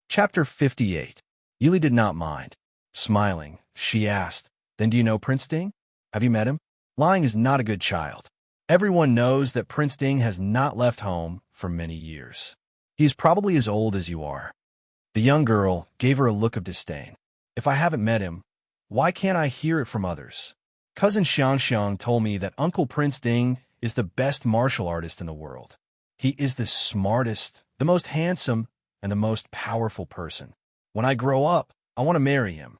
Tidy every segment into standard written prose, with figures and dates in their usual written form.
Chapter 58. Yuli did not mind. Smiling, she asked, "Then do you know Prince Ding? Have you met him? Lying is not a good child. Everyone knows that Prince Ding has not left home for many years. He is probably as old as you are." The young girl gave her a look of disdain. "If I haven't met him, why can't I hear it from others? Cousin Xiang told me that Uncle Prince Ding is the best martial artist in the world. He is the smartest, the most handsome, and the most powerful person. When I grow up, I want to marry him."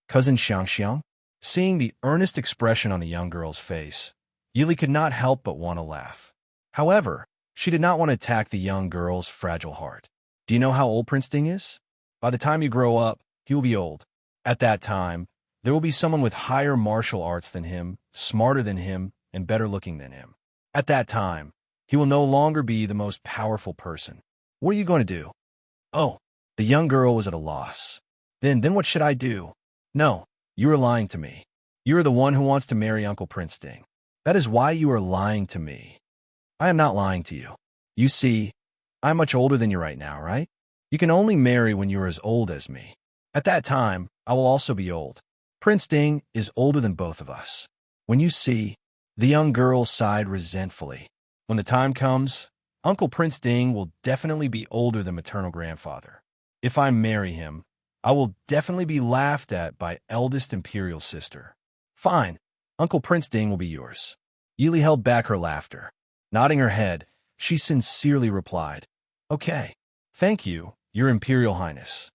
Cousin Xiang? Seeing the earnest expression on the young girl's face, Yili could not help but want to laugh. However, she did not want to attack the young girl's fragile heart. "Do you know how old Prince Ding is? By the time you grow up, he will be old. At that time, there will be someone with higher martial arts than him, smarter than him, and better looking than him. At that time, he will no longer be the most powerful person. What are you going to do?" "Oh," the young girl was at a loss. Then what should I do?" "No, you are lying to me. You are the one who wants to marry Uncle Prince Ding. That is why you are lying to me." "I am not lying to you. You see, I'm much older than you right now, right? You can only marry when you are as old as me. At that time, I will also be old. Prince Ding is older than both of us. When you see," the young girl sighed resentfully, "when the time comes, Uncle Prince Ding will definitely be older than maternal grandfather. If I marry him, I will definitely be laughed at by eldest imperial sister. Fine, Uncle Prince Ding will be yours." Yili held back her laughter. Nodding her head, she sincerely replied, "Okay, thank you, Your Imperial Highness."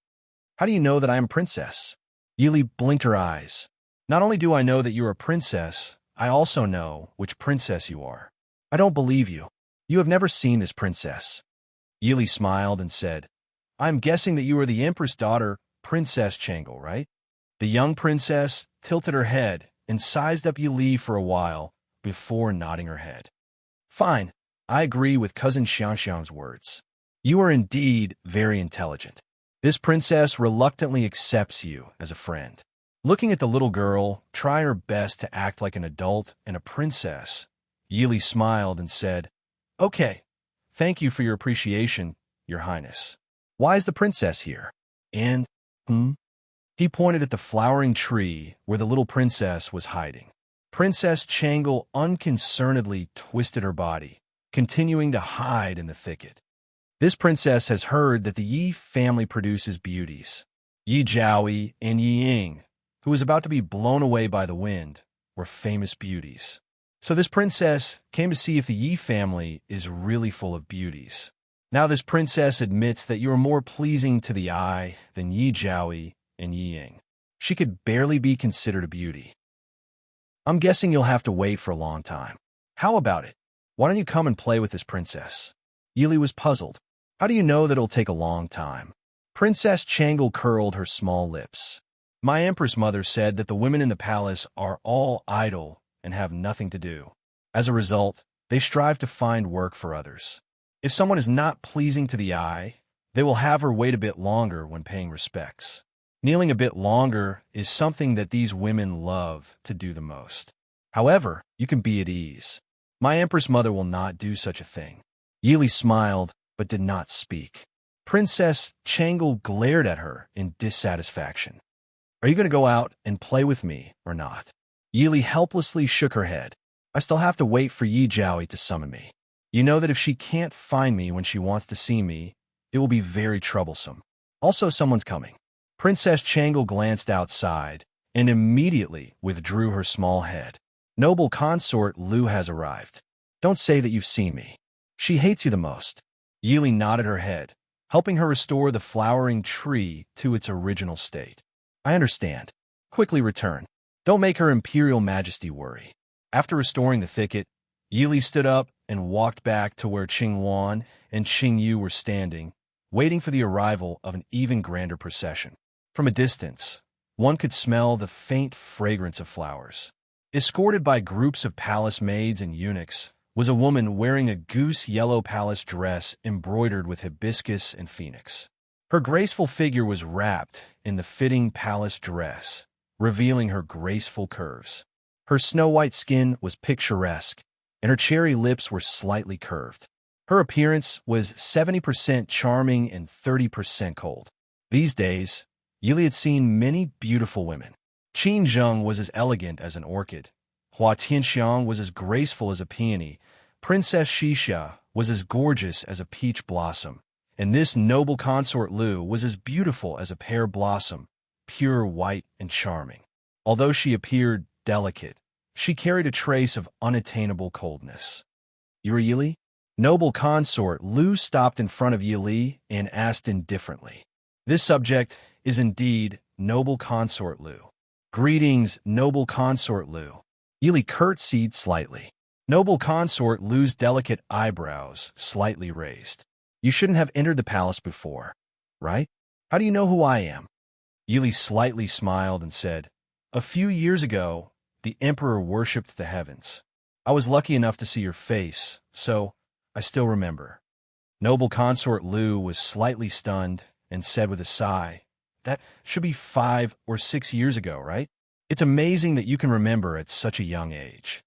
"How do you know that I am princess?" Yili blinked her eyes. "Not only do I know that you are a princess, I also know which princess you are." "I don't believe you. You have never seen this princess." Yili smiled and said, "I'm guessing that you are the Empress daughter, Princess Changle, right?" The young princess tilted her head and sized up Yili for a while before nodding her head. "Fine, I agree with Cousin Xiang's words. You are indeed very intelligent. This princess reluctantly accepts you as a friend." Looking at the little girl try her best to act like an adult and a princess, Yili smiled and said, "Okay, thank you for your appreciation, Your Highness. Why is the princess here? And, He pointed at the flowering tree where the little princess was hiding. Princess Changle unconcernedly twisted her body, continuing to hide in the thicket. This princess has heard that the Yi family produces beauties. Yi Jiaoyi and Yi Ying, who was about to be blown away by the wind, were famous beauties. So this princess came to see if the Yi family is really full of beauties. Now this princess admits that you are more pleasing to the eye than Yi Jiaoyi and Yi Ying. She could barely be considered a beauty. I'm guessing you'll have to wait for a long time. How about it? Why don't you come and play with this princess?" Yili was puzzled. "How do you know that it'll take a long time?" Princess Changle curled her small lips. "My Empress mother said that the women in the palace are all idle and have nothing to do. As a result, they strive to find work for others. If someone is not pleasing to the eye, they will have her wait a bit longer when paying respects. Kneeling a bit longer is something that these women love to do the most. However, you can be at ease. My Empress mother will not do such a thing." Yili smiled, but did not speak. Princess Changle glared at her in dissatisfaction. "Are you going to go out and play with me or not?" Yili helplessly shook her head. "I still have to wait for Yi Jiaoyi to summon me. You know that if she can't find me when she wants to see me, it will be very troublesome. Also, someone's coming." Princess Changle glanced outside and immediately withdrew her small head. "Noble consort Lu has arrived. Don't say that you've seen me. She hates you the most." Yili nodded her head, helping her restore the flowering tree to its original state. "I understand. Quickly return. Don't make her Imperial Majesty worry." After restoring the thicket, Yili stood up and walked back to where Qing Wan and Qing Yu were standing, waiting for the arrival of an even grander procession. From a distance, one could smell the faint fragrance of flowers. Escorted by groups of palace maids and eunuchs was a woman wearing a goose-yellow palace dress embroidered with hibiscus and phoenix. Her graceful figure was wrapped in the fitting palace dress, revealing her graceful curves. Her snow-white skin was picturesque, and her cherry lips were slightly curved. Her appearance was 70% charming and 30% cold. These days, Yili had seen many beautiful women. Qin Zheng was as elegant as an orchid. Hua Tianxiang was as graceful as a peony. Princess Xixia was as gorgeous as a peach blossom. And this noble consort Lu was as beautiful as a pear blossom, pure white and charming. Although she appeared delicate, she carried a trace of unattainable coldness. "You are Yili?" Noble consort Lu stopped in front of Yili and asked indifferently. "This subject is indeed noble consort Lu." "Greetings, noble consort Lu." Yili curtsied slightly. Noble consort Lu's delicate eyebrows slightly raised. "You shouldn't have entered the palace before, right? How do you know who I am?" Yili slightly smiled and said, "A few years ago, the emperor worshipped the heavens. I was lucky enough to see your face, so I still remember." Noble consort Lu was slightly stunned and said with a sigh, "That should be 5 or 6 years ago, right? It's amazing that you can remember at such a young age.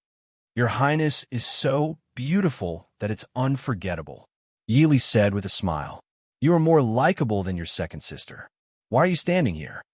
Your Highness is so beautiful that it's unforgettable," Yili said with a smile. "You are more likable than your second sister. Why are you standing here?"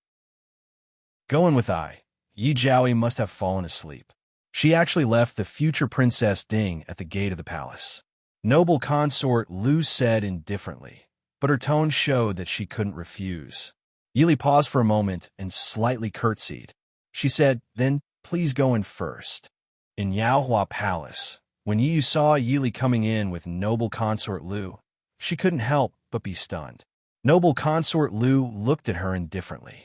"Go in with I." Yi Jiaoyi must have fallen asleep. She actually left the future Princess Ding at the gate of the palace. Noble consort Lu said indifferently, but her tone showed that she couldn't refuse. Yili paused for a moment and slightly curtsied. She said, "Then please go in first." In Yaohua Palace, when Yi saw Yili coming in with noble consort Lu, she couldn't help but be stunned. Noble consort Lu looked at her indifferently.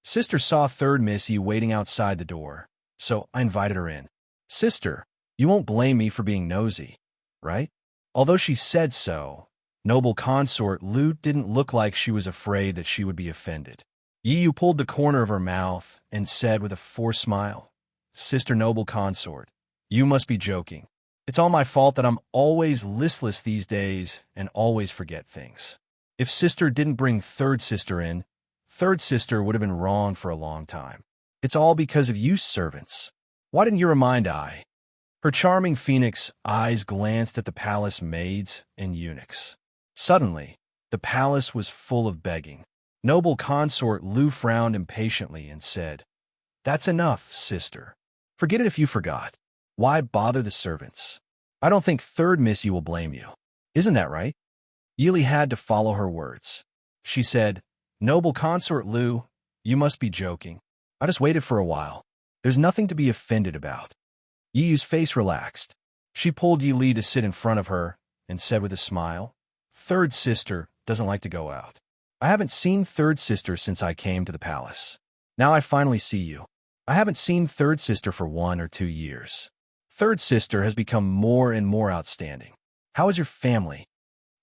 "Sister saw third Miss Yi waiting outside the door, so I invited her in." "Sister, you won't blame me for being nosy, right?" Although she said so, noble consort Lu didn't look like she was afraid that she would be offended. Yi Yu pulled the corner of her mouth and said with a forced smile, "Sister noble consort, you must be joking. It's all my fault that I'm always listless these days and always forget things. If sister didn't bring third sister in, third sister would have been wrong for a long time. It's all because of you servants. Why didn't you remind I?" Her charming phoenix eyes glanced at the palace maids and eunuchs. Suddenly, the palace was full of begging. Noble consort Lu frowned impatiently and said, "That's enough, sister. Forget it if you forgot. Why bother the servants? I don't think third Miss you will blame you. Isn't that right?" Yili had to follow her words. She said, "Noble consort Lu, you must be joking. I just waited for a while. There's nothing to be offended about." Yi Yu's face relaxed. She pulled Yi Li to sit in front of her and said with a smile, "Third sister doesn't like to go out. I haven't seen third sister since I came to the palace. Now I finally see you. I haven't seen third sister for 1 or 2 years. Third sister has become more and more outstanding. How is your family?"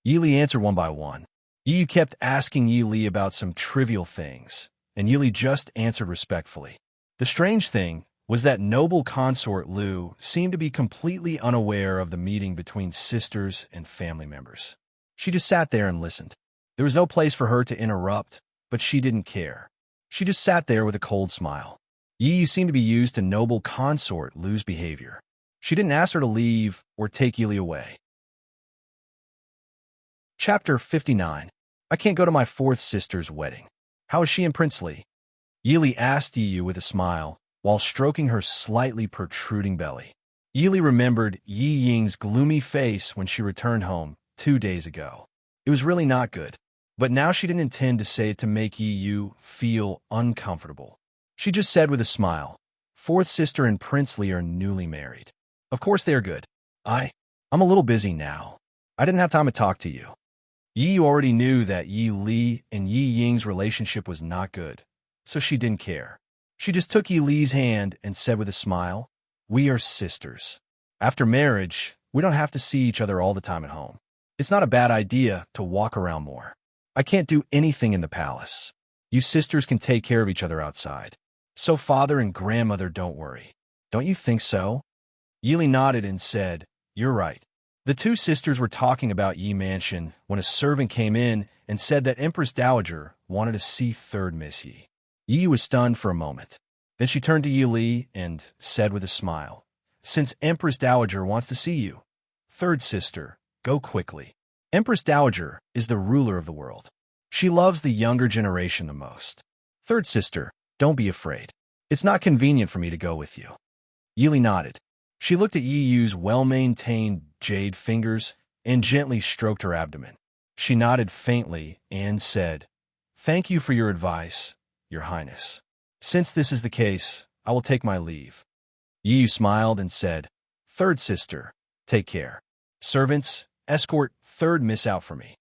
Yi Li answered one by one. Yi Yu kept asking Yi Li about some trivial things, and Yi Li just answered respectfully. The strange thing was that noble consort Lu seemed to be completely unaware of the meeting between sisters and family members. She just sat there and listened. There was no place for her to interrupt, but she didn't care. She just sat there with a cold smile. Yi Yu seemed to be used to noble consort Lu's behavior. She didn't ask her to leave or take Yili away. Chapter 59. I can't go to my fourth sister's wedding. How is she and Prince Li? Yili asked Yi Yu with a smile, while stroking her slightly protruding belly. Yili remembered Yi Ying's gloomy face when she returned home 2 days ago. It was really not good, but now she didn't intend to say it to make Yi Yu feel uncomfortable. She just said with a smile, "Fourth sister and Prince Li are newly married. Of course they are good. I'm a little busy now. I didn't have time to talk to you." Yi Yu already knew that Yi Li and Yi Ying's relationship was not good, so she didn't care. She just took Yi Li's hand and said with a smile, "We are sisters. After marriage, we don't have to see each other all the time at home. It's not a bad idea to walk around more. I can't do anything in the palace. You sisters can take care of each other outside. So father and grandmother don't worry. Don't you think so?" Yili nodded and said, "You're right." The two sisters were talking about Yi Mansion when a servant came in and said that Empress Dowager wanted to see third Miss Yi. Yi was stunned for a moment. Then she turned to Yi Li and said with a smile, "Since Empress Dowager wants to see you, third sister, go quickly. Empress Dowager is the ruler of the world. She loves the younger generation the most. Third sister, don't be afraid. It's not convenient for me to go with you. Yili nodded. She looked at Yiyu's well-maintained jade fingers and gently stroked her abdomen. She nodded faintly and said, "Thank you for your advice, Your Highness. Since this is the case, I will take my leave." Yiyu smiled and said, "Third sister, take care. Servants, escort third miss out for me.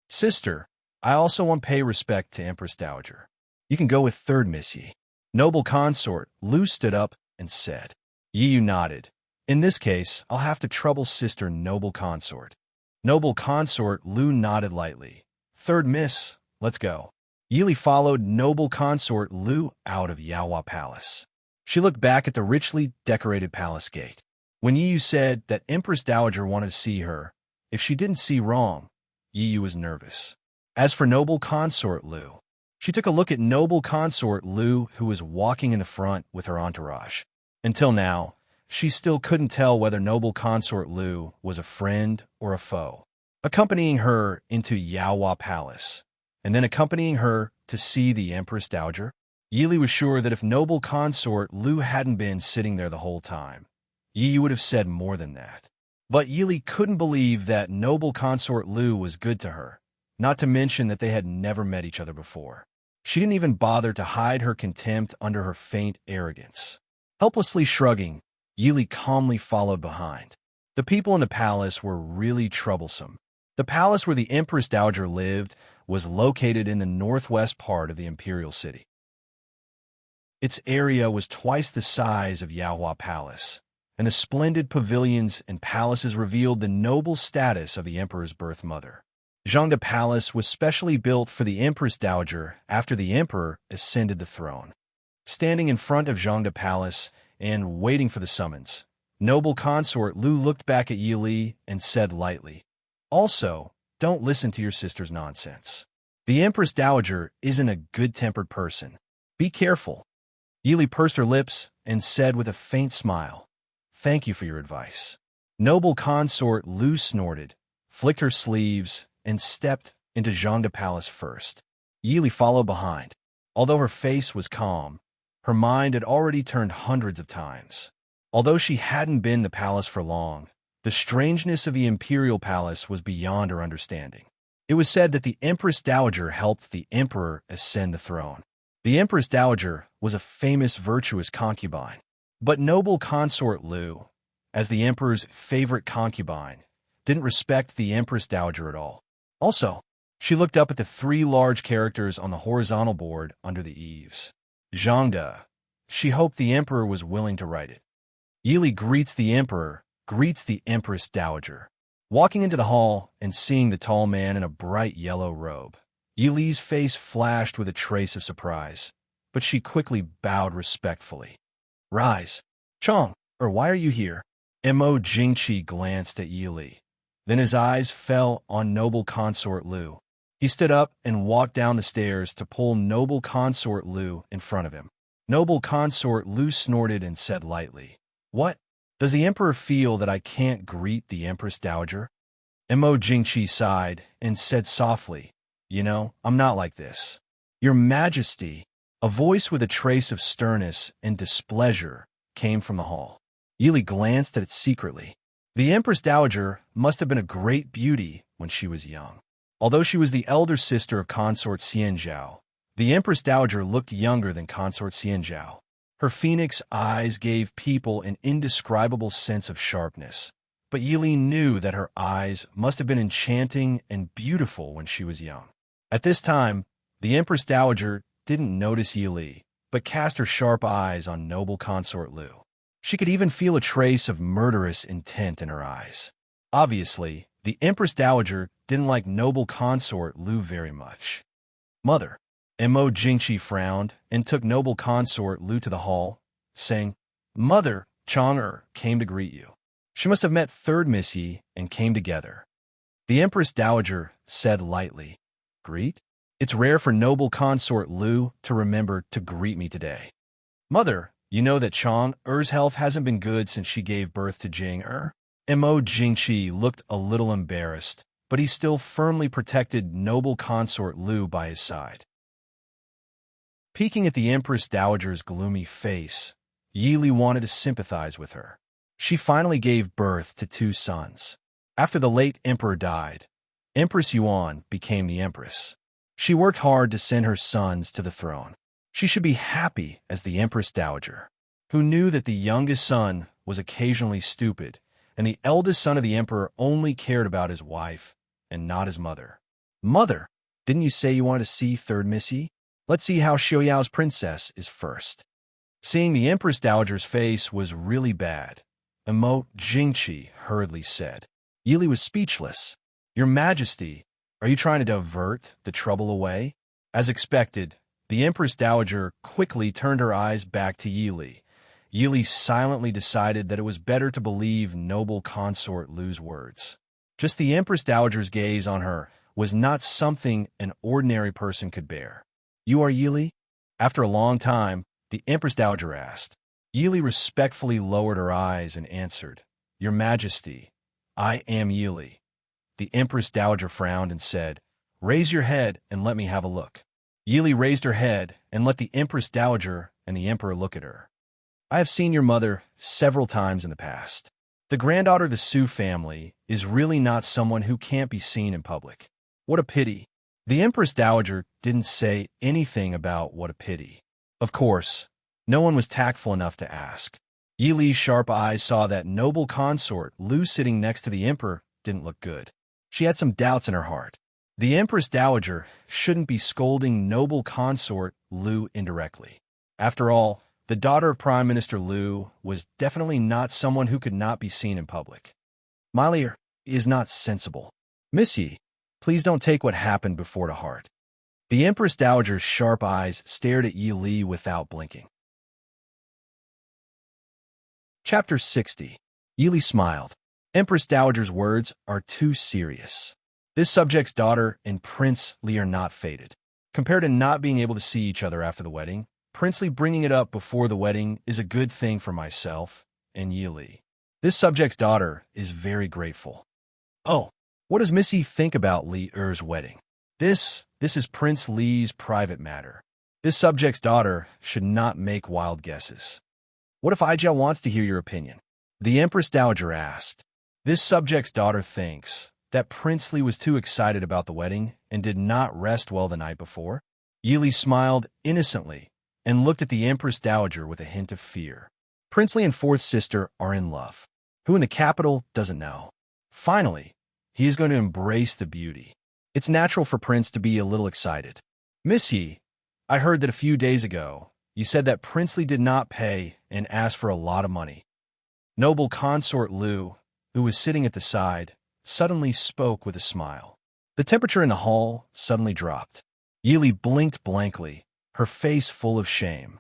Sister, I also want pay respect to Empress Dowager. You can go with third miss Yi." Noble consort, Lu stood up and said. Yiyu nodded. "In this case, I'll have to trouble sister noble consort." Noble consort, Lu nodded lightly. "Third miss, let's go." Yili followed noble consort Lu out of Yaohua Palace. She looked back at the richly decorated palace gate. When Yiyu said that Empress Dowager wanted to see her, if she didn't see wrong, Yiyu was nervous. As for noble consort Lu, she took a look at noble consort Lu, who was walking in the front with her entourage. Until now, she still couldn't tell whether noble consort Lu was a friend or a foe. Accompanying her into Yaohua Palace, and then accompanying her to see the Empress Dowager, Yili was sure that if noble consort Lu hadn't been sitting there the whole time, Yiyu would have said more than that. But Yili couldn't believe that noble consort Lu was good to her, not to mention that they had never met each other before. She didn't even bother to hide her contempt under her faint arrogance. Helplessly shrugging, Yili calmly followed behind. The people in the palace were really troublesome. The palace where the Empress Dowager lived was located in the northwest part of the imperial city. Its area was twice the size of Yaohua Palace, and the splendid pavilions and palaces revealed the noble status of the emperor's birth mother. Zhangde Palace was specially built for the Empress Dowager after the emperor ascended the throne. Standing in front of Zhangde Palace and waiting for the summons, noble consort Lu looked back at Yili and said lightly, "Also, don't listen to your sister's nonsense. The Empress Dowager isn't a good-tempered person. Be careful." Yili pursed her lips and said with a faint smile, "Thank you for your advice." Noble consort Lu snorted, flicked her sleeves, and stepped into Zhangde Palace first. Yili followed behind. Although her face was calm, her mind had already turned hundreds of times. Although she hadn't been in the palace for long, the strangeness of the imperial palace was beyond her understanding. It was said that the Empress Dowager helped the emperor ascend the throne. The Empress Dowager was a famous virtuous concubine, but noble consort Lu, as the emperor's favorite concubine, didn't respect the Empress Dowager at all. Also, she looked up at the three large characters on the horizontal board under the eaves. Zhangde. She hoped the emperor was willing to write it. Yili greets the emperor, greets the Empress Dowager. Walking into the hall and seeing the tall man in a bright yellow robe, Yili's face flashed with a trace of surprise, but she quickly bowed respectfully. "Rise. Chong, or why are you here?" Mo Jingqi glanced at Yili. Then his eyes fell on noble consort Lu. He stood up and walked down the stairs to pull noble consort Lu in front of him. Noble consort Lu snorted and said lightly, "What? Does the emperor feel that I can't greet the Empress Dowager?" Mo Jingqi sighed and said softly, "You know, I'm not like this. Your Majesty." A voice with a trace of sternness and displeasure came from the hall. Yili glanced at it secretly. The Empress Dowager must have been a great beauty when she was young. Although she was the elder sister of consort Xianzhao, the Empress Dowager looked younger than consort Xianzhao. Her phoenix eyes gave people an indescribable sense of sharpness, but Yili knew that her eyes must have been enchanting and beautiful when she was young. At this time, the Empress Dowager didn't notice Yili, but cast her sharp eyes on noble consort Lu. She could even feel a trace of murderous intent in her eyes. Obviously, the Empress Dowager didn't like noble consort Lu very much. "Mother." Mo Jingqi frowned and took noble consort Lu to the hall, saying, "Mother, Chang'er came to greet you. She must have met third Miss Yi and came together." The Empress Dowager said lightly, "Greet? It's rare for noble consort Lu to remember to greet me today. Mother, you know that Chang'er's health hasn't been good since she gave birth to Jing'er." Mo Jingqi looked a little embarrassed but he still firmly protected noble consort Lu by his side. Peeking at the Empress Dowager's gloomy face, Yili wanted to sympathize with her. She finally gave birth to 2 sons. After the late emperor died, Empress Yuan became the empress. She worked hard to send her sons to the throne. She should be happy as the Empress Dowager, who knew that the youngest son was occasionally stupid, and the eldest son of the emperor only cared about his wife and not his mother. Mother, didn't you say you wanted to see third Missy? Let's see how Xiaoyao's princess is first. Seeing the Empress Dowager's face was really bad, Jingqi hurriedly said. Yili was speechless. Your Majesty, are you trying to divert the trouble away? As expected, the Empress Dowager quickly turned her eyes back to Yili. Yili silently decided that it was better to believe noble consort Lu's words. Just the Empress Dowager's gaze on her was not something an ordinary person could bear. You are Yili? After a long time, the Empress Dowager asked. Yili respectfully lowered her eyes and answered, Your Majesty, I am Yili. The Empress Dowager frowned and said, Raise your head and let me have a look. Yili raised her head and let the Empress Dowager and the Emperor look at her. I have seen your mother several times in the past. The granddaughter of the Su family is really not someone who can't be seen in public. What a pity. The Empress Dowager didn't say anything about what a pity. Of course, no one was tactful enough to ask. Yili's sharp eyes saw that noble consort Lu sitting next to the emperor didn't look good. She had some doubts in her heart. The Empress Dowager shouldn't be scolding noble consort Lu indirectly. After all, the daughter of Prime Minister Lu was definitely not someone who could not be seen in public. Miley is not sensible. Miss Yi, please don't take what happened before to heart. The Empress Dowager's sharp eyes stared at Yi Li without blinking. Chapter 60. Yi Li smiled. Empress Dowager's words are too serious. This subject's daughter and Prince Li are not fated. Compared to not being able to see each other after the wedding, Prince Li bringing it up before the wedding is a good thing for myself and Yi Li. This subject's daughter is very grateful. Oh, what does Missy think about Li Er's wedding? This is Prince Li's private matter. This subject's daughter should not make wild guesses. What if Aijia wants to hear your opinion? The Empress Dowager asked. This subject's daughter thinks that Prince Li was too excited about the wedding and did not rest well the night before. Yi Li smiled innocently and looked at the Empress Dowager with a hint of fear. Prince Li and fourth sister are in love. Who in the capital doesn't know? Finally, he is going to embrace the beauty. It's natural for Prince to be a little excited. Miss Yi, I heard that a few days ago, you said that Prince Li did not pay and asked for a lot of money. Noble consort Lu, who was sitting at the side, suddenly spoke with a smile. The temperature in the hall suddenly dropped. Yi Li blinked blankly, her face full of shame.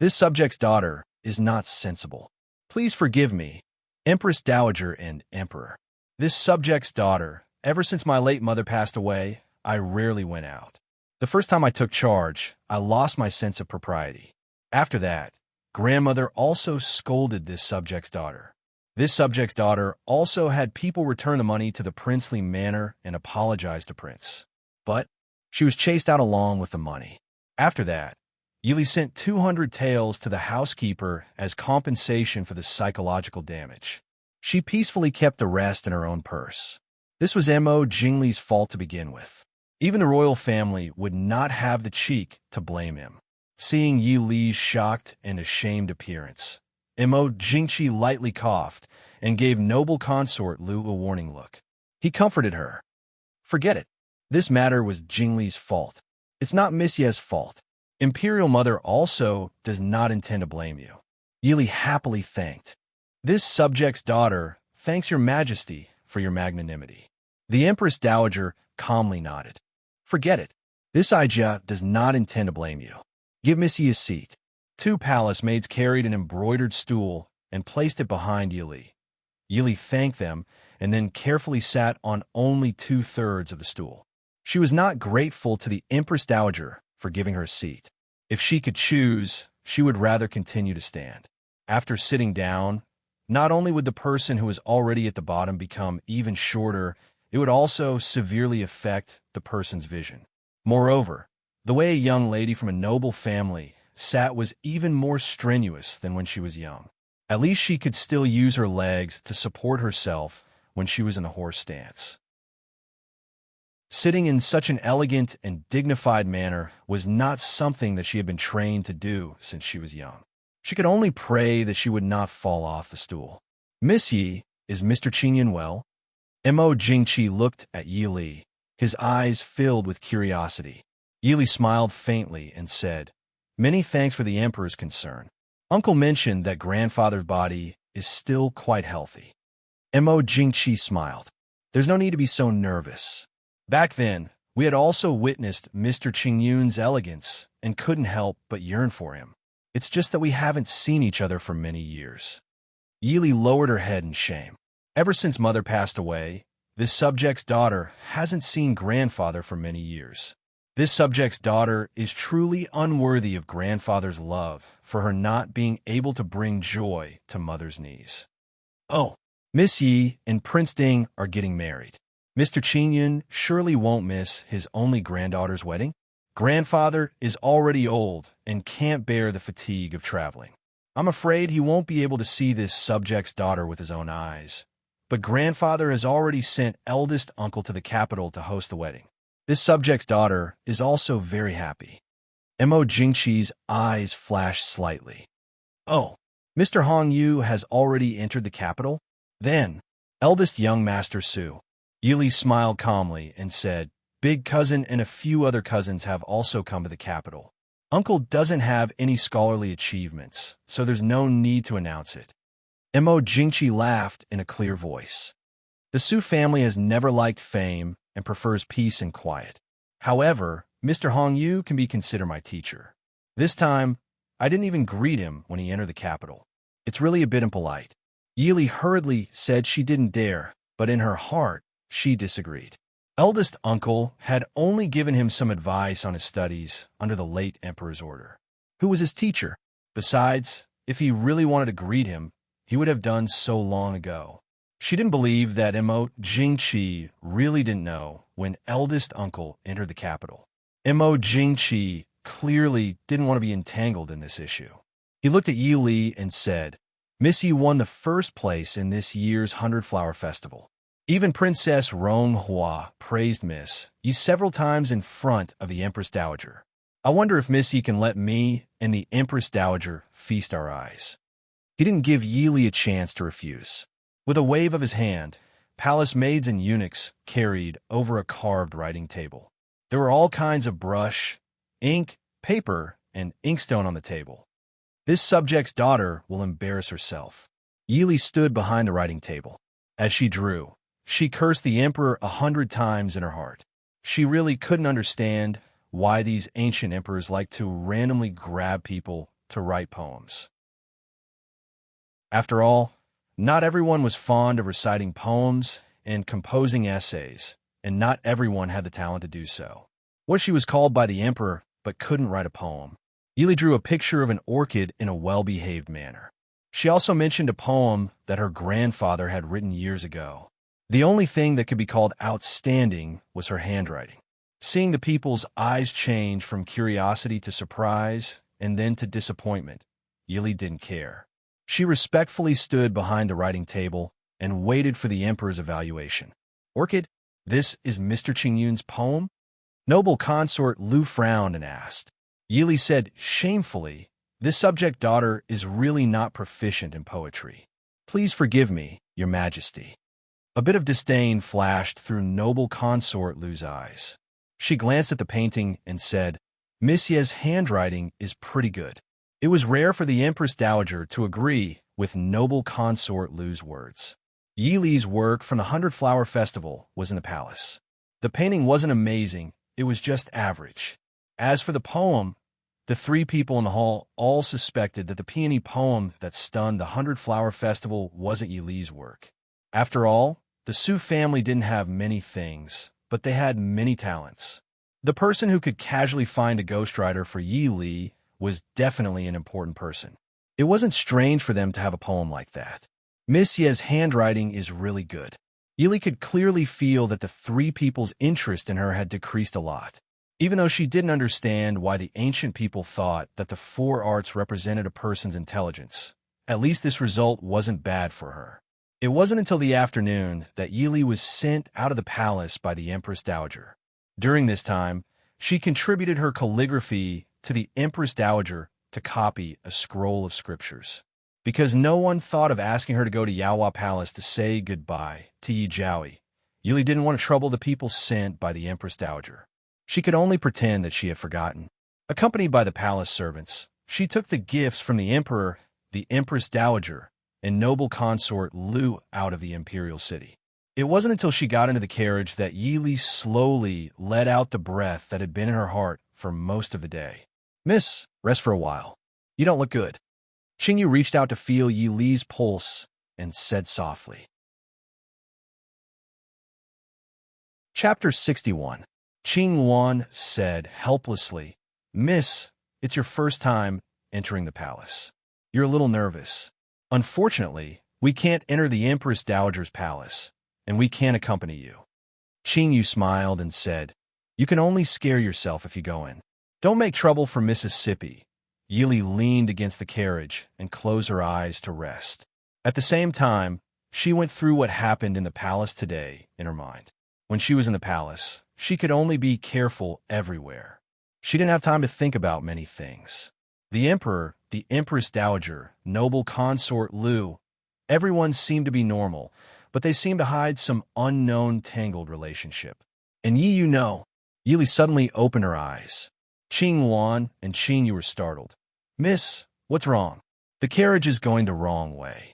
This subject's daughter is not sensible. Please forgive me, Empress Dowager and Emperor. This subject's daughter, ever since my late mother passed away, I rarely went out. The first time I took charge, I lost my sense of propriety. After that, grandmother also scolded this subject's daughter. This subject's daughter also had people return the money to the princely manor and apologize to Prince. But she was chased out along with the money. After that, Yi Li sent 200 taels to the housekeeper as compensation for the psychological damage. She peacefully kept the rest in her own purse. This was Mo Jingli's fault to begin with. Even the royal family would not have the cheek to blame him. Seeing Yi Li's shocked and ashamed appearance, Mo Jingqi lightly coughed and gave noble consort Lu a warning look. He comforted her. Forget it. This matter was Jingli's fault. It's not Miss Ye's fault. Imperial Mother also does not intend to blame you. Yi Li happily thanked. This subject's daughter thanks your Majesty for your magnanimity. The Empress Dowager calmly nodded. Forget it. This Aijia does not intend to blame you. Give Missy a seat. 2 palace maids carried an embroidered stool and placed it behind Yi Li. Yi Li thanked them and then carefully sat on only 2/3 of the stool. She was not grateful to the Empress Dowager for giving her a seat. If she could choose, she would rather continue to stand. After sitting down, not only would the person who was already at the bottom become even shorter, it would also severely affect the person's vision. Moreover, the way a young lady from a noble family sat was even more strenuous than when she was young. At least she could still use her legs to support herself when she was in the horse stance. Sitting in such an elegant and dignified manner was not something that she had been trained to do since she was young. She could only pray that she would not fall off the stool. "Miss Yi, is Mr. Qingyun well?" Mo Jingqi looked at Yi Li, his eyes filled with curiosity. Yi Li smiled faintly and said, "Many thanks for the emperor's concern. Uncle mentioned that grandfather's body is still quite healthy." Mo Jingqi smiled. "There's no need to be so nervous. Back then, we had also witnessed Mr. Qingyun's elegance and couldn't help but yearn for him. It's just that we haven't seen each other for many years." Yi Li lowered her head in shame. Ever since mother passed away, this subject's daughter hasn't seen grandfather for many years. This subject's daughter is truly unworthy of grandfather's love for her not being able to bring joy to mother's knees. "Oh, Miss Yi and Prince Ding are getting married. Mr. Qingyun surely won't miss his only granddaughter's wedding. Grandfather is already old and can't bear the fatigue of traveling. I'm afraid he won't be able to see this subject's daughter with his own eyes. But grandfather has already sent eldest uncle to the capital to host the wedding. This subject's daughter is also very happy." Mo Jingqi's eyes flashed slightly. "Oh, Mr. Hong Yu has already entered the capital? Then, eldest young Master Su." Yi Li smiled calmly and said, "Big cousin and a few other cousins have also come to the capital. Uncle doesn't have any scholarly achievements, so there's no need to announce it." Mo Jingqi laughed in a clear voice. "The Su family has never liked fame and prefers peace and quiet. However, Mr. Hong Yu can be considered my teacher. This time, I didn't even greet him when he entered the capital. It's really a bit impolite." Yi Li hurriedly said she didn't dare, but in her heart, she disagreed. Eldest uncle had only given him some advice on his studies under the late emperor's order. Who was his teacher? Besides, if he really wanted to greet him, he would have done so long ago. She didn't believe that Mo Jingqi really didn't know when eldest uncle entered the capital. Mo Jingqi clearly didn't want to be entangled in this issue. He looked at Yi Li and said, "Miss Yi won the first place in this year's 100 Flower Festival. Even Princess Rong Hua praised Miss Yi several times in front of the Empress Dowager. I wonder if Miss Yi can let me and the Empress Dowager feast our eyes." He didn't give Yi Li a chance to refuse. With a wave of his hand, palace maids and eunuchs carried over a carved writing table. There were all kinds of brush, ink, paper, and inkstone on the table. "This subject's daughter will embarrass herself." Yi Li stood behind the writing table. As she drew, she cursed the emperor 100 times in her heart. She really couldn't understand why these ancient emperors liked to randomly grab people to write poems. After all, not everyone was fond of reciting poems and composing essays, and not everyone had the talent to do so. What she was called by the emperor, but couldn't write a poem. Yi Li drew a picture of an orchid in a well-behaved manner. She also mentioned a poem that her grandfather had written years ago. The only thing that could be called outstanding was her handwriting. Seeing the people's eyes change from curiosity to surprise and then to disappointment, Yi Li didn't care. She respectfully stood behind the writing table and waited for the emperor's evaluation. "Orchid, this is Mr. Qingyun's poem?" Noble consort Lu frowned and asked. Yi Li said shamefully, "This subject daughter is really not proficient in poetry. Please forgive me, your majesty." A bit of disdain flashed through noble consort Lu's eyes. She glanced at the painting and said, "Miss Ye's handwriting is pretty good." It was rare for the Empress Dowager to agree with noble consort Lu's words. Yi Li's work from the 100 Flower Festival was in the palace. The painting wasn't amazing, it was just average. As for the poem, the three people in the hall all suspected that the peony poem that stunned the 100 Flower Festival wasn't Yi Li's work. After all, the Su family didn't have many things, but they had many talents. The person who could casually find a ghostwriter for Yi Li was definitely an important person. It wasn't strange for them to have a poem like that. Miss Ye's handwriting is really good. Yili could clearly feel that the three people's interest in her had decreased a lot. Even though she didn't understand why the ancient people thought that the four arts represented a person's intelligence, at least this result wasn't bad for her. It wasn't until the afternoon that Yili was sent out of the palace by the Empress Dowager. During this time, she contributed her calligraphy to the Empress Dowager to copy a scroll of scriptures. Because no one thought of asking her to go to Yaohua Palace to say goodbye to Yi Jiaoyi, Yili didn't want to trouble the people sent by the Empress Dowager. She could only pretend that she had forgotten. Accompanied by the palace servants, she took the gifts from the emperor, the Empress Dowager, and noble consort Lu out of the imperial city. It wasn't until she got into the carriage that Yili slowly let out the breath that had been in her heart for most of the day. "Miss, rest for a while. You don't look good." Qingyu reached out to feel Yili's pulse and said softly. Chapter 61. Qing Wan said helplessly, "Miss, it's your first time entering the palace. You're a little nervous. Unfortunately, we can't enter the Empress Dowager's palace, and we can't accompany you." Qingyu smiled and said, "You can only scare yourself if you go in. Don't make trouble for Mississippi." Yili leaned against the carriage and closed her eyes to rest. At the same time, she went through what happened in the palace today in her mind. When she was in the palace, she could only be careful everywhere. She didn't have time to think about many things. The emperor, the Empress Dowager, noble consort Lu, everyone seemed to be normal, but they seemed to hide some unknown tangled relationship. And Yili suddenly opened her eyes. Qing Wan and Qingyu were startled. "Miss, what's wrong?" "The carriage is going the wrong way,"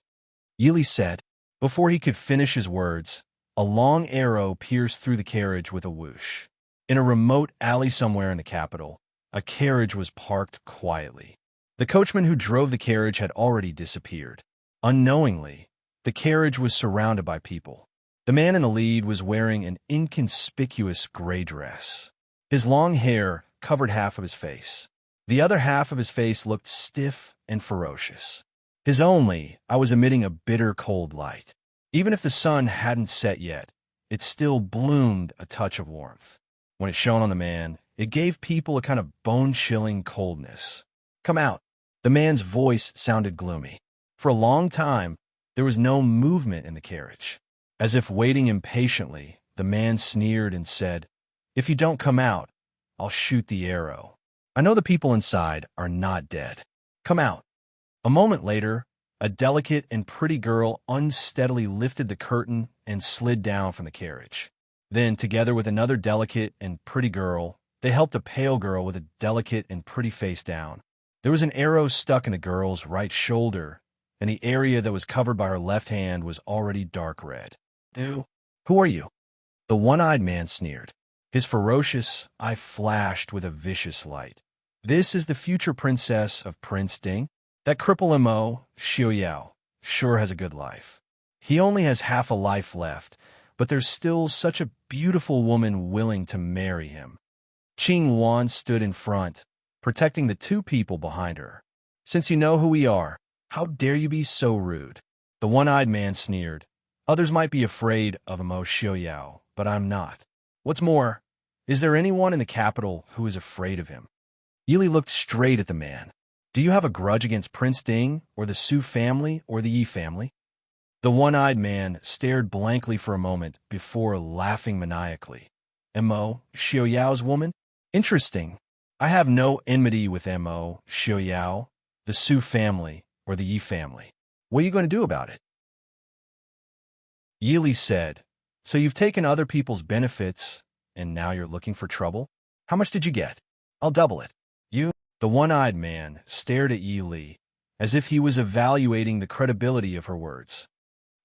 Yili said. Before he could finish his words, a long arrow pierced through the carriage with a whoosh. In a remote alley somewhere in the capital, a carriage was parked quietly. The coachman who drove the carriage had already disappeared. Unknowingly, the carriage was surrounded by people. The man in the lead was wearing an inconspicuous gray dress. His long hair covered half of his face. The other half of his face looked stiff and ferocious. His eye was emitting a bitter cold light. Even if the sun hadn't set yet, it still bloomed a touch of warmth. When it shone on the man, it gave people a kind of bone-chilling coldness. "Come out." The man's voice sounded gloomy. For a long time, there was no movement in the carriage. As if waiting impatiently, the man sneered and said, "If you don't come out, I'll shoot the arrow. I know the people inside are not dead. Come out." A moment later, a delicate and pretty girl unsteadily lifted the curtain and slid down from the carriage. Then, together with another delicate and pretty girl, they helped a pale girl with a delicate and pretty face down. There was an arrow stuck in the girl's right shoulder, and the area that was covered by her left hand was already dark red. "Who are you?" The one-eyed man sneered. His ferocious eye flashed with a vicious light. "This is the future princess of Prince Ding. That cripple Mo, Xiaoyao, sure has a good life. He only has half a life left, but there's still such a beautiful woman willing to marry him." Qing Wan stood in front, protecting the two people behind her. "Since you know who we are, how dare you be so rude?" The one-eyed man sneered. "Others might be afraid of Mo Xiaoyao, but I'm not. What's more, is there anyone in the capital who is afraid of him?" Yili looked straight at the man. "Do you have a grudge against Prince Ding, or the Su family, or the Yi family?" The one-eyed man stared blankly for a moment before laughing maniacally. "Mo Xiaoyao's woman? Interesting. I have no enmity with Mo Xiaoyao, the Su family, or the Yi family. What are you going to do about it?" Yili said, "So you've taken other people's benefits, and now you're looking for trouble? How much did you get? I'll double it." The one-eyed man stared at Yili as if he was evaluating the credibility of her words.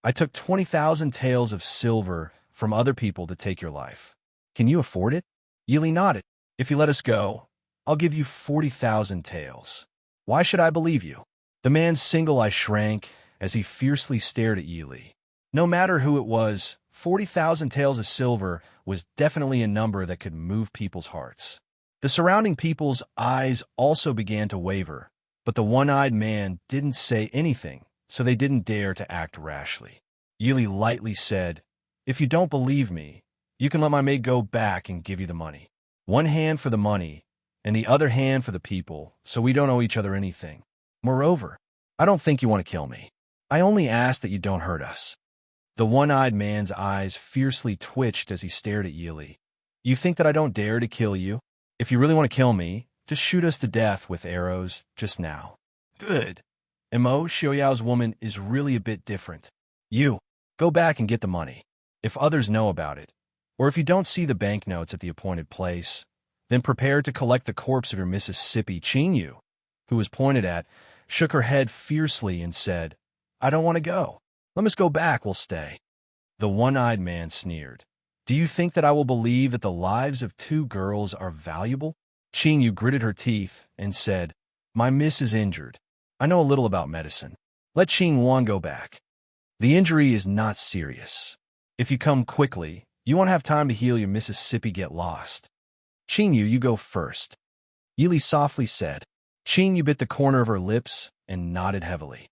"I took 20,000 taels of silver from other people to take your life. Can you afford it?" Yili nodded. "If you let us go, I'll give you 40,000 taels. Why should I believe you?" The man's single eye shrank as he fiercely stared at Yili. No matter who it was, 40,000 taels of silver was definitely a number that could move people's hearts. The surrounding people's eyes also began to waver, but the one-eyed man didn't say anything, so they didn't dare to act rashly. Yili lightly said, If you don't believe me, you can let my maid go back and give you the money. One hand for the money, and the other hand for the people, so we don't owe each other anything. Moreover, I don't think you want to kill me. I only ask that you don't hurt us." The one-eyed man's eyes fiercely twitched as he stared at Yili. "You think that I don't dare to kill you? If you really want to kill me, just shoot us to death with arrows just now." "Good. Mo Xiaoyao's woman is really a bit different. You, go back and get the money. If others know about it, or if you don't see the banknotes at the appointed place, then prepare to collect the corpse of your Mississippi." Qingyu, who was pointed at, shook her head fiercely and said, "I don't want to go. Let us go back, we'll stay." The one-eyed man sneered. "Do you think that I will believe that the lives of two girls are valuable?" Qingyu gritted her teeth and said, "My miss is injured. I know a little about medicine. Let Qingwan go back. The injury is not serious. If you come quickly, you won't have time to heal your Mississippi get lost. Qingyu, you go first." Yili softly said. Qingyu bit the corner of her lips and nodded heavily.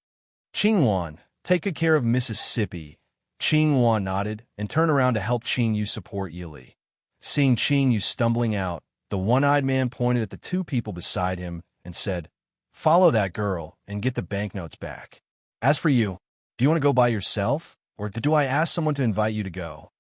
"Qingwan, take good care of Mississippi." Qingwan nodded and turned around to help Qingyu support Yili. Seeing Qingyu stumbling out, the one-eyed man pointed at the two people beside him and said, "Follow that girl and get the banknotes back. As for you, do you want to go by yourself, or do I ask someone to invite you to go?"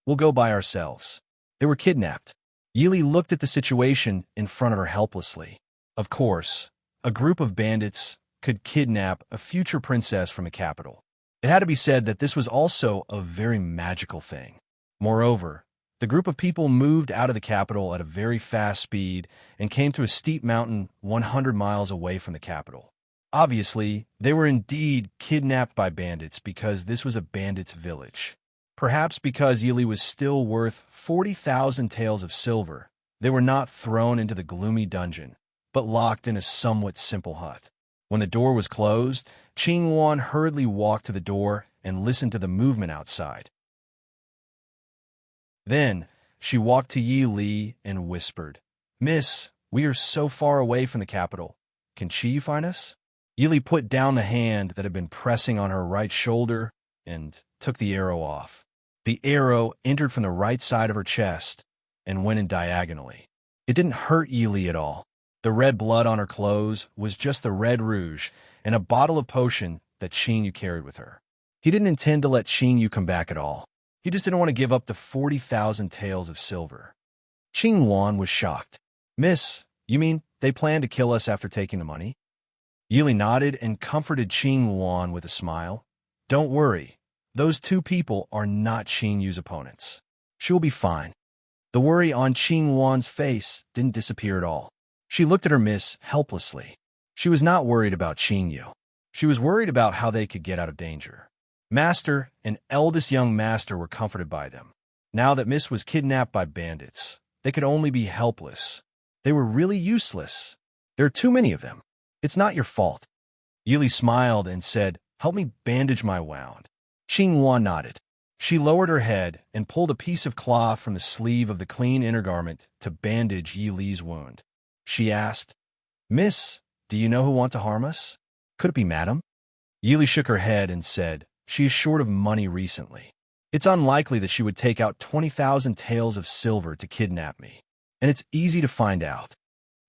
"We'll go by ourselves." They were kidnapped. Yili looked at the situation in front of her helplessly. Of course, a group of bandits could kidnap a future princess from a capital. It had to be said that this was also a very magical thing. Moreover, the group of people moved out of the capital at a very fast speed and came to a steep mountain 100 miles away from the capital. Obviously, they were indeed kidnapped by bandits because this was a bandits' village. Perhaps because Yili was still worth 40,000 taels of silver, they were not thrown into the gloomy dungeon, but locked in a somewhat simple hut. When the door was closed, Qingwan hurriedly walked to the door and listened to the movement outside. Then, she walked to Yi Li and whispered, "Miss, we are so far away from the capital. Can Qi find us?" Yi Li put down the hand that had been pressing on her right shoulder and took the arrow off. The arrow entered from the right side of her chest and went in diagonally. It didn't hurt Yi Li at all. The red blood on her clothes was just the red rouge and a bottle of potion that Qingyu carried with her. He didn't intend to let Qingyu come back at all. He just didn't want to give up the 40,000 taels of silver. Qingwan was shocked. "Miss, you mean they plan to kill us after taking the money?" Yili nodded and comforted Qingwan with a smile. "Don't worry. Those two people are not Qingyu's opponents. She will be fine." The worry on Qingwan's face didn't disappear at all. She looked at her miss helplessly. She was not worried about Qingyu. She was worried about how they could get out of danger. Master and eldest young master were comforted by them. Now that Miss was kidnapped by bandits, they could only be helpless. They were really useless. There are too many of them. It's not your fault. Yili smiled and said, "Help me bandage my wound." Qingwan nodded. She lowered her head and pulled a piece of cloth from the sleeve of the clean inner garment to bandage Yi Li's wound. She asked, "Miss, do you know who want to harm us? Could it be Madam?" Yi Li shook her head and said, "She is short of money recently. It's unlikely that she would take out 20,000 taels of silver to kidnap me, and it's easy to find out."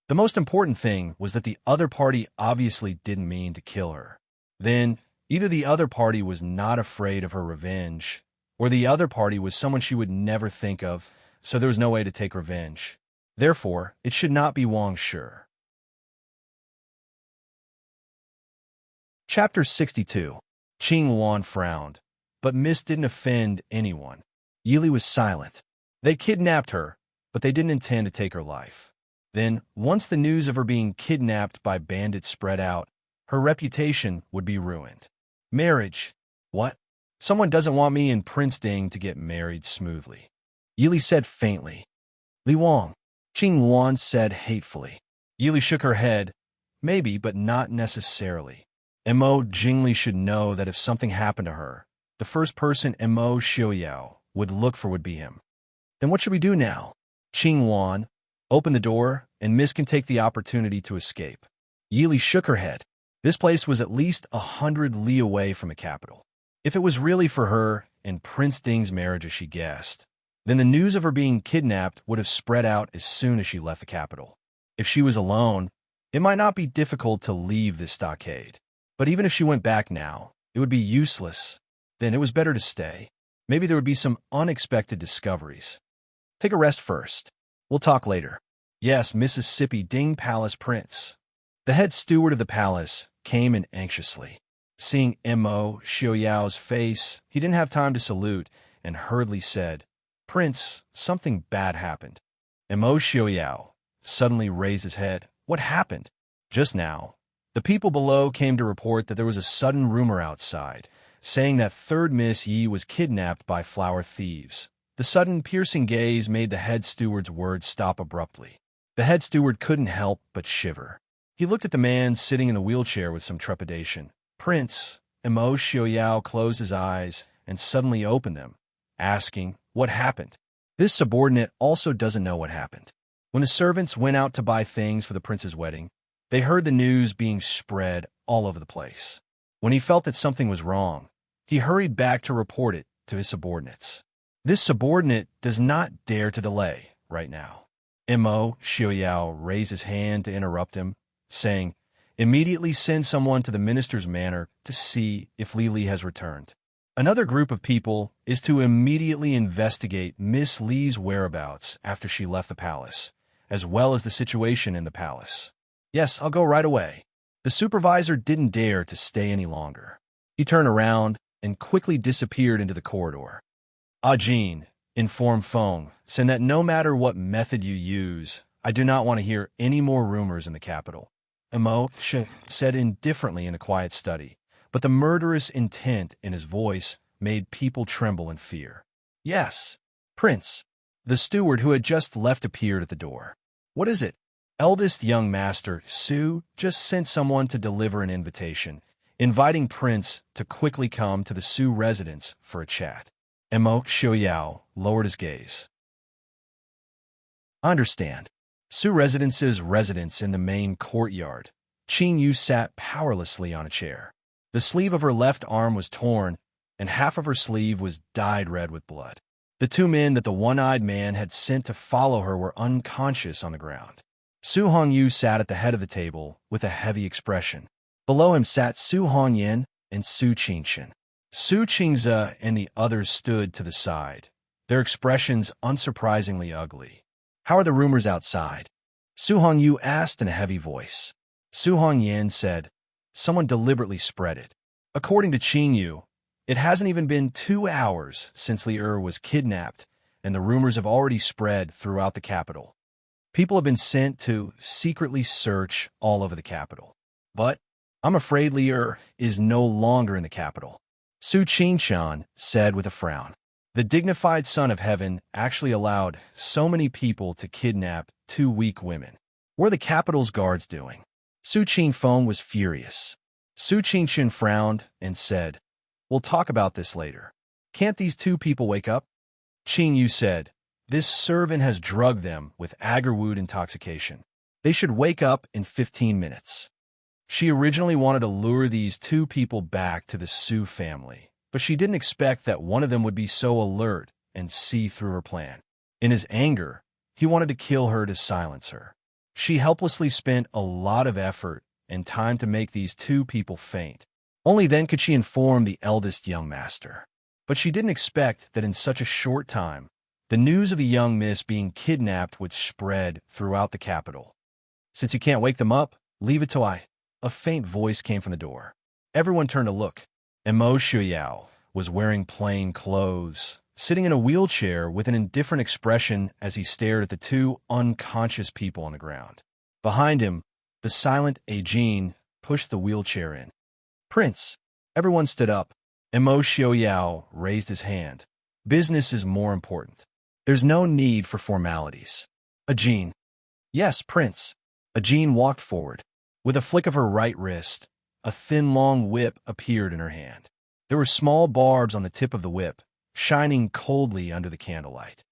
The most important thing was that the other party obviously didn't mean to kill her. Then, either the other party was not afraid of her revenge, or the other party was someone she would never think of, so there was no way to take revenge. Therefore, it should not be Wang Shi. Chapter 62. Qingwan frowned, but Miss didn't offend anyone. Yili was silent. They kidnapped her, but they didn't intend to take her life. Then, once the news of her being kidnapped by bandits spread out, her reputation would be ruined. Marriage. What? Someone doesn't want me and Prince Ding to get married smoothly. Yili said faintly. Li Wang. Qingwan said hatefully. Yili shook her head. Maybe, but not necessarily. Mo Jingli should know that if something happened to her, the first person Mo Xiaoyao would look for would be him. Then what should we do now? Qingwan, open the door, and Miss can take the opportunity to escape. Yili shook her head. This place was at least 100 li away from a capital. If it was really for her, and Prince Ding's marriage as she guessed, then the news of her being kidnapped would have spread out as soon as she left the capital. If she was alone, it might not be difficult to leave this stockade. But even if she went back now, it would be useless. Then it was better to stay. Maybe there would be some unexpected discoveries. Take a rest first. We'll talk later. Yes, Mississippi Ding Palace Prince. The head steward of the palace came in anxiously. Seeing Mo Xiaoyao's face, he didn't have time to salute and hurriedly said, "Prince, something bad happened." Mo Xiaoyao suddenly raised his head. What happened? Just now, the people below came to report that there was a sudden rumor outside, saying that third Miss Yi was kidnapped by flower thieves. The sudden, piercing gaze made the head steward's words stop abruptly. The head steward couldn't help but shiver. He looked at the man sitting in the wheelchair with some trepidation. Prince, Mo Xiaoyao closed his eyes and suddenly opened them, asking, "What happened?" This subordinate also doesn't know what happened. When the servants went out to buy things for the prince's wedding, they heard the news being spread all over the place. When he felt that something was wrong, he hurried back to report it to his subordinates. This subordinate does not dare to delay right now. Mo Xiaoyao raised his hand to interrupt him, saying, "Immediately send someone to the minister's manor to see if Li Li has returned. Another group of people is to immediately investigate Miss Li's whereabouts after she left the palace, as well as the situation in the palace." "Yes, I'll go right away." The supervisor didn't dare to stay any longer. He turned around and quickly disappeared into the corridor. Jean, informed Feng, saying that no matter what method you use, I do not want to hear any more rumors in the capital. Mo said indifferently in the quiet study, but the murderous intent in his voice made people tremble in fear. "Yes, Prince." The steward who had just left appeared at the door. "What is it?" Eldest young master, Su, just sent someone to deliver an invitation, inviting Prince to quickly come to the Su residence for a chat. Mo Xiaoyao lowered his gaze. "I understand." Su Residence's residence in the main courtyard. Qing Yu sat powerlessly on a chair. The sleeve of her left arm was torn, and half of her sleeve was dyed red with blood. The two men that the one-eyed man had sent to follow her were unconscious on the ground. Su Hongyu sat at the head of the table with a heavy expression. Below him sat Su Hongyan and Su Qingxin. Su Qingze and the others stood to the side, their expressions unsurprisingly ugly. "How are the rumors outside?" Su Hongyu asked in a heavy voice. Su Hongyan said, "Someone deliberately spread it. According to Qing Yu, it hasn't even been 2 hours since Li was kidnapped, and the rumors have already spread throughout the capital. People have been sent to secretly search all over the capital. But I'm afraid Li is no longer in the capital." Su Qingshan said with a frown. The dignified son of heaven actually allowed so many people to kidnap 2 weak women. What are the capital's guards doing? Su Qingfeng was furious. Su Qingshan frowned and said, "We'll talk about this later. Can't these 2 people wake up?" Qing Yu said, "This servant has drugged them with agarwood intoxication. They should wake up in 15 minutes. She originally wanted to lure these 2 people back to the Su family, but she didn't expect that one of them would be so alert and see through her plan. In his anger, he wanted to kill her to silence her. She helplessly spent a lot of effort and time to make these 2 people faint. Only then could she inform the eldest young master. But she didn't expect that in such a short time, the news of the young miss being kidnapped would spread throughout the capital. Since you can't wake them up, leave it till I..." A faint voice came from the door. Everyone turned to look. Mo Xiaoyao was wearing plain clothes, sitting in a wheelchair with an indifferent expression as he stared at the 2 unconscious people on the ground. Behind him, the silent Jean pushed the wheelchair in. "Prince." Everyone stood up. Mo Xiaoyao raised his hand. "Business is more important. There's no need for formalities." Jean. "Yes, Prince." Jean walked forward. With a flick of her right wrist, a thin, long whip appeared in her hand. There were small barbs on the tip of the whip, shining coldly under the candlelight.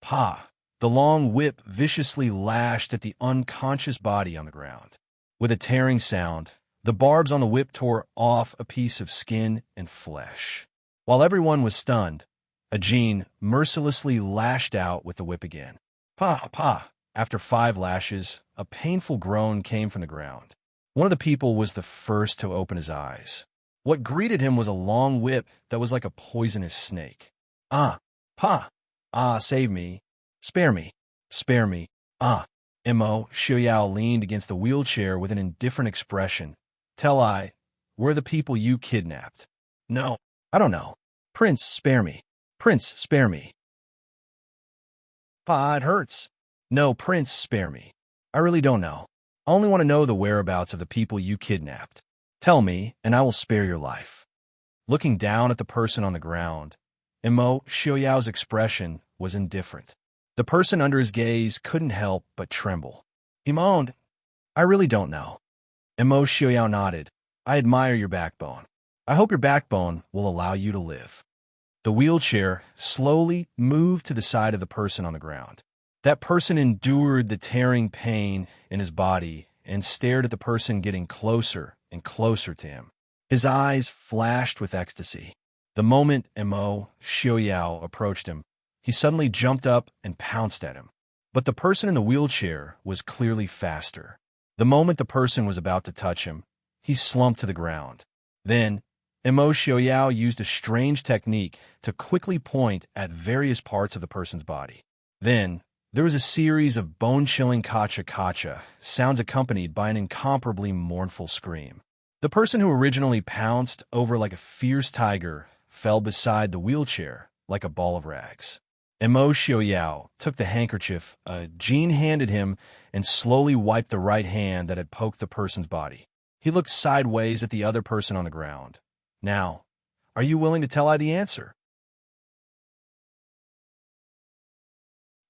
"Pa!" The long whip viciously lashed at the unconscious body on the ground. With a tearing sound, the barbs on the whip tore off a piece of skin and flesh. While everyone was stunned, Ajin mercilessly lashed out with the whip again. Pa, pa! After 5 lashes, a painful groan came from the ground. One of the people was the first to open his eyes. What greeted him was a long whip that was like a poisonous snake. Ah! Pa! Ah, save me! Spare me! Spare me! Ah! Mo Xiaoyao leaned against the wheelchair with an indifferent expression. Tell I, where are the people you kidnapped? No, I don't know. Prince, spare me. Prince, spare me. Pa, it hurts. No, Prince, spare me. I really don't know. I only want to know the whereabouts of the people you kidnapped. Tell me, and I will spare your life. Looking down at the person on the ground, Mo Xiaoyao's expression was indifferent. The person under his gaze couldn't help but tremble. He moaned, I really don't know. Mo Xiaoyao nodded. I admire your backbone. I hope your backbone will allow you to live. The wheelchair slowly moved to the side of the person on the ground. That person endured the tearing pain in his body and stared at the person getting closer and closer to him. His eyes flashed with ecstasy. The moment Mo Xiaoyao approached him, he suddenly jumped up and pounced at him. But the person in the wheelchair was clearly faster. The moment the person was about to touch him, he slumped to the ground. Then, Mo Xiaoyao used a strange technique to quickly point at various parts of the person's body. Then, there was a series of bone-chilling kacha-kacha, sounds accompanied by an incomparably mournful scream. The person who originally pounced over like a fierce tiger fell beside the wheelchair like a ball of rags. Mo Xiaoyao took the handkerchief Jean handed him and slowly wiped the right hand that had poked the person's body. He looked sideways at the other person on the ground. Now, are you willing to tell I the answer?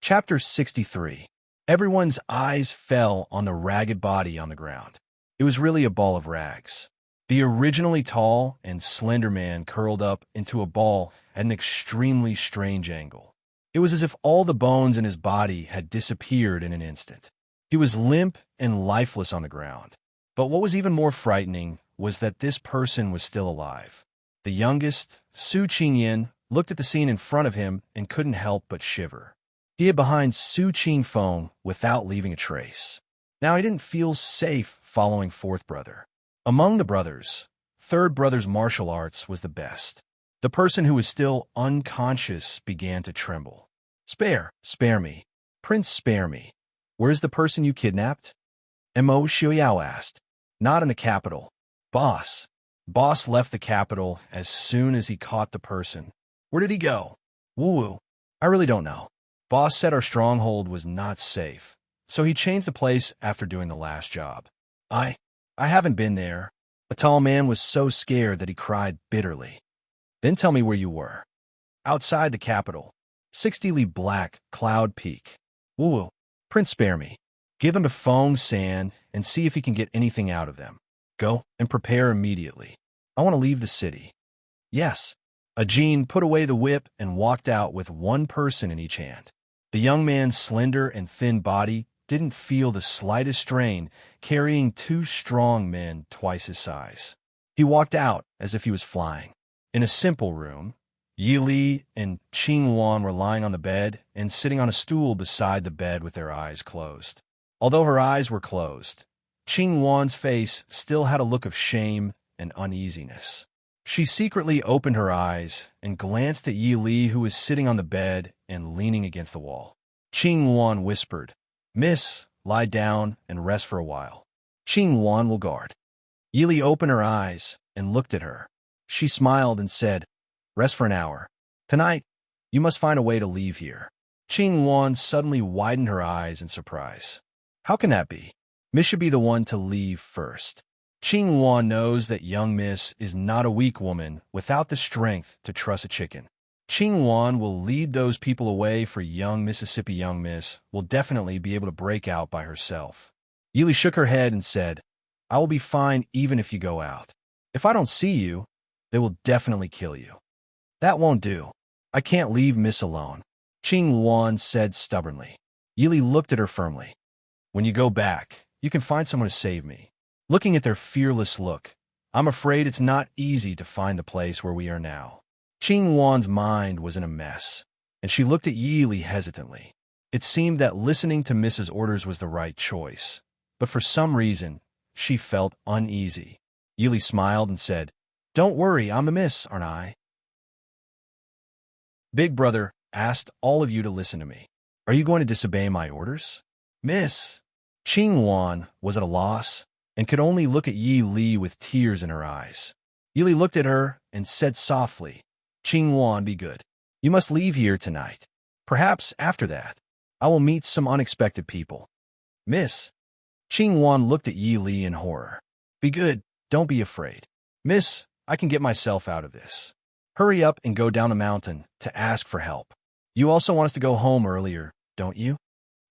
Chapter 63. Everyone's eyes fell on the ragged body on the ground. It was really a ball of rags. The originally tall and slender man curled up into a ball at an extremely strange angle. It was as if all the bones in his body had disappeared in an instant. He was limp and lifeless on the ground. But what was even more frightening was that this person was still alive. The youngest, Su Qingyan, looked at the scene in front of him and couldn't help but shiver. He hid behind Su Qingfeng without leaving a trace. Now he didn't feel safe following fourth brother. Among the brothers, third brother's martial arts was the best. The person who was still unconscious began to tremble. Spare me. Prince, spare me. Where's the person you kidnapped? Mo Xiaoyao asked. Not in the capital. Boss left the capital as soon as he caught the person. Where did he go? Woo-woo. I really don't know. Boss said our stronghold was not safe, so he changed the place after doing the last job. I haven't been there. A tall man was so scared that he cried bitterly. Then tell me where you were. Outside the capital. 60-li black, Cloud Peak. Woo-woo. Prince, spare me. Give him to Feng San and see if he can get anything out of them. Go and prepare immediately. I want to leave the city. Yes. Ajin put away the whip and walked out with one person in each hand. The young man's slender and thin body didn't feel the slightest strain carrying 2 strong men twice his size. He walked out as if he was flying. In a simple room, Yi Li and Qing Wan were lying on the bed and sitting on a stool beside the bed with their eyes closed. Although her eyes were closed, Qing Wan's face still had a look of shame and uneasiness. She secretly opened her eyes and glanced at Yi Li, who was sitting on the bed and leaning against the wall. Qing Wan whispered, Miss, lie down and rest for a while. Qing Wan will guard. Yi Li opened her eyes and looked at her. She smiled and said, Rest for an hour. Tonight, you must find a way to leave here. Qing Wan suddenly widened her eyes in surprise. How can that be? Miss should be the one to leave first. Qing Wan knows that young Miss is not a weak woman without the strength to truss a chicken. Qing Wan will lead those people away for young Mississippi young Miss will definitely be able to break out by herself. Yi Li shook her head and said, I will be fine even if you go out. If I don't see you, they will definitely kill you. That won't do. I can't leave Miss alone. Qing Wan said stubbornly. Yi Li looked at her firmly. When you go back, you can find someone to save me. Looking at their fearless look, I'm afraid it's not easy to find the place where we are now. Qing Wan's mind was in a mess, and she looked at Yi Li hesitantly. It seemed that listening to Mrs. Orders was the right choice, but for some reason, she felt uneasy. Yi Li smiled and said, "Don't worry, I'm a miss, aren't I?" Big Brother asked all of you to listen to me. Are you going to disobey my orders? Miss. Qing Wan was at a loss and could only look at Yi Li with tears in her eyes. Yi Li looked at her and said softly, "Qing Wan, be good. You must leave here tonight. Perhaps after that, I will meet some unexpected people." Miss. Qing Wan looked at Yi Li in horror. "Be good. Don't be afraid. Miss, I can get myself out of this. Hurry up and go down the mountain to ask for help. You also want us to go home earlier, don't you?"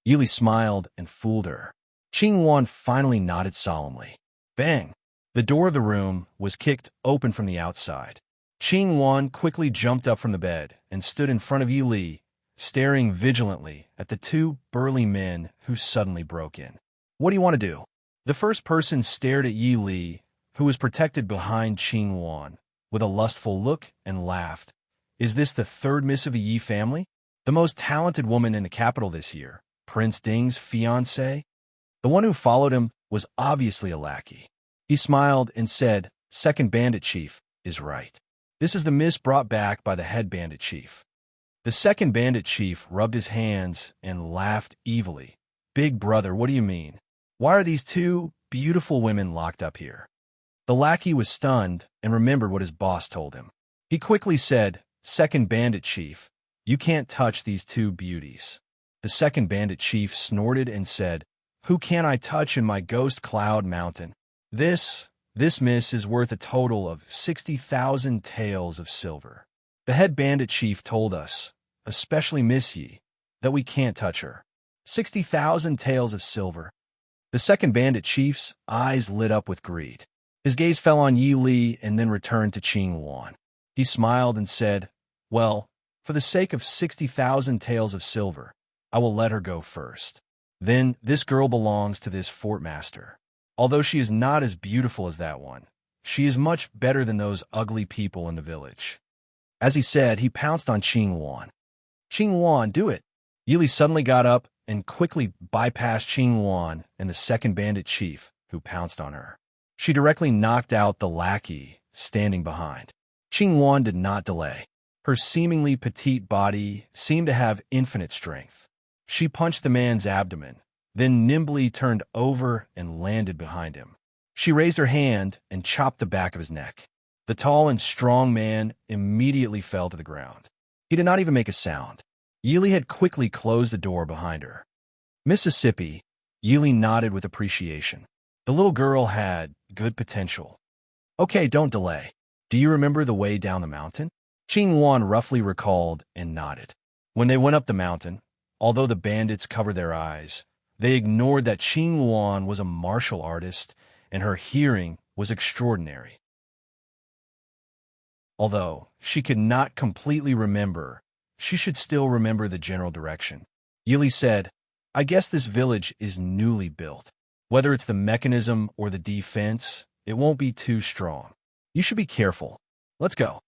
Yi Li smiled and fooled her. Qing Wan finally nodded solemnly. Bang! The door of the room was kicked open from the outside. Qing Wan quickly jumped up from the bed and stood in front of Yi Li, staring vigilantly at the two burly men who suddenly broke in. "What do you want to do?" The first person stared at Yi Li, who was protected behind Qing Wan, with a lustful look and laughed. "Is this the third miss of the Yi family? The most talented woman in the capital this year, Prince Ding's fiancée?" The one who followed him was obviously a lackey. He smiled and said, "Second bandit chief is right. This is the miss brought back by the head bandit chief." The second bandit chief rubbed his hands and laughed evilly. "Big Brother, what do you mean? Why are these two beautiful women locked up here?" The lackey was stunned and remembered what his boss told him. He quickly said, "Second bandit chief, you can't touch these two beauties." The second bandit chief snorted and said, "Who can I touch in my ghost cloud mountain? This miss is worth a total of 60,000 taels of silver." The head bandit chief told us, especially Miss Yi, that we can't touch her. 60,000 taels of silver. The second bandit chief's eyes lit up with greed. His gaze fell on Yi Li and then returned to Qing Wan. He smiled and said, "Well, for the sake of 60,000 taels of silver, I will let her go first. Then this girl belongs to this fort master. Although she is not as beautiful as that one, she is much better than those ugly people in the village." As he said, he pounced on Qing Wan. "Qing Wan, do it!" Yi Li suddenly got up and quickly bypassed Qing Wan and the second bandit chief, who pounced on her. She directly knocked out the lackey standing behind. Qing Wan did not delay. Her seemingly petite body seemed to have infinite strength. She punched the man's abdomen, then nimbly turned over and landed behind him. She raised her hand and chopped the back of his neck. The tall and strong man immediately fell to the ground. He did not even make a sound. Yi Li had quickly closed the door behind her. Mississippi, Yi Li nodded with appreciation. The little girl had good potential. "Okay, don't delay. Do you remember the way down the mountain?" Qing Wan roughly recalled and nodded. When they went up the mountain, although the bandits covered their eyes, they ignored that Qing Wan was a martial artist and her hearing was extraordinary. Although she could not completely remember, she should still remember the general direction. Yi Li said, "I guess this village is newly built. Whether it's the mechanism or the defense, it won't be too strong. You should be careful. Let's go."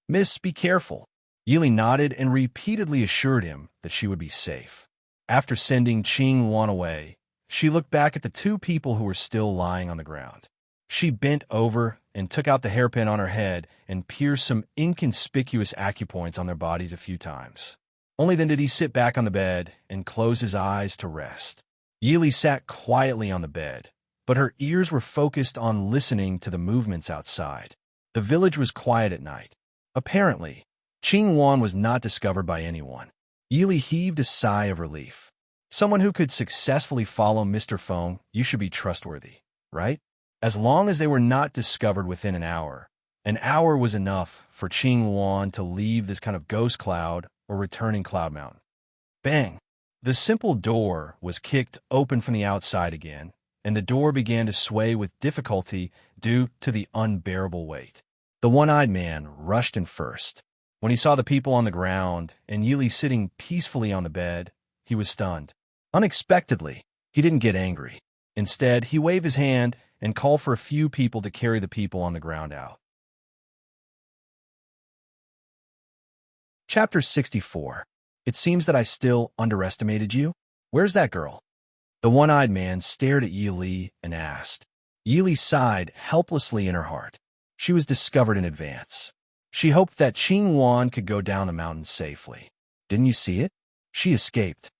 "Miss, be careful." Yi Li nodded and repeatedly assured him that she would be safe. After sending Qing Wan away, she looked back at the two people who were still lying on the ground. She bent over and took out the hairpin on her head and pierced some inconspicuous acupoints on their bodies a few times. Only then did he sit back on the bed and close his eyes to rest. Yi Li sat quietly on the bed, but her ears were focused on listening to the movements outside. The village was quiet at night. Apparently, Qing Wan was not discovered by anyone. Yi Li heaved a sigh of relief. Someone who could successfully follow Mr. Feng, you should be trustworthy, right? As long as they were not discovered within an hour was enough for Qing Wan to leave this kind of ghost cloud or returning Cloud Mountain. Bang! The simple door was kicked open from the outside again, and the door began to sway with difficulty due to the unbearable weight. The one-eyed man rushed in first. When he saw the people on the ground and Yi Li sitting peacefully on the bed, he was stunned. Unexpectedly, he didn't get angry. Instead, he waved his hand and called for a few people to carry the people on the ground out. Chapter 64. It seems that I still underestimated you. Where's that girl? The one-eyed man stared at Yi Li and asked. Yi Li sighed helplessly in her heart. She was discovered in advance. She hoped that Qing Wan could go down the mountain safely. Didn't you see it? She escaped.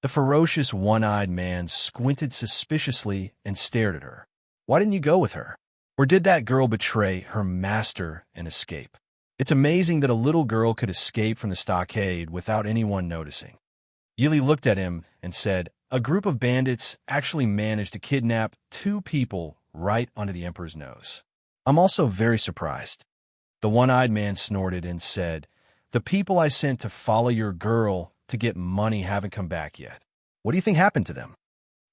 The ferocious one-eyed man squinted suspiciously and stared at her. Why didn't you go with her? Or did that girl betray her master and escape? It's amazing that a little girl could escape from the stockade without anyone noticing. Yi Li looked at him and said, a group of bandits actually managed to kidnap 2 people right under the emperor's nose. I'm also very surprised. The one-eyed man snorted and said, the people I sent to follow your girl to get money haven't come back yet. What do you think happened to them?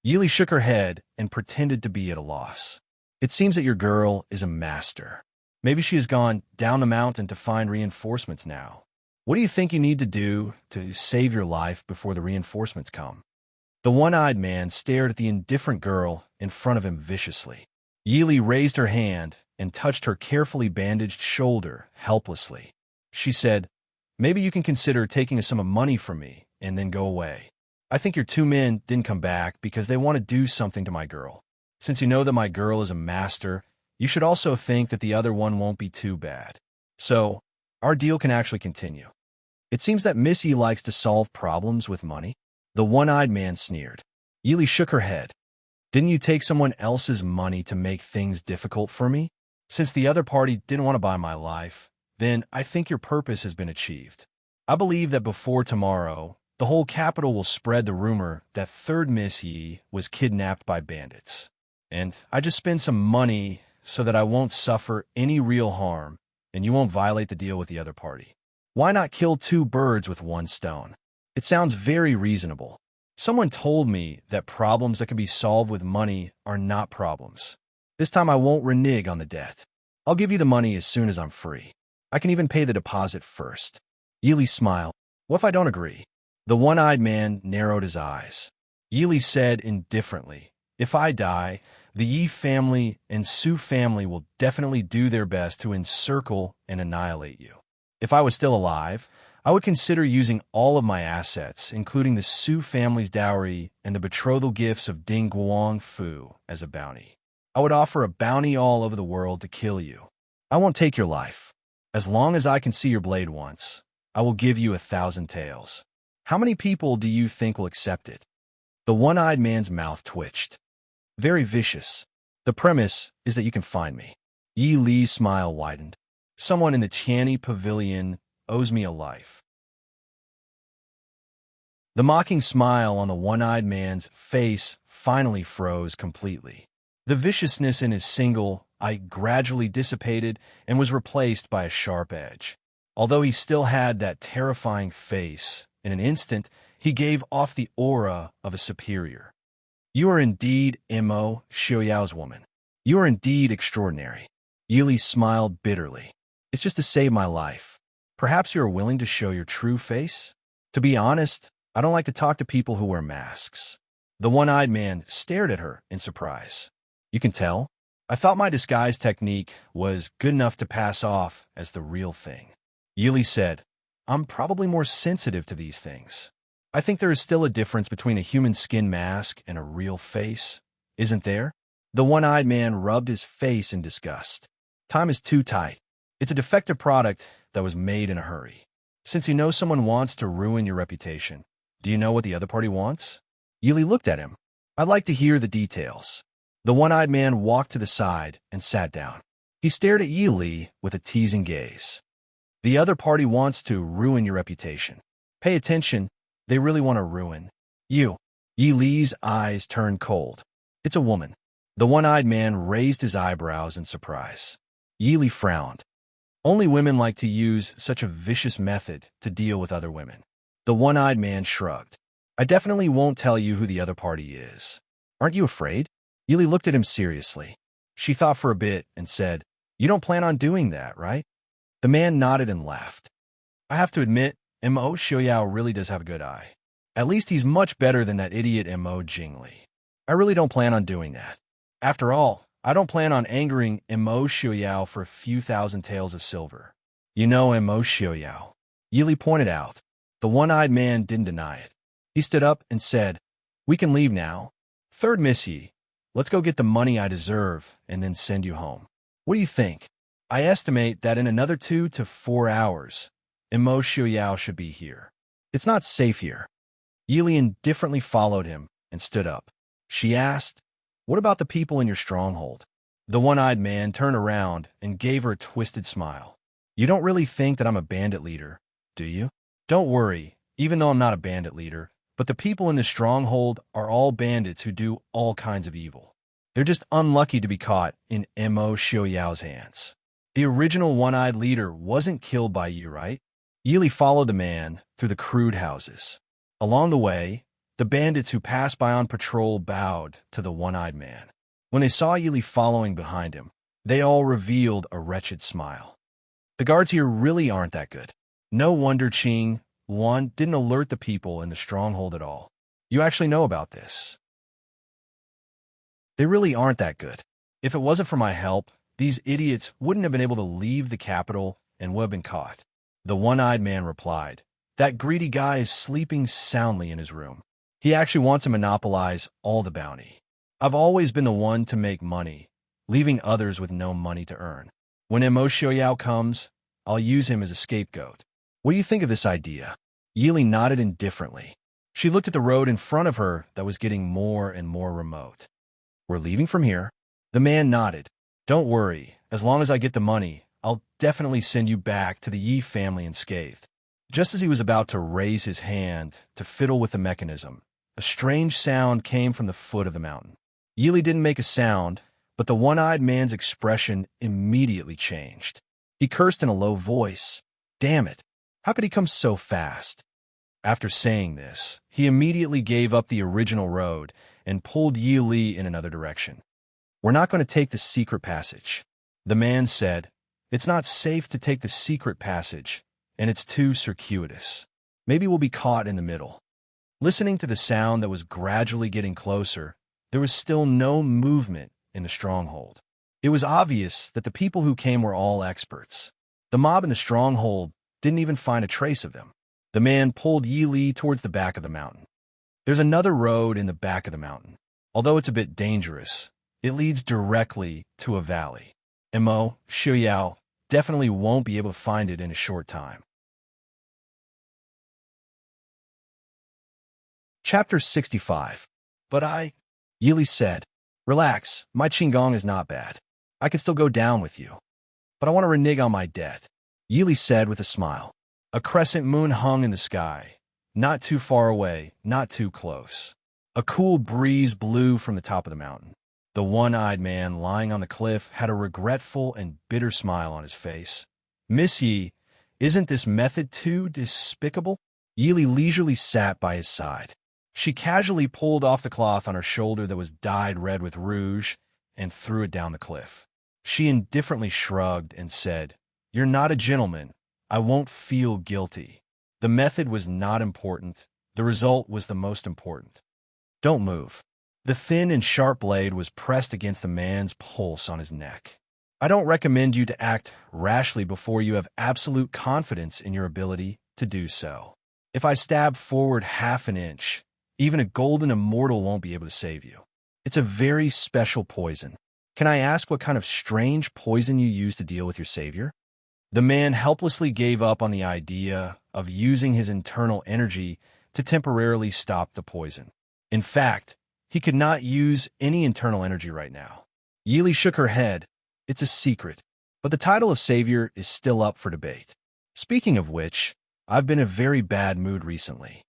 Yi Li shook her head and pretended to be at a loss. It seems that your girl is a master. Maybe she has gone down the mountain to find reinforcements now. What do you think you need to do to save your life before the reinforcements come? The one-eyed man stared at the indifferent girl in front of him viciously. Yi Li raised her hand and touched her carefully bandaged shoulder helplessly. She said, maybe you can consider taking a sum of money from me and then go away. I think your 2 men didn't come back because they want to do something to my girl. Since you know that my girl is a master, you should also think that the other one won't be too bad. So, our deal can actually continue. It seems that Miss Yi likes to solve problems with money. The one-eyed man sneered. Yi Li shook her head. Didn't you take someone else's money to make things difficult for me? Since the other party didn't want to buy my life, then I think your purpose has been achieved. I believe that before tomorrow, the whole capital will spread the rumor that 3rd Miss Yi was kidnapped by bandits. And I just spend some money so that I won't suffer any real harm and you won't violate the deal with the other party. Why not kill 2 birds with 1 stone? It sounds very reasonable. Someone told me that problems that can be solved with money are not problems. This time I won't renege on the debt. I'll give you the money as soon as I'm free. I can even pay the deposit first. Yi Li smiled. What if I don't agree? The one-eyed man narrowed his eyes. Yi Li said indifferently, if I die, the Yi family and Su family will definitely do their best to encircle and annihilate you. If I was still alive, I would consider using all of my assets, including the Su family's dowry and the betrothal gifts of Ding Guangfu, as a bounty. I would offer a bounty all over the world to kill you. I won't take your life. As long as I can see your blade once, I will give you 1,000 taels. How many people do you think will accept it? The one-eyed man's mouth twitched. Very vicious. The premise is that you can find me. Yi Li's smile widened. Someone in the Tianyi pavilion owes me a life. The mocking smile on the one-eyed man's face finally froze completely. The viciousness in his single eye gradually dissipated and was replaced by a sharp edge. Although he still had that terrifying face, in an instant, he gave off the aura of a superior. You are indeed Mo Xiaoyao's woman. You are indeed extraordinary. Yi Li smiled bitterly. It's just to save my life. Perhaps you are willing to show your true face? To be honest, I don't like to talk to people who wear masks. The one-eyed man stared at her in surprise. You can tell? I thought my disguise technique was good enough to pass off as the real thing. Yi Li said, I'm probably more sensitive to these things. I think there is still a difference between a human skin mask and a real face, isn't there? The one-eyed man rubbed his face in disgust. Time is too tight. It's a defective product that was made in a hurry. Since you know someone wants to ruin your reputation, do you know what the other party wants? Yi Li looked at him. I'd like to hear the details. The one-eyed man walked to the side and sat down. He stared at Yi Li with a teasing gaze. The other party wants to ruin your reputation. Pay attention. They really want to ruin you. Yi Li's eyes turned cold. It's a woman. The one-eyed man raised his eyebrows in surprise. Yi Li frowned. Only women like to use such a vicious method to deal with other women. The one-eyed man shrugged. I definitely won't tell you who the other party is. Aren't you afraid? Yi Li looked at him seriously. She thought for a bit and said, You don't plan on doing that, right? The man nodded and laughed. I have to admit, Mo Xiaoyao really does have a good eye. At least he's much better than that idiot Mo Jingli. I really don't plan on doing that. After all, I don't plan on angering Mo Xiaoyao for a few thousand taels of silver. You know Mo Xiaoyao. Yili pointed out. The one-eyed man didn't deny it. He stood up and said, "We can leave now. Third Miss Yi, let's go get the money I deserve and then send you home. What do you think? I estimate that in another 2 to 4 hours, Immerse Xiaoyao should be here. It's not safe here." Yili indifferently followed him and stood up. She asked, "What about the people in your stronghold?" The one-eyed man turned around and gave her a twisted smile. "You don't really think that I'm a bandit leader, do you? Don't worry, even though I'm not a bandit leader, but the people in the stronghold are all bandits who do all kinds of evil. They're just unlucky to be caught in Immerse Xiaoyao's hands. The original one-eyed leader wasn't killed by you, right?" Yili followed the man through the crude houses. Along the way, the bandits who passed by on patrol bowed to the one-eyed man. When they saw Yili following behind him, they all revealed a wretched smile. The guards here really aren't that good. No wonder Qing Wan didn't alert the people in the stronghold at all. You actually know about this. They really aren't that good. If it wasn't for my help, these idiots wouldn't have been able to leave the capital and would have been caught. The one-eyed man replied, "That greedy guy is sleeping soundly in his room. He actually wants to monopolize all the bounty. I've always been the one to make money, leaving others with no money to earn. When Immerse Xiaoyao comes, I'll use him as a scapegoat. What do you think of this idea?" Yili nodded indifferently. She looked at the road in front of her that was getting more and more remote. "We're leaving from here." The man nodded. "Don't worry, as long as I get the money, I'll definitely send you back to the Yi family unscathed." Just as he was about to raise his hand to fiddle with the mechanism, a strange sound came from the foot of the mountain. Yili didn't make a sound, but the one-eyed man's expression immediately changed. He cursed in a low voice. Damn it! How could he come so fast? After saying this, he immediately gave up the original road and pulled Yili in another direction. "We're not going to take the secret passage." The man said, "It's not safe to take the secret passage, and it's too circuitous. Maybe we'll be caught in the middle." Listening to the sound that was gradually getting closer, there was still no movement in the stronghold. It was obvious that the people who came were all experts. The mob in the stronghold didn't even find a trace of them. The man pulled Yili towards the back of the mountain. "There's another road in the back of the mountain. Although it's a bit dangerous, it leads directly to a valley. Immerse Xiaoyao definitely won't be able to find it in a short time." Chapter 65. "But Yili said, "Relax, my Qinggong is not bad. I can still go down with you. But I want to renege on my debt," Yili said with a smile. A crescent moon hung in the sky, not too far away, not too close. A cool breeze blew from the top of the mountain. The one-eyed man lying on the cliff had a regretful and bitter smile on his face. "Miss Yi, isn't this method too despicable?" Yili leisurely sat by his side. She casually pulled off the cloth on her shoulder that was dyed red with rouge and threw it down the cliff. She indifferently shrugged and said, "You're not a gentleman. I won't feel guilty." The method was not important. The result was the most important. "Don't move." The thin and sharp blade was pressed against the man's pulse on his neck. "I don't recommend you to act rashly before you have absolute confidence in your ability to do so. If I stab forward half an inch, even a golden immortal won't be able to save you. It's a very special poison. Can I ask what kind of strange poison you use to deal with your savior?" The man helplessly gave up on the idea of using his internal energy to temporarily stop the poison. In fact, he could not use any internal energy right now. Yili shook her head. "It's a secret, but the title of savior is still up for debate. Speaking of which, I've been in a very bad mood recently.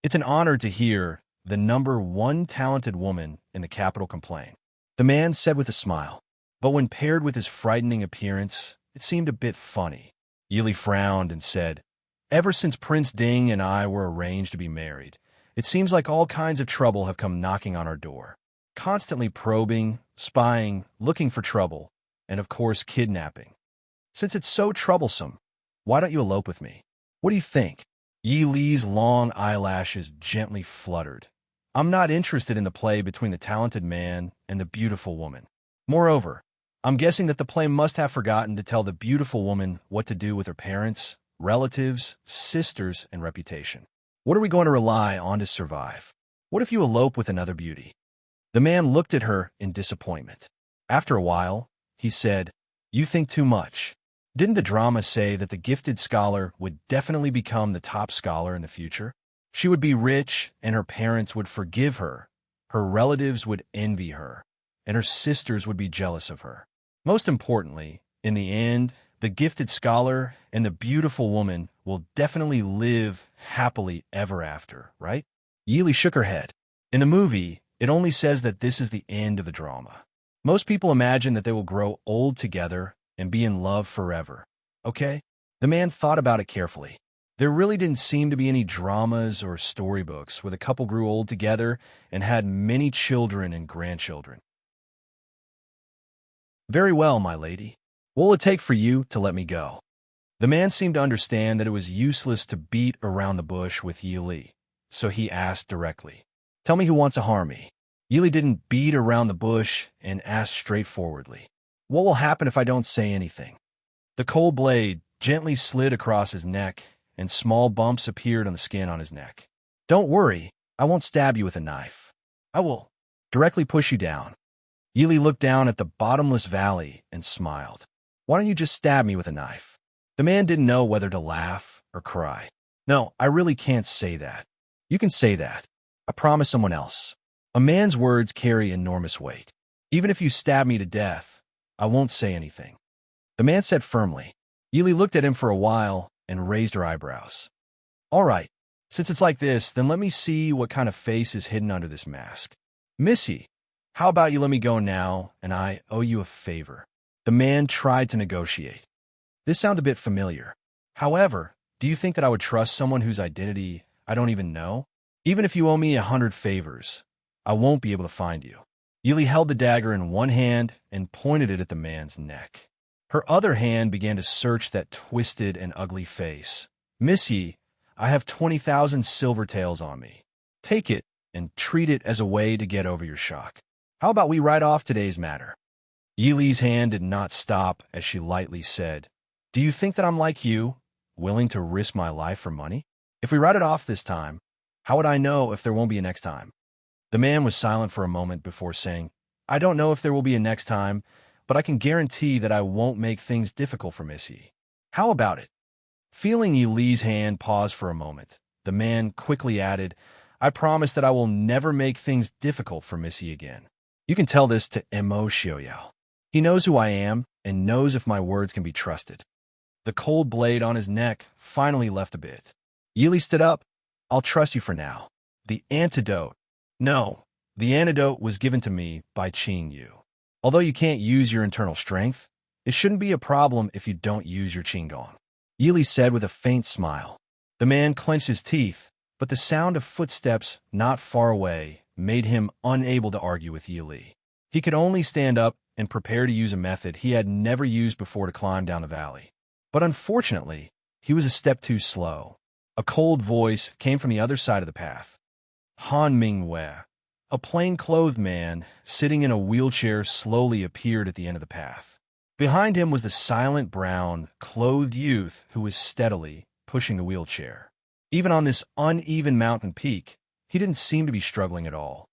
It's an honor to hear the #1 talented woman in the capital complain," the man said with a smile. But when paired with his frightening appearance, it seemed a bit funny. Yili frowned and said, "Ever since Prince Ding and I were arranged to be married, it seems like all kinds of trouble have come knocking on our door. Constantly probing, spying, looking for trouble, and of course kidnapping. Since it's so troublesome, why don't you elope with me? What do you think?" Yi Li's long eyelashes gently fluttered. "I'm not interested in the play between the talented man and the beautiful woman. Moreover, I'm guessing that the play must have forgotten to tell the beautiful woman what to do with her parents, relatives, sisters, and reputation. What are we going to rely on to survive? What if you elope with another beauty? The man looked at her in disappointment. After a while, he said, "You think too much. Didn't the drama say that the gifted scholar would definitely become the top scholar in the future? She would be rich, and her parents would forgive her. Her relatives would envy her, and her sisters would be jealous of her. Most importantly, in the end, the gifted scholar and the beautiful woman will definitely live happily ever after, right?" Yili shook her head. In the movie, it only says that this is the end of the drama. Most people imagine that they will grow old together and be in love forever. Okay? The man thought about it carefully. There really didn't seem to be any dramas or storybooks where the couple grew old together and had many children and grandchildren. "Very well, my lady. What will it take for you to let me go?" The man seemed to understand that it was useless to beat around the bush with Yili, so he asked directly, "Tell me who wants to harm me." Yili didn't beat around the bush and asked straightforwardly, "What will happen if I don't say anything?" The cold blade gently slid across his neck, and small bumps appeared on the skin on his neck. "Don't worry, I won't stab you with a knife. I will directly push you down." Yili looked down at the bottomless valley and smiled. "Why don't you just stab me with a knife?" The man didn't know whether to laugh or cry. "No, I really can't say that." "You can say that. I promise someone else." A man's words carry enormous weight. "Even if you stab me to death, I won't say anything," the man said firmly. Yili looked at him for a while and raised her eyebrows. "All right, since it's like this, then let me see what kind of face is hidden under this mask. Missy, how about you let me go now, and I owe you a favor?" The man tried to negotiate. "This sounds a bit familiar. However, do you think that I would trust someone whose identity I don't even know? Even if you owe me 100 favors, I won't be able to find you." Yili held the dagger in one hand and pointed it at the man's neck. Her other hand began to search that twisted and ugly face. "Missy, I have 20,000 silver taels on me. Take it and treat it as a way to get over your shock. How about we write off today's matter?" Yili's hand did not stop as she lightly said, "Do you think that I'm like you, willing to risk my life for money? If we write it off this time, how would I know if there won't be a next time?" The man was silent for a moment before saying, "I don't know if there will be a next time, but I can guarantee that I won't make things difficult for Missy. How about it?" Feeling Yili's hand pause for a moment, the man quickly added, "I promise that I will never make things difficult for Missy again. You can tell this to Mo Xiaoyao. He knows who I am and knows if my words can be trusted." The cold blade on his neck finally left a bit. Yili stood up. "I'll trust you for now. The antidote. No, the antidote was given to me by Qing Yu. Although you can't use your internal strength, it shouldn't be a problem if you don't use your Qinggong," Yili said with a faint smile. The man clenched his teeth, but the sound of footsteps not far away made him unable to argue with Yili. He could only stand up and prepare to use a method he had never used before to climb down the valley. But unfortunately, he was a step too slow. A cold voice came from the other side of the path. Han Mingwei, a plain-clothed man sitting in a wheelchair, slowly appeared at the end of the path. Behind him was the silent brown, clothed youth who was steadily pushing the wheelchair. Even on this uneven mountain peak, he didn't seem to be struggling at all.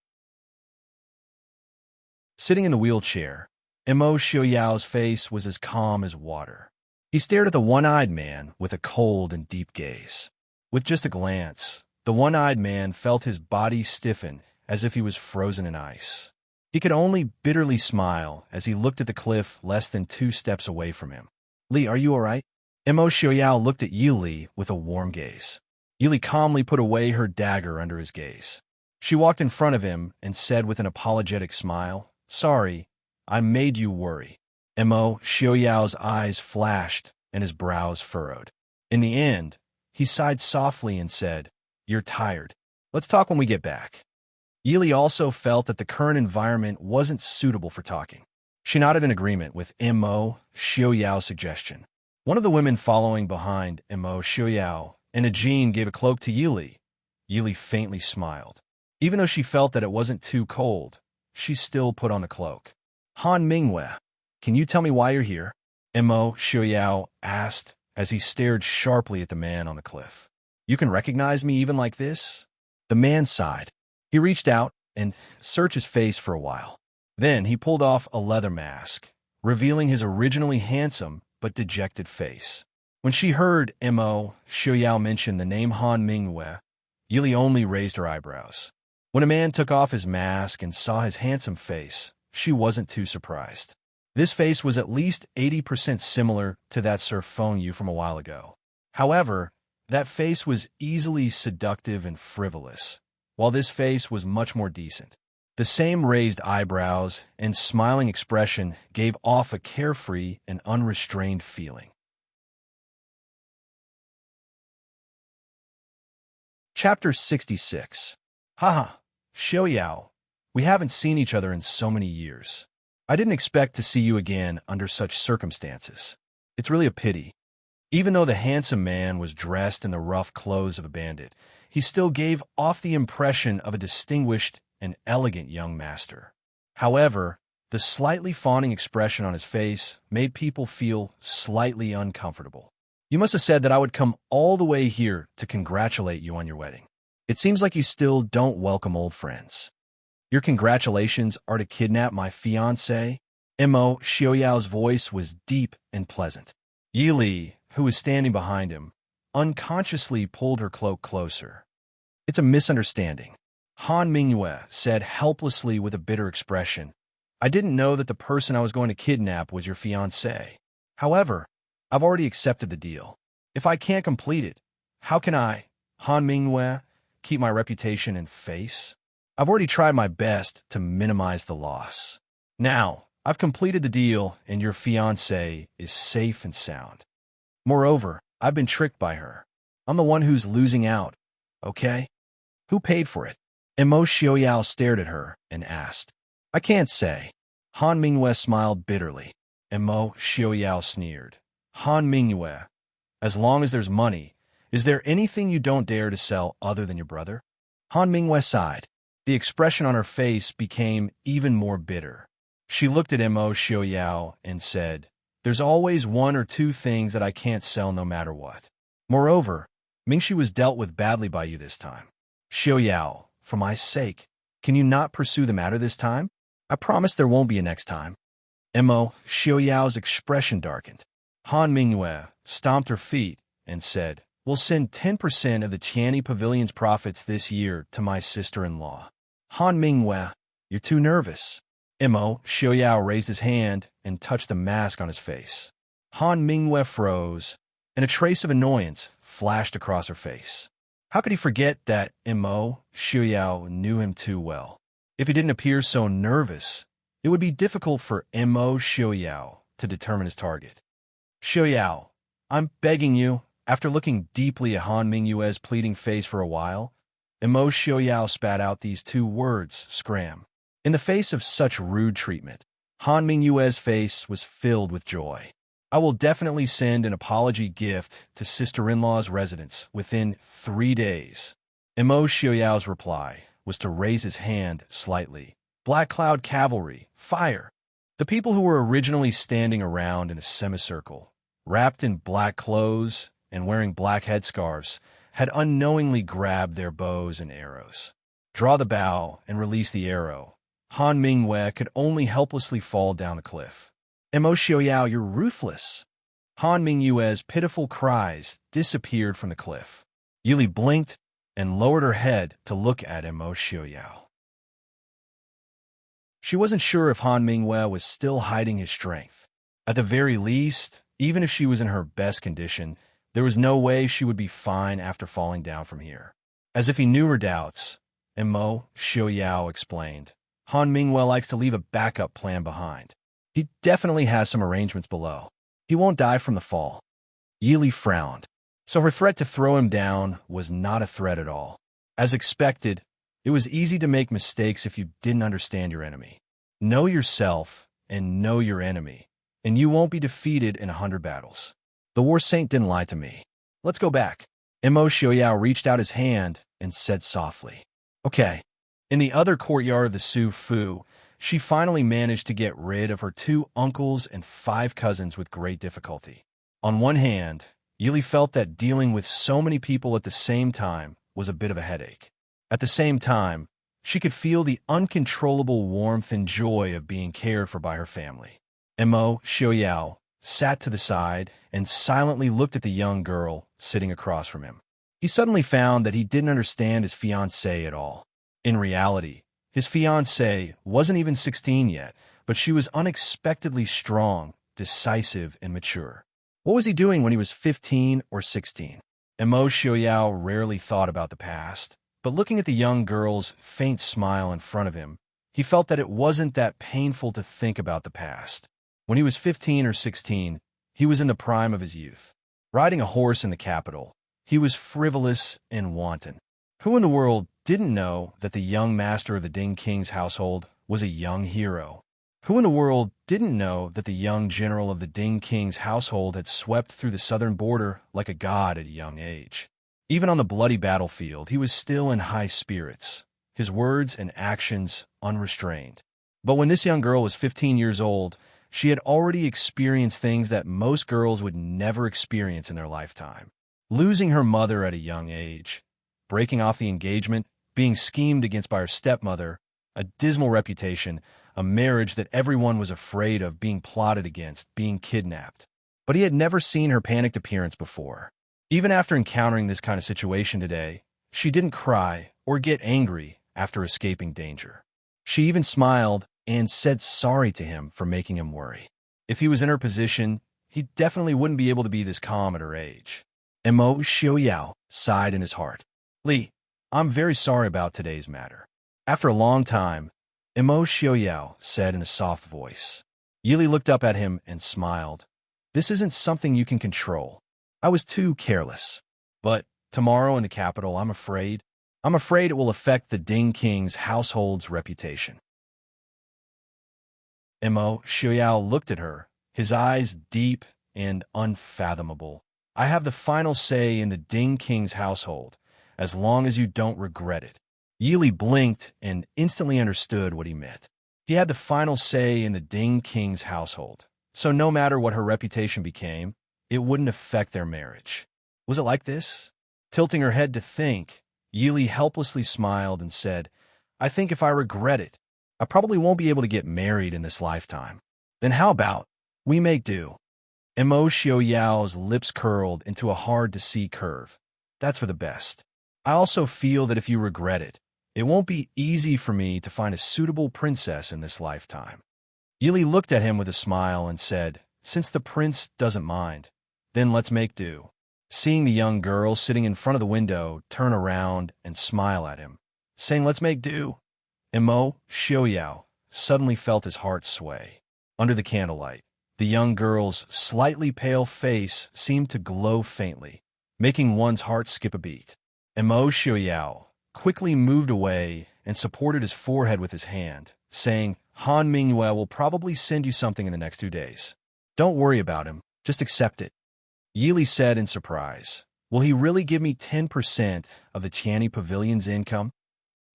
Sitting in the wheelchair, Mo Xiaoyao's face was as calm as water. He stared at the one-eyed man with a cold and deep gaze. With just a glance, the one-eyed man felt his body stiffen as if he was frozen in ice. He could only bitterly smile as he looked at the cliff less than 2 steps away from him. "Li, are you all right?" Mo Xiaoyao looked at Yili with a warm gaze. Yili calmly put away her dagger under his gaze. She walked in front of him and said with an apologetic smile, "Sorry, I made you worry." Mo Xiaoyao's eyes flashed and his brows furrowed. In the end, he sighed softly and said, "You're tired. Let's talk when we get back." Yili also felt that the current environment wasn't suitable for talking. She nodded in agreement with Mo Xiaoyao's suggestion. One of the women following behind Mo Xiaoyao and a Jean gave a cloak to Yili. Yili faintly smiled. Even though she felt that it wasn't too cold, she still put on the cloak. "Han Mingwei, can you tell me why you're here?" Mo Xiaoyao asked as he stared sharply at the man on the cliff. "You can recognize me even like this?" The man sighed. He reached out and searched his face for a while. Then he pulled off a leather mask, revealing his originally handsome but dejected face. When she heard Mo Xiaoyao mention the name Han Mingyue, Yili only raised her eyebrows. When a man took off his mask and saw his handsome face, she wasn't too surprised. This face was at least 80% similar to that Sir Feng Yu from a while ago. However, that face was easily seductive and frivolous, while this face was much more decent. The same raised eyebrows and smiling expression gave off a carefree and unrestrained feeling. Chapter 66. Haha, Xiaoyao, we haven't seen each other in so many years. I didn't expect to see you again under such circumstances. It's really a pity. Even though the handsome man was dressed in the rough clothes of a bandit, he still gave off the impression of a distinguished and elegant young master. However, the slightly fawning expression on his face made people feel slightly uncomfortable. You must have said that I would come all the way here to congratulate you on your wedding. It seems like you still don't welcome old friends. Your congratulations are to kidnap my fiancé? Mo Xiaoyao's voice was deep and pleasant. Yili, who was standing behind him, unconsciously pulled her cloak closer. It's a misunderstanding, Han Mingyue said helplessly with a bitter expression. I didn't know that the person I was going to kidnap was your fiancé. However, I've already accepted the deal. If I can't complete it, how can I, Han Mingyue, keep my reputation and face? I've already tried my best to minimize the loss. Now, I've completed the deal and your fiancé is safe and sound. Moreover, I've been tricked by her. I'm the one who's losing out, okay? Who paid for it? Mo Xiaoyao stared at her and asked. I can't say. Han Mingyue smiled bitterly. Mo Xiaoyao sneered. Han Mingyue, as long as there's money, is there anything you don't dare to sell other than your brother? Han Mingyue sighed. The expression on her face became even more bitter. She looked at Mo Xiaoyao and said, There's always one or two things that I can't sell no matter what. Moreover, Mingxi was dealt with badly by you this time. Xiaoyao, for my sake, can you not pursue the matter this time? I promise there won't be a next time. Mo Xiaoyao's expression darkened. Han Mingyue stomped her feet and said, We'll send 10% of the Tianyi Pavilion's profits this year to my sister-in-law. Han Mingyue, you're too nervous. Mo Xiaoyao raised his hand and touched the mask on his face. Han Mingyue froze, and a trace of annoyance flashed across her face. How could he forget that Mo Xiaoyao knew him too well? If he didn't appear so nervous, it would be difficult for Mo Xiaoyao to determine his target. Xiaoyao, I'm begging you, after looking deeply at Han Mingyue's pleading face for a while, Mo Xiaoyao spat out these two words, scram. In the face of such rude treatment, Han Mingyue's face was filled with joy. I will definitely send an apology gift to sister-in-law's residence within 3 days. Mo Xiaoyao's reply was to raise his hand slightly. Black Cloud Cavalry, fire! The people who were originally standing around in a semicircle, wrapped in black clothes and wearing black headscarves, had unknowingly grabbed their bows and arrows. Draw the bow and release the arrow. Han Mingyue could only helplessly fall down the cliff. Mo Xiaoyao, you're ruthless. Han Mingyue's pitiful cries disappeared from the cliff. Yili blinked and lowered her head to look at Mo Xiaoyao. She wasn't sure if Han Mingyue was still hiding his strength. At the very least, even if she was in her best condition, there was no way she would be fine after falling down from here. As if he knew her doubts, Mo Xiaoyao explained, Han Mingyue likes to leave a backup plan behind. He definitely has some arrangements below. He won't die from the fall. Yili frowned. So her threat to throw him down was not a threat at all. As expected, it was easy to make mistakes if you didn't understand your enemy. Know yourself and know your enemy, and you won't be defeated in 100 battles. The War Saint didn't lie to me. Let's go back. Mo Xiaoyao reached out his hand and said softly, Okay. In the other courtyard of the Su Fu, she finally managed to get rid of her 2 uncles and 5 cousins with great difficulty. On one hand, Yili felt that dealing with so many people at the same time was a bit of a headache. At the same time, she could feel the uncontrollable warmth and joy of being cared for by her family. Mo Xiaoyao sat to the side and silently looked at the young girl sitting across from him. He suddenly found that he didn't understand his fiancée at all. In reality, his fiancée wasn't even 16 yet, but she was unexpectedly strong, decisive, and mature. What was he doing when he was 15 or 16? Mo Xiaoyao rarely thought about the past, but looking at the young girl's faint smile in front of him, he felt that it wasn't that painful to think about the past. When he was 15 or 16, he was in the prime of his youth. Riding a horse in the capital, he was frivolous and wanton. Who in the world didn't know that the young master of the Ding King's household was a young hero? Who in the world didn't know that the young general of the Ding King's household had swept through the southern border like a god at a young age? Even on the bloody battlefield, he was still in high spirits, his words and actions unrestrained. But when this young girl was 15 years old, she had already experienced things that most girls would never experience in their lifetime. Losing her mother at a young age, breaking off the engagement, being schemed against by her stepmother, a dismal reputation, a marriage that everyone was afraid of, being plotted against, being kidnapped. But he had never seen her panicked appearance before. Even after encountering this kind of situation today, she didn't cry or get angry after escaping danger. She even smiled and said sorry to him for making him worry. If he was in her position, he definitely wouldn't be able to be this calm at her age. Mo Xiaoyao sighed in his heart. Li, I'm very sorry about today's matter. After a long time, Mo Xiaoyao said in a soft voice. Yili looked up at him and smiled. This isn't something you can control. I was too careless. But tomorrow in the capital, I'm afraid it will affect the Ding King's household's reputation. Mo Xiaoyao looked at her, his eyes deep and unfathomable. I have the final say in the Ding King's household, as long as you don't regret it. Yili blinked and instantly understood what he meant. He had the final say in the Ding King's household, so no matter what her reputation became, it wouldn't affect their marriage. Was it like this? Tilting her head to think, Yili helplessly smiled and said, I think if I regret it, I probably won't be able to get married in this lifetime. Then how about we make do? Mo Xiaoyao's lips curled into a hard-to-see curve. That's for the best. I also feel that if you regret it, it won't be easy for me to find a suitable princess in this lifetime. Yili looked at him with a smile and said, Since the prince doesn't mind, then let's make do. Seeing the young girl sitting in front of the window turn around and smile at him, saying let's make do, Mo Xiaoyao suddenly felt his heart sway. Under the candlelight, the young girl's slightly pale face seemed to glow faintly, making one's heart skip a beat. Mo Xiaoyao quickly moved away and supported his forehead with his hand, saying, Han Mingyue will probably send you something in the next 2 days. Don't worry about him, just accept it. Yili said in surprise, Will he really give me 10% of the Tianyi Pavilion's income?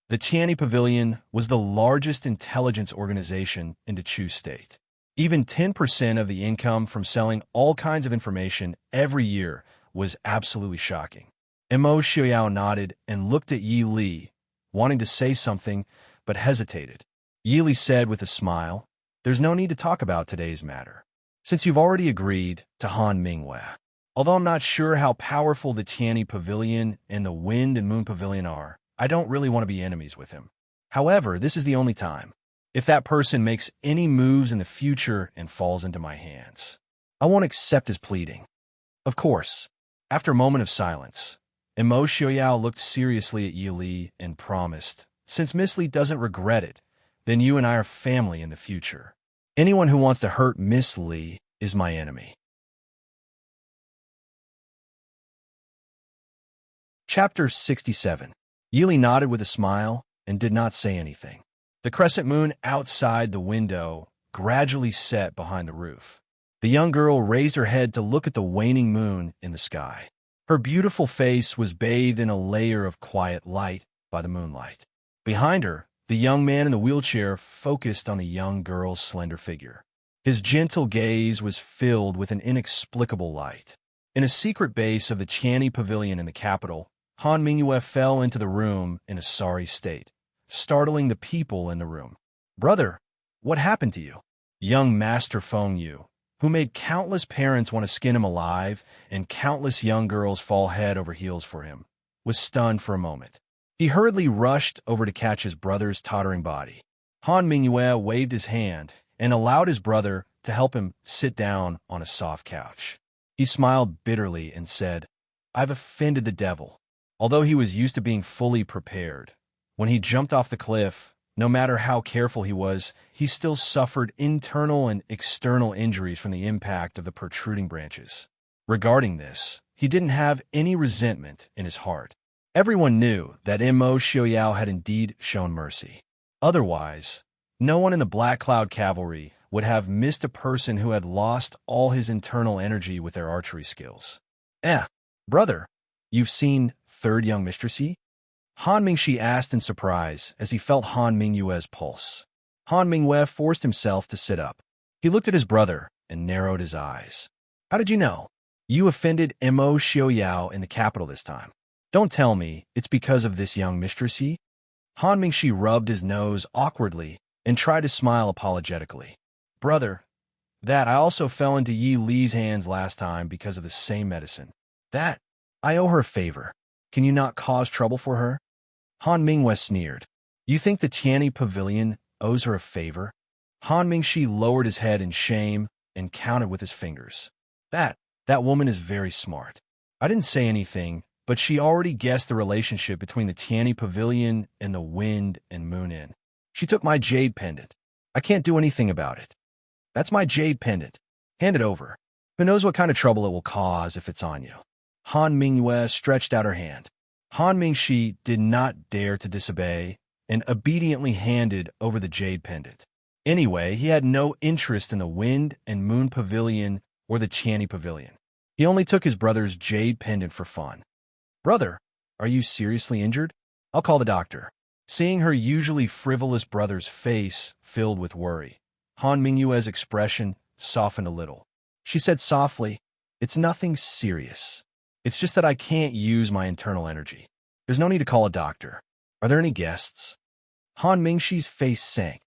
The Tianyi Pavilion was the largest intelligence organization in the Chu state. Even 10% of the income from selling all kinds of information every year was absolutely shocking. Mo Xiaoyao nodded and looked at Yi Li, wanting to say something, but hesitated. Yi Li said with a smile, There's no need to talk about today's matter, since you've already agreed to Han Mingyue. Although I'm not sure how powerful the Tianyi Pavilion and the Wind and Moon Pavilion are, I don't really want to be enemies with him. However, this is the only time. If that person makes any moves in the future and falls into my hands, I won't accept his pleading. Of course. After a moment of silence, Mo Xiaoyao looked seriously at Yi Li and promised, Since Miss Li doesn't regret it, then you and I are family in the future. Anyone who wants to hurt Miss Li is my enemy. Chapter 67. Yi Li nodded with a smile and did not say anything. The crescent moon outside the window gradually set behind the roof. The young girl raised her head to look at the waning moon in the sky. Her beautiful face was bathed in a layer of quiet light by the moonlight. Behind her, the young man in the wheelchair focused on the young girl's slender figure. His gentle gaze was filled with an inexplicable light. In a secret base of the Tianyi Pavilion in the capital, Han Mingyue fell into the room in a sorry state, startling the people in the room. "Brother, what happened to you?" Young Master Feng Yu, who made countless parents want to skin him alive and countless young girls fall head over heels for him, was stunned for a moment. He hurriedly rushed over to catch his brother's tottering body. Han Mingyue waved his hand and allowed his brother to help him sit down on a soft couch. He smiled bitterly and said, "I've offended the devil." Although he was used to being fully prepared, when he jumped off the cliff, no matter how careful he was, he still suffered internal and external injuries from the impact of the protruding branches. Regarding this, he didn't have any resentment in his heart. Everyone knew that Immo Xiaoyao had indeed shown mercy. Otherwise, no one in the Black Cloud Cavalry would have missed a person who had lost all his internal energy with their archery skills. Brother, you've seen third young mistressy?" Han Mingxi asked in surprise as he felt Han Mingyue's pulse. Han Mingyue forced himself to sit up. He looked at his brother and narrowed his eyes. "How did you know? You offended Immo Xiaoyao in the capital this time. Don't tell me it's because of this young mistressy?" Han Mingxi rubbed his nose awkwardly and tried to smile apologetically. "Brother, that I also fell into Yi Li's hands last time because of the same medicine. That, I owe her a favor. Can you not cause trouble for her?" Han Mingyue sneered. "You think the Tianyi Pavilion owes her a favor?" Han Mingxi lowered his head in shame and counted with his fingers. That woman is very smart. I didn't say anything, but she already guessed the relationship between the Tianyi Pavilion and the Wind and Moon Inn. She took my jade pendant. I can't do anything about it. That's my jade pendant. Hand it over. Who knows what kind of trouble it will cause if it's on you." Han Mingyue stretched out her hand. Han Mingxi did not dare to disobey and obediently handed over the jade pendant. Anyway, he had no interest in the Wind and Moon Pavilion or the Tianyi Pavilion. He only took his brother's jade pendant for fun. "Brother, are you seriously injured? I'll call the doctor." Seeing her usually frivolous brother's face filled with worry, Han Mingyue's expression softened a little. She said softly, "It's nothing serious. It's just that I can't use my internal energy. There's no need to call a doctor. Are there any guests?" Han Mingxi's face sank.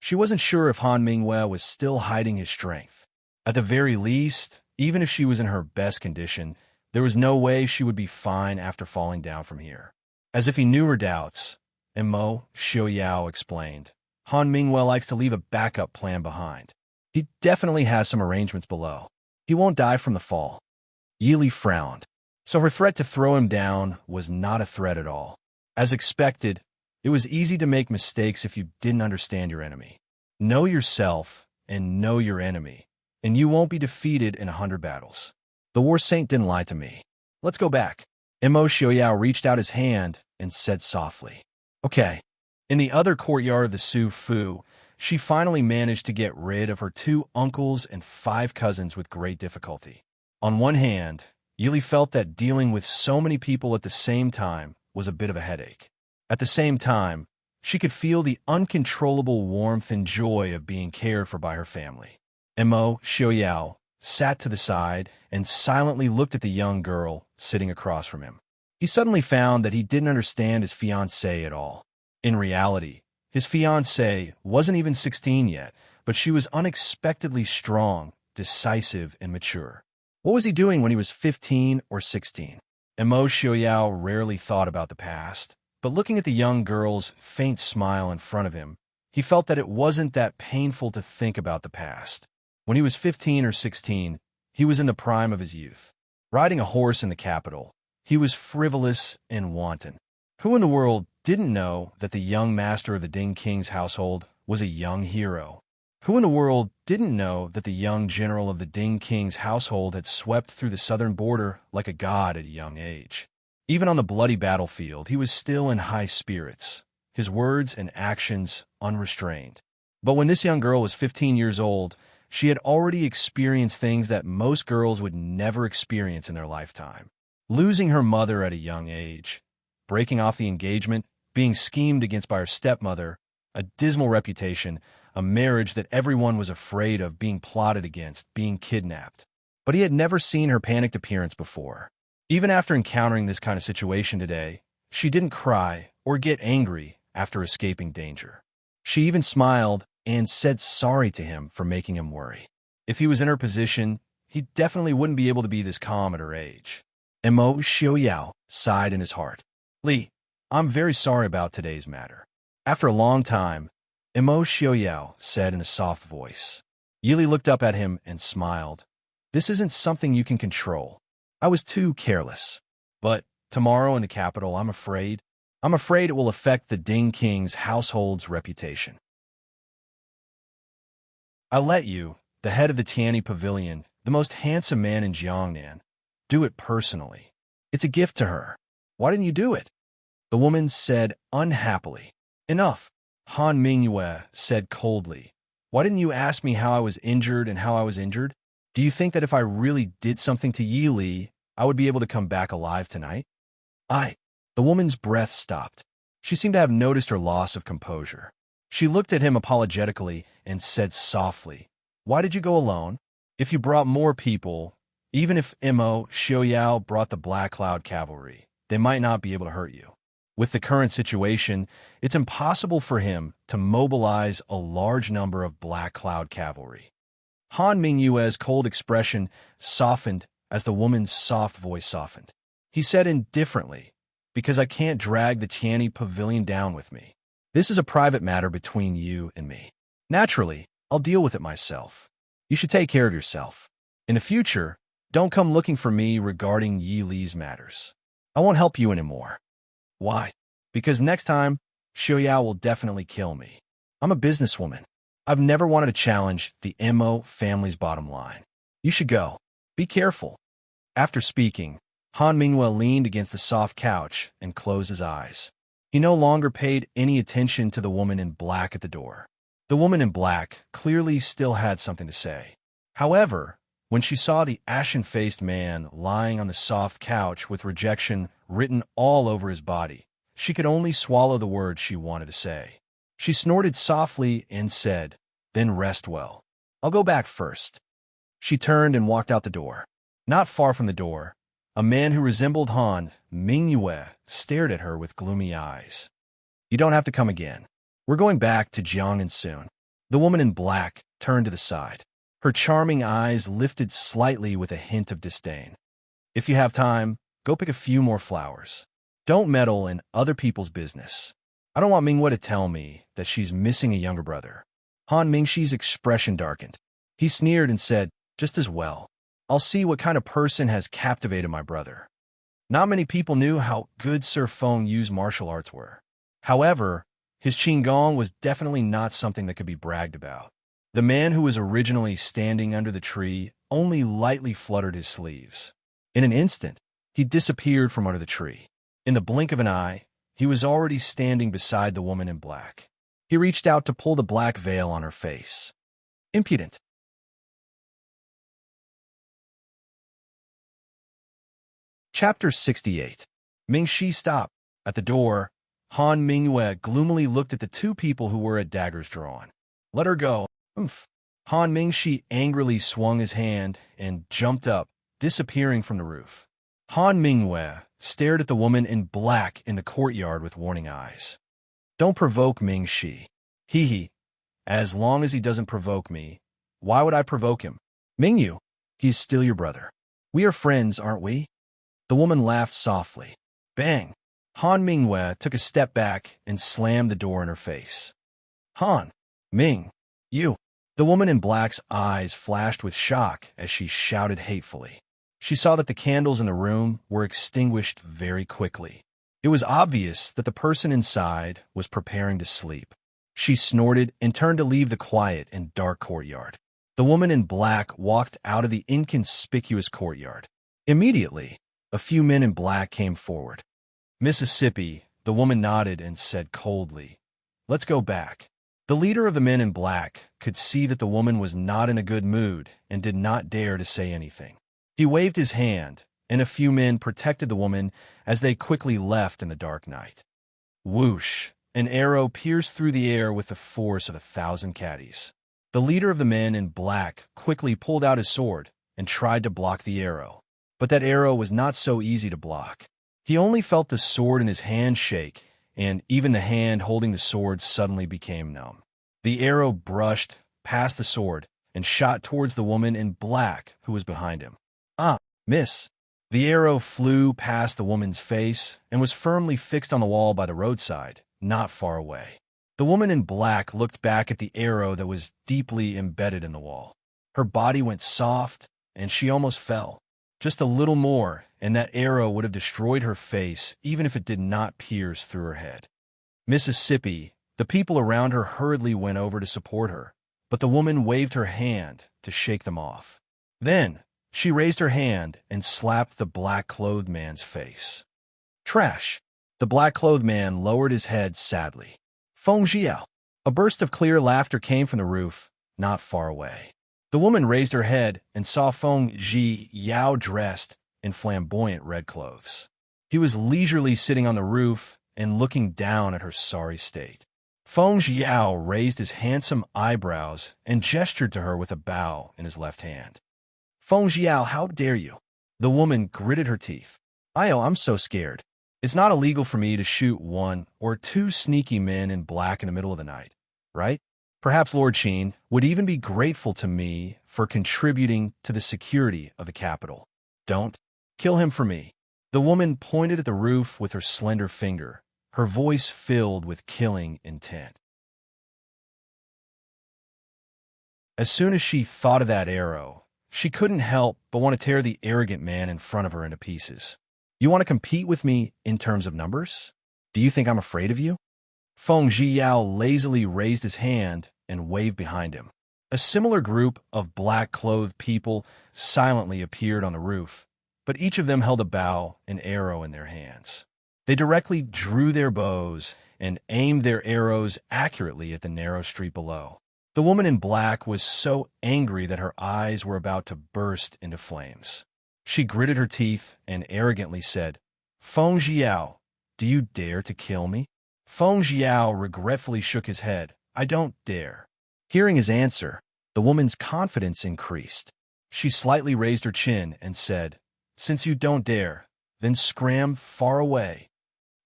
She wasn't sure if Han Mingyue was still hiding his strength. At the very least, even if she was in her best condition, there was no way she would be fine after falling down from here. As if he knew her doubts, Immo Xiaoyao explained, "Han Mingyue likes to leave a backup plan behind. He definitely has some arrangements below. He won't die from the fall." Yi Li frowned. So her threat to throw him down was not a threat at all. As expected, it was easy to make mistakes if you didn't understand your enemy. Know yourself and know your enemy, and you won't be defeated in 100 battles. The War Saint didn't lie to me. Let's go back. Immo Xiaoyao reached out his hand and said softly, "Okay." In the other courtyard of the Su Fu, she finally managed to get rid of her 2 uncles and 5 cousins with great difficulty. On one hand, Yi Li felt that dealing with so many people at the same time was a bit of a headache. At the same time, she could feel the uncontrollable warmth and joy of being cared for by her family. Immo Xiaoyao sat to the side and silently looked at the young girl sitting across from him. He suddenly found that he didn't understand his fiancée at all. In reality, his fiancée wasn't even 16 yet, but she was unexpectedly strong, decisive, and mature. What was he doing when he was 15 or 16? Immo Xiaoyao rarely thought about the past, but looking at the young girl's faint smile in front of him, he felt that it wasn't that painful to think about the past. When he was 15 or 16, he was in the prime of his youth. Riding a horse in the capital, he was frivolous and wanton. Who in the world didn't know that the young master of the Ding King's household was a young hero? Who in the world didn't know that the young general of the Ding King's household had swept through the southern border like a god at a young age? Even on the bloody battlefield, he was still in high spirits, his words and actions unrestrained. But when this young girl was 15 years old, she had already experienced things that most girls would never experience in their lifetime. Losing her mother at a young age, breaking off the engagement, being schemed against by her stepmother, a dismal reputation, a marriage that everyone was afraid of, being plotted against, being kidnapped. but he had never seen her panicked appearance before. Even after encountering this kind of situation today, she didn't cry or get angry after escaping danger. She even smiled and said sorry to him for making him worry. If he was in her position, he definitely wouldn't be able to be this calm at her age. Mo Xiaoyao sighed in his heart. Li, I'm very sorry about today's matter. After a long time, Mo Xiaoyao said in a soft voice. Yili looked up at him and smiled. This isn't something you can control. I was too careless. But tomorrow in the capital, I'm afraid it will affect the Ding King's household's reputation. I let you, the head of the Tianyi Pavilion, the most handsome man in Jiangnan, do it personally. It's a gift to her. Why didn't you do it? The woman said unhappily. Enough, Han Mingyue said coldly. Why didn't you ask me how I was injured and how I was injured? Do you think that if I really did something to Yi Li, I would be able to come back alive tonight? The woman's breath stopped. She seemed to have noticed her loss of composure. She looked at him apologetically and said softly, Why did you go alone? If you brought more people, even if Mo Xiaoyao brought the Black Cloud Cavalry, they might not be able to hurt you. With the current situation, it's impossible for him to mobilize a large number of Black Cloud Cavalry. Han Mingyue's cold expression softened as the woman's soft voice softened. He said indifferently, Because I can't drag the Tianyi Pavilion down with me. This is a private matter between you and me. Naturally, I'll deal with it myself. You should take care of yourself. In the future, don't come looking for me regarding Yi Li's matters. I won't help you anymore. Why? Because next time, Xiaoyao will definitely kill me. I'm a businesswoman. I've never wanted to challenge the Mo family's bottom line. You should go. Be careful. After speaking, Han Mingyue leaned against the soft couch and closed his eyes. He no longer paid any attention to the woman in black at the door. The woman in black clearly still had something to say. However, when she saw the ashen-faced man lying on the soft couch with rejection written all over his body, she could only swallow the words she wanted to say. She snorted softly and said, Then rest well. I'll go back first. She turned and walked out the door. Not far from the door, a man who resembled Han Mingyue stared at her with gloomy eyes. You don't have to come again. We're going back to Jiangnan soon. The woman in black turned to the side. Her charming eyes lifted slightly with a hint of disdain. If you have time, go pick a few more flowers. Don't meddle in other people's business. I don't want Mingyue to tell me that she's missing a younger brother. Han Mingxi's expression darkened. He sneered and said, Just as well. I'll see what kind of person has captivated my brother. Not many people knew how good Sir Feng Yu's martial arts were. However, his Qinggong was definitely not something that could be bragged about. The man who was originally standing under the tree only lightly fluttered his sleeves. In an instant, he disappeared from under the tree. In the blink of an eye, he was already standing beside the woman in black. He reached out to pull the black veil on her face. Impudent. Chapter 68. Mingxi stopped. At the door, Han Mingyue gloomily looked at the two people who were at daggers drawn. Let her go. Oomph. Han Mingxi angrily swung his hand and jumped up, disappearing from the roof. Han Mingyue stared at the woman in black in the courtyard with warning eyes. Don't provoke Mingxi. Hee. As long as he doesn't provoke me, why would I provoke him? Mingyu, he's still your brother. We are friends, aren't we? The woman laughed softly. Bang! Han Mingyue took a step back and slammed the door in her face. Han! Ming! You! The woman in black's eyes flashed with shock as she shouted hatefully. She saw that the candles in the room were extinguished very quickly. It was obvious that the person inside was preparing to sleep. She snorted and turned to leave the quiet and dark courtyard. The woman in black walked out of the inconspicuous courtyard. Immediately, a few men in black came forward. Mississippi, the woman nodded and said coldly, Let's go back. The leader of the men in black could see that the woman was not in a good mood and did not dare to say anything. He waved his hand, and a few men protected the woman as they quickly left in the dark night. Whoosh! An arrow pierced through the air with the force of 1,000 caddies. The leader of the men in black quickly pulled out his sword and tried to block the arrow. But that arrow was not so easy to block. He only felt the sword in his hand shake, and even the hand holding the sword suddenly became numb. The arrow brushed past the sword and shot towards the woman in black who was behind him. Ah, miss! The arrow flew past the woman's face and was firmly fixed on the wall by the roadside, not far away. The woman in black looked back at the arrow that was deeply embedded in the wall. Her body went soft, and she almost fell. Just a little more, and that arrow would have destroyed her face, even if it did not pierce through her head. Mississippi, the people around her hurriedly went over to support her, but the woman waved her hand to shake them off. Then, she raised her hand and slapped the black-clothed man's face. Trash! The black-clothed man lowered his head sadly. Feng Jiao. A burst of clear laughter came from the roof, not far away. The woman raised her head and saw Feng Jiao dressed in flamboyant red clothes. He was leisurely sitting on the roof and looking down at her sorry state. Feng Jiao raised his handsome eyebrows and gestured to her with a bow in his left hand. Feng Jiao, how dare you? The woman gritted her teeth. I'm so scared. It's not illegal for me to shoot one or two sneaky men in black in the middle of the night, right? Perhaps Lord Qin would even be grateful to me for contributing to the security of the capital. Don't kill him for me. The woman pointed at the roof with her slender finger, her voice filled with killing intent. As soon as she thought of that arrow, she couldn't help but want to tear the arrogant man in front of her into pieces. You want to compete with me in terms of numbers? Do you think I'm afraid of you? Feng Jiao lazily raised his hand and waved behind him. A similar group of black-clothed people silently appeared on the roof, but each of them held a bow and arrow in their hands. They directly drew their bows and aimed their arrows accurately at the narrow street below. The woman in black was so angry that her eyes were about to burst into flames. She gritted her teeth and arrogantly said, Feng Jiao, do you dare to kill me? Feng Jiao regretfully shook his head. I don't dare. Hearing his answer, the woman's confidence increased. She slightly raised her chin and said, Since you don't dare, then scram far away.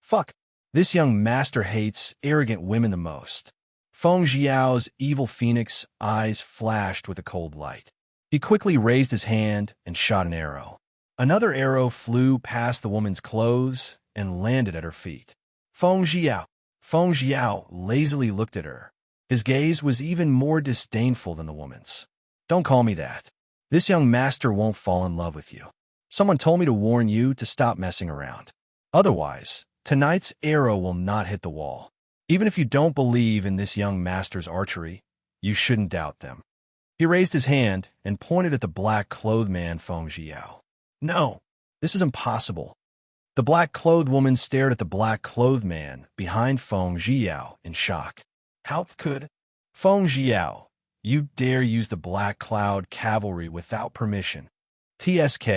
Fuck. This young master hates arrogant women the most. Feng Jiao's evil phoenix eyes flashed with a cold light. He quickly raised his hand and shot an arrow. Another arrow flew past the woman's clothes and landed at her feet. Feng Jiao lazily looked at her. His gaze was even more disdainful than the woman's. Don't call me that. This young master won't fall in love with you. Someone told me to warn you to stop messing around. Otherwise, tonight's arrow will not hit the wall. Even if you don't believe in this young master's archery, you shouldn't doubt them. He raised his hand and pointed at the black-clothed man, Feng Jiao. No, this is impossible. The black-clothed woman stared at the black-clothed man behind Feng Jiao in shock. How could... Feng Jiao, you dare use the Black Cloud Cavalry without permission. TSK,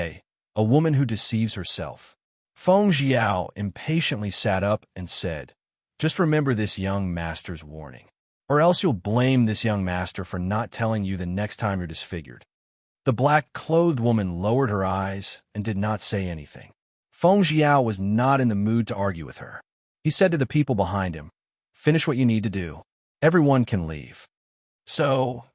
a woman who deceives herself. Feng Jiao impatiently sat up and said, Just remember this young master's warning, or else you'll blame this young master for not telling you the next time you're disfigured. The black-clothed woman lowered her eyes and did not say anything. Feng Jiao was not in the mood to argue with her. He said to the people behind him, Finish what you need to do. Everyone can leave. So,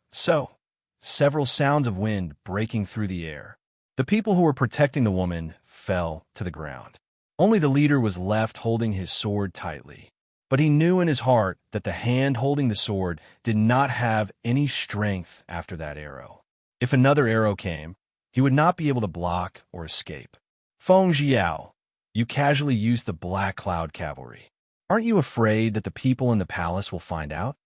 several sounds of wind breaking through the air. The people who were protecting the woman fell to the ground. Only the leader was left holding his sword tightly. But he knew in his heart that the hand holding the sword did not have any strength after that arrow. If another arrow came, he would not be able to block or escape. Feng Jiao, you casually used the Black Cloud Cavalry. Aren't you afraid that the people in the palace will find out?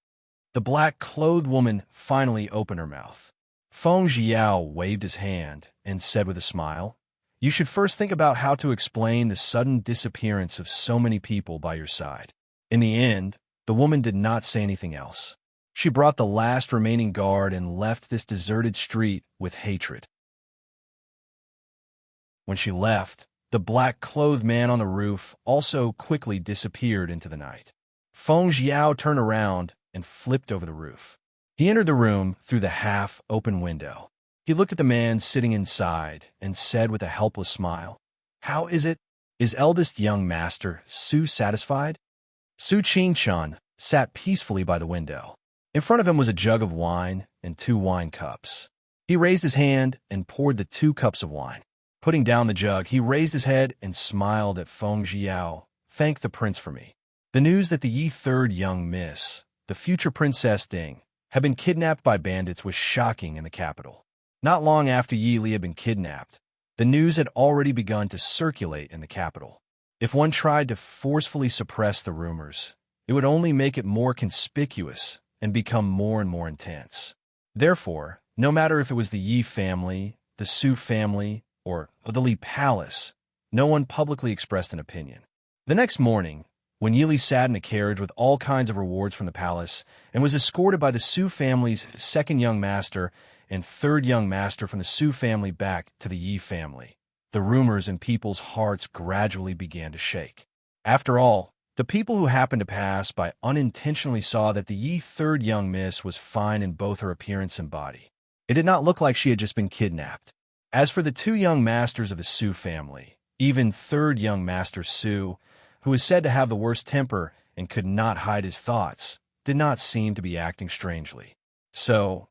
The black-clothed woman finally opened her mouth. Feng Jiao waved his hand and said with a smile, You should first think about how to explain the sudden disappearance of so many people by your side. In the end, the woman did not say anything else. She brought the last remaining guard and left this deserted street with hatred. When she left, the black-clothed man on the roof also quickly disappeared into the night. Feng Jiao turned around and flipped over the roof. He entered the room through the half-open window. He looked at the man sitting inside and said with a helpless smile, "How is it? Is eldest young master Su satisfied?" Su Qingchan sat peacefully by the window. In front of him was a jug of wine and 2 wine cups. He raised his hand and poured the 2 cups of wine. Putting down the jug, he raised his head and smiled at Feng Jiao. "Thank the prince for me." The news that the third young miss, the future Princess Ding, had been kidnapped by bandits was shocking in the capital. Not long after Yi Li had been kidnapped, the news had already begun to circulate in the capital. If one tried to forcefully suppress the rumors, it would only make it more conspicuous and become more and more intense. Therefore, no matter if it was the Yi family, the Su family, or the Li palace, no one publicly expressed an opinion. The next morning, when Yi Li sat in a carriage with all kinds of rewards from the palace and was escorted by the Su family's 2nd young master and 3rd young master from the Su family back to the Yi family, the rumors in people's hearts gradually began to shake. After all, the people who happened to pass by unintentionally saw that the Yi 3rd young miss was fine in both her appearance and body. It did not look like she had just been kidnapped. As for the 2 young masters of the Su family, even 3rd young master Su, who was said to have the worst temper and could not hide his thoughts, did not seem to be acting strangely. So,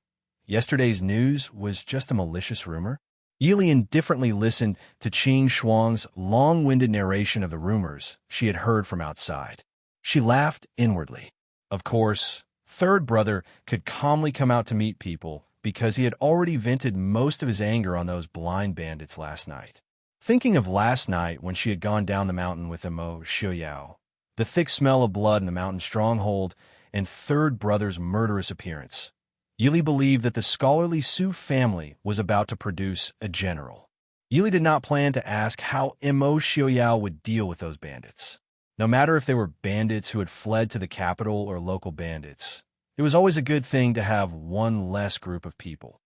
yesterday's news was just a malicious rumor? Yi Li indifferently listened to Qing Shuang's long-winded narration of the rumors she had heard from outside. She laughed inwardly. Of course, 3rd brother could calmly come out to meet people because he had already vented most of his anger on those blind bandits last night. Thinking of last night when she had gone down the mountain with Mo Xiuyao, the thick smell of blood in the mountain stronghold, and 3rd brother's murderous appearance, Yi Li believed that the scholarly Su family was about to produce a general. Yi Li did not plan to ask how Mo Xiuyao would deal with those bandits. No matter if they were bandits who had fled to the capital or local bandits, it was always a good thing to have one less group of people.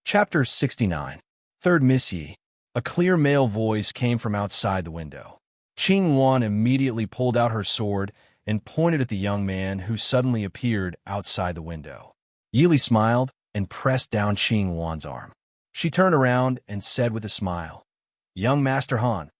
Chapter 69. 3rd Miss Yi. A clear male voice came from outside the window. Qing Wan immediately pulled out her sword and pointed at the young man who suddenly appeared outside the window. Yi Li smiled and pressed down Qing Wan's arm. She turned around and said with a smile, "Young Master Han,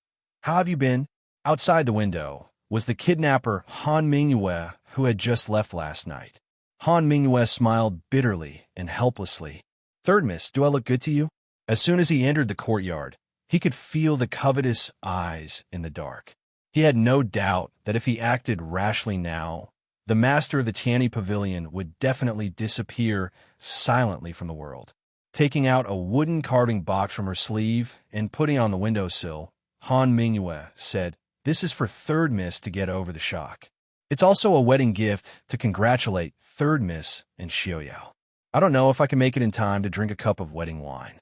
how have you been?" Outside the window was the kidnapper Han Mingyue, who had just left last night. Han Mingyue smiled bitterly and helplessly. "3rd Miss, do I look good to you?" As soon as he entered the courtyard, he could feel the covetous eyes in the dark. He had no doubt that if he acted rashly now, the master of the Tianyi Pavilion would definitely disappear silently from the world. Taking out a wooden carving box from her sleeve and putting it on the windowsill, Han Mingyue said, "This is for 3rd Miss to get over the shock. It's also a wedding gift to congratulate 3rd Miss and Xiuyao. I don't know if I can make it in time to drink a cup of wedding wine."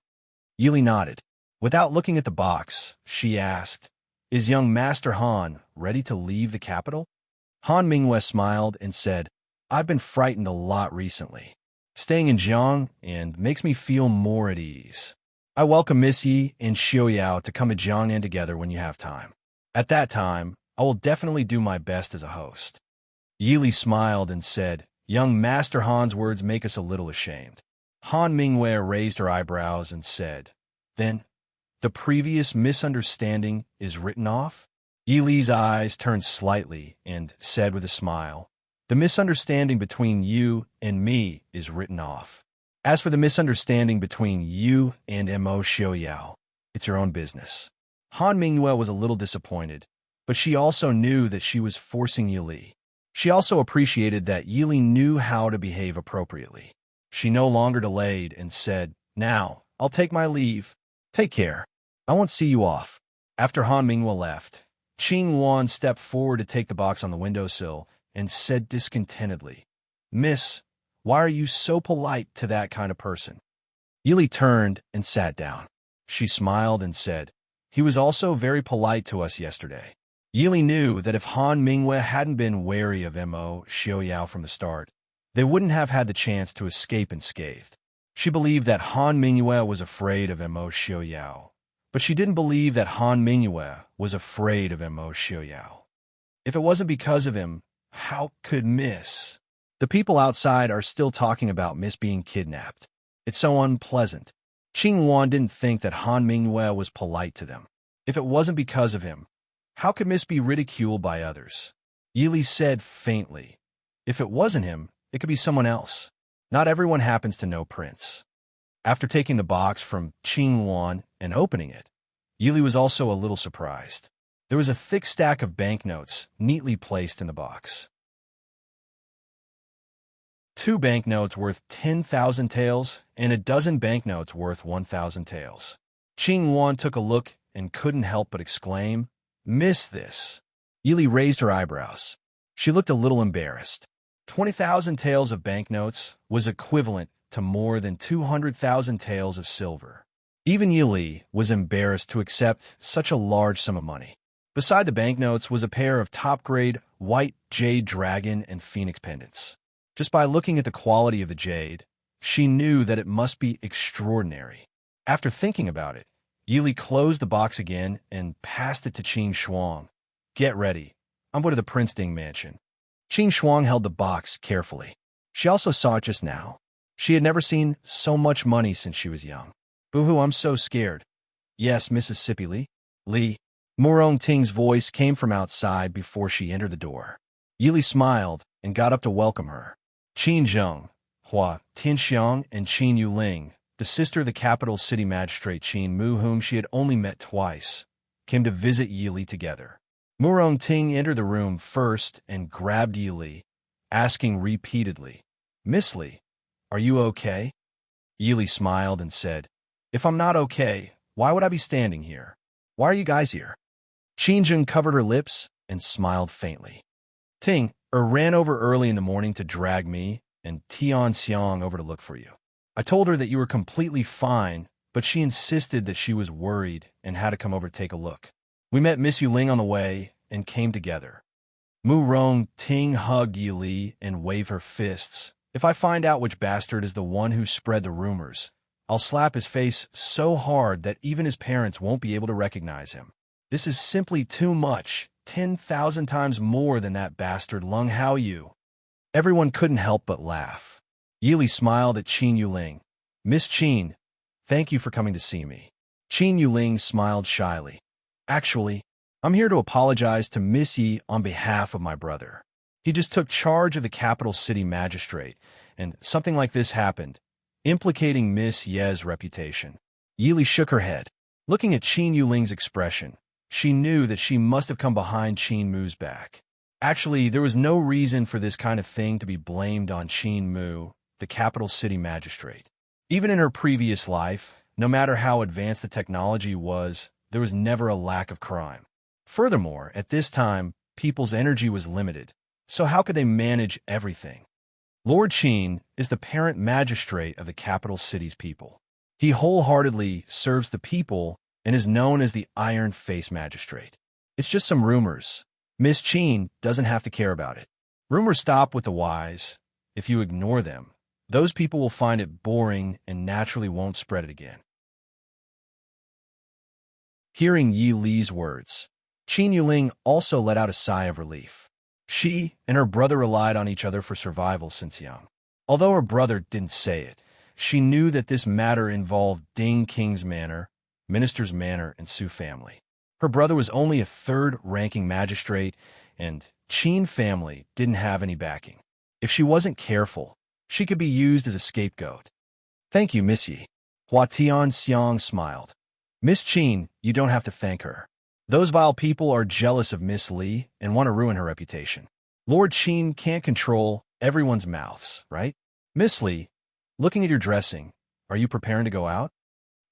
Yi Li nodded. Without looking at the box, she asked, "Is young Master Han ready to leave the capital?" Han Mingyue smiled and said, "I've been frightened a lot recently. Staying in Jiang and makes me feel more at ease. I welcome Miss Yi and Xiuyao to come to Jiangnan together when you have time. At that time, I will definitely do my best as a host." Yi Li smiled and said, "Young Master Han's words make us a little ashamed." Han Mingyue raised her eyebrows and said, "Then, the previous misunderstanding is written off?" Yi Li's eyes turned slightly and said with a smile, "The misunderstanding between you and me is written off. As for the misunderstanding between you and Mo Xiuyao, it's your own business." Han Mingyue was a little disappointed, but she also knew that she was forcing Yi Li. She also appreciated that Yi Li knew how to behave appropriately. She no longer delayed and said, "Now, I'll take my leave. Take care. I won't see you off." After Han Mingyue left, Qing Wan stepped forward to take the box on the windowsill and said discontentedly, "Miss, why are you so polite to that kind of person?" Yi Li turned and sat down. She smiled and said, "He was also very polite to us yesterday." Yi Li knew that if Han Mingyue hadn't been wary of Mo Xiuyao from the start, they wouldn't have had the chance to escape unscathed. She believed that Han Mingyue was afraid of Mo Xiuyao, but she didn't believe that Han Mingyue was afraid of Mo Xiuyao. If it wasn't because of him, how could Miss The people outside are still talking about Miss being kidnapped. It's so unpleasant. Qing Wan didn't think that Han Mingyue was polite to them. If it wasn't because of him, how could Miss be ridiculed by others? Yili said faintly, if it wasn't him, it could be someone else. Not everyone happens to know Prince. After taking the box from Qing Wan and opening it, Yili was also a little surprised. There was a thick stack of banknotes neatly placed in the box. 2 banknotes worth 10,000 taels and a dozen banknotes worth 1,000 taels. Qing Wan took a look and couldn't help but exclaim, "Miss this." Yili raised her eyebrows. She looked a little embarrassed. 20,000 taels of banknotes was equivalent to more than 200,000 taels of silver. Even Yili was embarrassed to accept such a large sum of money. Beside the banknotes was a pair of top-grade white jade dragon and phoenix pendants. Just by looking at the quality of the jade, she knew that it must be extraordinary. After thinking about it, Yili closed the box again and passed it to Qin Shuang. "Get ready. I'm going to the Prince Ding mansion." Qin Shuang held the box carefully. She also saw it just now. She had never seen so much money since she was young. "Boo-hoo, I'm so scared." "Yes, Mississippi Li." Murong Ting's voice came from outside before she entered the door. Yili smiled and got up to welcome her. Qin Zheng, Hua Tianxiang, and Qin Yuling, the sister of the capital city magistrate Qin Mu, whom she had only met twice, came to visit Yili together. Murong Ting entered the room first and grabbed Yili, asking repeatedly, "Miss Li, are you okay?" Yili smiled and said, "If I'm not okay, why would I be standing here? Why are you guys here?" Qin Zheng covered her lips and smiled faintly. "Ting ran over early in the morning to drag me and Tian Xiang over to look for you. I told her that you were completely fine, but she insisted that she was worried and had to come over to take a look. We met Miss Yuling on the way and came together." Murong Ting hugged Yili and waved her fists. "If I find out which bastard is the one who spread the rumors, I'll slap his face so hard that even his parents won't be able to recognize him. This is simply too much, 10,000 times more than that bastard Lung Hao Yu." Everyone couldn't help but laugh. Yili smiled at Qin Yuling. "Miss Qin, thank you for coming to see me." Qin Yuling smiled shyly. "Actually, I'm here to apologize to Miss Yi on behalf of my brother. He just took charge of the capital city magistrate, and something like this happened, implicating Miss Ye's reputation." Yili shook her head. Looking at Qin Yuling's expression, she knew that she must have come behind Qin Mu's back. Actually, there was no reason for this kind of thing to be blamed on Qin Mu, the capital city magistrate. Even in her previous life, no matter how advanced the technology was, there was never a lack of crime. Furthermore, at this time, people's energy was limited, so how could they manage everything? Lord Qin is the parent magistrate of the capital city's people. He wholeheartedly serves the people and is known as the Iron Face Magistrate. It's just some rumors. Miss Qin doesn't have to care about it. Rumors stop with the wise. If you ignore them, those people will find it boring and naturally won't spread it again. Hearing Yi Li's words, Qin Yuling also let out a sigh of relief. She and her brother relied on each other for survival since young. Although her brother didn't say it, she knew that this matter involved Ding King's manor, Minister's manor, and Su family. Her brother was only a third-ranking magistrate, and Qin family didn't have any backing. If she wasn't careful, she could be used as a scapegoat. "Thank you, Miss Yi." Hua Tian Xiang smiled. "Miss Qin, you don't have to thank her. Those vile people are jealous of Miss Li and want to ruin her reputation. Lord Qin can't control everyone's mouths, right? Miss Li, looking at your dressing, are you preparing to go out?"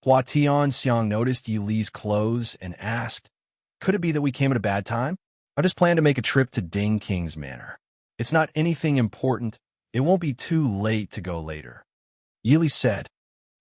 Hua Tian Xiang noticed Yi Li's clothes and asked, "Could it be that we came at a bad time? I just plan to make a trip to Ding King's manor. It's not anything important. It won't be too late to go later." Yi Li said.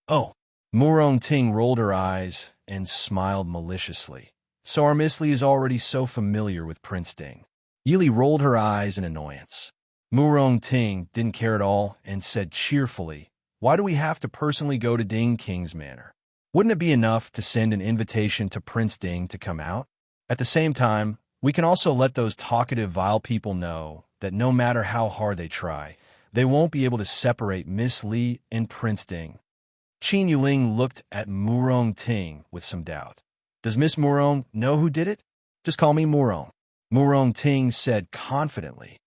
"Oh." Murong Ting rolled her eyes and smiled maliciously. "So our Miss Li is already so familiar with Prince Ding." Yi Li rolled her eyes in annoyance. Murong Ting didn't care at all and said cheerfully, "Why do we have to personally go to Ding King's manor? Wouldn't it be enough to send an invitation to Prince Ding to come out? At the same time, we can also let those talkative, vile people know that no matter how hard they try, They won't be able to separate Miss Li and Prince Ding. Qin Yuling looked at Murong Ting with some doubt. Does Miss Murong know who did it? Just call me Murong. Murong Ting said confidently.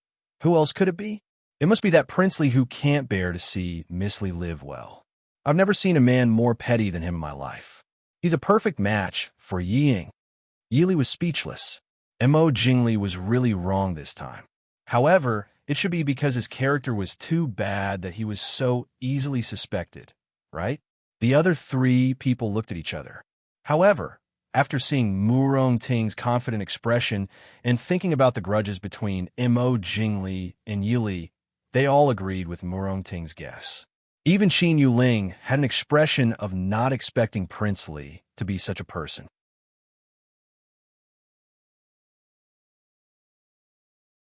Who else could it be? It must be that Prince Li who can't bear to see Miss Li live well. I've never seen a man more petty than him in my life. He's a perfect match for Ying. Yi Li was speechless. Mo Jingli was really wrong this time. However, it should be because his character was too bad that he was so easily suspected, right? The other three people looked at each other. However, after seeing Murong Ting's confident expression and thinking about the grudges between Mo Jingli and Yi Li, they all agreed with Murong Ting's guess. Even Qin Yuling had an expression of not expecting Prince Li to be such a person.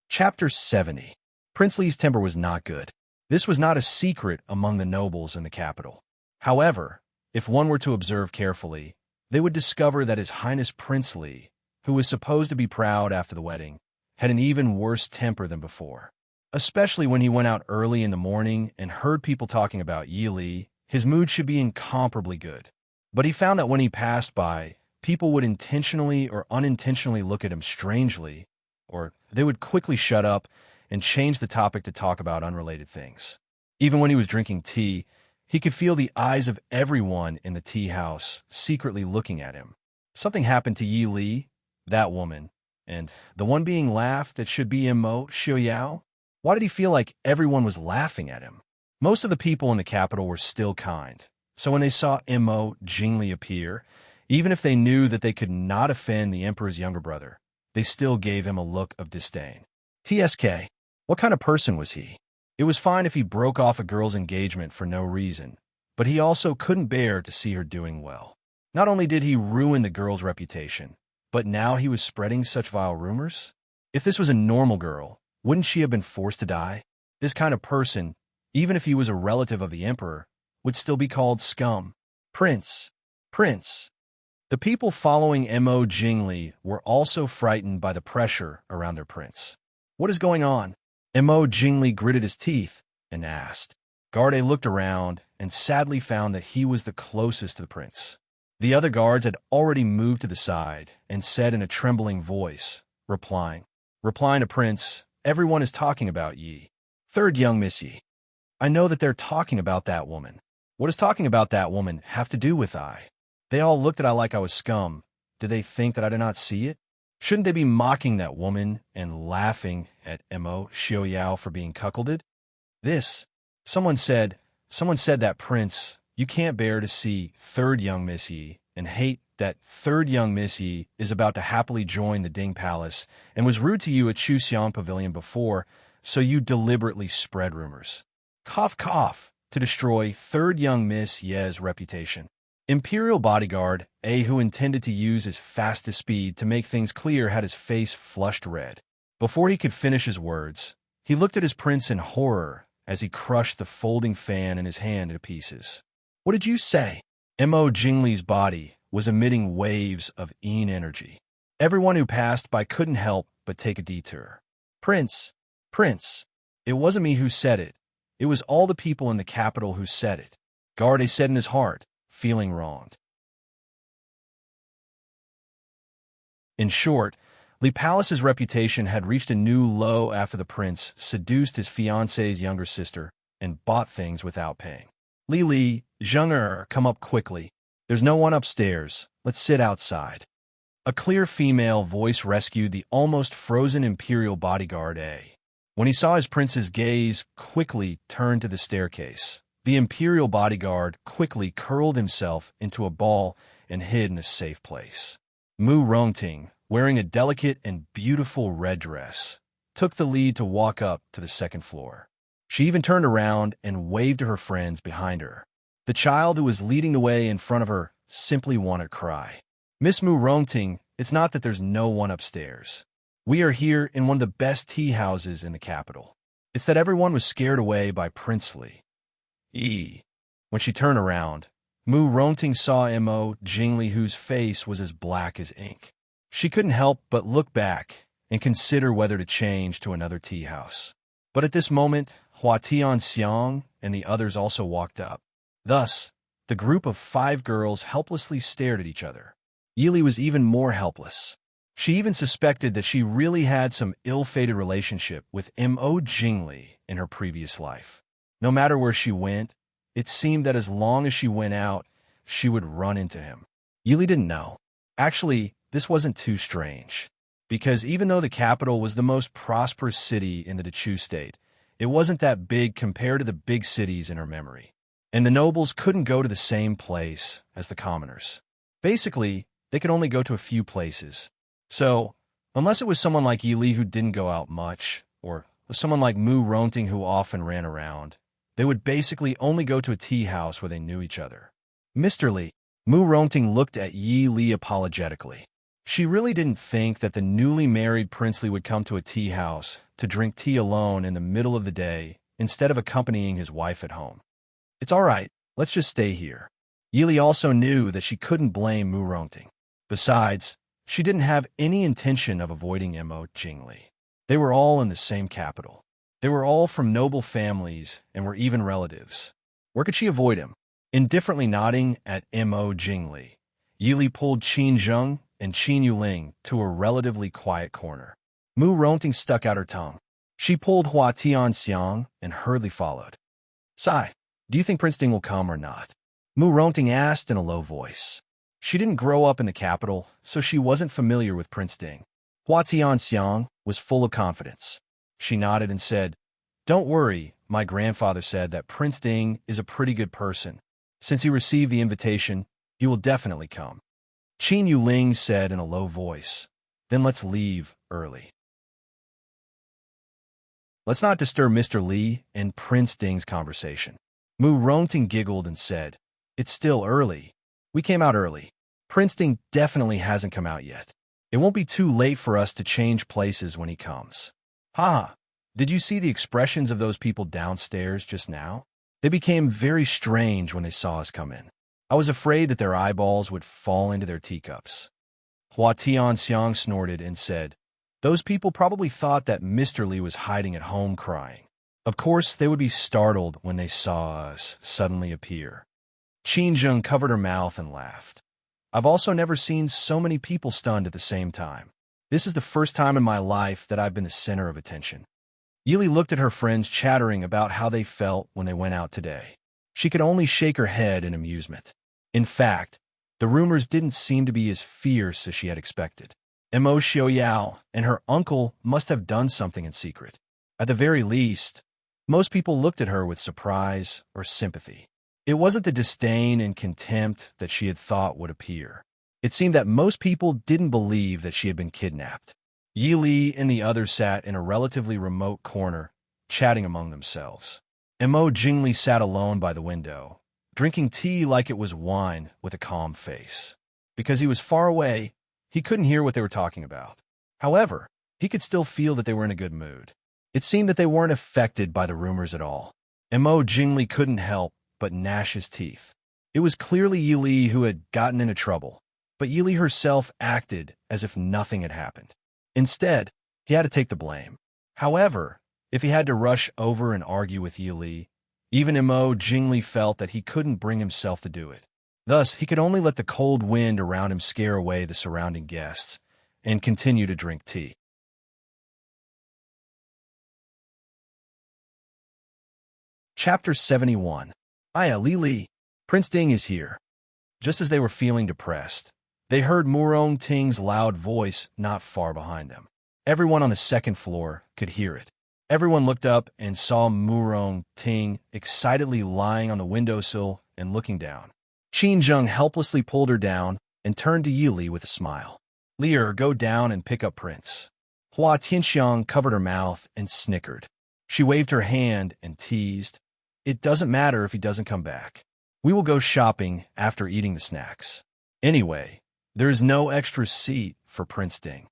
Chapter 70. Prince Li's temper was not good. This was not a secret among the nobles in the capital. However, if one were to observe carefully, they would discover that His Highness Prince Li, who was supposed to be proud after the wedding, had an even worse temper than before. Especially when he went out early in the morning and heard people talking about Yi Li, his mood should be incomparably good. But he found that when he passed by, people would intentionally or unintentionally look at him strangely, or they would quickly shut up and change the topic to talk about unrelated things. Even when he was drinking tea, he could feel the eyes of everyone in the tea house secretly looking at him. Something happened to Yi Li, that woman, and the one being laughed at should be Mo Xiaoyao. Why did he feel like everyone was laughing at him? Most of the people in the capital were still kind, so when they saw Mo Jingli appear, even if they knew that they could not offend the emperor's younger brother, they still gave him a look of disdain. TSK, what kind of person was he? It was fine if he broke off a girl's engagement for no reason, but he also couldn't bear to see her doing well. Not only did he ruin the girl's reputation, but now he was spreading such vile rumors? If this was a normal girl, wouldn't she have been forced to die? This kind of person, even if he was a relative of the emperor, would still be called scum. Prince. The people following Mo Jingli were also frightened by the pressure around their prince. What is going on? Mo Jingli gritted his teeth and asked. Garde looked around and sadly found that he was the closest to the prince. The other guards had already moved to the side and said in a trembling voice, replying to Prince, everyone is talking about Yi. Third young Miss Yi. I know that they're talking about that woman. What does talking about that woman have to do with I? They all looked at I like I was scum. Did they think that I did not see it? Shouldn't they be mocking that woman and laughing at Mo Xiaoyao for being cuckolded? Someone said that Prince, you can't bear to see third young Miss Yi and hate that third young Miss Yi is about to happily join the Ding Palace and was rude to you at Chuxiang Pavilion before, so you deliberately spread rumors. Cough, cough, to destroy third young Miss Ye's reputation. Imperial bodyguard A, who intended to use his fastest speed to make things clear, had his face flushed red. Before he could finish his words, he looked at his prince in horror as he crushed the folding fan in his hand into pieces. What did you say? Mo Jingli's body was emitting waves of energy. Everyone who passed by couldn't help but take a detour. Prince, it wasn't me who said it. It was all the people in the capital who said it. Garde said in his heart, feeling wronged. In short, Li Palace's reputation had reached a new low after the prince seduced his fiancée's younger sister and bought things without paying. Li, Zheng come up quickly. There's no one upstairs. Let's sit outside. A clear female voice rescued the almost frozen imperial bodyguard A. When he saw his prince's gaze quickly turn to the staircase, the imperial bodyguard quickly curled himself into a ball and hid in a safe place. Mu Rongting, wearing a delicate and beautiful red dress, took the lead to walk up to the second floor. She even turned around and waved to her friends behind her. The child who was leading the way in front of her simply wanted to cry. Miss Mu Rongting, it's not that there's no one upstairs. We are here in one of the best tea houses in the capital. It's that everyone was scared away by Prince Li. When she turned around, Mu Rongting saw Mo Jingli, whose face was as black as ink. She couldn't help but look back and consider whether to change to another tea house. But at this moment, Hua Tianxiang and the others also walked up. Thus, the group of 5 girls helplessly stared at each other. Yili was even more helpless. She even suspected that she really had some ill-fated relationship with Mo Jingli in her previous life. No matter where she went, it seemed that as long as she went out, she would run into him. Yili didn't know. Actually, this wasn't too strange, because even though the capital was the most prosperous city in the Dechu state, it wasn't that big compared to the big cities in her memory. And the nobles couldn't go to the same place as the commoners. Basically, they could only go to a few places. So, unless it was someone like Yili who didn't go out much, or someone like Mu Ronting who often ran around, they would basically only go to a tea house where they knew each other. Mr. Li, Mu Ronting looked at Yi Li apologetically. She really didn't think that the newly married Prince Li would come to a tea house to drink tea alone in the middle of the day instead of accompanying his wife at home. It's all right, let's just stay here. Yi Li also knew that she couldn't blame Mu Ronting. Besides, she didn't have any intention of avoiding Mo Jingli. They were all in the same capital. They were all from noble families and were even relatives. Where could she avoid him? Indifferently nodding at Mo Jingli, Yili pulled Qin Zheng and Qin Yuling to a relatively quiet corner. Mu Ronting stuck out her tongue. She pulled Hua Tianxiang and hurriedly followed. Sai, do you think Prince Ding will come or not? Mu Ronting asked in a low voice. She didn't grow up in the capital, so she wasn't familiar with Prince Ding. Hua Tianxiang was full of confidence. She nodded and said, Don't worry, my grandfather said that Prince Ding is a pretty good person. Since he received the invitation, he will definitely come. Qin Yuling said in a low voice, Then let's leave early. Let's not disturb Mr. Li and Prince Ding's conversation. Mu Ronting giggled and said, It's still early. We came out early. Prince Ding definitely hasn't come out yet. It won't be too late for us to change places when he comes. Ha! Did you see the expressions of those people downstairs just now? They became very strange when they saw us come in. I was afraid that their eyeballs would fall into their teacups. Hua Tianxiang snorted and said, Those people probably thought that Mr. Li was hiding at home crying. Of course, they would be startled when they saw us suddenly appear. Qin Zheng covered her mouth and laughed. I've also never seen so many people stunned at the same time. This is the first time in my life that I've been the center of attention. Yili looked at her friends chattering about how they felt when they went out today. She could only shake her head in amusement. In fact, the rumors didn't seem to be as fierce as she had expected. Mo Xiaoyao and her uncle must have done something in secret. At the very least, most people looked at her with surprise or sympathy. It wasn't the disdain and contempt that she had thought would appear. It seemed that most people didn't believe that she had been kidnapped. Yi Li and the others sat in a relatively remote corner, chatting among themselves. Mo Jingli sat alone by the window, drinking tea like it was wine with a calm face. Because he was far away, he couldn't hear what they were talking about. However, he could still feel that they were in a good mood. It seemed that they weren't affected by the rumors at all. Mo Jingli couldn't help but gnash his teeth. It was clearly Yi Li who had gotten into trouble, but Yi Li herself acted as if nothing had happened. Instead, he had to take the blame. However, if he had to rush over and argue with Yi Li, even Mo Jingli felt that he couldn't bring himself to do it. Thus, he could only let the cold wind around him scare away the surrounding guests and continue to drink tea. Chapter 71. Aya Li, Prince Ding is here. Just as they were feeling depressed, they heard Murong Ting's loud voice not far behind them. Everyone on the second floor could hear it. Everyone looked up and saw Murong Ting excitedly lying on the windowsill and looking down. Qin Zheng helplessly pulled her down and turned to Yi Li with a smile. Lear, go down and pick up Prince. Hua Tianxiang covered her mouth and snickered. She waved her hand and teased, It doesn't matter if he doesn't come back. We will go shopping after eating the snacks. Anyway, there is no extra seat for Prince Ding.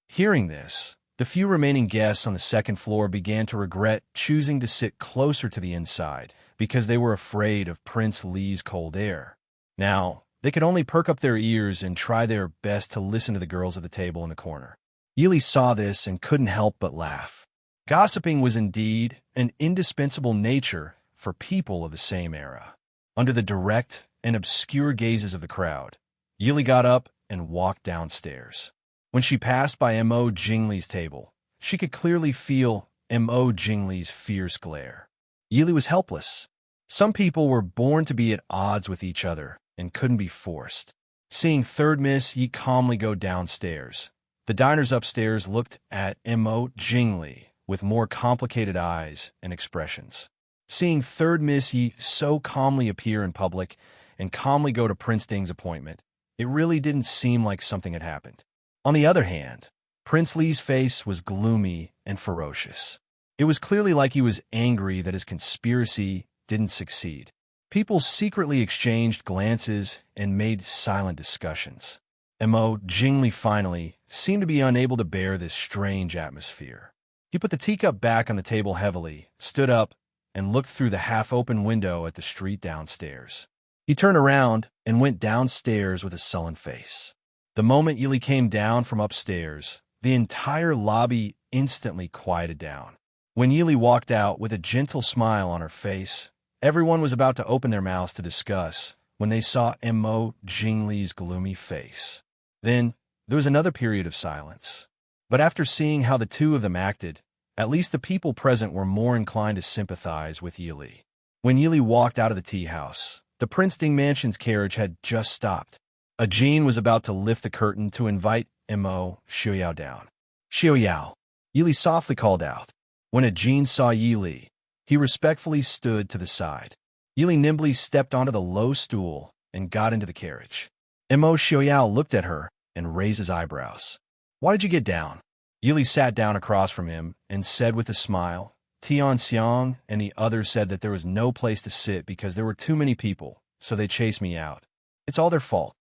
Hearing this, the few remaining guests on the second floor began to regret choosing to sit closer to the inside because they were afraid of Prince Li's cold air. Now, they could only perk up their ears and try their best to listen to the girls at the table in the corner. Yi Li saw this and couldn't help but laugh. Gossiping was indeed an indispensable nature for people of the same era. Under the direct and obscure gazes of the crowd, Yili got up and walked downstairs. When she passed by M.O. Jingli's table, she could clearly feel M.O. Jingli's fierce glare. Yili was helpless. Some people were born to be at odds with each other and couldn't be forced. Seeing Third Miss Yi calmly go downstairs, the diners upstairs looked at M.O. Jingli with more complicated eyes and expressions. Seeing Third Miss Yi so calmly appear in public and calmly go to Prince Ding's appointment, it really didn't seem like something had happened. On the other hand, Prince Li's face was gloomy and ferocious. It was clearly like he was angry that his conspiracy didn't succeed. People secretly exchanged glances and made silent discussions. M.O. Jingli finally seemed to be unable to bear this strange atmosphere. He put the teacup back on the table heavily, stood up, and looked through the half-open window at the street downstairs. He turned around and went downstairs with a sullen face. The moment Yili came down from upstairs, the entire lobby instantly quieted down. When Yili walked out with a gentle smile on her face, everyone was about to open their mouths to discuss when they saw M.O. Jingli's gloomy face. Then, there was another period of silence. But after seeing how the two of them acted, at least the people present were more inclined to sympathize with Yili. When Yili walked out of the tea house, the Prince Ding Mansion's carriage had just stopped. A Jean was about to lift the curtain to invite M.O. Xiaoyao down. Xiaoyao, Yili softly called out. When a Jean saw Yili, he respectfully stood to the side. Yili nimbly stepped onto the low stool and got into the carriage. M.O. Xiaoyao looked at her and raised his eyebrows. Why did you get down? Yili sat down across from him and said with a smile. Tian Xiang and the others said that there was no place to sit because there were too many people, so they chased me out. It's all their fault.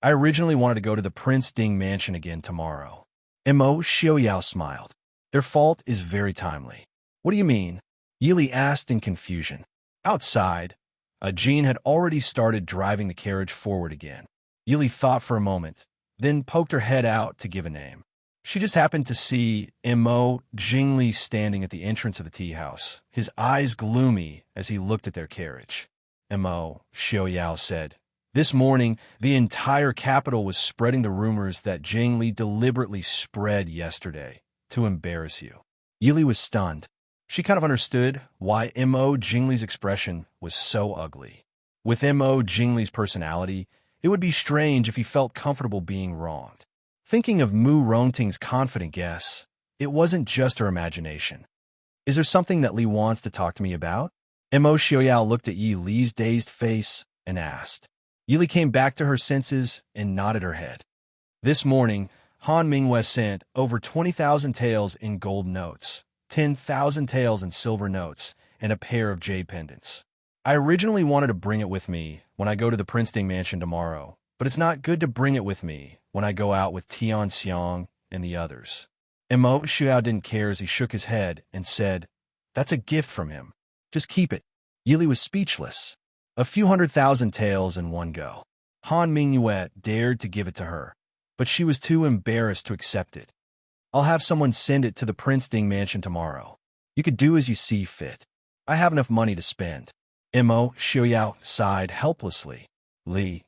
I originally wanted to go to the Prince Ding Mansion again tomorrow. M.O. Xiaoyao smiled. Their fault is very timely. What do you mean? Yili asked in confusion. Outside, a Jean had already started driving the carriage forward again. Yili thought for a moment, then poked her head out to give a name. She just happened to see M.O. Jingli standing at the entrance of the tea house, his eyes gloomy as he looked at their carriage. M.O. Xiaoyao said, This morning, the entire capital was spreading the rumors that Jingli deliberately spread yesterday to embarrass you. Yili was stunned. She kind of understood why M.O. Jingli's expression was so ugly. With M.O. Jingli's personality, it would be strange if he felt comfortable being wronged. Thinking of Mu Rongting's confident guess, it wasn't just her imagination. Is there something that Li wants to talk to me about? M.O. Xiaoyao looked at Yi Li's dazed face and asked. Yili came back to her senses and nodded her head. This morning, Han Mingwei sent over 20,000 taels in gold notes, 10,000 taels in silver notes, and a pair of jade pendants. I originally wanted to bring it with me when I go to the Prince Ding Mansion tomorrow, but it's not good to bring it with me when I go out with Tian Xiang and the others. M.O. Xiao didn't care as he shook his head and said, That's a gift from him. Just keep it. Yili was speechless. A few 100,000 taels in one go. Han Mingyue dared to give it to her, but she was too embarrassed to accept it. I'll have someone send it to the Prince Ding Mansion tomorrow. You could do as you see fit. I have enough money to spend. M.O. Xiaoyao sighed helplessly. Li,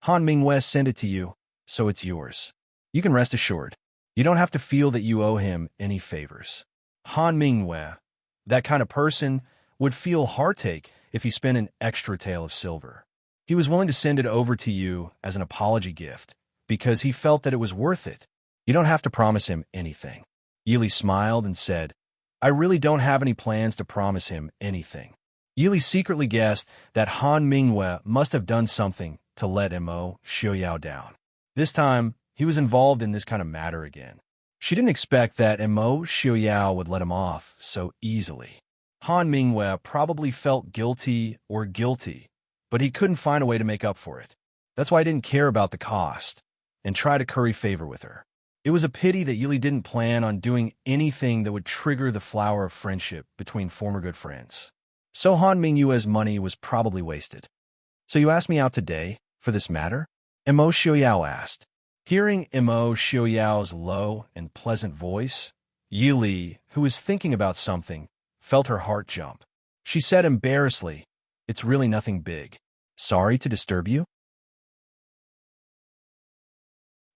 Han Mingyue sent it to you, so it's yours. You can rest assured. You don't have to feel that you owe him any favors. Han Mingyue, that kind of person, would feel heartache if he spent an extra tael of silver. He was willing to send it over to you as an apology gift because he felt that it was worth it. You don't have to promise him anything. Yili smiled and said, I really don't have any plans to promise him anything. Yili secretly guessed that Han Mingyue must have done something to let M.O. Xiaoyao down. This time, he was involved in this kind of matter again. She didn't expect that M.O. Xiaoyao would let him off so easily. Han Mingyue probably felt guilty, but he couldn't find a way to make up for it. That's why he didn't care about the cost and try to curry favor with her. It was a pity that Yili didn't plan on doing anything that would trigger the flower of friendship between former good friends. So Han Mingyue's money was probably wasted. So you asked me out today for this matter? M.O. Xiaoyao asked. Hearing Mo Xiaoyao's low and pleasant voice, Yili, who was thinking about something, felt her heart jump. She said embarrassedly, "It's really nothing big. Sorry to disturb you?"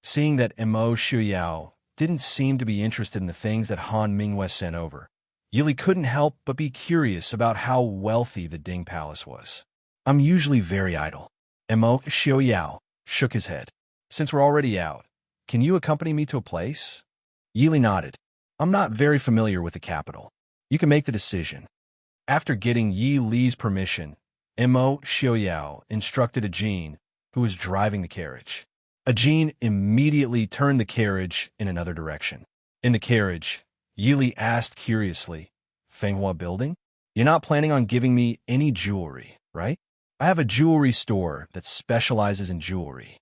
Seeing that Mo Xiaoyao didn't seem to be interested in the things that Han Mingwei sent over, Yili couldn't help but be curious about how wealthy the Ding Palace was. "I'm usually very idle." Mo Xiaoyao shook his head. "Since we're already out, can you accompany me to a place?" Yili nodded. "I'm not very familiar with the capital. You can make the decision." After getting Yi Li's permission, Mo Xiaoyao instructed Ajin, who was driving the carriage. Ajin immediately turned the carriage in another direction. In the carriage, Yili asked curiously, "Fenghua Building? You're not planning on giving me any jewelry, right? I have a jewelry store that specializes in jewelry."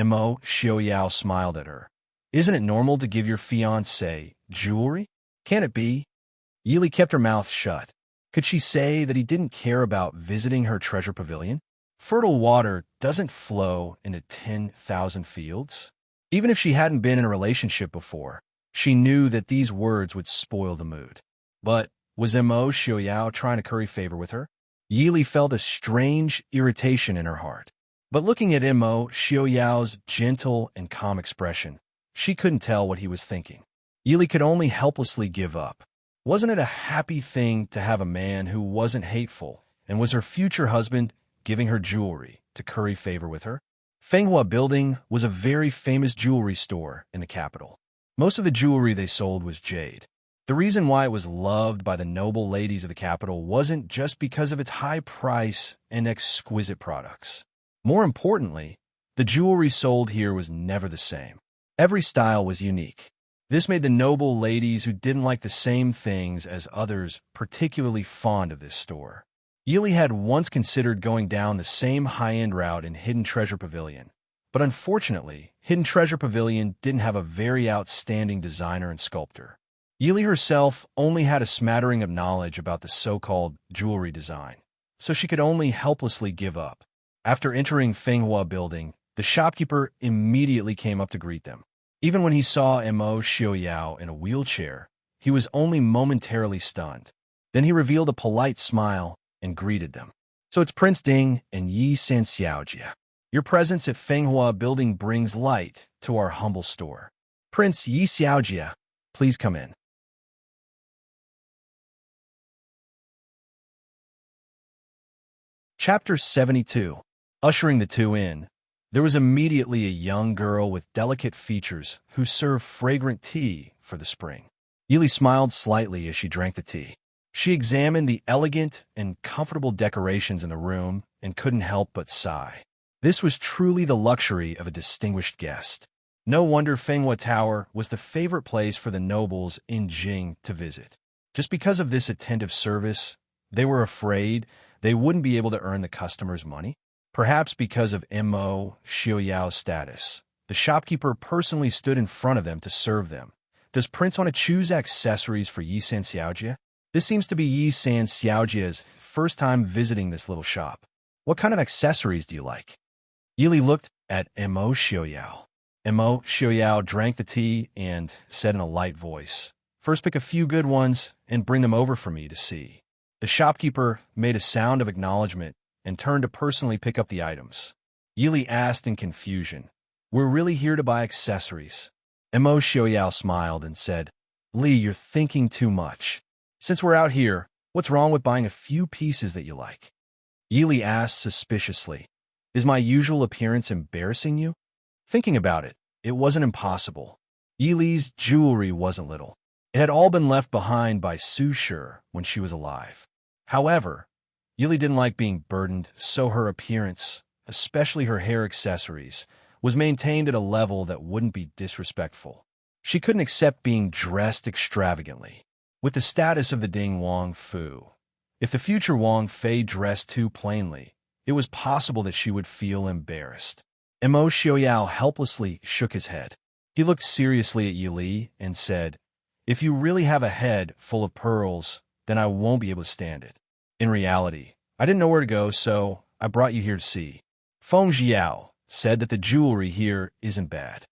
Mo Xiaoyao smiled at her. "Isn't it normal to give your fiancé jewelry? Can't it be?" Yili kept her mouth shut. Could she say that he didn't care about visiting her treasure pavilion? Fertile water doesn't flow into 10,000 fields. Even if she hadn't been in a relationship before, she knew that these words would spoil the mood. But was Mo Xiaoyao trying to curry favor with her? Yili felt a strange irritation in her heart. But looking at Mo Xiaoyao's gentle and calm expression, she couldn't tell what he was thinking. Yili could only helplessly give up. Wasn't it a happy thing to have a man who wasn't hateful and was her future husband giving her jewelry to curry favor with her? Fenghua Building was a very famous jewelry store in the capital. Most of the jewelry they sold was jade. The reason why it was loved by the noble ladies of the capital wasn't just because of its high price and exquisite products. More importantly, the jewelry sold here was never the same. Every style was unique. This made the noble ladies who didn't like the same things as others particularly fond of this store. Yili had once considered going down the same high-end route in Hidden Treasure Pavilion, but unfortunately, Hidden Treasure Pavilion didn't have a very outstanding designer and sculptor. Yili herself only had a smattering of knowledge about the so-called jewelry design, so she could only helplessly give up. After entering Fenghua Building, the shopkeeper immediately came up to greet them. Even when he saw Mo Xiaoyao in a wheelchair, he was only momentarily stunned. Then he revealed a polite smile and greeted them. "So it's Prince Ding and Yi San Xiaojia. Your presence at Fenghua Building brings light to our humble store. Prince Yi Xiaojia, please come in." Chapter 72. Ushering the two in, there was immediately a young girl with delicate features who served fragrant tea for the spring. Yili smiled slightly as she drank the tea. She examined the elegant and comfortable decorations in the room and couldn't help but sigh. This was truly the luxury of a distinguished guest. No wonder Fenghua Tower was the favorite place for the nobles in Jing to visit. Just because of this attentive service, they were afraid they wouldn't be able to earn the customers' money. Perhaps because of Mo Xiaoyao's status, the shopkeeper personally stood in front of them to serve them. Does Prince want to choose accessories for Yi San Xiaojia? This seems to be Yi San Xiaojia's first time visiting this little shop. What kind of accessories do you like? Yili looked at Mo Xiaoyao. Mo Xiaoyao drank the tea and said in a light voice, "First pick a few good ones and bring them over for me to see." The shopkeeper made a sound of acknowledgement and turned to personally pick up the items. Yili asked in confusion, "We're really here to buy accessories." Mo Xiaoyao smiled and said, "Li, you're thinking too much. Since we're out here, what's wrong with buying a few pieces that you like?" Yili asked suspiciously, "Is my usual appearance embarrassing you?" Thinking about it, it wasn't impossible. Yili's jewelry wasn't little. It had all been left behind by Su Shi when she was alive. However, Yili didn't like being burdened, so her appearance, especially her hair accessories, was maintained at a level that wouldn't be disrespectful. She couldn't accept being dressed extravagantly. With the status of the Ding Wang Fu, if the future Wang Fei dressed too plainly, it was possible that she would feel embarrassed. Mo Xiaoyao helplessly shook his head. He looked seriously at Yili and said, "If you really have a head full of pearls, then I won't be able to stand it. In reality, I didn't know where to go, so I brought you here to see." Feng Jiao said that the jewelry here isn't bad.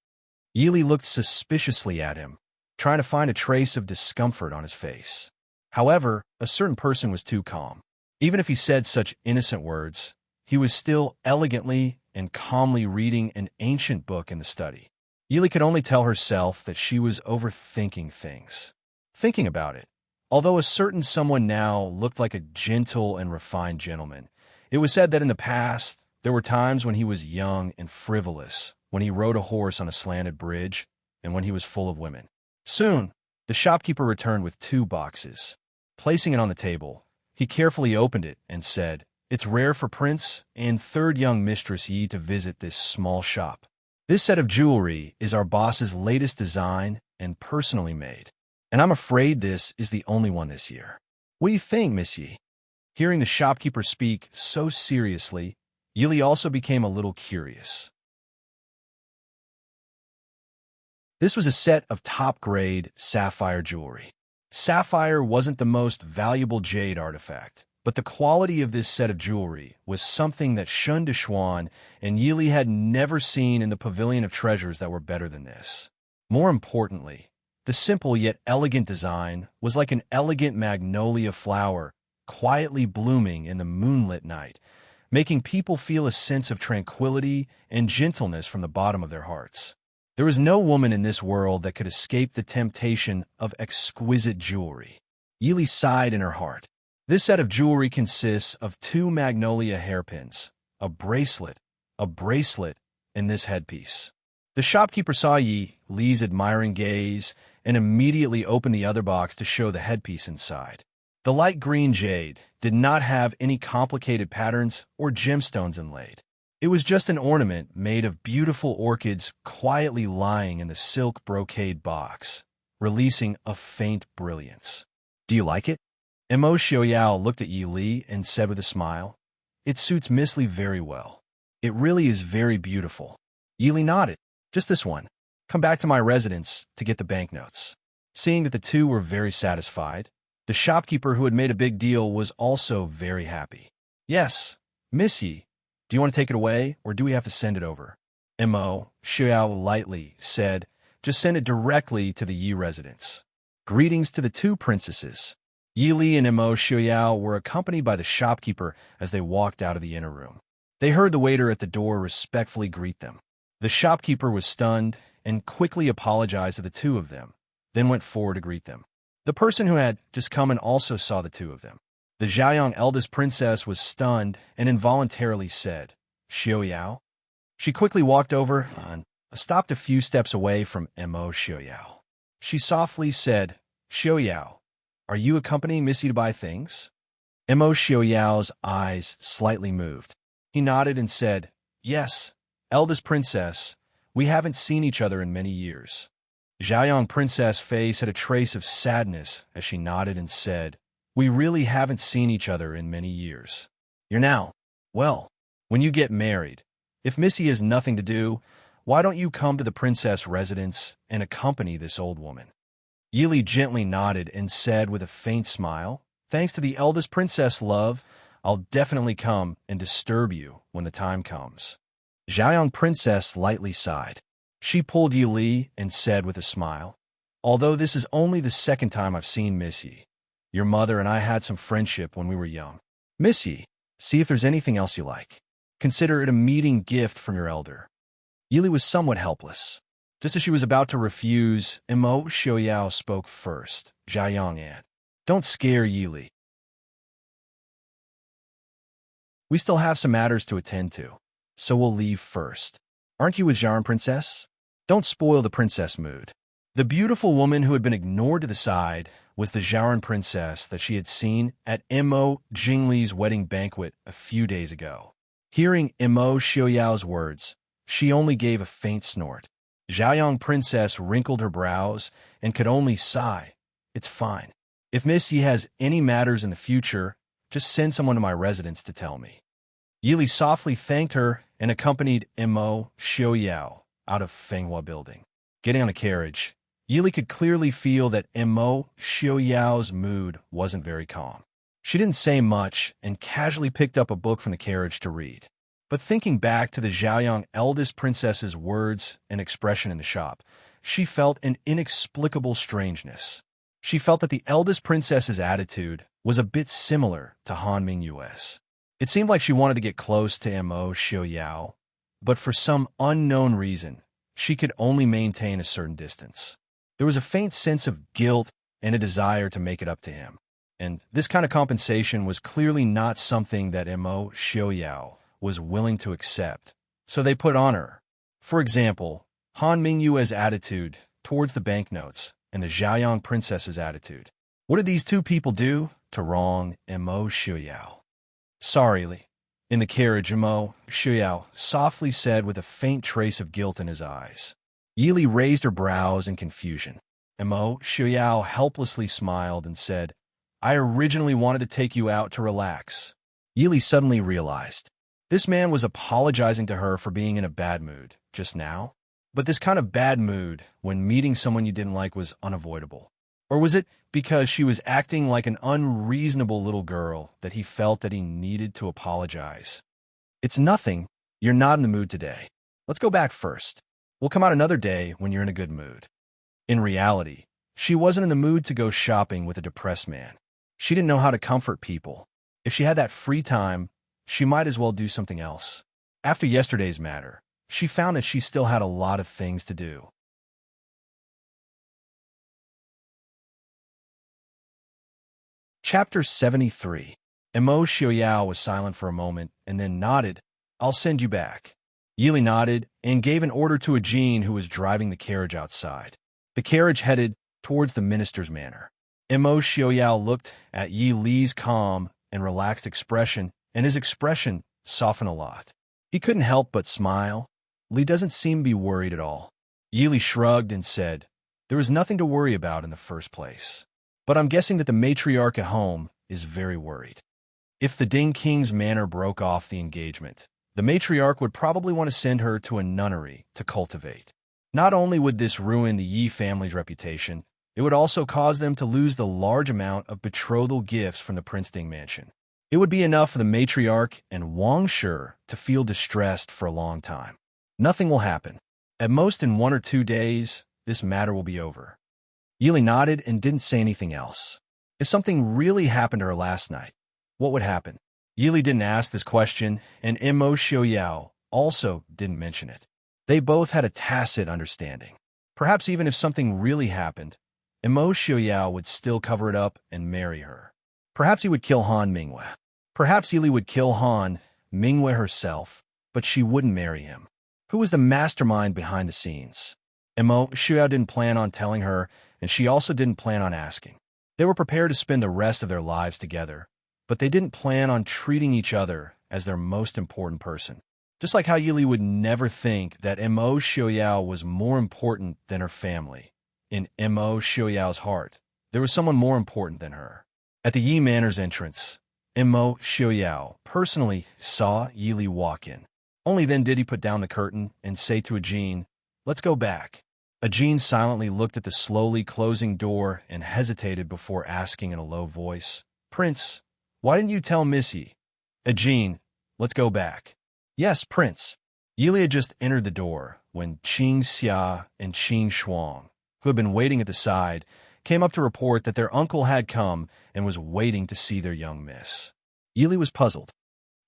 Yili looked suspiciously at him, trying to find a trace of discomfort on his face. However, a certain person was too calm. Even if he said such innocent words, he was still elegantly and calmly reading an ancient book in the study. Yili could only tell herself that she was overthinking things. Thinking about it, although a certain someone now looked like a gentle and refined gentleman, it was said that in the past, there were times when he was young and frivolous, when he rode a horse on a slanted bridge, and when he was full of women. Soon, the shopkeeper returned with 2 boxes. Placing it on the table, he carefully opened it and said, "It's rare for Prince and third young mistress Yi to visit this small shop. This set of jewelry is our boss's latest design and personally made, and I'm afraid this is the only one this year. What do you think, Miss Yi?" Hearing the shopkeeper speak so seriously, Yili also became a little curious. This was a set of top-grade sapphire jewelry. Sapphire wasn't the most valuable jade artifact, but the quality of this set of jewelry was something that Shun Deshuan and Yili had never seen in the pavilion of treasures that were better than this. More importantly, the simple yet elegant design was like an elegant magnolia flower quietly blooming in the moonlit night, making people feel a sense of tranquility and gentleness from the bottom of their hearts. There was no woman in this world that could escape the temptation of exquisite jewelry. Yili sighed in her heart. This set of jewelry consists of 2 magnolia hairpins, a bracelet, and this headpiece. The shopkeeper saw Yi Li's admiring gaze and immediately opened the other box to show the headpiece inside. The light green jade did not have any complicated patterns or gemstones inlaid. It was just an ornament made of beautiful orchids quietly lying in the silk brocade box, releasing a faint brilliance. "Do you like it?" Mo Xiaoyao looked at Yi Li and said with a smile, "It suits Miss Li very well. It really is very beautiful." Yi Li nodded. "Just this one. Come back to my residence to get the banknotes." Seeing that the two were very satisfied, the shopkeeper who had made a big deal was also very happy. "Yes, Miss Yi, do you want to take it away, or do we have to send it over?" Mo Xiao lightly said, "Just send it directly to the Yi residence." Greetings to the 2 princesses. Yi Li and Mo Xiao were accompanied by the shopkeeper as they walked out of the inner room. They heard the waiter at the door respectfully greet them. The shopkeeper was stunned and quickly apologized to the 2 of them, then went forward to greet them. The person who had just come in also saw the 2 of them. The Xiaoyang eldest princess was stunned and involuntarily said, "Xiaoyao?" She quickly walked over and stopped a few steps away from Mo Xiaoyao. She softly said, "Xiaoyao, are you accompanying Missy to buy things?" Mo Xiaoyao's eyes slightly moved. He nodded and said, "Yes, eldest princess, we haven't seen each other in many years." Xiaoyang princess' face had a trace of sadness as she nodded and said, "We really haven't seen each other in many years. You're now, well, when you get married, if Missy has nothing to do, why don't you come to the princess residence and accompany this old woman?" Yili gently nodded and said with a faint smile, "Thanks to the eldest princess, love, I'll definitely come and disturb you when the time comes." Xiaoyang princess lightly sighed. She pulled Yili and said with a smile, "Although this is only the 2nd time I've seen Missy, your mother and I had some friendship when we were young. Missy, see if there's anything else you like. Consider it a meeting gift from your elder." Yili was somewhat helpless. Just as she was about to refuse, Mo Xiaoyao spoke first. "Xiaoyang Aunt, don't scare Yili. We still have some matters to attend to, so we'll leave first. Aren't you a Xiaoran princess? Don't spoil the princess mood." The beautiful woman who had been ignored to the side was the Xiaoran princess that she had seen at Mo Jingli's wedding banquet a few days ago. Hearing Mo Xiaoyao's words, she only gave a faint snort. Xiaoyang princess wrinkled her brows and could only sigh. "It's fine. If Miss Yi has any matters in the future, just send someone to my residence to tell me." Yili softly thanked her and accompanied Mo Xiaoyao out of Fenghua building. Getting on a carriage, Yili could clearly feel that Mo Xiaoyao's mood wasn't very calm. She didn't say much and casually picked up a book from the carriage to read. But thinking back to the Zhaoyang eldest princess's words and expression in the shop, she felt an inexplicable strangeness. She felt that the eldest princess's attitude was a bit similar to Han Mingyue's. It seemed like she wanted to get close to Mo Xiaoyao, but for some unknown reason, she could only maintain a certain distance. There was a faint sense of guilt and a desire to make it up to him. And this kind of compensation was clearly not something that Mo Xiaoyao was willing to accept, so they put on her. For example, Han Mingyue's attitude towards the banknotes and the Zhaoyang princess's attitude. What did these two people do to wrong Mo Xiaoyao? Sorry, Li. In the carriage, Mo Xiaoyao softly said with a faint trace of guilt in his eyes. Yili raised her brows in confusion. Mo Xiaoyao helplessly smiled and said, I originally wanted to take you out to relax. Yili suddenly realized. This man was apologizing to her for being in a bad mood just now. But this kind of bad mood when meeting someone you didn't like was unavoidable. Or was it because she was acting like an unreasonable little girl that he felt that he needed to apologize? It's nothing. You're not in the mood today. Let's go back first. We'll come out another day when you're in a good mood. In reality, she wasn't in the mood to go shopping with a depressed man. She didn't know how to comfort people. If she had that free time, she might as well do something else. After yesterday's matter, she found that she still had a lot of things to do. Chapter 73. Mo Xiaoyao was silent for a moment and then nodded. I'll send you back. Yili nodded and gave an order to a Jean who was driving the carriage outside. The carriage headed towards the minister's manor. Mo Xiaoyao looked at Yi Li's calm and relaxed expression, and his expression softened a lot. He couldn't help but smile. Li doesn't seem to be worried at all. Yi Li shrugged and said, there was nothing to worry about in the first place. But I'm guessing that the matriarch at home is very worried. If the Ding King's manor broke off the engagement, the matriarch would probably want to send her to a nunnery to cultivate. Not only would this ruin the Yi family's reputation, it would also cause them to lose the large amount of betrothal gifts from the Prince Ding mansion. It would be enough for the matriarch and Wang Shi to feel distressed for a long time. Nothing will happen. At most in 1 or 2 days, this matter will be over. Yili nodded and didn't say anything else. If something really happened to her last night, what would happen? Yili didn't ask this question, and Mo Xiaoyao also didn't mention it. They both had a tacit understanding. Perhaps even if something really happened, Mo Xiaoyao would still cover it up and marry her. Perhaps he would kill Han Mingyue. Perhaps Yili would kill Han Mingyue herself, but she wouldn't marry him. Who was the mastermind behind the scenes? Mo Xiaoyao didn't plan on telling her, and she also didn't plan on asking. They were prepared to spend the rest of their lives together, but they didn't plan on treating each other as their most important person. Just like how Yili would never think that Mo Xiaoyao was more important than her family. In Mo Xiaoyao's heart, there was someone more important than her. At the Yi Manor's entrance, Mo Xiaoyao personally saw Yili walk in. Only then did he put down the curtain and say to a Jean, let's go back. A Jean silently looked at the slowly closing door and hesitated before asking in a low voice, Prince, why didn't you tell Missy? A Jean, let's go back. Yes, Prince. Yili had just entered the door when Qing Xia and Qing Shuang, who had been waiting at the side, came up to report that their uncle had come and was waiting to see their young miss. Yili was puzzled.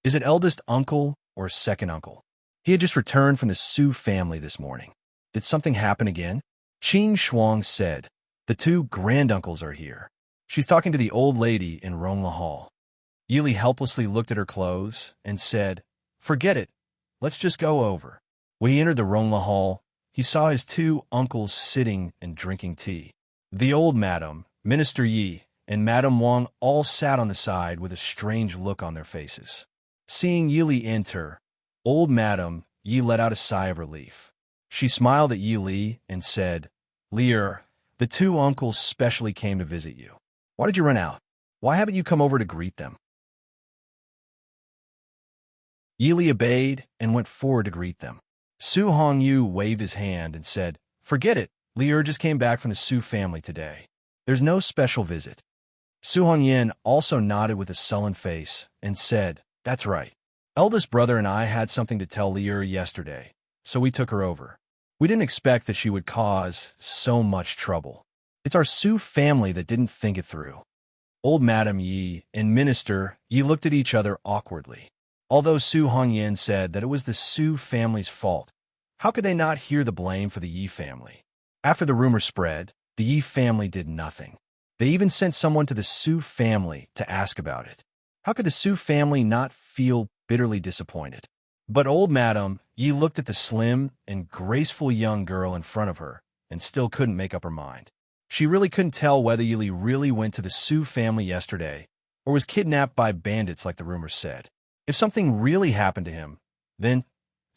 Is it eldest uncle or second uncle? He had just returned from the Su family this morning. Did something happen again? Qing Shuang said, the 2 granduncles are here. She's talking to the old lady in Rongla Hall. Yili helplessly looked at her clothes and said, forget it. Let's just go over. When he entered the Rongla Hall, he saw his 2 uncles sitting and drinking tea. The old madam, Minister Yi, and Madame Wang all sat on the side with a strange look on their faces. Seeing Yili enter, old Madame Yi let out a sigh of relief. She smiled at Yi Li and said, Lier, the 2 uncles specially came to visit you. Why did you run out? Why haven't you come over to greet them? Yi Li obeyed and went forward to greet them. Su Hongyu waved his hand and said, forget it, Lier just came back from the Su family today. There's no special visit. Su Hongyan also nodded with a sullen face and said, that's right. Eldest brother and I had something to tell Lier yesterday, so we took her over. We didn't expect that she would cause so much trouble. It's our Su family that didn't think it through. Old Madam Yi and Minister Yi looked at each other awkwardly. Although Su Hongyan said that it was the Su family's fault, how could they not hear the blame for the Yi family? After the rumor spread, the Yi family did nothing. They even sent someone to the Su family to ask about it. How could the Su family not feel bitterly disappointed? But old Madam Yi looked at the slim and graceful young girl in front of her and still couldn't make up her mind. She really couldn't tell whether Yi really went to the Su family yesterday or was kidnapped by bandits like the rumors said. If something really happened to him, then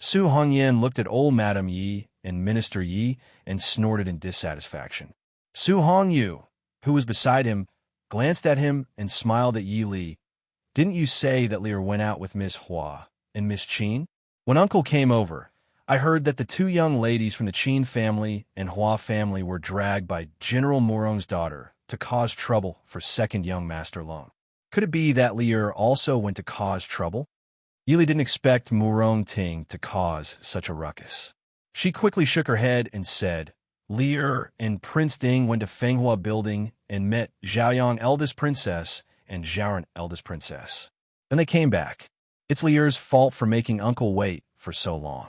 Su Hongyan looked at old Madam Yi and Minister Yi and snorted in dissatisfaction. Su Hongyu, who was beside him, glanced at him and smiled at Yi Li. Didn't you say that Lear went out with Miss Hua and Miss Qin? When Uncle came over, I heard that the two young ladies from the Qin family and Hua family were dragged by General Morong's daughter to cause trouble for second young Master Long. Could it be that Lear also went to cause trouble? Yili didn't expect Murong Ting to cause such a ruckus. She quickly shook her head and said, Lear and Prince Ding went to Fenghua Building and met Zhaoyang eldest princess and Zhaoran eldest princess. Then they came back. It's Lear's fault for making Uncle wait for so long.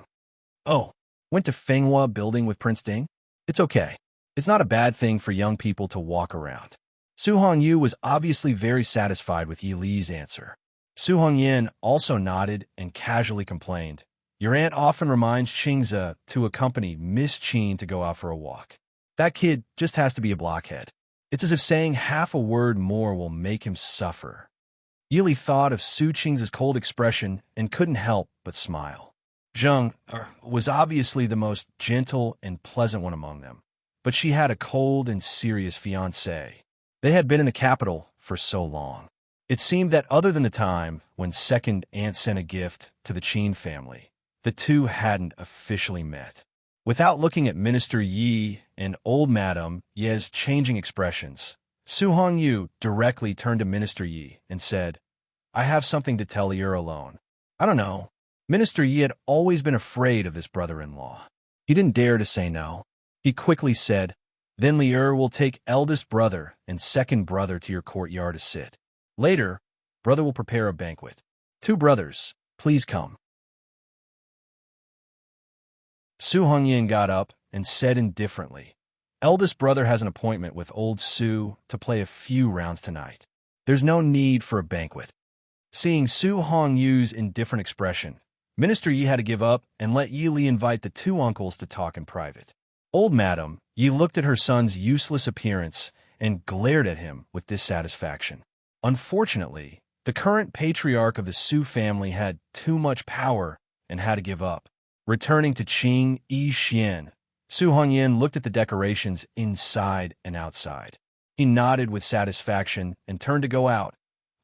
Oh, went to Fenghua Building with Prince Ding? It's okay. It's not a bad thing for young people to walk around. Su Hongyu was obviously very satisfied with Yi Li's answer. Su Hongyan also nodded and casually complained, Your aunt often reminds Qingze to accompany Miss Qin to go out for a walk. That kid just has to be a blockhead. It's as if saying half a word more will make him suffer. Yili thought of Su Qingze's cold expression and couldn't help but smile. Zheng was obviously the most gentle and pleasant one among them, but she had a cold and serious fiancé. They had been in the capital for so long. It seemed that other than the time when second aunt sent a gift to the Qin family, the two hadn't officially met. Without looking at Minister Yi and old Madam Ye's changing expressions, Su Hongyu directly turned to Minister Yi and said, I have something to tell Lier alone. I don't know. Minister Yi had always been afraid of this brother-in-law. He didn't dare to say no. He quickly said, Then Lier will take eldest brother and second brother to your courtyard to sit. Later, brother will prepare a banquet. 2 brothers, please come. Su Hongyan got up and said indifferently, Eldest brother has an appointment with old Su to play a few rounds tonight. There's no need for a banquet. Seeing Su Hongyu's indifferent expression, Minister Yi had to give up and let Yi Li invite the 2 uncles to talk in private. Old Madam Yi looked at her son's useless appearance and glared at him with dissatisfaction. Unfortunately, the current patriarch of the Su family had too much power and had to give up. Returning to Qing Yi Xian, Su Hongyan looked at the decorations inside and outside. He nodded with satisfaction and turned to go out,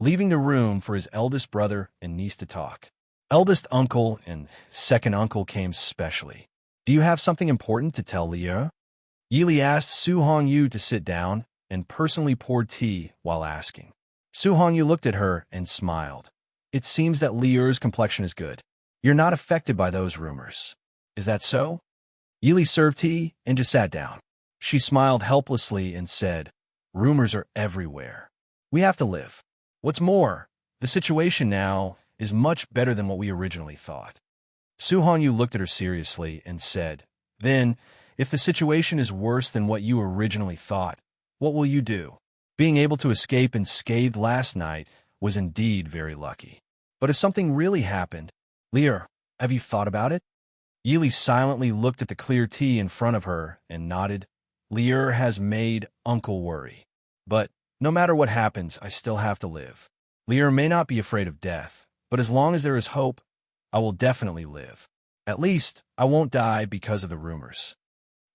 leaving the room for his eldest brother and niece to talk. Eldest uncle and second uncle came specially. Do you have something important to tell Lier? Yili asked Su Hongyu to sit down and personally poured tea while asking. Su Hongyu looked at her and smiled. It seems that Lier's complexion is good. You're not affected by those rumors. Is that so? Yili served tea and just sat down. She smiled helplessly and said, Rumors are everywhere. We have to live. What's more, the situation now is much better than what we originally thought. Su Hongyu looked at her seriously and said, Then, if the situation is worse than what you originally thought, what will you do? Being able to escape unscathed last night was indeed very lucky. But if something really happened, Lier, have you thought about it? Yili silently looked at the clear tea in front of her and nodded. Lier has made Uncle worry. But no matter what happens, I still have to live. Lier may not be afraid of death, but as long as there is hope, I will definitely live. At least, I won't die because of the rumors.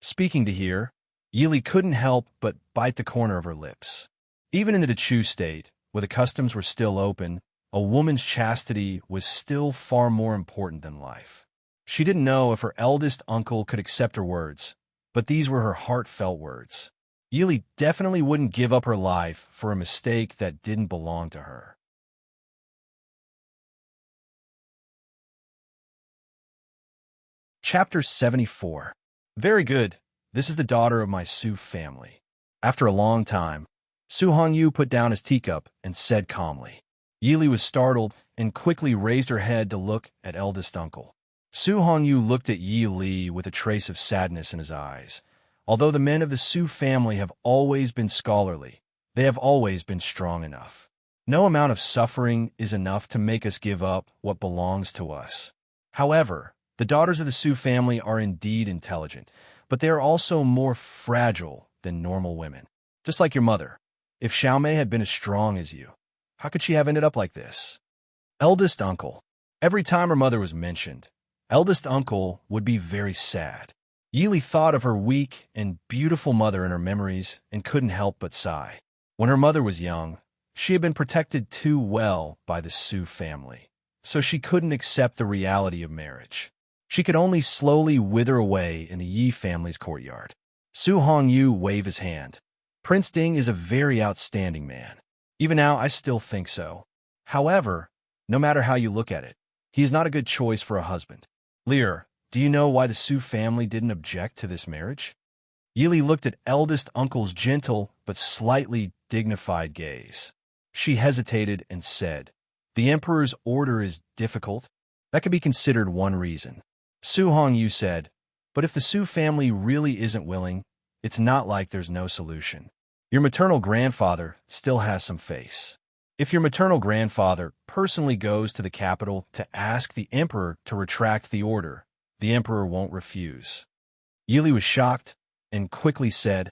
Speaking to here, Yili couldn't help but bite the corner of her lips. Even in the Chu state, where the customs were still open, a woman's chastity was still far more important than life. She didn't know if her eldest uncle could accept her words, but these were her heartfelt words. Yili definitely wouldn't give up her life for a mistake that didn't belong to her. Chapter 74. Very good. This is the daughter of my Su family. After a long time, Su Hongyu put down his teacup and said calmly. Yili was startled and quickly raised her head to look at eldest uncle. Su Hongyu looked at Yi Li with a trace of sadness in his eyes. Although the men of the Su family have always been scholarly, they have always been strong enough. No amount of suffering is enough to make us give up what belongs to us. However, the daughters of the Su family are indeed intelligent, but they are also more fragile than normal women. Just like your mother. If Xiaomei had been as strong as you, how could she have ended up like this? Eldest uncle. Every time her mother was mentioned, eldest uncle would be very sad. Yili thought of her weak and beautiful mother in her memories and couldn't help but sigh. When her mother was young, she had been protected too well by the Su family, so she couldn't accept the reality of marriage. She could only slowly wither away in the Yi family's courtyard. Su Hongyu waved his hand. Prince Ding is a very outstanding man. Even now, I still think so. However, no matter how you look at it, he is not a good choice for a husband. Lear, do you know why the Su family didn't object to this marriage? Yili looked at eldest uncle's gentle but slightly dignified gaze. She hesitated and said, the emperor's order is difficult. That could be considered one reason. Su Hongyu said, but if the Su family really isn't willing, it's not like there's no solution. Your maternal grandfather still has some face. If your maternal grandfather personally goes to the capital to ask the emperor to retract the order, the emperor won't refuse. Yili was shocked and quickly said,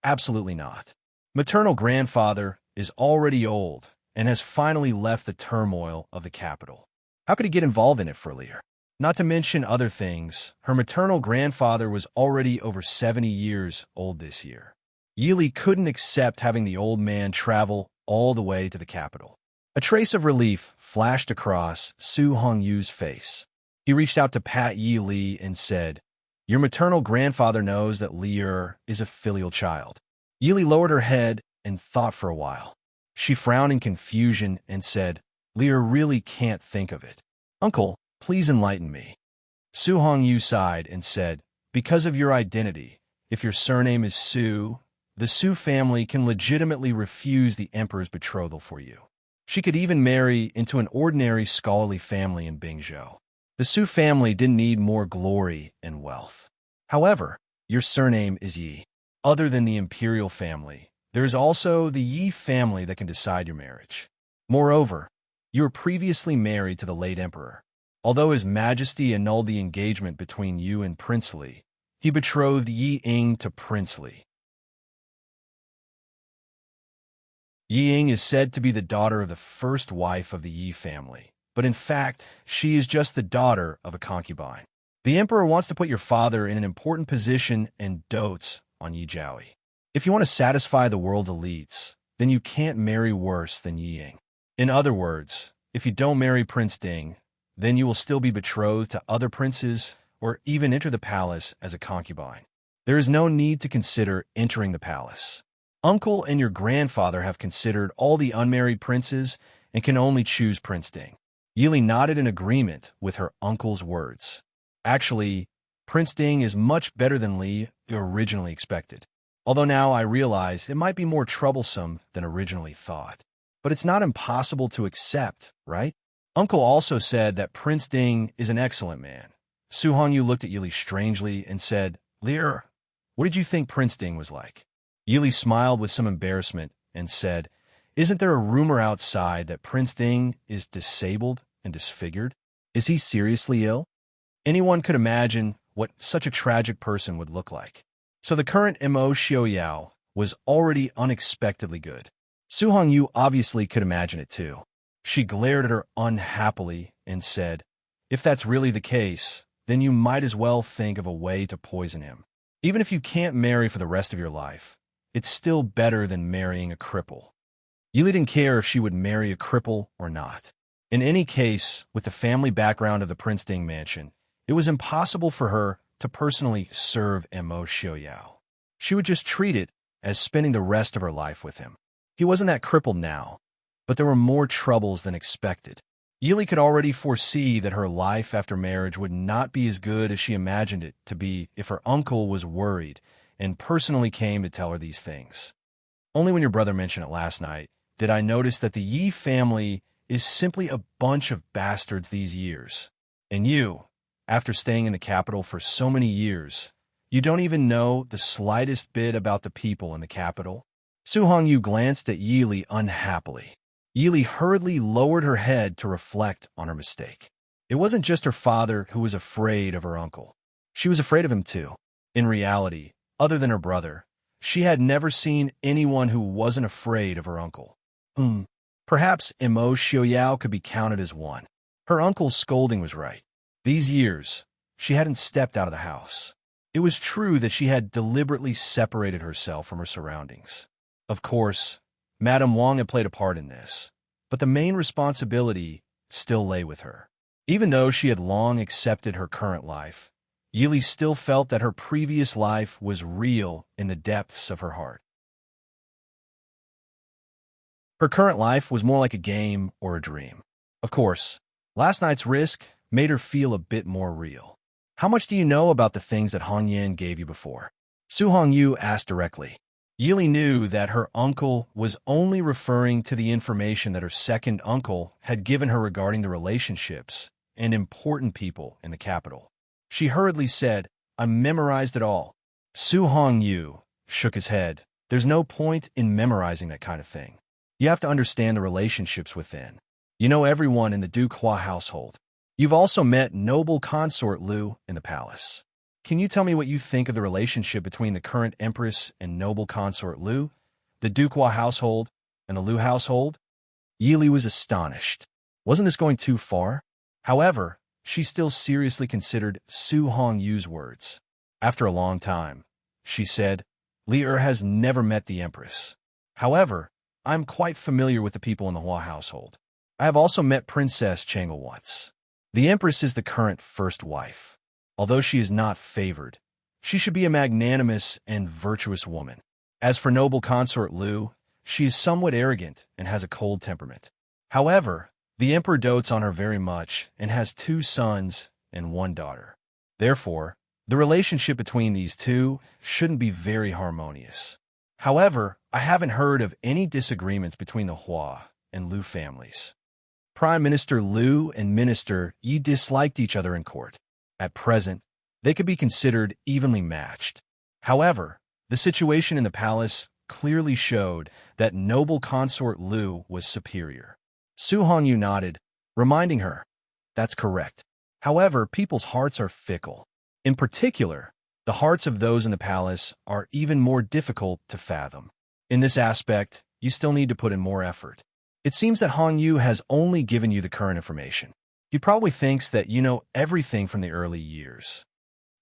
absolutely not. Maternal grandfather is already old and has finally left the turmoil of the capital. How could he get involved in it for Lear? Not to mention other things, her maternal grandfather was already over 70 years old this year. Yili couldn't accept having the old man travel all the way to the capital. A trace of relief flashed across Su Hongyu's face. He reached out to pat Yi Li and said, your maternal grandfather knows that Lear is a filial child. Yili lowered her head and thought for a while. She frowned in confusion and said, Lear really can't think of it. Uncle, please enlighten me. Su Hongyu sighed and said, because of your identity, if your surname is Su, the Su family can legitimately refuse the emperor's betrothal for you. She could even marry into an ordinary scholarly family in Bingzhou. The Su family didn't need more glory and wealth. However, your surname is Yi. Other than the imperial family, there is also the Yi family that can decide your marriage. Moreover, you were previously married to the late emperor. Although His Majesty annulled the engagement between you and Prince Li, he betrothed Yi Ying to Prince Li. Yi Ying is said to be the daughter of the first wife of the Yi family, but in fact, she is just the daughter of a concubine. The emperor wants to put your father in an important position and dotes on Yi Jiaoyi. If you want to satisfy the world's elites, then you can't marry worse than Yi Ying. In other words, if you don't marry Prince Ding, then you will still be betrothed to other princes or even enter the palace as a concubine. There is no need to consider entering the palace. Uncle and your grandfather have considered all the unmarried princes and can only choose Prince Ding. Yili nodded in agreement with her uncle's words. Actually, Prince Ding is much better than Li originally expected. Although now I realize it might be more troublesome than originally thought. But it's not impossible to accept, right? Uncle also said that Prince Ding is an excellent man. Su Hongyu looked at Yili strangely and said, Lear, what did you think Prince Ding was like? Yili smiled with some embarrassment and said, isn't there a rumor outside that Prince Ding is disabled and disfigured? Is he seriously ill? Anyone could imagine what such a tragic person would look like. So the current Mo Xiaoyao was already unexpectedly good. Su Hongyu obviously could imagine it too. She glared at her unhappily and said, if that's really the case, then you might as well think of a way to poison him. Even if you can't marry for the rest of your life, it's still better than marrying a cripple. Yili didn't care if she would marry a cripple or not. In any case, with the family background of the Prince Ding mansion, it was impossible for her to personally serve Mo Xiaoyao. She would just treat it as spending the rest of her life with him. He wasn't that crippled now, but there were more troubles than expected. Yili could already foresee that her life after marriage would not be as good as she imagined it to be if her uncle was worried and personally came to tell her these things. Only when your brother mentioned it last night did I notice that the Yi family is simply a bunch of bastards these years. And you, after staying in the capital for so many years, you don't even know the slightest bit about the people in the capital? Su Hongyu glanced at Yili unhappily. Yili hurriedly lowered her head to reflect on her mistake. It wasn't just her father who was afraid of her uncle. She was afraid of him too. In reality, other than her brother, she had never seen anyone who wasn't afraid of her uncle. Perhaps Imo Xiaoyao could be counted as one. Her uncle's scolding was right. These years, she hadn't stepped out of the house. It was true that she had deliberately separated herself from her surroundings. Of course, Madame Wang had played a part in this, but the main responsibility still lay with her. Even though she had long accepted her current life, Yili still felt that her previous life was real in the depths of her heart. Her current life was more like a game or a dream. Of course, last night's risk made her feel a bit more real. How much do you know about the things that Hong Yin gave you before? Su Hongyu asked directly. Yili knew that her uncle was only referring to the information that her second uncle had given her regarding the relationships and important people in the capital. She hurriedly said, "I memorized it all." Su Hongyu shook his head. There's no point in memorizing that kind of thing. You have to understand the relationships within. You know everyone in the Duke Hua household. You've also met noble consort Lu in the palace. Can you tell me what you think of the relationship between the current empress and noble consort Lu, the Duke Hua household, and the Lu household? Yili was astonished. Wasn't this going too far? However, she still seriously considered Su Hongyu's words. After a long time, she said, Li has never met the empress. However, I'm quite familiar with the people in the Hua household. I have also met Princess Chang'e once. The empress is the current first wife. Although she is not favored, she should be a magnanimous and virtuous woman. As for noble consort Lu, she is somewhat arrogant and has a cold temperament. However, the emperor dotes on her very much and has 2 sons and 1 daughter. Therefore, the relationship between these two shouldn't be very harmonious. However, I haven't heard of any disagreements between the Hua and Lu families. Prime Minister Lu and Minister Yi disliked each other in court. At present, they could be considered evenly matched. However, the situation in the palace clearly showed that noble consort Lu was superior. Su Hongyu nodded, reminding her, that's correct. However, people's hearts are fickle. In particular, the hearts of those in the palace are even more difficult to fathom. In this aspect, you still need to put in more effort. It seems that Hongyu has only given you the current information. He probably thinks that you know everything from the early years.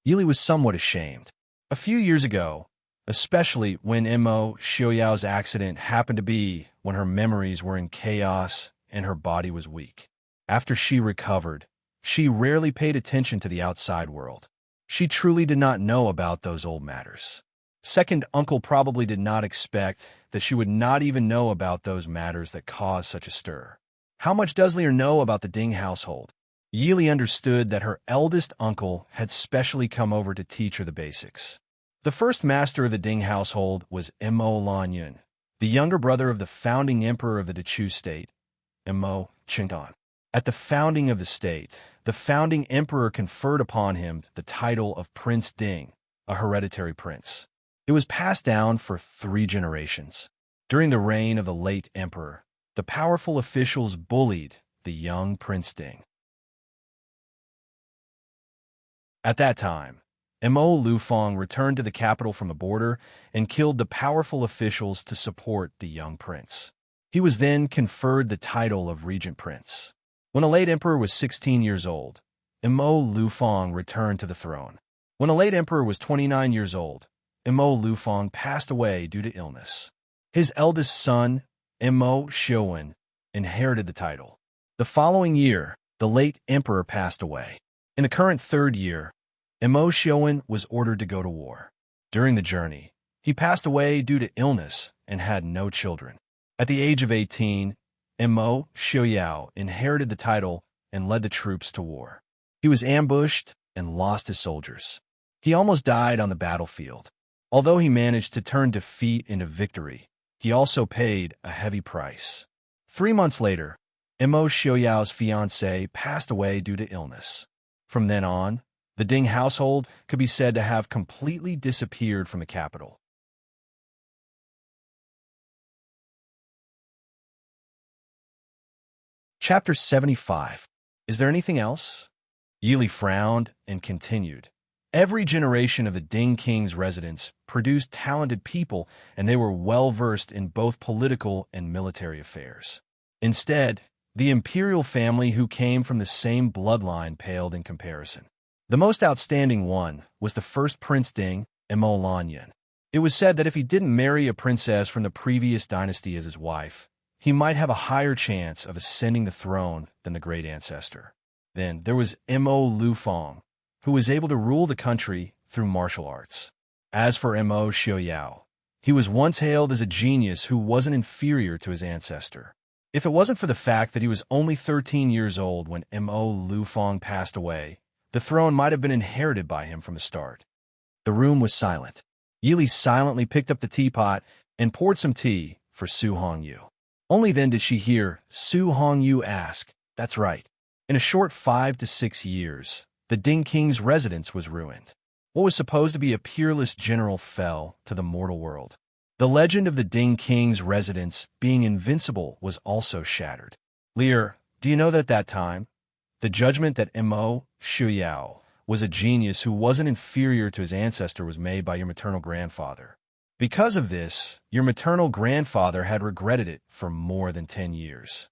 Yili was somewhat ashamed. A few years ago, especially when Imo Xiaoyao's accident happened to be when her memories were in chaos and her body was weak. After she recovered, she rarely paid attention to the outside world. She truly did not know about those old matters. Second uncle probably did not expect that she would not even know about those matters that caused such a stir. How much does Lear know about the Ding household? Yili understood that her eldest uncle had specially come over to teach her the basics. The first master of the Ding household was Imo Lanyun, the younger brother of the founding emperor of the Dechu state, Imo Qingdan. At the founding of the state, the founding emperor conferred upon him the title of Prince Ding, a hereditary prince. It was passed down for 3 generations. During the reign of the late emperor, the powerful officials bullied the young Prince Ding. At that time, Mo Lufeng returned to the capital from the border and killed the powerful officials to support the young prince. He was then conferred the title of Regent Prince. When the late emperor was 16 years old, Mo Lufeng returned to the throne. When the late emperor was 29 years old, Mo Lufeng passed away due to illness. His eldest son, Mo Xiuwen, inherited the title. The following year, the late emperor passed away. In the current 3rd year, Mo Xiuwen was ordered to go to war. During the journey, he passed away due to illness and had no children. At the age of 18, Mo Xiaoyao inherited the title and led the troops to war. He was ambushed and lost his soldiers. He almost died on the battlefield. Although he managed to turn defeat into victory, he also paid a heavy price. 3 months later, Mo Xiaoyao's fiancée passed away due to illness. From then on, the Ding household could be said to have completely disappeared from the capital. Chapter 75. Is there anything else? Yili frowned and continued. Every generation of the Ding King's residents produced talented people, and they were well-versed in both political and military affairs. Instead, the imperial family who came from the same bloodline paled in comparison. The most outstanding one was the first Prince Ding, Mo Lanyan. It was said that if he didn't marry a princess from the previous dynasty as his wife, he might have a higher chance of ascending the throne than the great ancestor. Then there was Mo Lufeng, who was able to rule the country through martial arts. As for Mo Xiaoyao, he was once hailed as a genius who wasn't inferior to his ancestor. If it wasn't for the fact that he was only 13 years old when Mo Lufeng passed away, the throne might have been inherited by him from the start. The room was silent. Yili silently picked up the teapot and poured some tea for Su Hongyu. Only then did she hear Su Hongyu ask, "That's right. In a short 5 to 6 years, the Ding King's residence was ruined. What was supposed to be a peerless general fell to the mortal world. The legend of the Ding King's residence being invincible was also shattered. Lear, do you know that at that time, the judgment that Mo Xiaoyao was a genius who wasn't inferior to his ancestor was made by your maternal grandfather. Because of this, your maternal grandfather had regretted it for more than 10 years.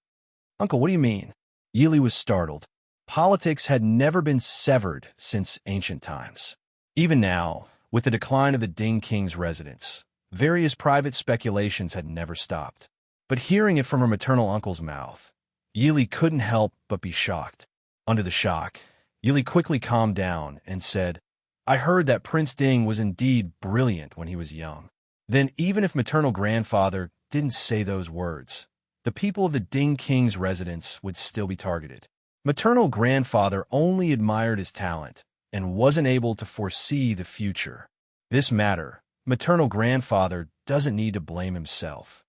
Uncle, what do you mean? Yili was startled. Politics had never been severed since ancient times. Even now, with the decline of the Ding King's residence, various private speculations had never stopped. But hearing it from her maternal uncle's mouth, Yili couldn't help but be shocked. Under the shock, Yili quickly calmed down and said, "I heard that Prince Ding was indeed brilliant when he was young. Then even if maternal grandfather didn't say those words, the people of the Ding King's residence would still be targeted. Maternal grandfather only admired his talent and wasn't able to foresee the future. This matter, maternal grandfather doesn't need to blame himself."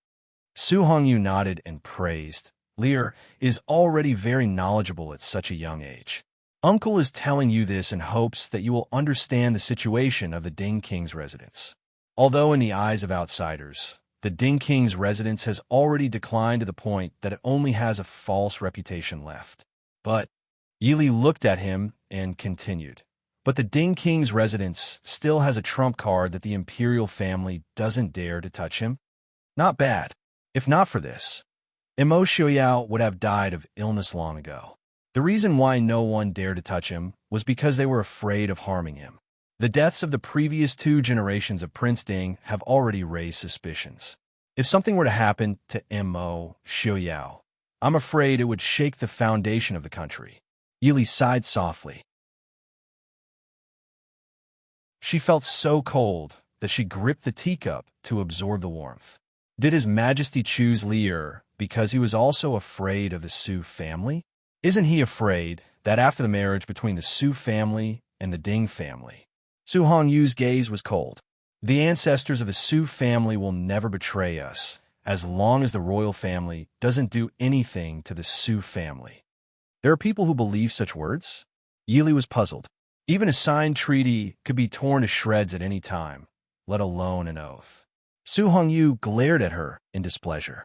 Su Hongyu nodded and praised. Lear is already very knowledgeable at such a young age. Uncle is telling you this in hopes that you will understand the situation of the Ding King's residence. Although in the eyes of outsiders, the Ding King's residence has already declined to the point that it only has a false reputation left. But Yili looked at him and continued. But the Ding King's residence still has a trump card that the imperial family doesn't dare to touch him. Not bad. If not for this, Mo Xiaoyao would have died of illness long ago. The reason why no one dared to touch him was because they were afraid of harming him. The deaths of the previous 2 generations of Prince Ding have already raised suspicions. If something were to happen to Mo Xiaoyao, I'm afraid it would shake the foundation of the country. Yili sighed softly. She felt so cold that she gripped the teacup to absorb the warmth. Did His Majesty choose Lear because he was also afraid of the Su family? Isn't he afraid that after the marriage between the Su family and the Ding family, Su Hongyu's gaze was cold. The ancestors of the Su family will never betray us, as long as the royal family doesn't do anything to the Su family. There are people who believe such words? Yili was puzzled. Even a signed treaty could be torn to shreds at any time, let alone an oath. Su Hongyu glared at her in displeasure.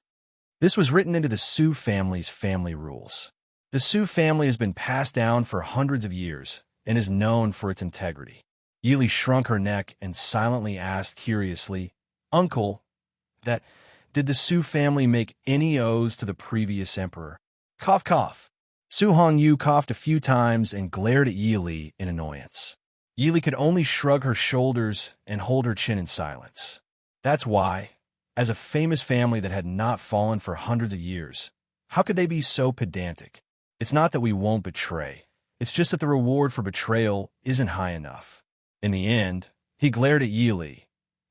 This was written into the Su family's family rules. The Su family has been passed down for hundreds of years and is known for its integrity. Yili shrunk her neck and silently asked curiously, "Uncle, did the Su family make any oaths to the previous emperor?" Cough, cough. Su Hongyu coughed a few times and glared at Yili in annoyance. Yili could only shrug her shoulders and hold her chin in silence. That's why, as a famous family that had not fallen for hundreds of years, how could they be so pedantic? It's not that we won't betray. It's just that the reward for betrayal isn't high enough. In the end, he glared at Yili.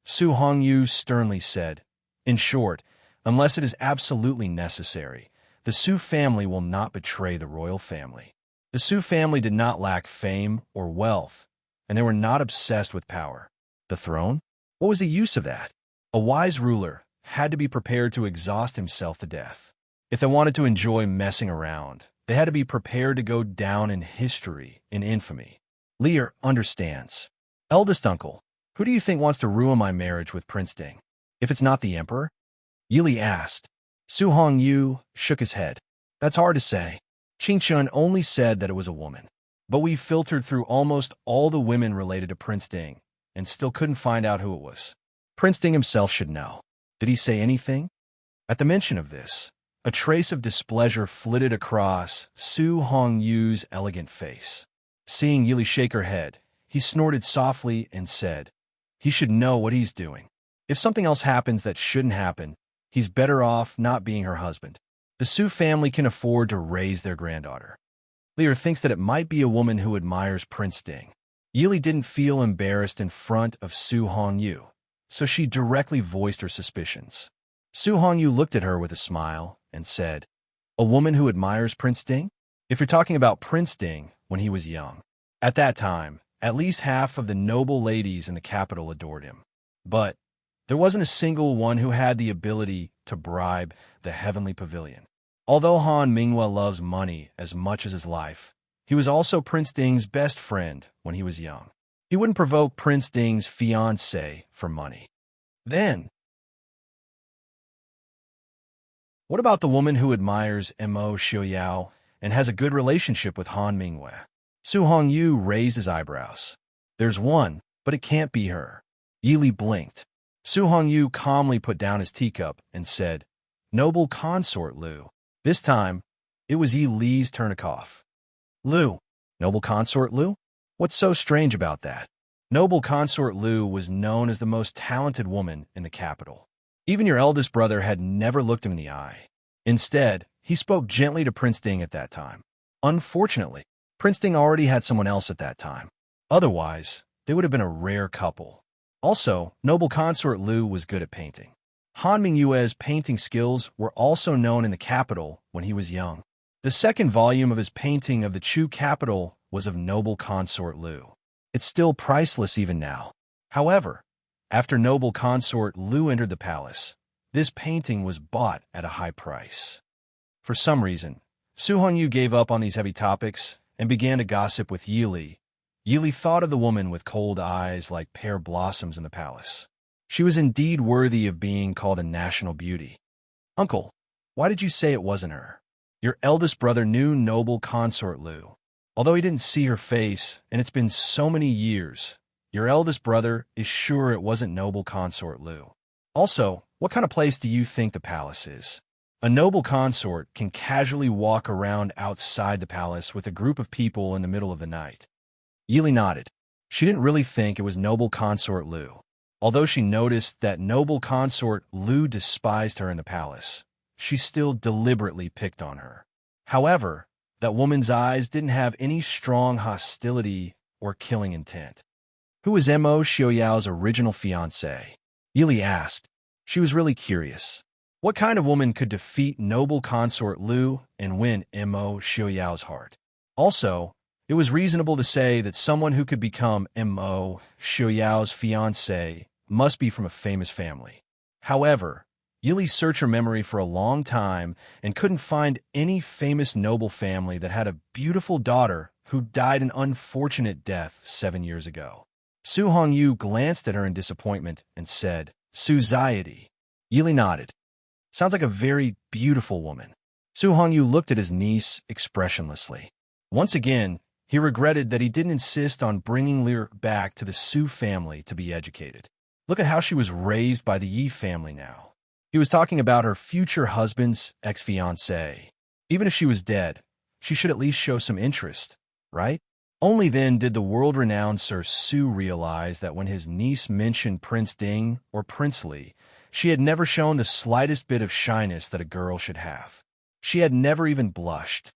Su Hongyu sternly said, "In short, unless it is absolutely necessary, The Su family will not betray the royal family. The Su family did not lack fame or wealth, and they were not obsessed with power. The throne? What was the use of that? A wise ruler had to be prepared to exhaust himself to death. If they wanted to enjoy messing around, they had to be prepared to go down in history, in infamy. Lear understands. Eldest uncle, who do you think wants to ruin my marriage with Prince Ding? If it's not the emperor? Yili asked. Su Hongyu shook his head. That's hard to say. Qingchun only said that it was a woman. But we filtered through almost all the women related to Prince Ding and still couldn't find out who it was. Prince Ding himself should know. Did he say anything? At the mention of this, a trace of displeasure flitted across Su Hongyu's elegant face. Seeing Yili shake her head, he snorted softly and said, he should know what he's doing. If something else happens that shouldn't happen, he's better off not being her husband. The Su family can afford to raise their granddaughter. Lear thinks that it might be a woman who admires Prince Ding. Yili didn't feel embarrassed in front of Su Hongyu, so she directly voiced her suspicions. Su Hongyu looked at her with a smile and said, a woman who admires Prince Ding? If you're talking about Prince Ding when he was young. At that time, at least half of the noble ladies in the capital adored him. But there wasn't a single one who had the ability to bribe the heavenly pavilion. Although Han Minghua loves money as much as his life, he was also Prince Ding's best friend when he was young. He wouldn't provoke Prince Ding's fiancée for money. Then, what about the woman who admires Mo Xiaoyao and has a good relationship with Han Minghua? Su Hongyu raised his eyebrows. There's one, but it can't be her. Yili blinked. Su Hongyu calmly put down his teacup and said, noble consort Lu. This time, it was Yi Li's turn to cough. Lu. Noble consort Lu? What's so strange about that? Noble consort Lu was known as the most talented woman in the capital. Even your eldest brother had never looked him in the eye. Instead, he spoke gently to Prince Ding at that time. Unfortunately, Prince Ding already had someone else at that time. Otherwise, they would have been a rare couple. Also, noble consort Lu was good at painting. Han Mingyue's painting skills were also known in the capital when he was young. The second volume of his painting of the Chu capital was of noble consort Lu. It's still priceless even now. However, after noble consort Lu entered the palace, this painting was bought at a high price. For some reason, Su Hongyu gave up on these heavy topics and began to gossip with Yili. Yili thought of the woman with cold eyes like pear blossoms in the palace. She was indeed worthy of being called a national beauty. Uncle, why did you say it wasn't her? Your eldest brother knew noble consort Lu. Although he didn't see her face, and it's been so many years, your eldest brother is sure it wasn't noble consort Lu. Also, what kind of place do you think the palace is? A noble consort can casually walk around outside the palace with a group of people in the middle of the night. Yili nodded. She didn't really think it was noble consort Lu. Although she noticed that noble consort Lu despised her in the palace, she still deliberately picked on her. However, that woman's eyes didn't have any strong hostility or killing intent. Who was Mo Xiaoyao's original fiancée? Yili asked. She was really curious. What kind of woman could defeat noble consort Lu and win Mo Xiaoyao's heart? Also, it was reasonable to say that someone who could become Mo Xiaoyao's fiancée must be from a famous family. However, Yili searched her memory for a long time and couldn't find any famous noble family that had a beautiful daughter who died an unfortunate death 7 years ago. Su Hongyu glanced at her in disappointment and said, Suzaiety. Yili nodded. Sounds like a very beautiful woman. Su Hongyu looked at his niece expressionlessly. Once again, he regretted that he didn't insist on bringing Lear back to the Su family to be educated. Look at how she was raised by the Yi family now. He was talking about her future husband's ex-fiancée. Even if she was dead, she should at least show some interest, right? Only then did the world-renowned Sir Su realize that when his niece mentioned Prince Ding or Prince Li, she had never shown the slightest bit of shyness that a girl should have. She had never even blushed.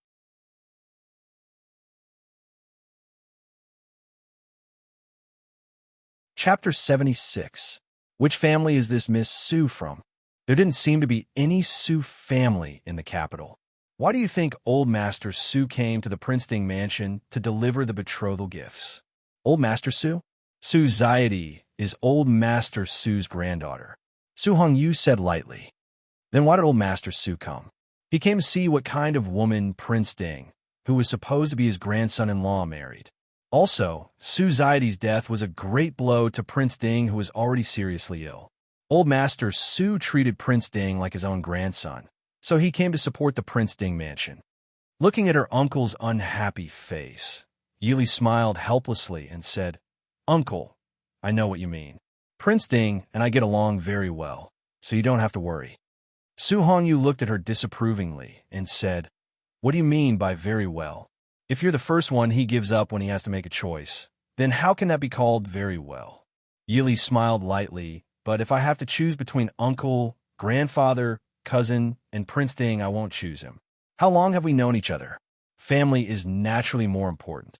Chapter 76. Which family is this Miss Su from? There didn't seem to be any Su family in the capital. Why do you think old Master Su came to the Princeton mansion to deliver the betrothal gifts? Old Master Su? Su Zaidi is old Master Su's granddaughter. Su Hongyu said lightly. Then why did old Master Su come? He came to see what kind of woman Prince Ding, who was supposed to be his grandson-in-law, married. Also, Su Zaidi's death was a great blow to Prince Ding, who was already seriously ill. Old Master Su treated Prince Ding like his own grandson, so he came to support the Prince Ding mansion. Looking at her uncle's unhappy face, Yili smiled helplessly and said, "Uncle, I know what you mean. Prince Ding and I get along very well, so you don't have to worry." Su Hongyu looked at her disapprovingly and said, "What do you mean by very well? If you're the first one he gives up when he has to make a choice, then how can that be called very well?" Yili smiled lightly, "But if I have to choose between uncle, grandfather, cousin, and Prince Ding, I won't choose him. How long have we known each other? Family is naturally more important.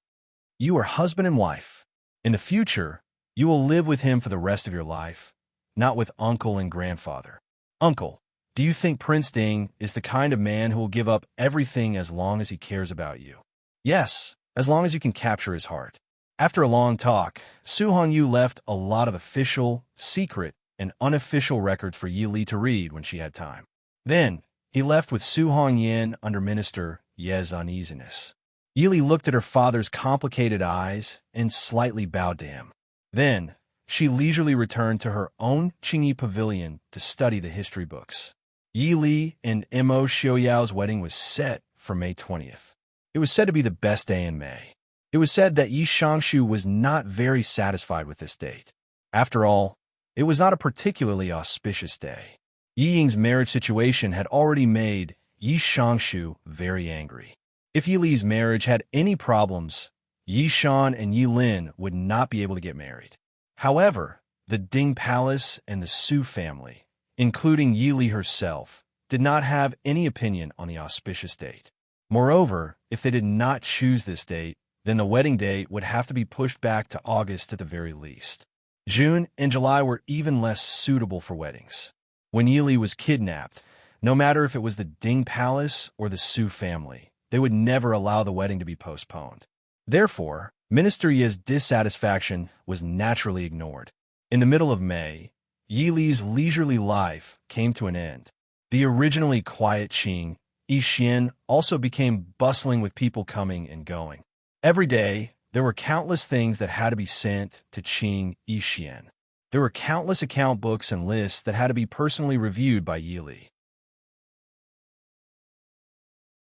You are husband and wife. In the future, you will live with him for the rest of your life, not with uncle and grandfather. Uncle, do you think Prince Ding is the kind of man who will give up everything as long as he cares about you?" "Yes, as long as you can capture his heart." After a long talk, Su Hongyu left a lot of official, secret, and unofficial records for Yili to read when she had time. Then, he left with Su Hongyan under Minister Ye's uneasiness. Yili looked at her father's complicated eyes and slightly bowed to him. Then, she leisurely returned to her own Qingyi pavilion to study the history books. Yili and Imo Xiaoyao's wedding was set for May 20th. It was said to be the best day in May. It was said that Yi Shangshu was not very satisfied with this date. After all, it was not a particularly auspicious day. Yi Ying's marriage situation had already made Yi Shangshu very angry. If Yili's marriage had any problems, Yi Shan and Yi Lin would not be able to get married. However, the Ding Palace and the Su family, including Yili herself, did not have any opinion on the auspicious date. Moreover, if they did not choose this date, then the wedding date would have to be pushed back to August at the very least. June and July were even less suitable for weddings. When Yili was kidnapped, no matter if it was the Ding Palace or the Su family, they would never allow the wedding to be postponed. Therefore, Minister Ye's dissatisfaction was naturally ignored. In the middle of May, Yili's leisurely life came to an end. The originally quiet Qing, Yixian, also became bustling with people coming and going. Every day, there were countless things that had to be sent to Qing Yixian. There were countless account books and lists that had to be personally reviewed by Yili.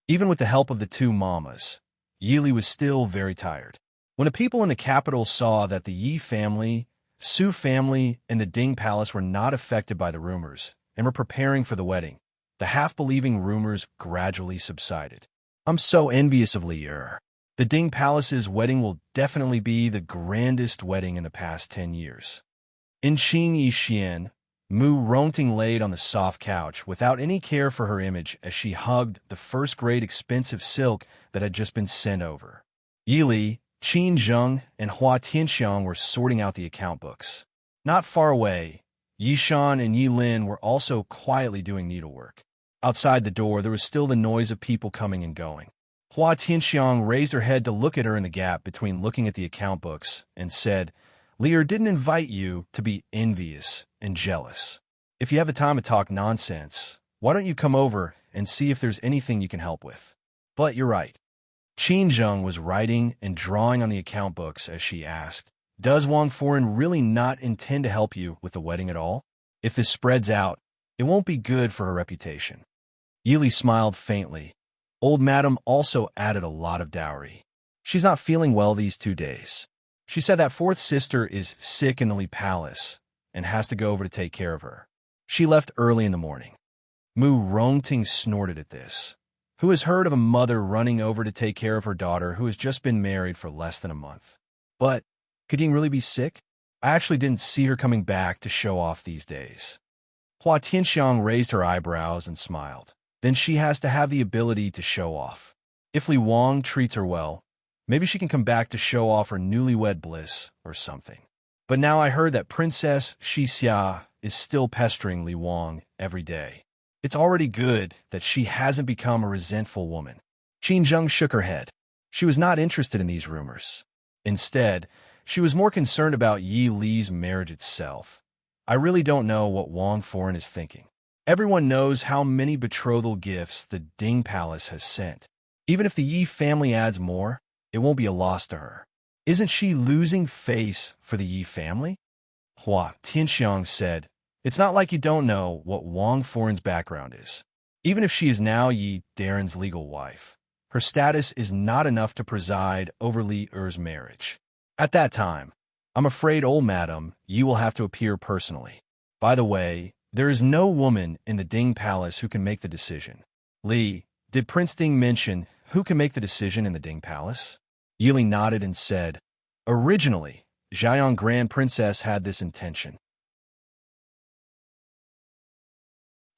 Even with the help of the two mamas, Yili was still very tired. When the people in the capital saw that the Yi family, Su family, and the Ding Palace were not affected by the rumors and were preparing for the wedding, the half-believing rumors gradually subsided. "I'm so envious of Li Er. The Ding Palace's wedding will definitely be the grandest wedding in the past 10 years. In Qing Yixian, Mu Rongting laid on the soft couch without any care for her image as she hugged the first-grade expensive silk that had just been sent over. Yili, Qin Zheng, and Hua Tianxiang were sorting out the account books. Not far away, Yi Shan and Yi Lin were also quietly doing needlework. Outside the door, there was still the noise of people coming and going. Hua Tianxiang raised her head to look at her in the gap between looking at the account books and said, "Li Er didn't invite you to be envious and jealous. If you have the time to talk nonsense, why don't you come over and see if there's anything you can help with?" But you're right. Qin Zheng was writing and drawing on the account books as she asked, "Does Wang Foreign really not intend to help you with the wedding at all? If this spreads out, it won't be good for her reputation." Yili smiled faintly. Old Madam also added a lot of dowry. She's not feeling well these 2 days. She said that fourth sister is sick in the Li Palace and has to go over to take care of her. She left early in the morning. Mu Rongting snorted at this. Who has heard of a mother running over to take care of her daughter who has just been married for less than a month? But could Ying really be sick? I actually didn't see her coming back to show off these days. Hua Tianxiang raised her eyebrows and smiled. Then she has to have the ability to show off. If Li Wang treats her well, maybe she can come back to show off her newlywed bliss or something. But now I heard that Princess Xixia is still pestering Li Wang every day. It's already good that she hasn't become a resentful woman. Qin Zheng shook her head. She was not interested in these rumors. Instead, she was more concerned about Yi Li's marriage itself. I really don't know what Wang Foran is thinking. Everyone knows how many betrothal gifts the Ding Palace has sent. Even if the Yi family adds more, it won't be a loss to her. Isn't she losing face for the Yi family? Hua Tianxiang said, it's not like you don't know what Wang Foran's background is. Even if she is now Yi Darren's legal wife, her status is not enough to preside over Li Er's marriage. At that time, I'm afraid, old madam, you will have to appear personally. By the way, there is no woman in the Ding Palace who can make the decision. Li, did Prince Ding mention who can make the decision in the Ding Palace? Yili nodded and said, originally, Xiaoyang Grand Princess had this intention.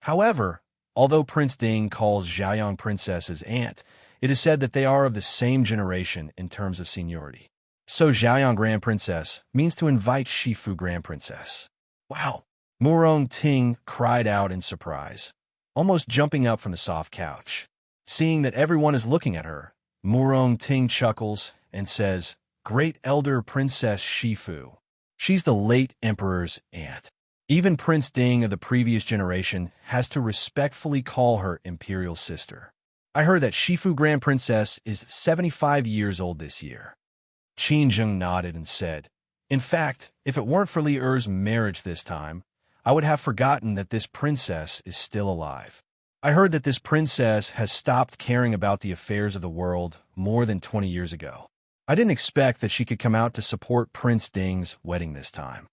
However, although Prince Ding calls Xiaoyang Princess his aunt, it is said that they are of the same generation in terms of seniority. So Xiaoyang Grand Princess means to invite Shifu Grand Princess. Wow! Murong Ting cried out in surprise, almost jumping up from the soft couch. Seeing that everyone is looking at her, Murong Ting chuckles and says, Great Elder Princess Shifu. She's the late Emperor's aunt. Even Prince Ding of the previous generation has to respectfully call her imperial sister. I heard that Shifu Grand Princess is 75 years old this year. Qin Zheng nodded and said, in fact, if it weren't for Li Er's marriage this time, I would have forgotten that this princess is still alive. I heard that this princess has stopped caring about the affairs of the world more than 20 years ago. I didn't expect that she could come out to support Prince Ding's wedding this time.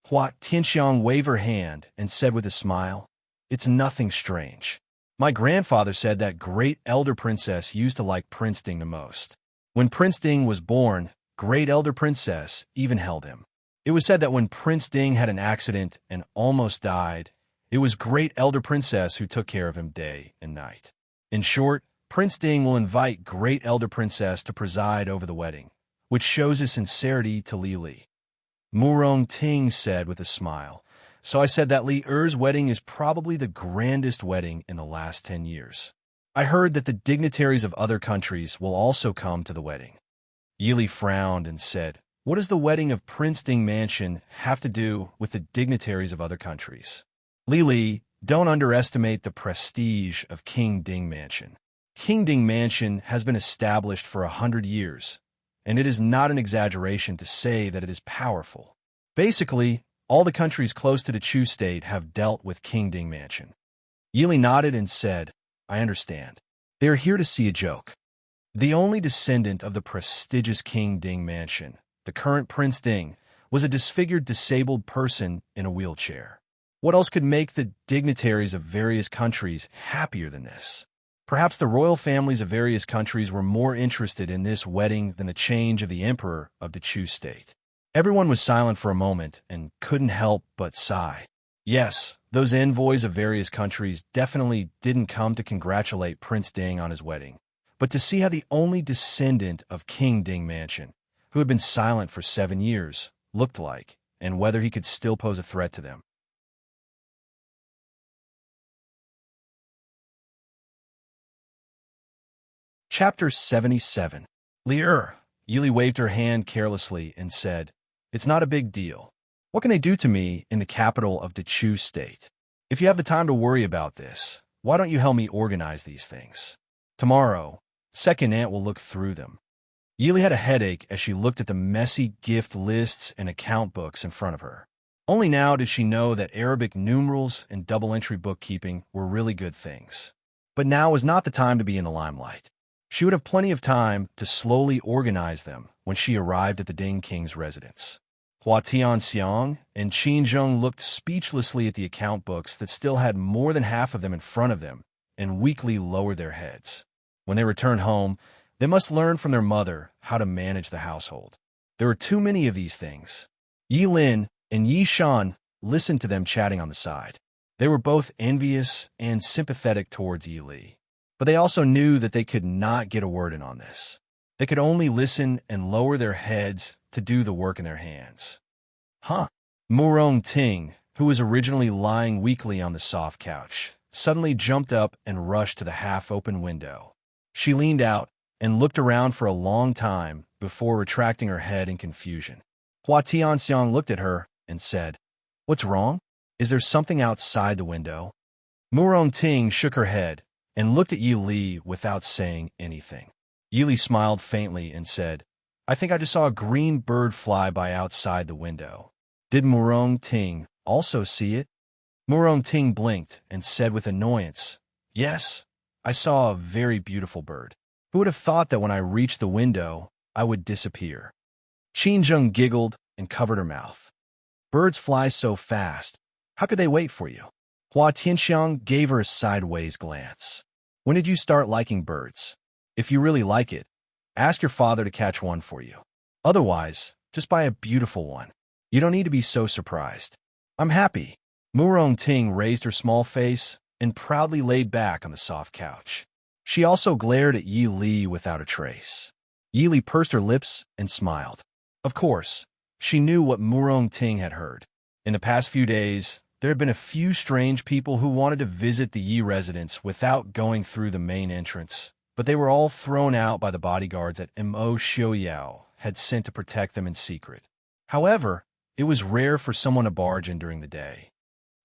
Hua Tianxiang waved her hand and said with a smile, it's nothing strange. My grandfather said that Great Elder Princess used to like Prince Ding the most. When Prince Ding was born, Great Elder Princess even held him. It was said that when Prince Ding had an accident and almost died, it was Great Elder Princess who took care of him day and night. In short, Prince Ding will invite Great Elder Princess to preside over the wedding, which shows his sincerity to Li Li. Murong Ting said with a smile, so I said that Li Er's wedding is probably the grandest wedding in the last 10 years. I heard that the dignitaries of other countries will also come to the wedding. Yili frowned and said, what does the wedding of Prince Ding Mansion have to do with the dignitaries of other countries? Li, don't underestimate the prestige of King Ding Mansion. King Ding Mansion has been established for 100 years, and it is not an exaggeration to say that it is powerful. Basically, all the countries close to the Chu state have dealt with King Ding Mansion. Yili nodded and said, I understand. They are here to see a joke. The only descendant of the prestigious King Ding Mansion, the current Prince Ding, was a disfigured disabled person in a wheelchair. What else could make the dignitaries of various countries happier than this? Perhaps the royal families of various countries were more interested in this wedding than the change of the emperor of the Chu state. Everyone was silent for a moment and couldn't help but sigh. Yes, those envoys of various countries definitely didn't come to congratulate Prince Ding on his wedding, but to see how the only descendant of King Ding Mansion, who had been silent for 7 years, looked like, and whether he could still pose a threat to them. Chapter 77. Li Er. Yili waved her hand carelessly and said, it's not a big deal. What can they do to me in the capital of the Chu state? If you have the time to worry about this, why don't you help me organize these things? Tomorrow, Second Aunt will look through them. Yili had a headache as she looked at the messy gift lists and account books in front of her. Only now did she know that Arabic numerals and double-entry bookkeeping were really good things. But now was not the time to be in the limelight. She would have plenty of time to slowly organize them when she arrived at the Ding King's residence. Hua Tianxiang and Qin Zheng looked speechlessly at the account books that still had more than half of them in front of them and weakly lowered their heads. When they returned home, they must learn from their mother how to manage the household. There were too many of these things. Yi Lin and Yi Shan listened to them chatting on the side. They were both envious and sympathetic towards Yi Li, but they also knew that they could not get a word in on this. They could only listen and lower their heads to do the work in their hands. Murong Ting, who was originally lying weakly on the soft couch, suddenly jumped up and rushed to the half-open window. She leaned out and looked around for a long time before retracting her head in confusion. Hua Tianxiang looked at her and said, "What's wrong? Is there something outside the window?" Murong Ting shook her head and looked at Yi Li without saying anything. Yi Li smiled faintly and said, "I think I just saw a green bird fly by outside the window." Did Murong Ting also see it? Murong Ting blinked and said with annoyance, "Yes, I saw a very beautiful bird. Who would have thought that when I reached the window, I would disappear?" Qin Zheng giggled and covered her mouth. "Birds fly so fast. How could they wait for you?" Hua Tianxiang gave her a sideways glance. "When did you start liking birds? If you really like it, ask your father to catch one for you. Otherwise, just buy a beautiful one. You don't need to be so surprised." "I'm happy." Murong Ting raised her small face and proudly laid back on the soft couch. She also glared at Yi Li without a trace. Yi Li pursed her lips and smiled. Of course, she knew what Murong Ting had heard. In the past few days, there had been a few strange people who wanted to visit the Yi residence without going through the main entrance, but they were all thrown out by the bodyguards that Mo Xiaoyao had sent to protect them in secret. However, it was rare for someone to barge in during the day.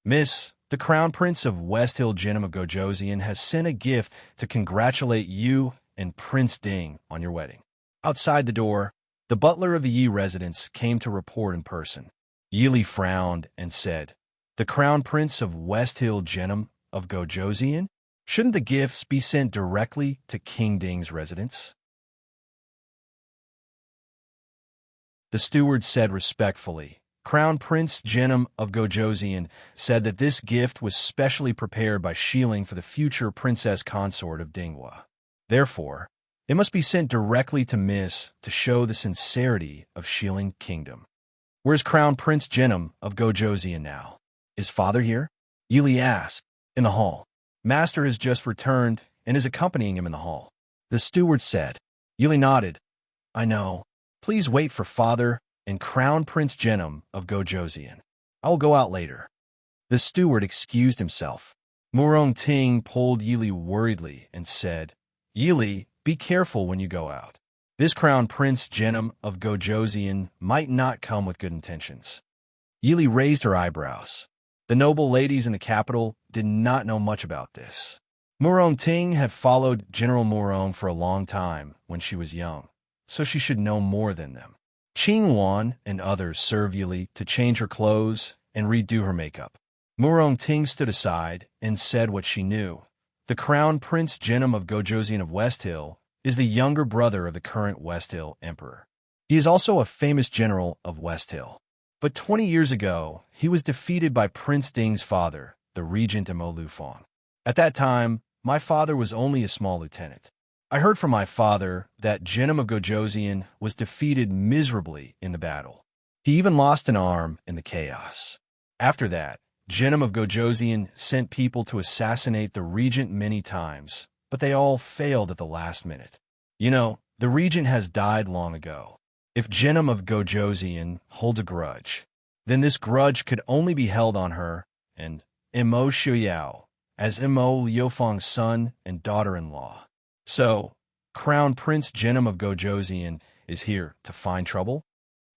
"Miss, the Crown Prince of West Hill Genom of Gojoseon has sent a gift to congratulate you and Prince Ding on your wedding." Outside the door, the butler of the Yi residence came to report in person. Yi Li frowned and said, "The Crown Prince of West Hill Genom of Gojoseon? Shouldn't the gifts be sent directly to King Ding's residence?" The steward said respectfully, "Crown Prince Genom of Gojoseon said that this gift was specially prepared by Shieling for the future princess consort of Dinghua. Therefore, it must be sent directly to Miss to show the sincerity of Shieling Kingdom." "Where's Crown Prince Genom of Gojoseon now? Is father here?" Yi Li asked. "In the hall. Master has just returned and is accompanying him in the hall," the steward said. Yi Li nodded. "I know. Please wait for father and Crown Prince Genom of Gojoseon. I will go out later." The steward excused himself. Murong Ting pulled Yi Li worriedly and said, "Yi Li, be careful when you go out. This Crown Prince Genom of Gojoseon might not come with good intentions." Yi Li raised her eyebrows. The noble ladies in the capital did not know much about this. Murong Ting had followed General Murong for a long time when she was young, so she should know more than them. Qing Wan and others served Yi Li to change her clothes and redo her makeup. Murong Ting stood aside and said what she knew. The Crown Prince Genom of Gojoseon of West Hill is the younger brother of the current West Hill Emperor. He is also a famous general of West Hill. But 20 years ago, he was defeated by Prince Ding's father, the regent Mo Lufang. At that time, my father was only a small lieutenant. I heard from my father that Genom of Gojoseon was defeated miserably in the battle. He even lost an arm in the chaos. After that, Genom of Gojoseon sent people to assassinate the regent many times, but they all failed at the last minute. You know, the regent has died long ago. If Genom of Gojoseon holds a grudge, then this grudge could only be held on her and Mo Xiaoyao, as Mo Liufang's son and daughter-in-law. So, Crown Prince Genom of Gojoseon is here to find trouble?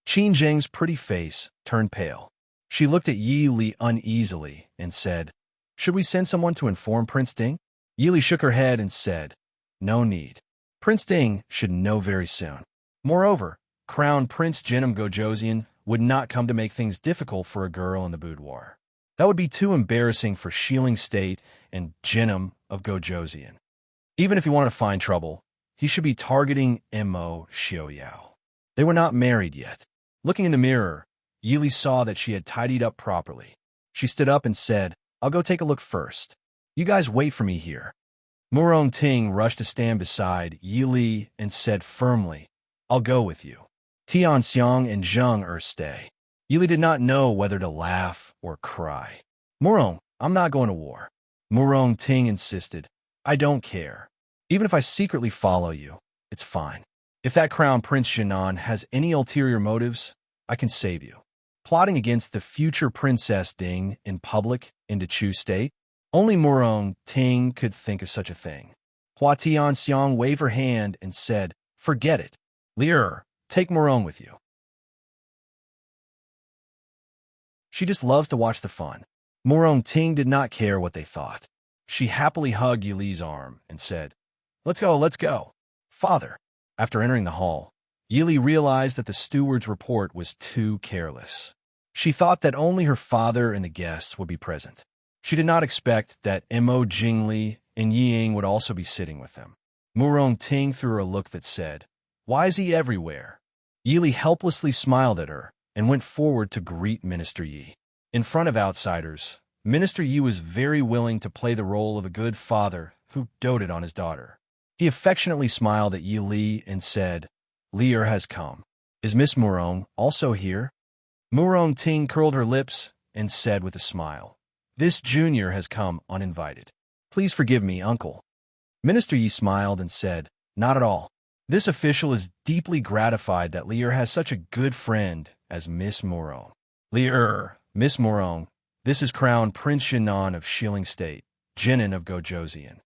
Qin Zheng's pretty face turned pale. She looked at Yi Li uneasily and said, "Should we send someone to inform Prince Ding?" Yi Li shook her head and said, "No need. Prince Ding should know very soon. Moreover, Crown Prince Genom Gojoseon would not come to make things difficult for a girl in the boudoir. That would be too embarrassing for Shieling State and Genom of Gojoseon. Even if he wanted to find trouble, he should be targeting Mo Xiaoyao." They were not married yet. Looking in the mirror, Yi Li saw that she had tidied up properly. She stood up and said, "I'll go take a look first. You guys wait for me here." Murong Ting rushed to stand beside Yi Li and said firmly, "I'll go with you." Tianxiang and Zheng stay. Yi Li did not know whether to laugh or cry. "Murong, I'm not going to war." Murong Ting insisted, "I don't care. Even if I secretly follow you, it's fine. If that Crown Prince Jinan has any ulterior motives, I can save you. Plotting against the future Princess Ding in public in the Chu State? Only Murong Ting could think of such a thing. Hua Tianxiang waved her hand and said, "Forget it. Lier, take Murong with you. She just loves to watch the fun." Murong Ting did not care what they thought. She happily hugged Yili's arm and said, "Let's go, let's go." "Father." After entering the hall, Yili realized that the steward's report was too careless. She thought that only her father and the guests would be present. She did not expect that Mo Jingli and Ying would also be sitting with them. Murong Ting threw her a look that said, "Why is he everywhere?" Yili helplessly smiled at her and went forward to greet Minister Yi. In front of outsiders, Minister Yi was very willing to play the role of a good father who doted on his daughter. He affectionately smiled at Yi Li and said, "Lier has come. Is Miss Murong also here?" Murong Ting curled her lips and said with a smile, "This junior has come uninvited. Please forgive me, uncle." Minister Yi smiled and said, "Not at all. This official is deeply gratified that Lier has such a good friend as Miss Murong." "Lier, Miss Murong, this is Crown Prince Jinan of Shilling State, Jinan of Gojoseon."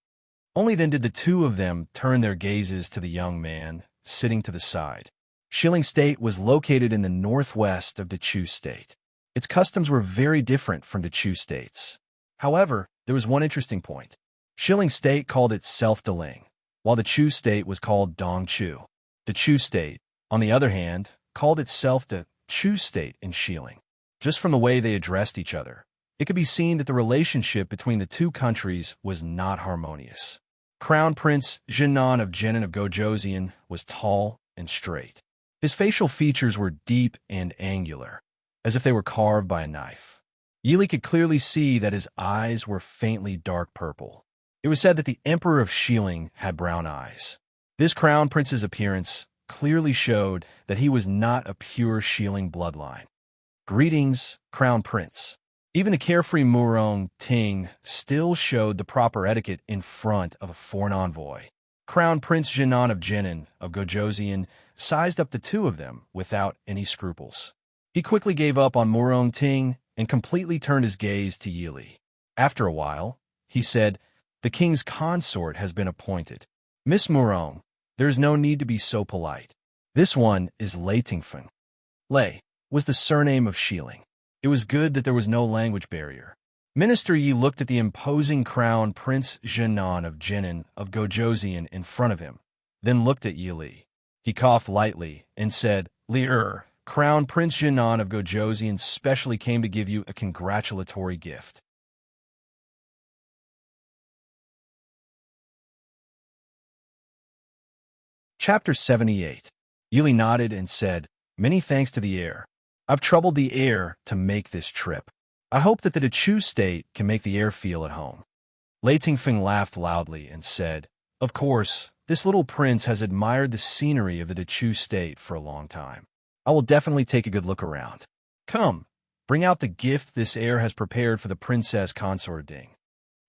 Only then did the two of them turn their gazes to the young man sitting to the side. Shilling State was located in the northwest of Dechu State. Its customs were very different from Dechu State's. However, there was one interesting point. Shilling State called itself Deling, while Dechu State was called Dongchu. Dechu State, on the other hand, called itself the Chu State in Shilling. Just from the way they addressed each other, it could be seen that the relationship between the two countries was not harmonious. Crown Prince Jinan of Jinan of Gojoseon was tall and straight. His facial features were deep and angular, as if they were carved by a knife. Yili could clearly see that his eyes were faintly dark purple. It was said that the Emperor of Shilling had brown eyes. This crown prince's appearance clearly showed that he was not a pure Shilling bloodline. "Greetings, Crown Prince." Even the carefree Murong Ting still showed the proper etiquette in front of a foreign envoy. Crown Prince Jinan of Jinan of Gojoseon sized up the two of them without any scruples. He quickly gave up on Murong Ting and completely turned his gaze to Yili. After a while, he said, "The king's consort has been appointed. Miss Murong, there is no need to be so polite. This one is Lei Tingfeng." Lei was the surname of Shilling. It was good that there was no language barrier. Minister Yi looked at the imposing crown Prince Jinan of Jinan of Gojoseon in front of him, then looked at Yili. He coughed lightly and said, "Lier, Crown Prince Jinan of Gojoseon specially came to give you a congratulatory gift." Chapter 78. Yili nodded and said, "Many thanks to the heir. I've troubled the heir to make this trip. I hope that the Dechu State can make the heir feel at home." Lei Tingfeng laughed loudly and said, "Of course, this little prince has admired the scenery of the Dechu State for a long time. I will definitely take a good look around. Come, bring out the gift this heir has prepared for the princess consort Ding."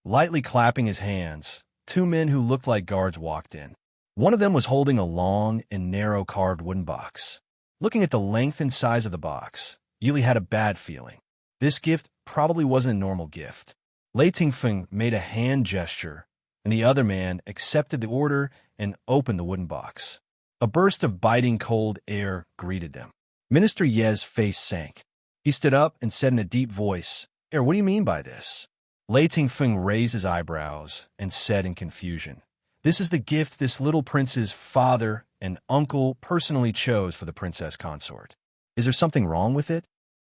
Lightly clapping his hands, two men who looked like guards walked in. One of them was holding a long and narrow carved wooden box. Looking at the length and size of the box, Yili had a bad feeling. This gift probably wasn't a normal gift. Lei Tingfeng made a hand gesture, and the other man accepted the order and opened the wooden box. A burst of biting cold air greeted them. Minister Ye's face sank. He stood up and said in a deep voice, "Heir, what do you mean by this?" Lei Tingfeng raised his eyebrows and said in confusion, "This is the gift this little prince's father and uncle personally chose for the princess consort. Is there something wrong with it?"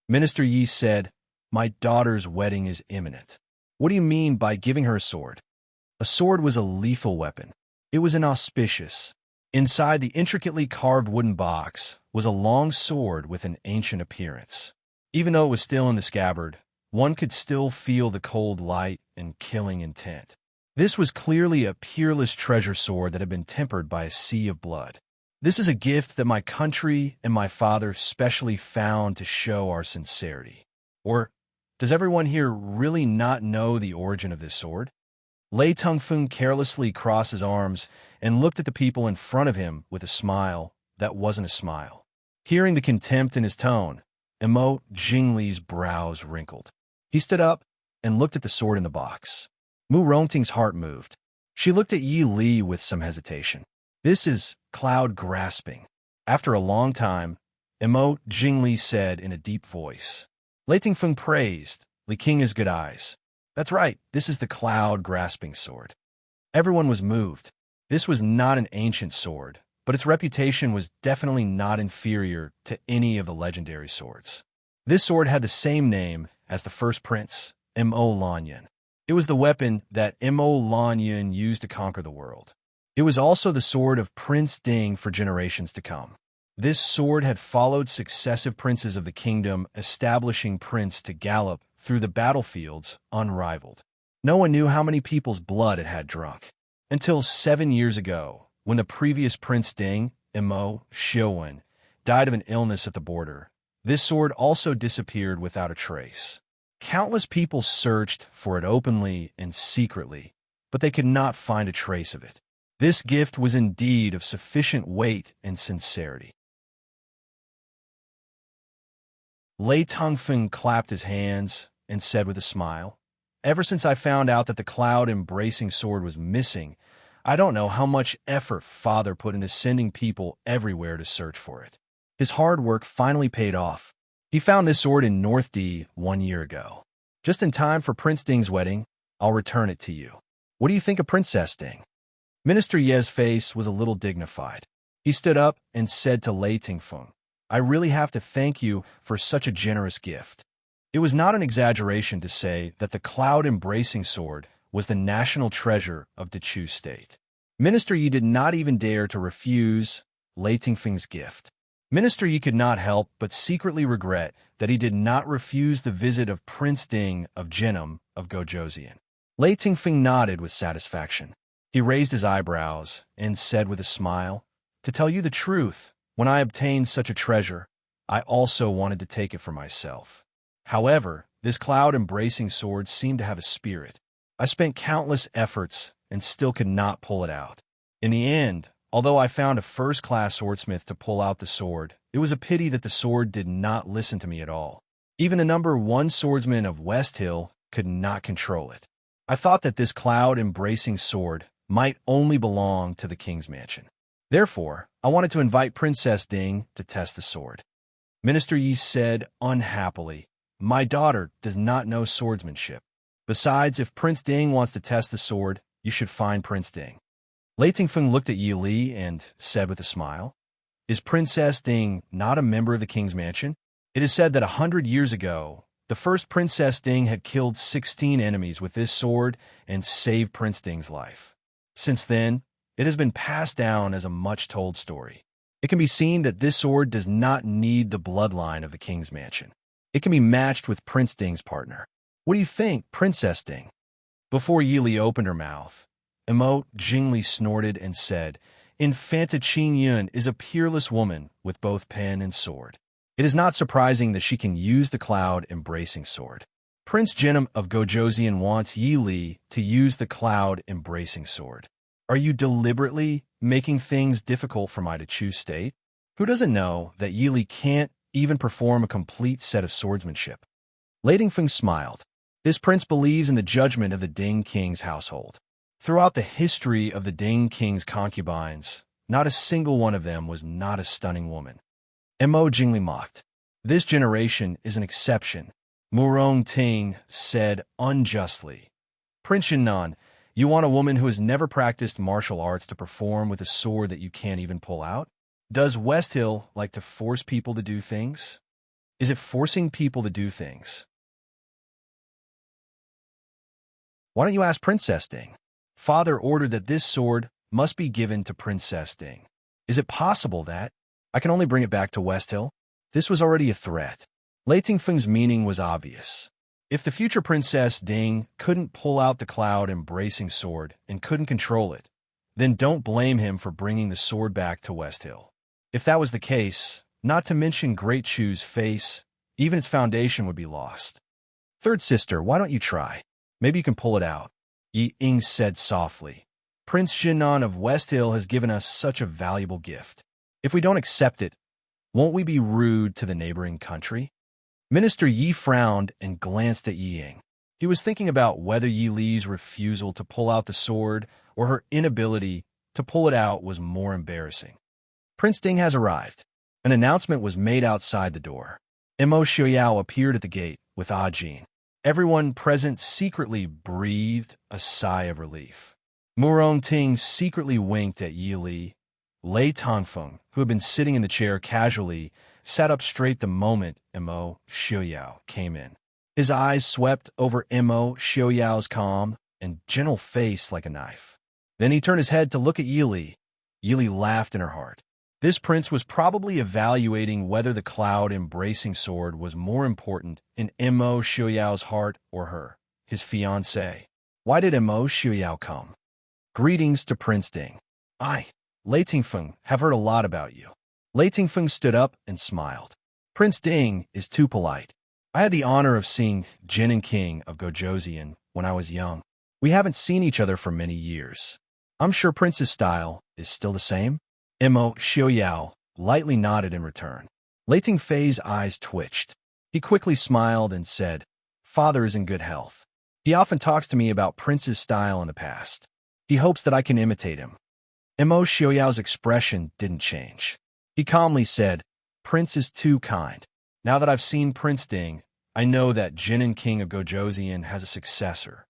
Minister Yi said, "My daughter's wedding is imminent." "What do you mean by giving her a sword?" A sword was a lethal weapon. It was inauspicious. Inside the intricately carved wooden box was a long sword with an ancient appearance. Even though it was still in the scabbard, one could still feel the cold light and killing intent. This was clearly a peerless treasure sword that had been tempered by a sea of blood. "This is a gift that my country and my father specially found to show our sincerity." Or, does everyone here really not know the origin of this sword? Lei Tingfeng carelessly crossed his arms and looked at the people in front of him with a smile that wasn't a smile. Hearing the contempt in his tone, Mo Jingli's brows wrinkled. He stood up and looked at the sword in the box. Mu Rongting's heart moved. She looked at Yi Li with some hesitation. This is cloud grasping. After a long time, Emo Jingli said in a deep voice. Lei Tingfeng praised. Li King has good eyes. That's right, this is the cloud grasping sword. Everyone was moved. This was not an ancient sword, but its reputation was definitely not inferior to any of the legendary swords. This sword had the same name as the first prince, Mo Lanyan. It was the weapon that Mo Lanyan used to conquer the world. It was also the sword of Prince Ding for generations to come. This sword had followed successive princes of the kingdom, establishing Prince to gallop through the battlefields unrivaled. No one knew how many people's blood it had drunk. Until 7 years ago, when the previous Prince Ding, Mo Xiuwen, died of an illness at the border, this sword also disappeared without a trace. Countless people searched for it openly and secretly, but they could not find a trace of it. This gift was indeed of sufficient weight and sincerity. Lei Tongfeng clapped his hands and said with a smile, Ever since I found out that the cloud-embracing sword was missing, I don't know how much effort Father put into sending people everywhere to search for it. His hard work finally paid off. He found this sword in North D 1 year ago. Just in time for Prince Ding's wedding, I'll return it to you. What do you think of Princess Ding? Minister Ye's face was a little dignified. He stood up and said to Lei Tingfeng, I really have to thank you for such a generous gift. It was not an exaggeration to say that the cloud-embracing sword was the national treasure of Dechu State. Minister Yi did not even dare to refuse Lei Tingfeng's gift. Minister Yi could not help but secretly regret that he did not refuse the visit of Prince Ding of Jinnam of Gojoseon. Lei Tingfeng nodded with satisfaction. He raised his eyebrows and said with a smile, To tell you the truth, when I obtained such a treasure, I also wanted to take it for myself. However, this cloud-embracing sword seemed to have a spirit. I spent countless efforts and still could not pull it out. In the end, although I found a first-class swordsmith to pull out the sword, it was a pity that the sword did not listen to me at all. Even the number 1 swordsman of West Hill could not control it. I thought that this cloud-embracing sword might only belong to the king's mansion. Therefore, I wanted to invite Princess Ding to test the sword. Minister Yi said unhappily, My daughter does not know swordsmanship. Besides, if Prince Ding wants to test the sword, you should find Prince Ding. Lei Tingfeng looked at Yi Li and said with a smile, Is Princess Ding not a member of the king's mansion? It is said that 100 years ago, the first Princess Ding had killed 16 enemies with this sword and saved Prince Ding's life. Since then, it has been passed down as a much-told story. It can be seen that this sword does not need the bloodline of the king's mansion. It can be matched with Prince Ding's partner. What do you think, Princess Ding? Before Yi Li opened her mouth, Emo Jingli snorted and said, Infanta Qing Yun is a peerless woman with both pen and sword. It is not surprising that she can use the cloud-embracing sword. Prince Jinnam of Gojoseon wants Yi Li to use the cloud-embracing sword. Are you deliberately making things difficult for my Dechu State? Who doesn't know that Yi Li can't even perform a complete set of swordsmanship? Lei Tingfeng smiled. This prince believes in the judgment of the Ding King's household. Throughout the history of the Ding King's concubines, not a single one of them was not a stunning woman. Mo Jingli mocked. This generation is an exception. Murong Ting said unjustly. Prince Yunnan, you want a woman who has never practiced martial arts to perform with a sword that you can't even pull out? Does West Hill like to force people to do things? Is it forcing people to do things? Why don't you ask Princess Ding? Father ordered that this sword must be given to Princess Ding. Is it possible that I can only bring it back to West Hill? This was already a threat. Lei Tingfeng's meaning was obvious. If the future Princess Ding couldn't pull out the cloud-embracing sword and couldn't control it, then don't blame him for bringing the sword back to West Hill. If that was the case, not to mention Great Chu's face, even its foundation would be lost. Third sister, why don't you try? Maybe you can pull it out. Yi Ing said softly. Prince Jinnan of West Hill has given us such a valuable gift. If we don't accept it, won't we be rude to the neighboring country? Minister Yi frowned and glanced at Yi Ing. He was thinking about whether Yi Li's refusal to pull out the sword or her inability to pull it out was more embarrassing. Prince Ding has arrived. An announcement was made outside the door. Mo Xiaoyao appeared at the gate with Ah Jin. Everyone present secretly breathed a sigh of relief. Murong Ting secretly winked at Yi Li. Lei Tongfeng, who had been sitting in the chair casually, sat up straight the moment Mo Xiaoyao came in. His eyes swept over Mo Xiaoyao's calm and gentle face like a knife. Then he turned his head to look at Yi Li. Yi Li laughed in her heart. This prince was probably evaluating whether the cloud-embracing sword was more important in Mo Xiaoyao's heart or her, his fiancée. Why did Mo Xiaoyao come? Greetings to Prince Ding. I, Lei Tingfeng, have heard a lot about you. Lei Tingfeng stood up and smiled. Prince Ding is too polite. I had the honor of seeing Jin and King of Gojoseon when I was young. We haven't seen each other for many years. I'm sure Prince's style is still the same. Mo Xiaoyao lightly nodded in return. Lei Tingfei's eyes twitched. He quickly smiled and said, Father is in good health. He often talks to me about Prince's style in the past. He hopes that I can imitate him. Mo Xiaoyao's expression didn't change. He calmly said, Prince is too kind. Now that I've seen Prince Ding, I know that Jin and King of Gojoseon has a successor.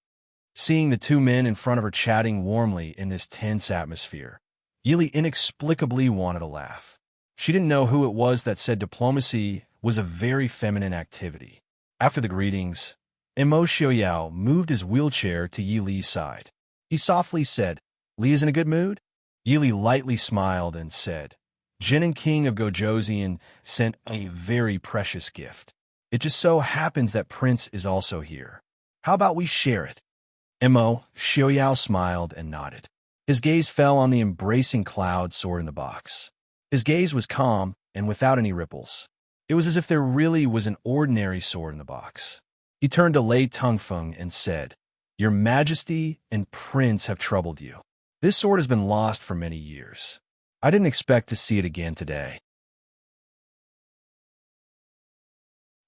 Seeing the two men in front of her chatting warmly in this tense atmosphere, Yi Li inexplicably wanted to laugh. She didn't know who it was that said diplomacy was a very feminine activity. After the greetings, Mo Xiaoyao moved his wheelchair to Yi Li's side. He softly said, Li is in a good mood? Yi Li lightly smiled and said, Jin and King of Gojoseon sent a very precious gift. It just so happens that Prince is also here. How about we share it? Mo Xiaoyao smiled and nodded. His gaze fell on the embracing cloud sword in the box. His gaze was calm and without any ripples. It was as if there really was an ordinary sword in the box. He turned to Lei Tongfeng and said, Your Majesty and Prince have troubled you. This sword has been lost for many years. I didn't expect to see it again today.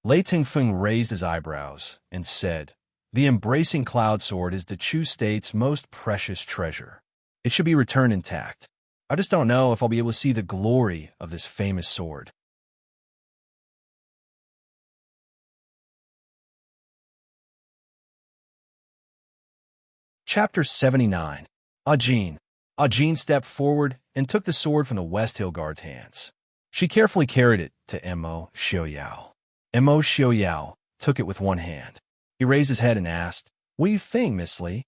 Lei Tongfeng raised his eyebrows and said, The embracing cloud sword is the Chu State's most precious treasure. It should be returned intact. I just don't know if I'll be able to see the glory of this famous sword. Chapter 79. Ajin. Ajin stepped forward and took the sword from the West Hill Guard's hands. She carefully carried it to Mo Xiaoyao. Mo Xiaoyao took it with one hand. He raised his head and asked, What do you think, Miss Li?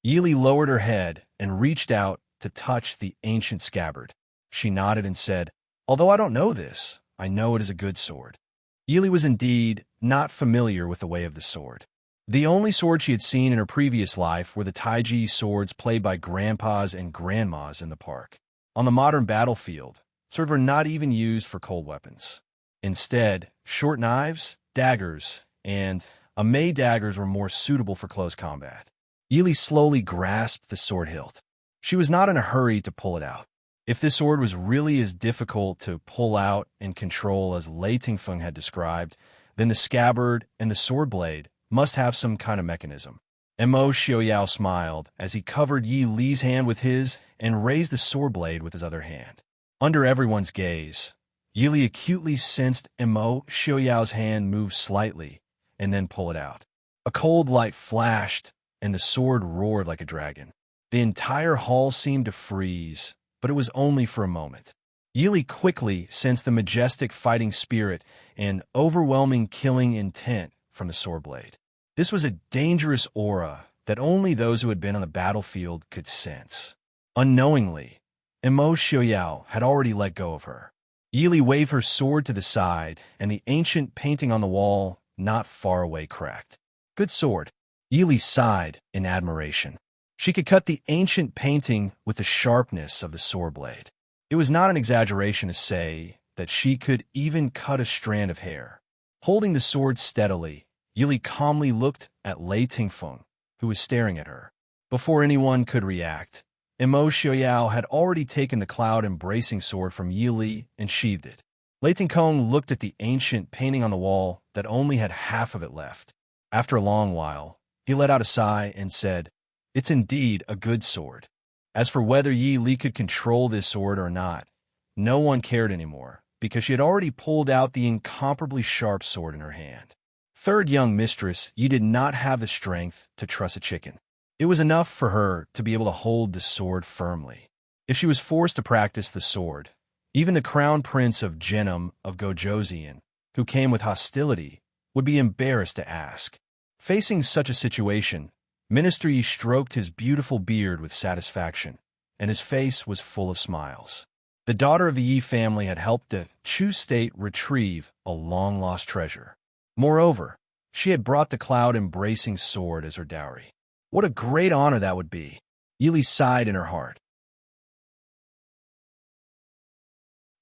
Yi Li lowered her head and reached out to touch the ancient scabbard. She nodded and said, Although I don't know this, I know it is a good sword. Yi Li was indeed not familiar with the way of the sword. The only sword she had seen in her previous life were the Taiji swords played by grandpas and grandmas in the park. On the modern battlefield, swords were not even used for cold weapons. Instead, short knives, daggers, and Amei daggers were more suitable for close combat. Yi Li slowly grasped the sword hilt. She was not in a hurry to pull it out. If this sword was really as difficult to pull out and control as Lei Tingfeng had described, then the scabbard and the sword blade must have some kind of mechanism. Mo Xiaoyao smiled as he covered Yi Li's hand with his and raised the sword blade with his other hand. Under everyone's gaze, Yi Li acutely sensed Mo Xiaoyao's hand move slightly and then pull it out. A cold light flashed and the sword roared like a dragon. The entire hall seemed to freeze, but it was only for a moment. Yi Li quickly sensed the majestic fighting spirit and overwhelming killing intent from the sword blade. This was a dangerous aura that only those who had been on the battlefield could sense. Unknowingly, Mo Xiaoyao had already let go of her. Yi Li waved her sword to the side, and the ancient painting on the wall not far away cracked. Good sword. Yi Li sighed in admiration. She could cut the ancient painting with the sharpness of the sword blade. It was not an exaggeration to say that she could even cut a strand of hair. Holding the sword steadily, Yi Li calmly looked at Lei Tingfeng, who was staring at her. Before anyone could react, Mo Xiaoyao had already taken the cloud-embracing sword from Yi Li and sheathed it. Lei Tingfeng looked at the ancient painting on the wall that only had half of it left. After a long while, He let out a sigh and said, "It's indeed a good sword." As for whether Yi Li could control this sword or not, no one cared anymore, because she had already pulled out the incomparably sharp sword in her hand. Third young mistress, Yi did not have the strength to truss a chicken. It was enough for her to be able to hold the sword firmly. If she was forced to practice the sword, even the crown prince of Genom of Gojoseon, who came with hostility, would be embarrassed to ask. Facing such a situation, Minister Yi stroked his beautiful beard with satisfaction, and his face was full of smiles. The daughter of the Yi family had helped the Chu state retrieve a long-lost treasure. Moreover, she had brought the cloud-embracing sword as her dowry. What a great honor that would be! Yi Li sighed in her heart.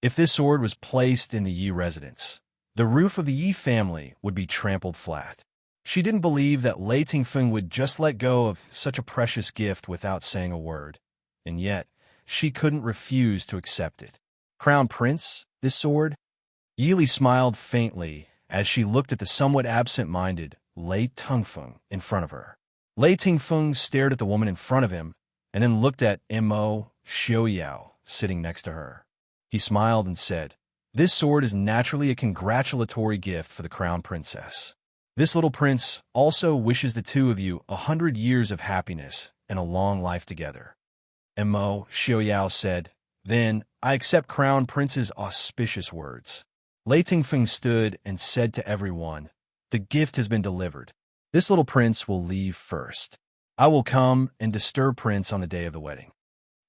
If this sword was placed in the Yi residence, the roof of the Yi family would be trampled flat. She didn't believe that Lei Tingfeng would just let go of such a precious gift without saying a word, and yet she couldn't refuse to accept it. Crown Prince, this sword? Yi Li smiled faintly as she looked at the somewhat absent-minded Lei Tingfeng in front of her. Lei Tingfeng stared at the woman in front of him and then looked at Mo Xiaoyao sitting next to her. He smiled and said, "This sword is naturally a congratulatory gift for the crown princess. This little prince also wishes the two of you 100 years of happiness and a long life together." Mo Xiaoyao said, "Then I accept crown prince's auspicious words." Lei Tingfeng stood and said to everyone, "The gift has been delivered. This little prince will leave first. I will come and disturb Prince on the day of the wedding.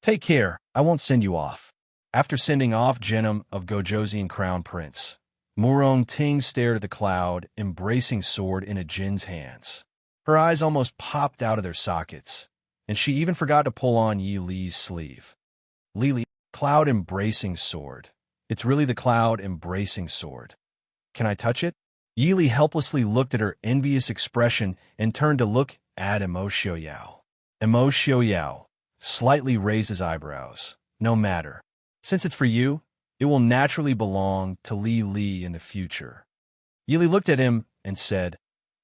Take care, I won't send you off." After sending off Genom of Gojoseon crown prince, Murong Ting stared at the cloud, embracing sword in a Jin's hands. Her eyes almost popped out of their sockets, and she even forgot to pull on Yi Li's sleeve. Li, cloud embracing sword. It's really the cloud embracing sword. Can I touch it? Yi Li helplessly looked at her envious expression and turned to look at Mo Xiaoyao. Mo Xiaoyao slightly raised his eyebrows. "No matter. Since it's for you, it will naturally belong to Li Li in the future." Yi Li looked at him and said,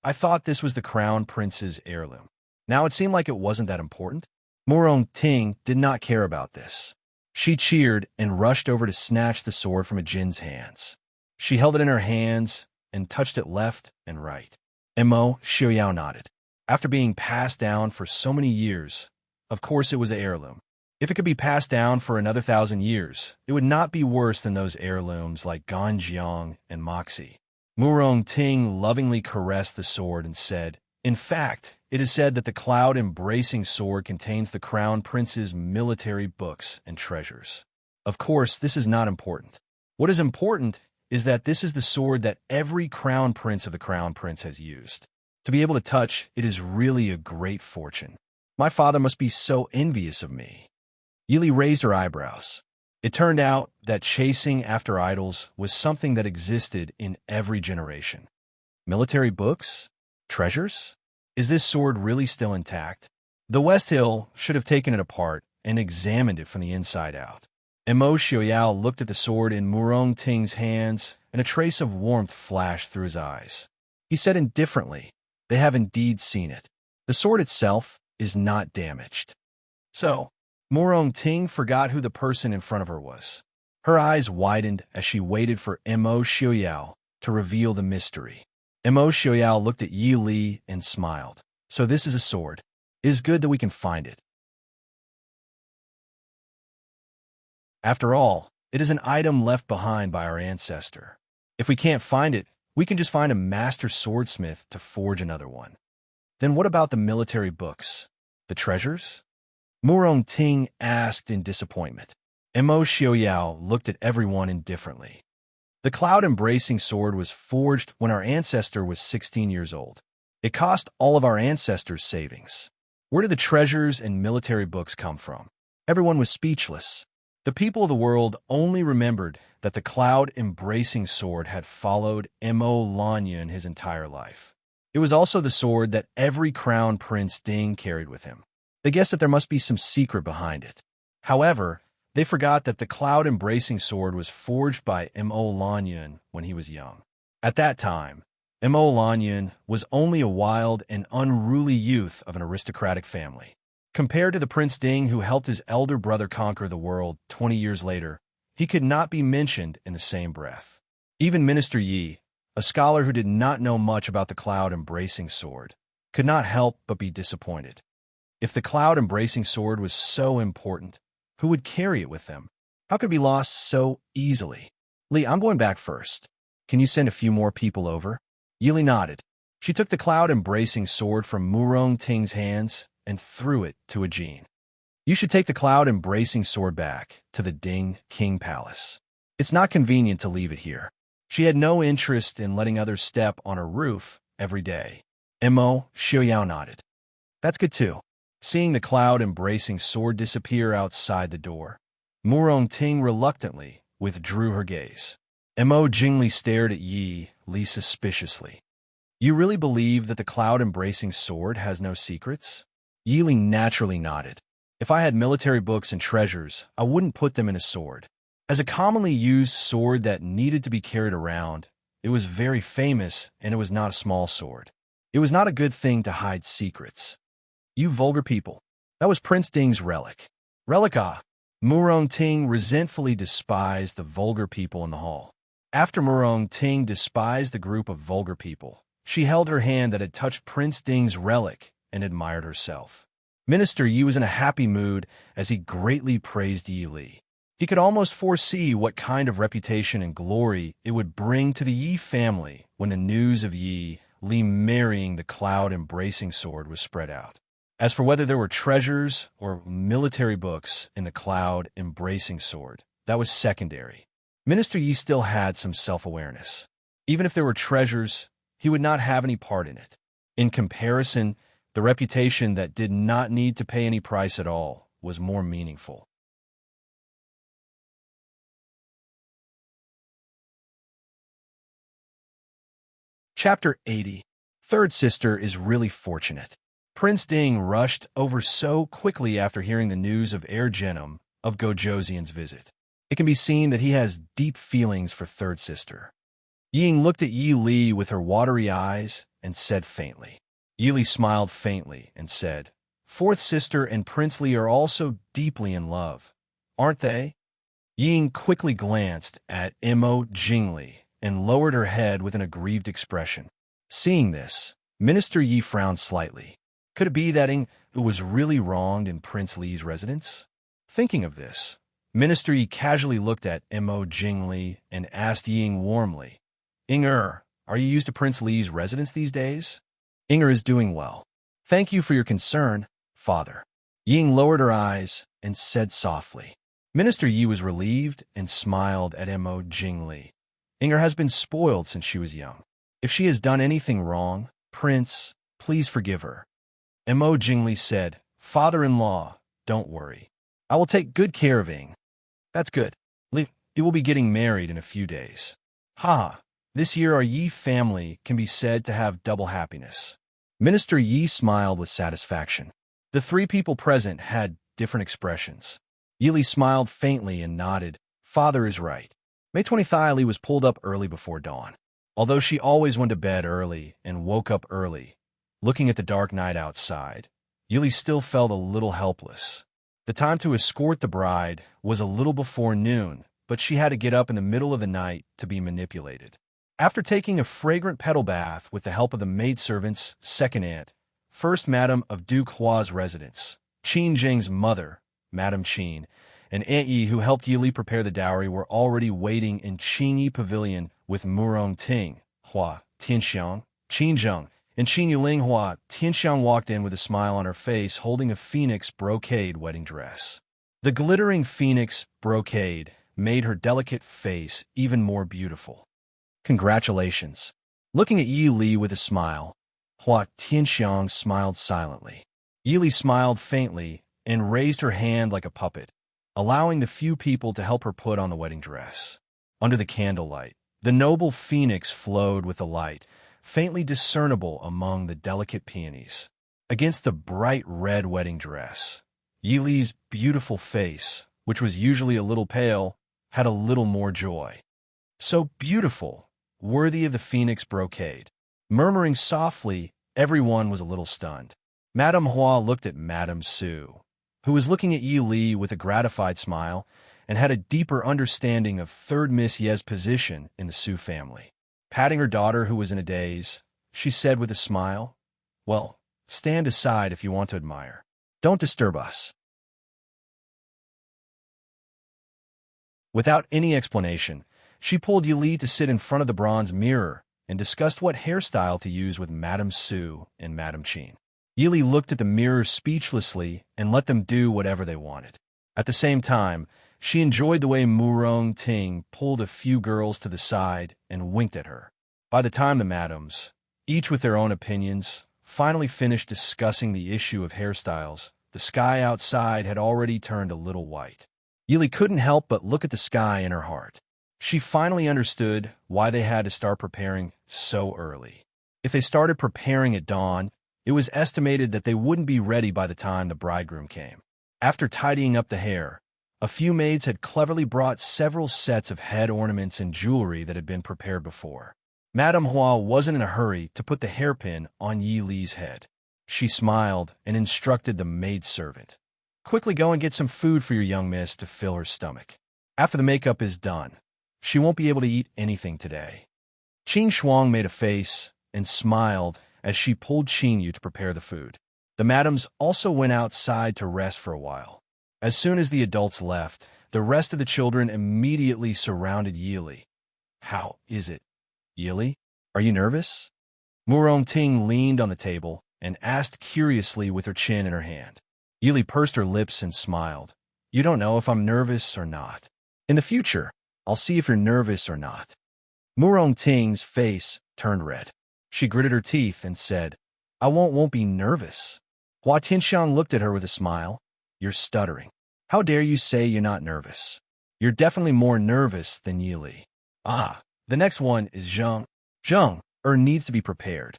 "I thought this was the crown prince's heirloom. Now it seemed like it wasn't that important." Murong Ting did not care about this. She cheered and rushed over to snatch the sword from a Jin's hands. She held it in her hands and touched it left and right. Mo Xiaoyao nodded. After being passed down for so many years, of course it was an heirloom. If it could be passed down for another 1,000 years, it would not be worse than those heirlooms like Ganjiang and Moxie. Murong Ting lovingly caressed the sword and said, "In fact, it is said that the cloud-embracing sword contains the crown prince's military books and treasures. Of course, this is not important. What is important is that this is the sword that every crown prince of the crown prince has used. To be able to touch, it is really a great fortune. My father must be so envious of me." Yi Li raised her eyebrows. It turned out that chasing after idols was something that existed in every generation. Military books? Treasures? Is this sword really still intact? The West Hill should have taken it apart and examined it from the inside out. Mo Xiaoyao looked at the sword in Murong Ting's hands, and a trace of warmth flashed through his eyes. He said indifferently, "They have indeed seen it. The sword itself is not damaged." So, Murong Ting forgot who the person in front of her was. Her eyes widened as she waited for Mo Xiaoyao to reveal the mystery. Mo Xiaoyao looked at Yi Li and smiled. "So this is a sword. It is good that we can find it. After all, it is an item left behind by our ancestor. If we can't find it, we can just find a master swordsmith to forge another one." "Then what about the military books? The treasures?" Murong Ting asked in disappointment. Mo Xiaoyao looked at everyone indifferently. "The cloud-embracing sword was forged when our ancestor was 16 years old. It cost all of our ancestors' savings. Where did the treasures and military books come from?" Everyone was speechless. The people of the world only remembered that the cloud-embracing sword had followed Mo Lanyan his entire life. It was also the sword that every crown prince Ding carried with him. They guessed that there must be some secret behind it. However, they forgot that the cloud-embracing sword was forged by Mo Lanyan when he was young. At that time, Mo Lanyan was only a wild and unruly youth of an aristocratic family. Compared to the Prince Ding who helped his elder brother conquer the world 20 years later, he could not be mentioned in the same breath. Even Minister Yi, a scholar who did not know much about the cloud-embracing sword, could not help but be disappointed. If the cloud-embracing sword was so important, who would carry it with them? How could it be lost so easily? Li, I'm going back first. Can you send a few more people over? Yili nodded. She took the cloud-embracing sword from Murong Ting's hands and threw it to Ajin. You should take the cloud-embracing sword back to the Ding King Palace. It's not convenient to leave it here. She had no interest in letting others step on her roof every day. Mo Xiaoyao nodded. That's good too. Seeing the cloud-embracing sword disappear outside the door, Murong Ting reluctantly withdrew her gaze. Mo Jingli stared at Yi Li suspiciously. You really believe that the cloud-embracing sword has no secrets? Yi Li naturally nodded. If I had military books and treasures, I wouldn't put them in a sword. As a commonly used sword that needed to be carried around, it was very famous, and it was not a small sword. It was not a good thing to hide secrets. You vulgar people. That was Prince Ding's relic. Relic ah! Murong Ting resentfully despised the vulgar people in the hall. After Murong Ting despised the group of vulgar people, she held her hand that had touched Prince Ding's relic and admired herself. Minister Yi was in a happy mood as he greatly praised Yi Li. He could almost foresee what kind of reputation and glory it would bring to the Yi family when the news of Yi Li marrying the cloud-embracing sword was spread out. As for whether there were treasures or military books in the cloud-embracing sword, that was secondary. Minister Yi still had some self-awareness. Even if there were treasures, he would not have any part in it. In comparison, the reputation that did not need to pay any price at all was more meaningful. Chapter 80. Third sister is really fortunate. Prince Ding rushed over so quickly after hearing the news of Heir Genom of Gojoseon's visit. It can be seen that he has deep feelings for third sister. Ying looked at Yi Li with her watery eyes and said faintly. Yi Li smiled faintly and said, Fourth sister and Prince Li are also deeply in love, aren't they? Ying quickly glanced at Mo Jingli and lowered her head with an aggrieved expression. Seeing this, Minister Yi frowned slightly. Could it be that Ying was really wronged in Prince Li's residence? Thinking of this, Minister Yi casually looked at Mo Jingli and asked Ying warmly, Inger, are you used to Prince Li's residence these days? Inger is doing well. Thank you for your concern, father. Ying lowered her eyes and said softly. Minister Yi was relieved and smiled at Mo Jingli. Inger has been spoiled since she was young. If she has done anything wrong, Prince, please forgive her. Mo Jingli said, Father-in-law, don't worry. I will take good care of Ying. That's good. You will be getting married in a few days. Ha! This year our Yi family can be said to have double happiness. Minister Yi smiled with satisfaction. The three people present had different expressions. Yi Li smiled faintly and nodded. Father is right. May 20th Li was pulled up early before dawn. Although she always went to bed early and woke up early, looking at the dark night outside, Yi Li still felt a little helpless. The time to escort the bride was a little before noon, but she had to get up in the middle of the night to be manipulated. After taking a fragrant petal bath with the help of the maidservant's second aunt, first Madam of Duke Hua's residence, Qin Jing's mother, Madam Qin, and Aunt Yi, who helped Yi Li prepare the dowry, were already waiting in Qingyi Pavilion with Murong Ting, Hua, Tianxiang, Qinzheng, and Qin Yuling Hua. Tianxiang walked in with a smile on her face, holding a phoenix brocade wedding dress. The glittering phoenix brocade made her delicate face even more beautiful. Congratulations. Looking at Yi Li with a smile, Hua Tianxiang smiled silently. Yi Li smiled faintly and raised her hand like a puppet, allowing the few people to help her put on the wedding dress. Under the candlelight, the noble phoenix flowed with the light, faintly discernible among the delicate peonies. Against the bright red wedding dress, Yi Li's beautiful face, which was usually a little pale, had a little more joy. So beautiful, worthy of the phoenix brocade. Murmuring softly, everyone was a little stunned. Madame Hua looked at Madame Su, who was looking at Yi Li with a gratified smile and had a deeper understanding of third Miss Ye's position in the Su family. Patting her daughter, who was in a daze, she said with a smile, "Well, stand aside if you want to admire. Don't disturb us." Without any explanation, she pulled Yi Li to sit in front of the bronze mirror and discussed what hairstyle to use with Madame Su and Madame Qin. Yi Li looked at the mirror speechlessly and let them do whatever they wanted. At the same time, she enjoyed the way Murong Ting pulled a few girls to the side and winked at her. By the time the madams, each with their own opinions, finally finished discussing the issue of hairstyles, the sky outside had already turned a little white. Yi Li couldn't help but look at the sky in her heart. She finally understood why they had to start preparing so early. If they started preparing at dawn, it was estimated that they wouldn't be ready by the time the bridegroom came. After tidying up the hair, a few maids had cleverly brought several sets of head ornaments and jewelry that had been prepared before. Madame Hua wasn't in a hurry to put the hairpin on Yi Li's head. She smiled and instructed the maidservant, "Quickly go and get some food for your young miss to fill her stomach. After the makeup is done, she won't be able to eat anything today." Qin Shuang made a face and smiled as she pulled Qin Yu to prepare the food. The madams also went outside to rest for a while. As soon as the adults left, the rest of the children immediately surrounded Yi Li. "How is it, Yi Li? Are you nervous?" Murong Ting leaned on the table and asked curiously with her chin in her hand. Yi Li pursed her lips and smiled. "You don't know if I'm nervous or not. In the future, I'll see if you're nervous or not." Murong Ting's face turned red. She gritted her teeth and said, "I won't be nervous." Hua Tianxiang looked at her with a smile. "You're stuttering. How dare you say you're not nervous? You're definitely more nervous than Yi Li." "Ah, the next one is Zheng. Zheng needs to be prepared."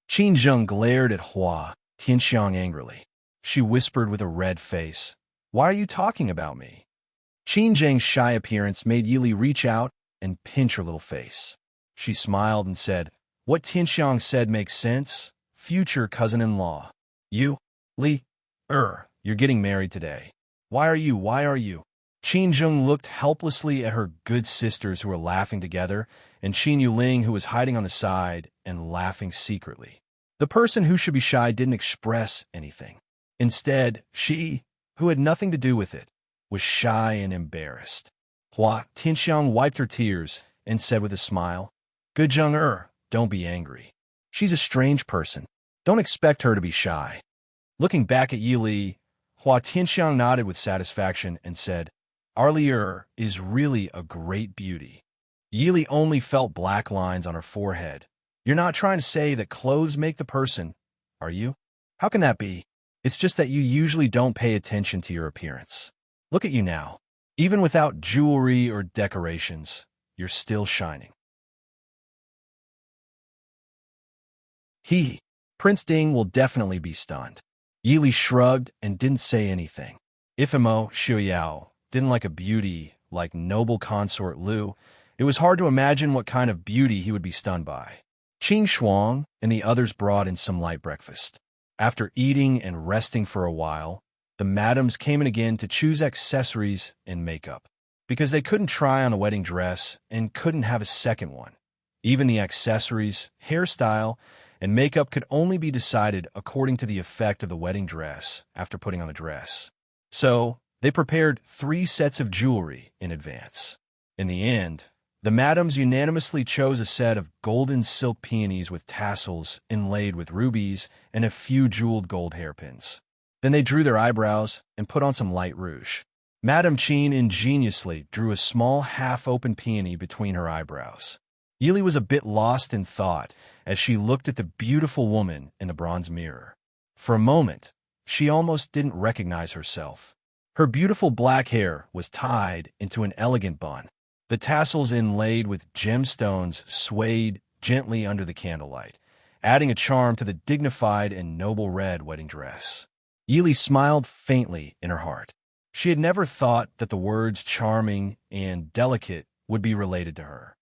Qin Zheng glared at Hua Tianxiang angrily. She whispered with a red face, "Why are you talking about me?" Qin Zheng's shy appearance made Yi Li reach out and pinch her little face. She smiled and said, "What Tianxiang said makes sense, future cousin-in-law. You, Li, you're getting married today. Why are you? Qin Zheng looked helplessly at her good sisters who were laughing together, and Qin Yuling who was hiding on the side and laughing secretly. The person who should be shy didn't express anything. Instead, she, who had nothing to do with it, was shy and embarrassed. Hua Tianxiang wiped her tears and said with a smile, "Good Zheng, don't be angry. She's a strange person. Don't expect her to be shy." Looking back at Yi Li, Hua Tianxiang nodded with satisfaction and said, "Our Li is really a great beauty." Yi Li only felt black lines on her forehead. "You're not trying to say that clothes make the person, are you? How can that be? It's just that you usually don't pay attention to your appearance. Look at you now. Even without jewelry or decorations, you're still shining." Prince Ding will definitely be stunned. Yi Li shrugged and didn't say anything. If Mo Xiuyao didn't like a beauty like noble consort Lu, it was hard to imagine what kind of beauty he would be stunned by. Qin Shuang and the others brought in some light breakfast. After eating and resting for a while, the madams came in again to choose accessories and makeup, because they couldn't try on a wedding dress and couldn't have a second one. Even the accessories, hairstyle, and makeup could only be decided according to the effect of the wedding dress after putting on the dress. So, they prepared 3 sets of jewelry in advance. In the end, the madams unanimously chose a set of golden silk peonies with tassels inlaid with rubies and a few jeweled gold hairpins. Then they drew their eyebrows and put on some light rouge. Madame Qin ingeniously drew a small half-open peony between her eyebrows. Yi Li was a bit lost in thought as she looked at the beautiful woman in the bronze mirror. For a moment, she almost didn't recognize herself. Her beautiful black hair was tied into an elegant bun. The tassels inlaid with gemstones swayed gently under the candlelight, adding a charm to the dignified and noble red wedding dress. Yi Li smiled faintly in her heart. She had never thought that the words charming and delicate would be related to her.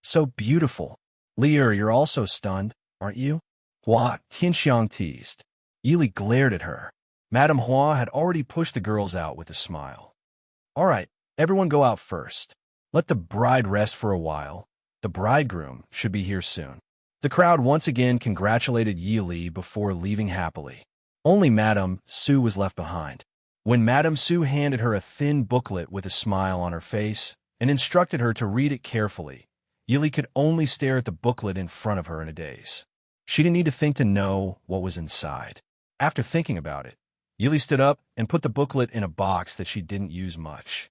"So beautiful. Li you're also stunned. aren't you?" Hua Tianxiang teased. Yili glared at her. Madame Hua had already pushed the girls out with a smile. "All right, everyone go out first. Let the bride rest for a while. The bridegroom should be here soon." The crowd once again congratulated Yili before leaving happily. Only Madame Su was left behind. When Madame Su handed her a thin booklet with a smile on her face and instructed her to read it carefully, Yili could only stare at the booklet in front of her in a daze. She didn't need to think to know what was inside. After thinking about it, Yili stood up and put the booklet in a box that she didn't use much.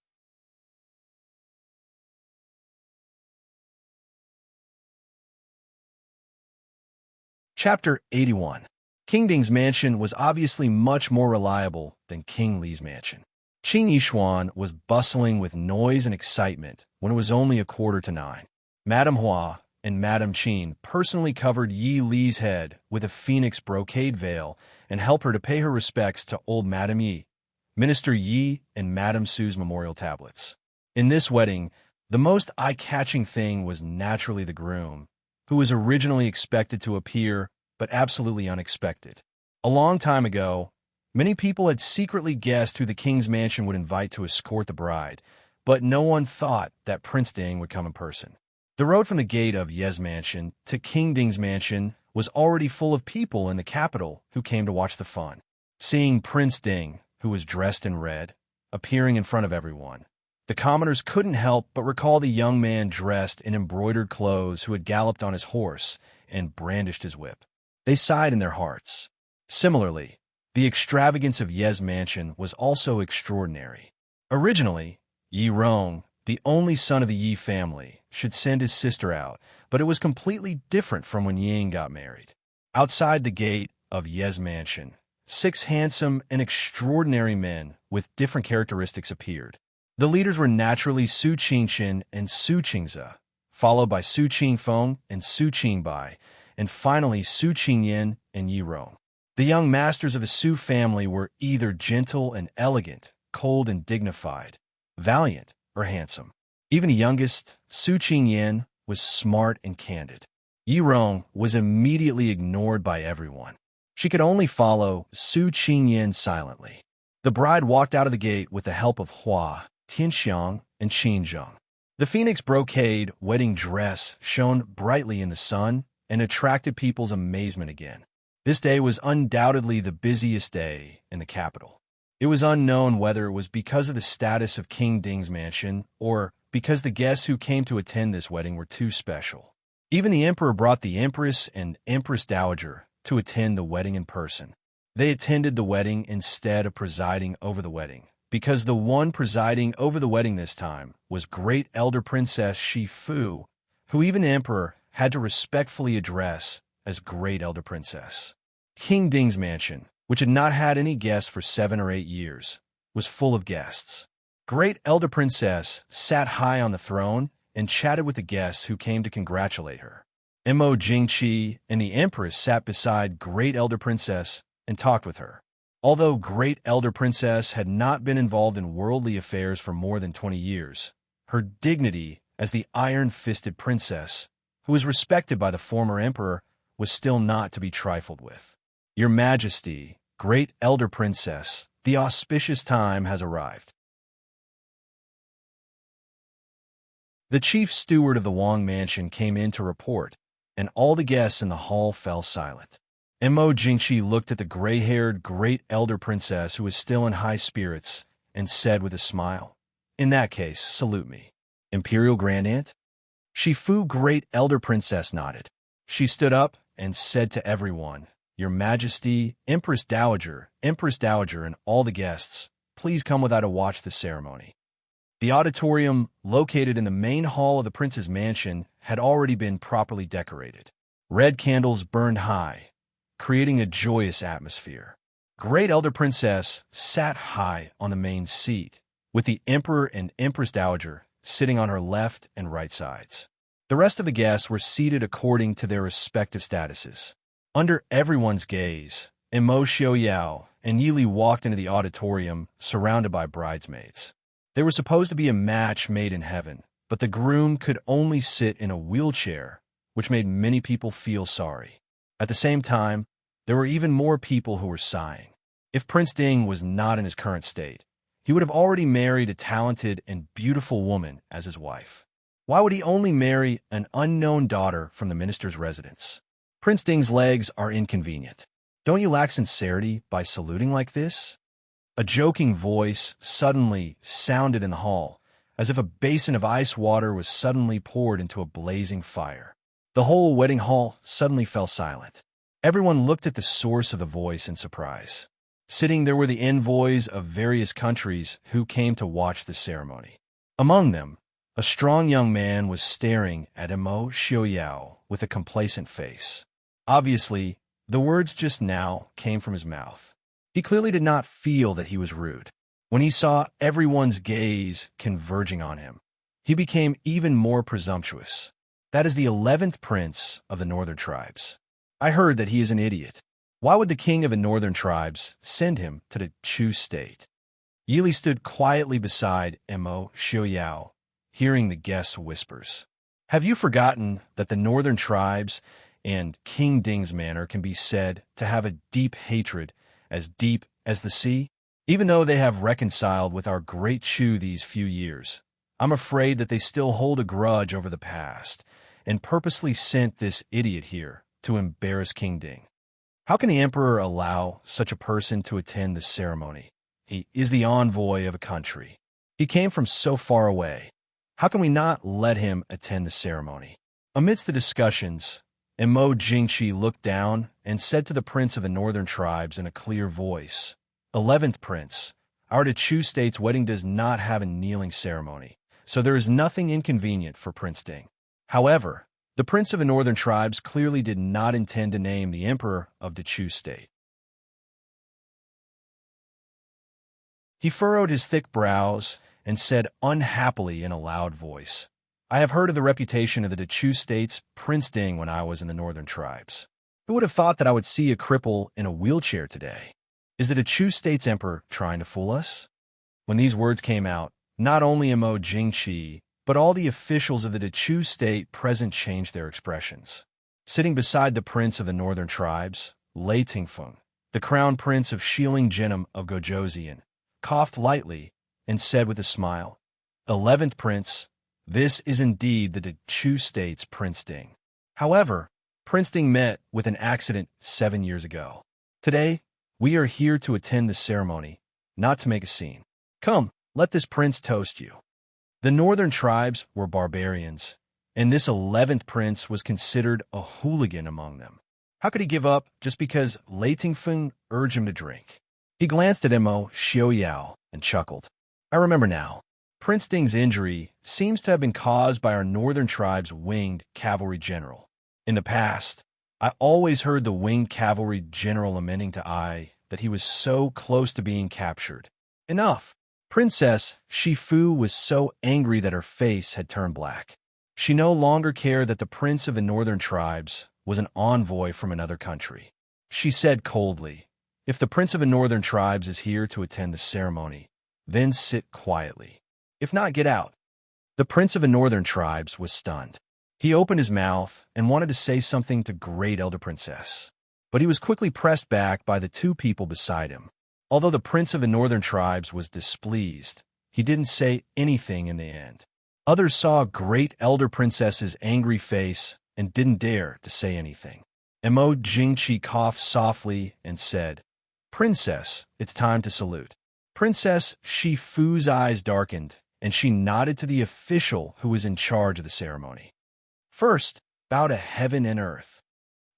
Chapter 81. King Ding's mansion was obviously much more reliable than King Li's mansion. Qing Yishuan was bustling with noise and excitement when it was only 8:45. Madame Hua and Madame Qin personally covered Yi Li's head with a phoenix brocade veil and helped her to pay her respects to old Madame Yi, Minister Yi, and Madame Su's memorial tablets. In this wedding, the most eye-catching thing was naturally the groom, who was originally expected to appear, but absolutely unexpected. A long time ago, many people had secretly guessed who the king's mansion would invite to escort the bride, but no one thought that Prince Ding would come in person. The road from the gate of Ye's mansion to King Ding's mansion was already full of people in the capital who came to watch the fun. Seeing Prince Ding, who was dressed in red, appearing in front of everyone, the commoners couldn't help but recall the young man dressed in embroidered clothes who had galloped on his horse and brandished his whip. They sighed in their hearts. Similarly, the extravagance of Ye's mansion was also extraordinary. Originally, Yi Rong, the only son of the Yi family, should send his sister out, but it was completely different from when Ying got married. Outside the gate of Ye's mansion, 6 handsome and extraordinary men with different characteristics appeared. The leaders were naturally Su Qingchen and Su Qingze, followed by Su Qingfeng and Su Qingbai, and finally Su Qingyan and Yi Rong. The young masters of the Su family were either gentle and elegant, cold and dignified, valiant or handsome. Even the youngest, Su Qingyan, was smart and candid. Yi Rong was immediately ignored by everyone. She could only follow Su Qingyan silently. The bride walked out of the gate with the help of Hua, Tianxiang, and Qinzheng. The phoenix brocade wedding dress shone brightly in the sun and attracted people's amazement again. This day was undoubtedly the busiest day in the capital. It was unknown whether it was because of the status of King Ding's mansion or because the guests who came to attend this wedding were too special. Even the emperor brought the empress and empress dowager to attend the wedding in person. They attended the wedding instead of presiding over the wedding, because the one presiding over the wedding this time was great elder princess Shi Fu, who even the emperor had to respectfully address as great elder princess. King Ding's mansion, which had not had any guests for 7 or 8 years, was full of guests. Great elder princess sat high on the throne and chatted with the guests who came to congratulate her. Mo Jingqi and the empress sat beside great elder princess and talked with her. Although great elder princess had not been involved in worldly affairs for more than 20 years, her dignity as the iron-fisted princess, who was respected by the former emperor, was still not to be trifled with. "Your Majesty, great elder princess, the auspicious time has arrived." The chief steward of the Wang mansion came in to report, and all the guests in the hall fell silent. Mo Jingqi looked at the gray-haired great elder princess who was still in high spirits and said with a smile, "In that case, salute me. Imperial Grand Aunt?" Shi Fu great elder princess nodded. She stood up and said to everyone, "Your Majesty, Empress Dowager, and all the guests, please come without a watch the ceremony." The auditorium, located in the main hall of the prince's mansion, had already been properly decorated. Red candles burned high, creating a joyous atmosphere. Great elder princess sat high on the main seat, with the emperor and empress dowager sitting on her left and right sides. The rest of the guests were seated according to their respective statuses. Under everyone's gaze, Mo Xiaoyao and Yili walked into the auditorium, surrounded by bridesmaids. They were supposed to be a match made in heaven, but the groom could only sit in a wheelchair, which made many people feel sorry. At the same time, there were even more people who were sighing. If Prince Ding was not in his current state, he would have already married a talented and beautiful woman as his wife. Why would he only marry an unknown daughter from the minister's residence? Prince Ding's legs are inconvenient. Don't you lack sincerity by saluting like this? A joking voice suddenly sounded in the hall, as if a basin of ice water was suddenly poured into a blazing fire. The whole wedding hall suddenly fell silent. Everyone looked at the source of the voice in surprise. Sitting there were the envoys of various countries who came to watch the ceremony. Among them, a strong young man was staring at Imo Xiaoyao with a complacent face. Obviously, the words just now came from his mouth. He clearly did not feel that he was rude. When he saw everyone's gaze converging on him, he became even more presumptuous. That is the 11th prince of the northern tribes. I heard that he is an idiot. Why would the king of the northern tribes send him to the Chu state? Yili stood quietly beside Imo Xiaoyao, hearing the guests' whispers. Have you forgotten that the northern tribes and King Ding's manor can be said to have a deep hatred as deep as the sea? Even though they have reconciled with our great Chu these few years, I'm afraid that they still hold a grudge over the past and purposely sent this idiot here to embarrass King Ding. How can the emperor allow such a person to attend the ceremony? He is the envoy of a country. He came from so far away. How can we not let him attend the ceremony? Amidst the discussions, Imo Jingqi looked down and said to the prince of the northern tribes in a clear voice, 11th prince, our Chu state's wedding does not have a kneeling ceremony, so there is nothing inconvenient for Prince Ding. However, the prince of the northern tribes clearly did not intend to name the emperor of the Chu state. He furrowed his thick brows and said unhappily in a loud voice, I have heard of the reputation of the Chu state's Prince Ding when I was in the northern tribes. Who would have thought that I would see a cripple in a wheelchair today? Is the Chu state's emperor trying to fool us? When these words came out, not only Imo Jingqi, but all the officials of the Chu state present changed their expressions. Sitting beside the prince of the northern tribes, Lei Tingfeng, the crown prince of Shiling Jinim of Gojoseon, coughed lightly and said with a smile, 11th prince, this is indeed the Chu state's Prince Ding. However, Prince Ding met with an accident 7 years ago. Today, we are here to attend the ceremony, not to make a scene. Come, let this prince toast you. The northern tribes were barbarians, and this 11th prince was considered a hooligan among them. How could he give up just because Lei Tingfeng urged him to drink? He glanced at Imo Xiaoyao and chuckled. I remember now. Prince Ding's injury seems to have been caused by our northern tribe's winged cavalry general. In the past, I always heard the winged cavalry general lamenting to Ai that he was so close to being captured. Enough! Princess Shifu was so angry that her face had turned black. She no longer cared that the prince of the northern tribes was an envoy from another country. She said coldly, if the prince of the northern tribes is here to attend the ceremony, then sit quietly. If not, get out. The prince of the northern tribes was stunned. He opened his mouth and wanted to say something to great elder princess, but he was quickly pressed back by the two people beside him. Although the prince of the northern tribes was displeased, he didn't say anything in the end. Others saw great elder princess's angry face and didn't dare to say anything. Imo Jingqi coughed softly and said, Princess, it's time to salute. Princess Shifu's eyes darkened, and she nodded to the official who was in charge of the ceremony. First, bow to heaven and earth.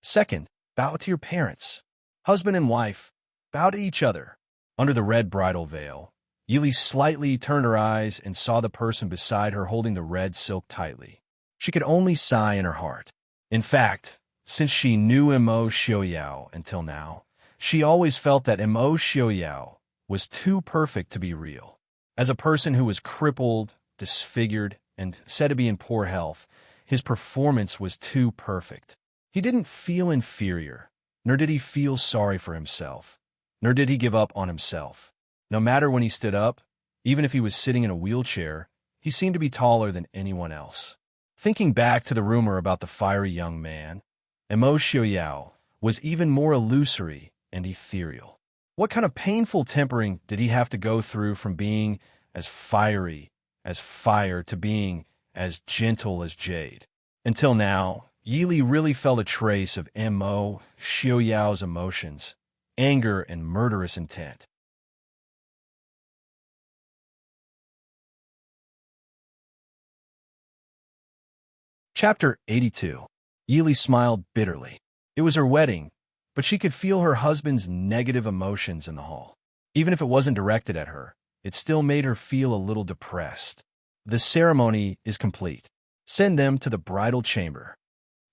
Second, bow to your parents. Husband and wife, bow to each other. Under the red bridal veil, Yili slightly turned her eyes and saw the person beside her holding the red silk tightly. She could only sigh in her heart. In fact, since she knew Imo Xiaoyao until now, she always felt that Imo Xiaoyao was too perfect to be real. As a person who was crippled, disfigured, and said to be in poor health, his performance was too perfect. He didn't feel inferior, nor did he feel sorry for himself, nor did he give up on himself. No matter when he stood up, even if he was sitting in a wheelchair, he seemed to be taller than anyone else. Thinking back to the rumor about the fiery young man, Imo Xiaoyao was even more illusory and ethereal. What kind of painful tempering did he have to go through from being as fiery as fire to being as gentle as jade? Until now, Yili really felt a trace of Mo Xiaoyao's emotions, anger and murderous intent. Chapter 82. Yili smiled bitterly. It was her wedding, but she could feel her husband's negative emotions in the hall. Even if it wasn't directed at her, it still made her feel a little depressed. The ceremony is complete. Send them to the bridal chamber.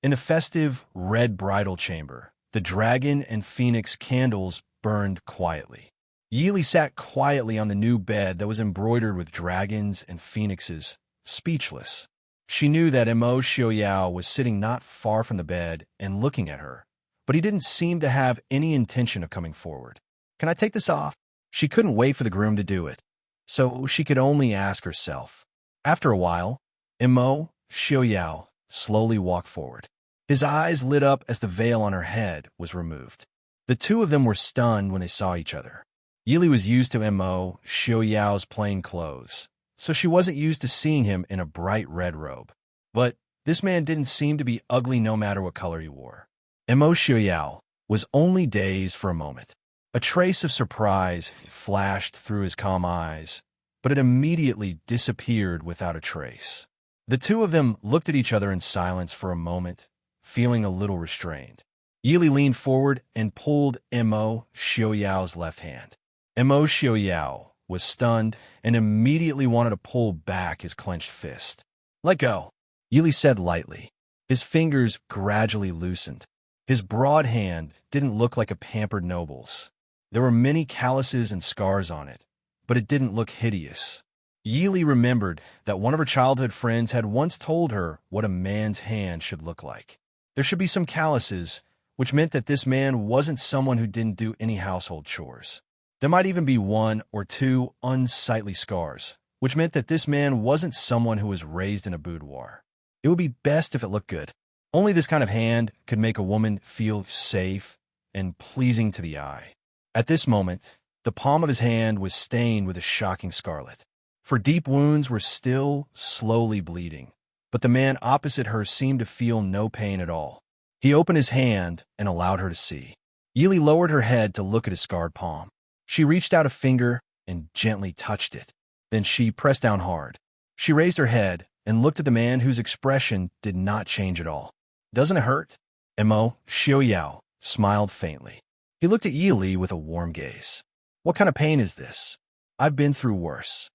In the festive red bridal chamber, the dragon and phoenix candles burned quietly. Yili sat quietly on the new bed that was embroidered with dragons and phoenixes, speechless. She knew that Mo Xiaoyao was sitting not far from the bed and looking at her, but he didn't seem to have any intention of coming forward. Can I take this off? She couldn't wait for the groom to do it, so she could only ask herself. After a while, Mo Xiaoyao slowly walked forward. His eyes lit up as the veil on her head was removed. The two of them were stunned when they saw each other. Yili was used to Mo Xiaoyao's plain clothes, so she wasn't used to seeing him in a bright red robe. But this man didn't seem to be ugly no matter what color he wore. Mo Xiaoyao was only dazed for a moment. A trace of surprise flashed through his calm eyes, but it immediately disappeared without a trace. The two of them looked at each other in silence for a moment, feeling a little restrained. Yili leaned forward and pulled Mo Xiaoyao's left hand. Mo Xiaoyao was stunned and immediately wanted to pull back his clenched fist. Let go, Yili said lightly. His fingers gradually loosened. His broad hand didn't look like a pampered noble's. There were many calluses and scars on it, but it didn't look hideous. Yili remembered that one of her childhood friends had once told her what a man's hand should look like. There should be some calluses, which meant that this man wasn't someone who didn't do any household chores. There might even be one or two unsightly scars, which meant that this man wasn't someone who was raised in a boudoir. It would be best if it looked good. Only this kind of hand could make a woman feel safe and pleasing to the eye. At this moment, the palm of his hand was stained with a shocking scarlet. For deep wounds were still slowly bleeding, but the man opposite her seemed to feel no pain at all. He opened his hand and allowed her to see. Yili lowered her head to look at his scarred palm. She reached out a finger and gently touched it. Then she pressed down hard. She raised her head and looked at the man whose expression did not change at all. Doesn't it hurt? Mo Xiaoyao smiled faintly. He looked at Yili with a warm gaze. What kind of pain is this? I've been through worse.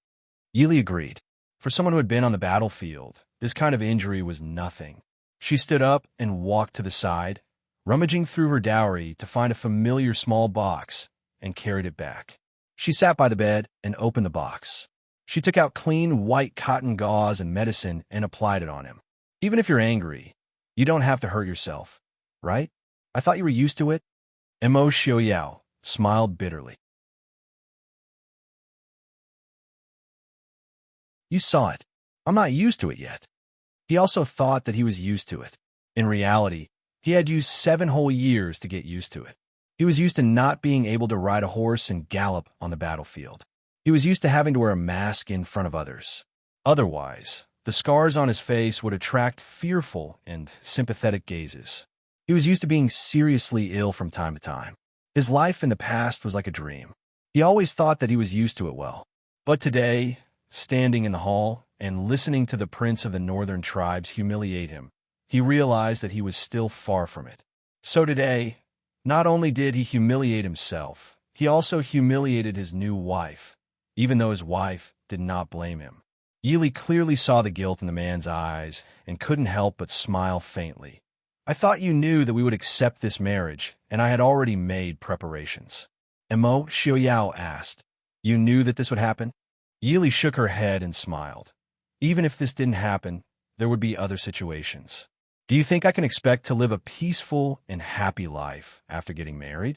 Yili agreed. For someone who had been on the battlefield, this kind of injury was nothing. She stood up and walked to the side, rummaging through her dowry to find a familiar small box and carried it back. She sat by the bed and opened the box. She took out clean white cotton gauze and medicine and applied it on him. Even if you're angry, you don't have to hurt yourself, right? I thought you were used to it. Mo Xiaoyao smiled bitterly. You saw it. I'm not used to it yet. He also thought that he was used to it. In reality, he had used 7 whole years to get used to it. He was used to not being able to ride a horse and gallop on the battlefield. He was used to having to wear a mask in front of others. Otherwise, the scars on his face would attract fearful and sympathetic gazes. He was used to being seriously ill from time to time. His life in the past was like a dream. He always thought that he was used to it well. But today, standing in the hall and listening to the prince of the northern tribes humiliate him, he realized that he was still far from it. So today, not only did he humiliate himself, he also humiliated his new wife, even though his wife did not blame him. Yili clearly saw the guilt in the man's eyes and couldn't help but smile faintly. I thought you knew that we would accept this marriage, and I had already made preparations. Mo Xiaoyao asked, You knew that this would happen? Yili shook her head and smiled. Even if this didn't happen, there would be other situations. Do you think I can expect to live a peaceful and happy life after getting married?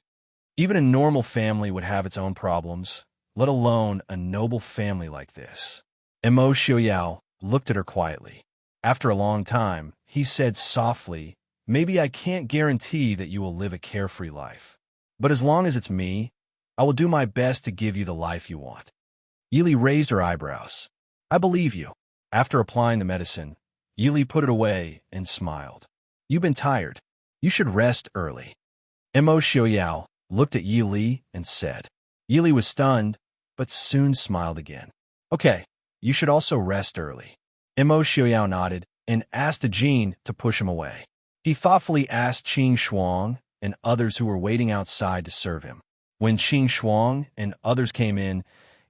Even a normal family would have its own problems, let alone a noble family like this. Mo Xiaoyao looked at her quietly. After a long time, he said softly Maybe I can't guarantee that you will live a carefree life. But as long as it's me, I will do my best to give you the life you want. Yili raised her eyebrows. I believe you. After applying the medicine, Yili put it away and smiled. You've been tired. You should rest early. Mo Xiaoyao looked at Yili and said. Yili was stunned, but soon smiled again. Okay, you should also rest early. Mo Xiaoyao nodded and asked the Jin to push him away. He thoughtfully asked Qing Shuang and others who were waiting outside to serve him. When Qing Shuang and others came in,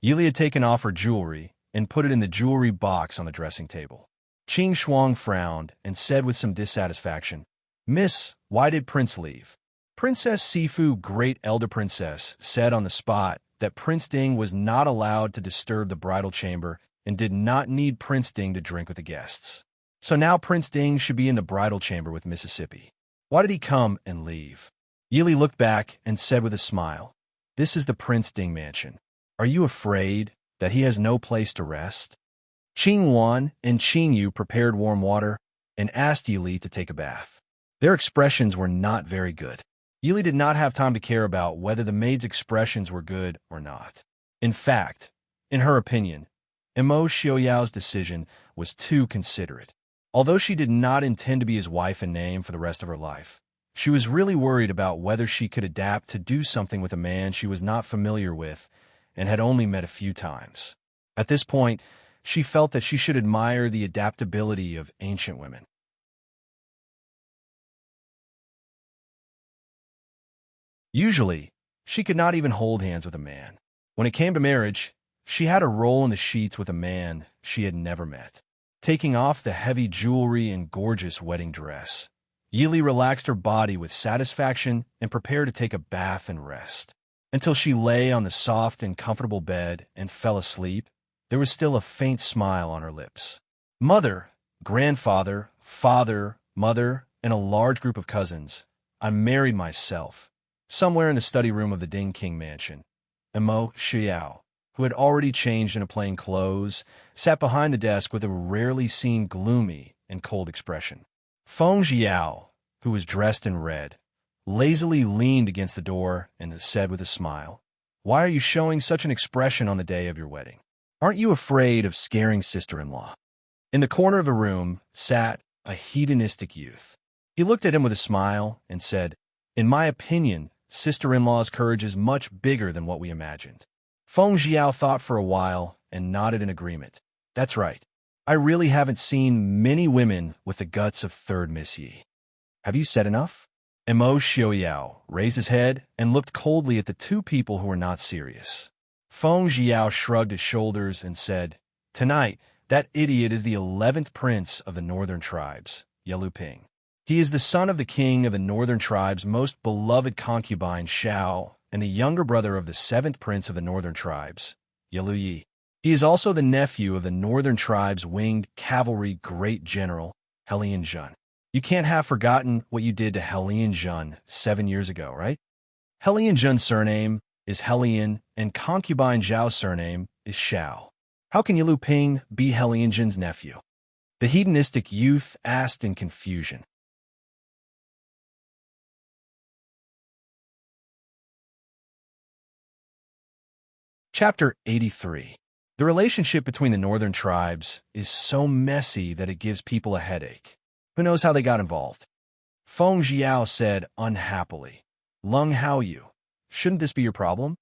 Yili had taken off her jewelry and put it in the jewelry box on the dressing table. Qing Shuang frowned and said with some dissatisfaction, Miss, why did Prince leave? Princess Sifu, great elder princess, said on the spot that Prince Ding was not allowed to disturb the bridal chamber and did not need Prince Ding to drink with the guests. So now Prince Ding should be in the bridal chamber with Mississippi. Why did he come and leave? Yili looked back and said with a smile, This is the Prince Ding mansion. Are you afraid that he has no place to rest? Qing Wan and Qing Yu prepared warm water and asked Yili to take a bath. Their expressions were not very good. Yili did not have time to care about whether the maid's expressions were good or not. In fact, in her opinion, Mo Xiaoyao's decision was too considerate. Although she did not intend to be his wife in name for the rest of her life, she was really worried about whether she could adapt to do something with a man she was not familiar with and had only met a few times. At this point, she felt that she should admire the adaptability of ancient women. Usually, she could not even hold hands with a man. When it came to marriage, she had to roll in the sheets with a man she had never met. Taking off the heavy jewelry and gorgeous wedding dress, Yili relaxed her body with satisfaction and prepared to take a bath and rest. Until she lay on the soft and comfortable bed and fell asleep, there was still a faint smile on her lips. Mother, grandfather, father, mother, and a large group of cousins. I married myself. Somewhere in the study room of the Ding King mansion, Mo Xiao, who had already changed into plain clothes, sat behind the desk with a rarely seen gloomy and cold expression. Feng Jiao, who was dressed in red, lazily leaned against the door and said with a smile, Why are you showing such an expression on the day of your wedding? Aren't you afraid of scaring sister-in-law? In the corner of the room sat a hedonistic youth. He looked at him with a smile and said, In my opinion, sister-in-law's courage is much bigger than what we imagined. Feng Jiao thought for a while and nodded in agreement. That's right. I really haven't seen many women with the guts of third Miss Yi. Have you said enough? Mo Xiaoyao raised his head and looked coldly at the two people who were not serious. Feng Jiao shrugged his shoulders and said, Tonight, that idiot is the 11th prince of the northern tribes, Yelu Ping. He is the son of the king of the northern tribe's most beloved concubine, Xiao, and the younger brother of the 7th prince of the northern tribes, Yelu Yi. He is also the nephew of the northern tribe's winged cavalry great general, Helian Zhen. You can't have forgotten what you did to Helian Zhen 7 years ago, right? Helian Zhen's surname is Helian, and concubine Zhao's surname is Xiao. How can Yelu Ping be Helian Zhen's nephew? The hedonistic youth asked in confusion. Chapter 83. The relationship between the northern tribes is so messy that it gives people a headache. Who knows how they got involved? Feng Jiao said unhappily, Lung Haoyu, shouldn't this be your problem?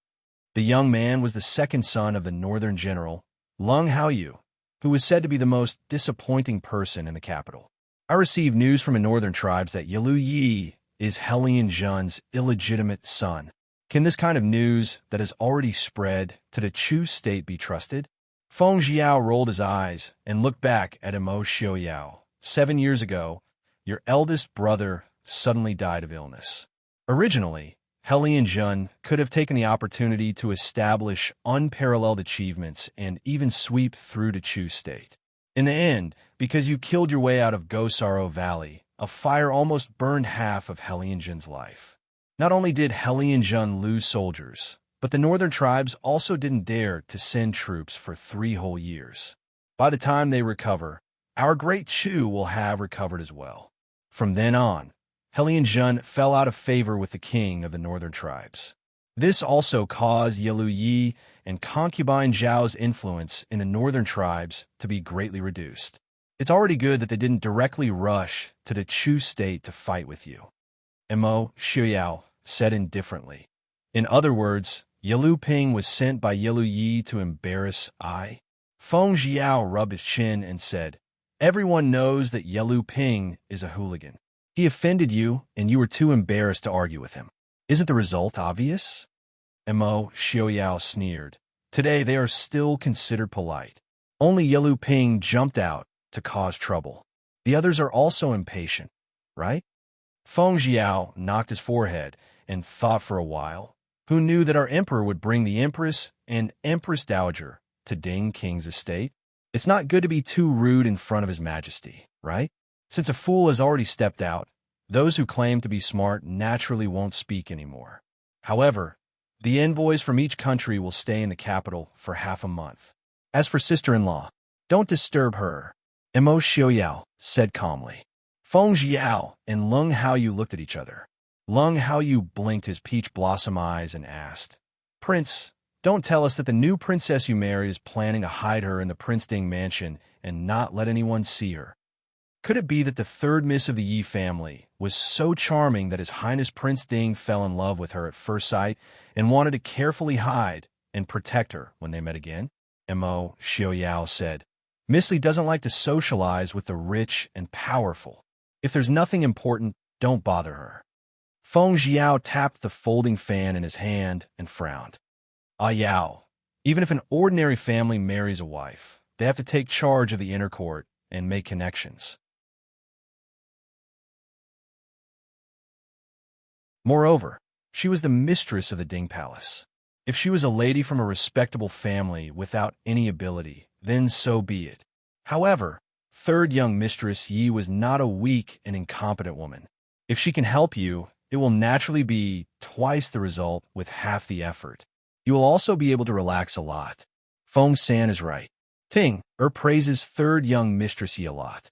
The young man was the second son of the northern general, Lung Haoyu, who was said to be the most disappointing person in the capital. I received news from the northern tribes that Yelu Yi is Helian Zhen's illegitimate son. Can this kind of news that has already spread to the Chu state be trusted? Feng Jiao rolled his eyes and looked back at Mo Xiaoyao. 7 years ago, your eldest brother suddenly died of illness. Originally, Helian Zhen could have taken the opportunity to establish unparalleled achievements and even sweep through to Chu state. In the end, because you killed your way out of Gosaro Valley, a fire almost burned half of Helian Zhen's life. Not only did Helian Zhen lose soldiers, but the northern tribes also didn't dare to send troops for 3 whole years. By the time they recover, our great Chu will have recovered as well. From then on, Jun fell out of favor with the king of the northern tribes. This also caused Yelu Yi and concubine Zhao's influence in the northern tribes to be greatly reduced. It's already good that they didn't directly rush to the Chu state to fight with you, Mo Xiuyao said indifferently. In other words, Yelu Ping was sent by Yelu Yi to embarrass I. Feng Jiao rubbed his chin and said, "Everyone knows that Yelu Ping is a hooligan. He offended you, and you were too embarrassed to argue with him. Isn't the result obvious?" Mo Xiuyao sneered. Today they are still considered polite. Only Yelu Ping jumped out to cause trouble. The others are also impatient, right? Feng Jiao knocked his forehead and thought for a while. Who knew that our emperor would bring the empress and empress dowager to Ding King's estate? It's not good to be too rude in front of his majesty, right? Since a fool has already stepped out, those who claim to be smart naturally won't speak anymore. However, the envoys from each country will stay in the capital for half a month. As for sister-in-law, don't disturb her, Mo Xiuyao said calmly. Feng Jiao and Leng Haoyu looked at each other. Leng Haoyu blinked his peach blossom eyes and asked, "Prince, don't tell us that the new princess you marry is planning to hide her in the Prince Ding mansion and not let anyone see her. Could it be that the third miss of the Yi family was so charming that His Highness Prince Ding fell in love with her at first sight and wanted to carefully hide and protect her when they met again?" Mo Xiuyao said, "Miss Li doesn't like to socialize with the rich and powerful. If there's nothing important, don't bother her." Feng Jiao tapped the folding fan in his hand and frowned. "Ah Yao, even if an ordinary family marries a wife, they have to take charge of the inner court and make connections. Moreover, she was the mistress of the Ding Palace. If she was a lady from a respectable family without any ability, then so be it. However, third young mistress Yi was not a weak and incompetent woman. If she can help you, it will naturally be twice the result with half the effort. You will also be able to relax a lot. Feng San is right. Ting praises third young mistress Yi a lot."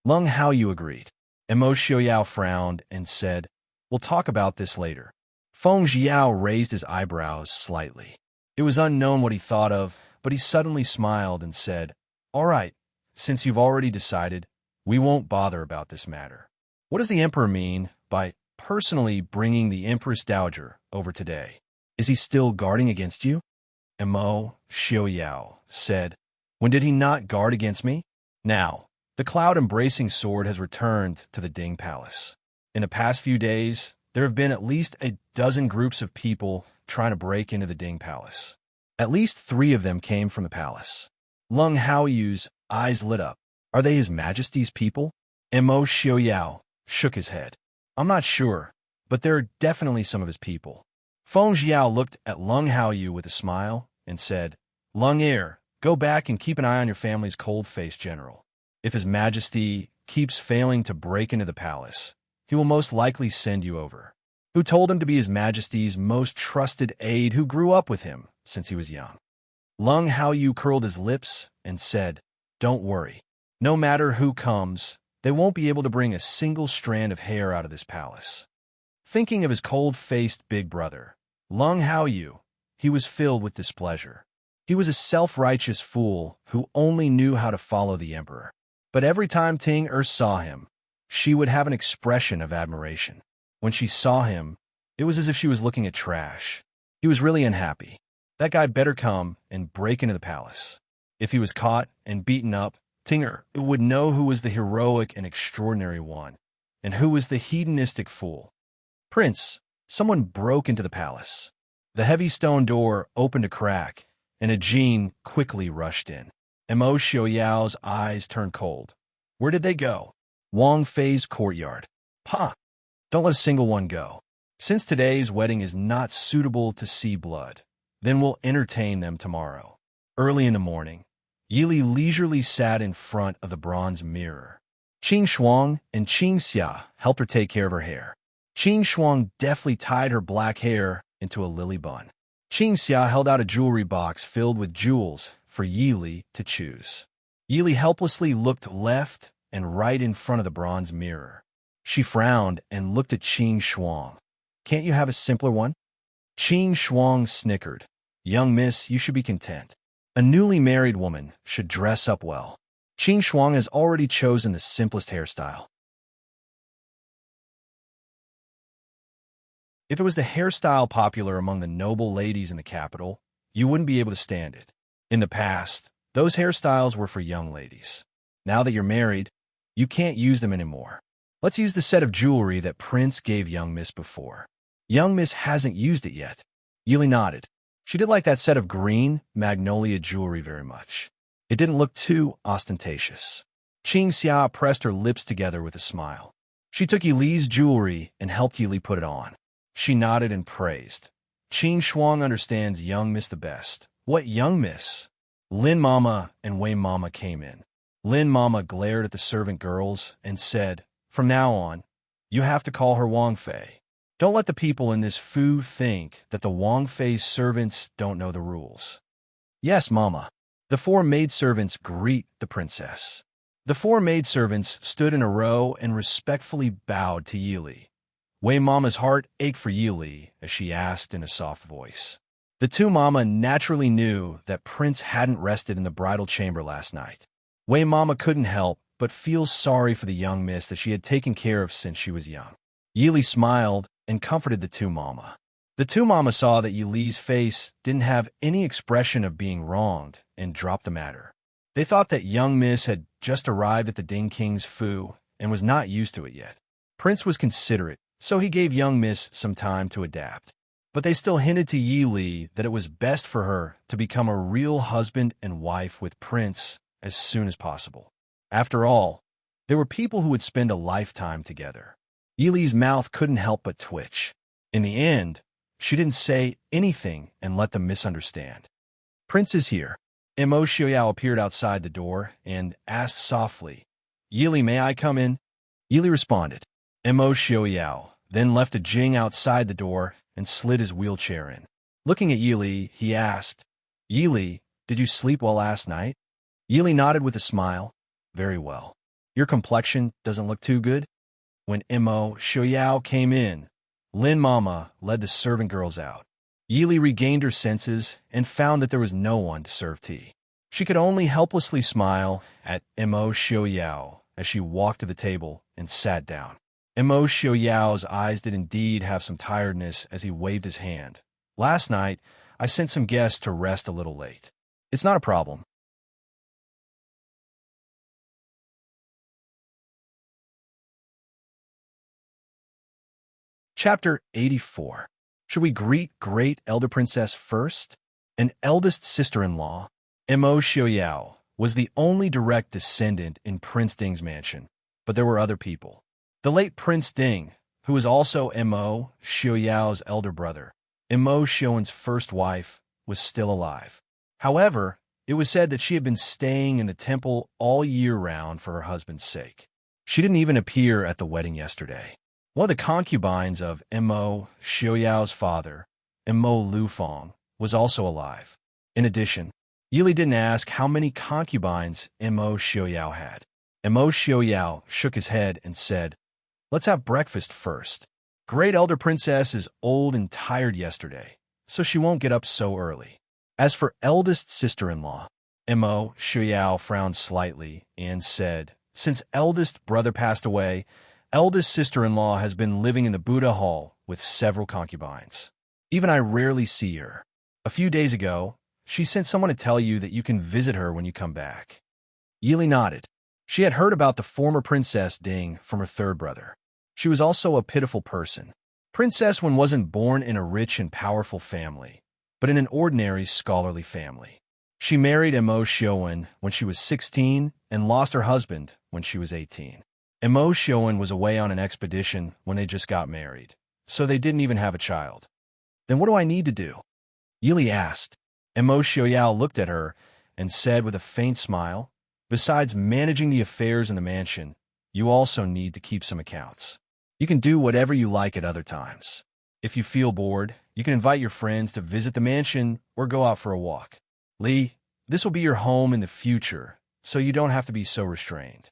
Leng Haoyu agreed. Mo Xiuyao frowned and said, "We'll talk about this later." Feng Jiao raised his eyebrows slightly. It was unknown what he thought of, but he suddenly smiled and said, "All right, since you've already decided, we won't bother about this matter. What does the emperor mean by personally bringing the Empress Dowager over today? Is he still guarding against you?" Mo Xiuyao said, "When did he not guard against me? Now, the cloud-embracing sword has returned to the Ding Palace. In the past few days, there have been at least a dozen groups of people trying to break into the Ding Palace. At least 3 of them came from the palace." Leng Haoyu's eyes lit up. "Are they His Majesty's people?" Mo Xiuyao shook his head. "I'm not sure, but there are definitely some of his people." Feng Jiao looked at Leng Haoyu with a smile and said, "Leng go back and keep an eye on your family's cold-faced general. If His Majesty keeps failing to break into the palace, he will most likely send you over. Who told him to be His Majesty's most trusted aide who grew up with him since he was young?" Leng Haoyu curled his lips and said, "Don't worry. No matter who comes, they won't be able to bring a single strand of hair out of this palace." Thinking of his cold-faced big brother, Leng Haoyu, he was filled with displeasure. He was a self-righteous fool who only knew how to follow the emperor. But every time Ting saw him, she would have an expression of admiration. When she saw him, it was as if she was looking at trash. He was really unhappy. That guy better come and break into the palace. If he was caught and beaten up, Tinger would know who was the heroic and extraordinary one, and who was the hedonistic fool. "Prince, someone broke into the palace." The heavy stone door opened a crack, and a Jin quickly rushed in. Mo Xiuyao's eyes turned cold. "Where did they go?" "Wang Fei's courtyard." "Pa, don't let a single one go. Since today's wedding is not suitable to see blood, then we'll entertain them tomorrow." Early in the morning, Yili leisurely sat in front of the bronze mirror. Qing Shuang and Qing Xia helped her take care of her hair. Qing Shuang deftly tied her black hair into a lily bun. Qing Xia held out a jewelry box filled with jewels for Yili to choose. Yili helplessly looked left and right in front of the bronze mirror. She frowned and looked at Qing Shuang. Can't you have a simpler one? Qing Shuang snickered. Young miss, you should be content. A newly married woman should dress up well. Qing Shuang has already chosen the simplest hairstyle. If it was the hairstyle popular among the noble ladies in the capital, you wouldn't be able to stand it. In the past, those hairstyles were for young ladies. Now that you're married, you can't use them anymore. Let's use the set of jewelry that Prince gave young miss before. Young miss hasn't used it yet. Yili nodded. She did like that set of green magnolia jewelry very much. It didn't look too ostentatious. Qing Xia pressed her lips together with a smile. She took Yili's jewelry and helped Yili put it on. She nodded and praised. Qing Shuang understands young miss the best. What young miss? Lin Mama and Wei Mama came in. Lin Mama glared at the servant girls and said, "From now on, you have to call her Wang Fei. Don't let the people in this fu think that the Wang Fei's servants don't know the rules." "Yes, Mama." The 4 maidservants greet the princess. The 4 maidservants stood in a row and respectfully bowed to Yili. Wei Mama's heart ached for Yili as she asked in a soft voice. The 2 Mama naturally knew that Prince hadn't rested in the bridal chamber last night. Wei Mama couldn't help but feel sorry for the young miss that she had taken care of since she was young. Yili smiled and comforted the 2 Mama. The 2 Mama saw that Yili's face didn't have any expression of being wronged and dropped the matter. They thought that young miss had just arrived at the Ding King's fu and was not used to it yet. Prince was considerate, so he gave young miss some time to adapt. But they still hinted to Yili that it was best for her to become a real husband and wife with Prince as soon as possible. After all, there were people who would spend a lifetime together. Yili's mouth couldn't help but twitch. In the end, she didn't say anything and let them misunderstand. "Prince is here." Mo Xiaoyao appeared outside the door and asked softly, "Yili, may I come in?" Yili responded. Mo Xiaoyao then left a Jing outside the door and slid his wheelchair in. Looking at Yili, he asked, "Yili, did you sleep well last night?" Yili nodded with a smile. "Very well. Your complexion doesn't look too good?" When Mo Xiaoyao came in, Lin Mama led the servant girls out. Yili regained her senses and found that there was no one to serve tea. She could only helplessly smile at Mo Xiaoyao as she walked to the table and sat down. Mo Xiaoyao's eyes did indeed have some tiredness as he waved his hand. "Last night, I sent some guests to rest a little late. It's not a problem." Chapter 84. Should we greet great elder princess first? An eldest sister-in-law, Mo Xiaoyao, was the only direct descendant in Prince Ding's mansion, but there were other people. The late Prince Ding, who was also Mo Xiaoyao's elder brother, Mo Xiaowen's first wife, was still alive. However, it was said that she had been staying in the temple all year round for her husband's sake. She didn't even appear at the wedding yesterday. One of the concubines of Mo Xiaoyao's father, Mo Lufeng, was also alive. In addition, Yili didn't ask how many concubines Mo Xiaoyao had. Mo Xiaoyao shook his head and said, "Let's have breakfast first. Great elder princess is old and tired yesterday, so she won't get up so early." As for eldest sister-in-law, Mo Xiaoyao frowned slightly and said, "Since eldest brother passed away, eldest sister-in-law has been living in the Buddha Hall with several concubines. Even I rarely see her. A few days ago, she sent someone to tell you that you can visit her when you come back." Yili nodded. She had heard about the former Princess Ding from her 3rd brother. She was also a pitiful person. Princess Wen wasn't born in a rich and powerful family, but in an ordinary scholarly family. She married Mo Xiaowen when she was 16 and lost her husband when she was 18. Mo Xiaowen was away on an expedition when they just got married, so they didn't even have a child. "Then what do I need to do?" Yili asked. Mo Xiaoyao looked at her and said with a faint smile, "Besides managing the affairs in the mansion, you also need to keep some accounts. You can do whatever you like at other times. If you feel bored, you can invite your friends to visit the mansion or go out for a walk. Li, this will be your home in the future, so you don't have to be so restrained."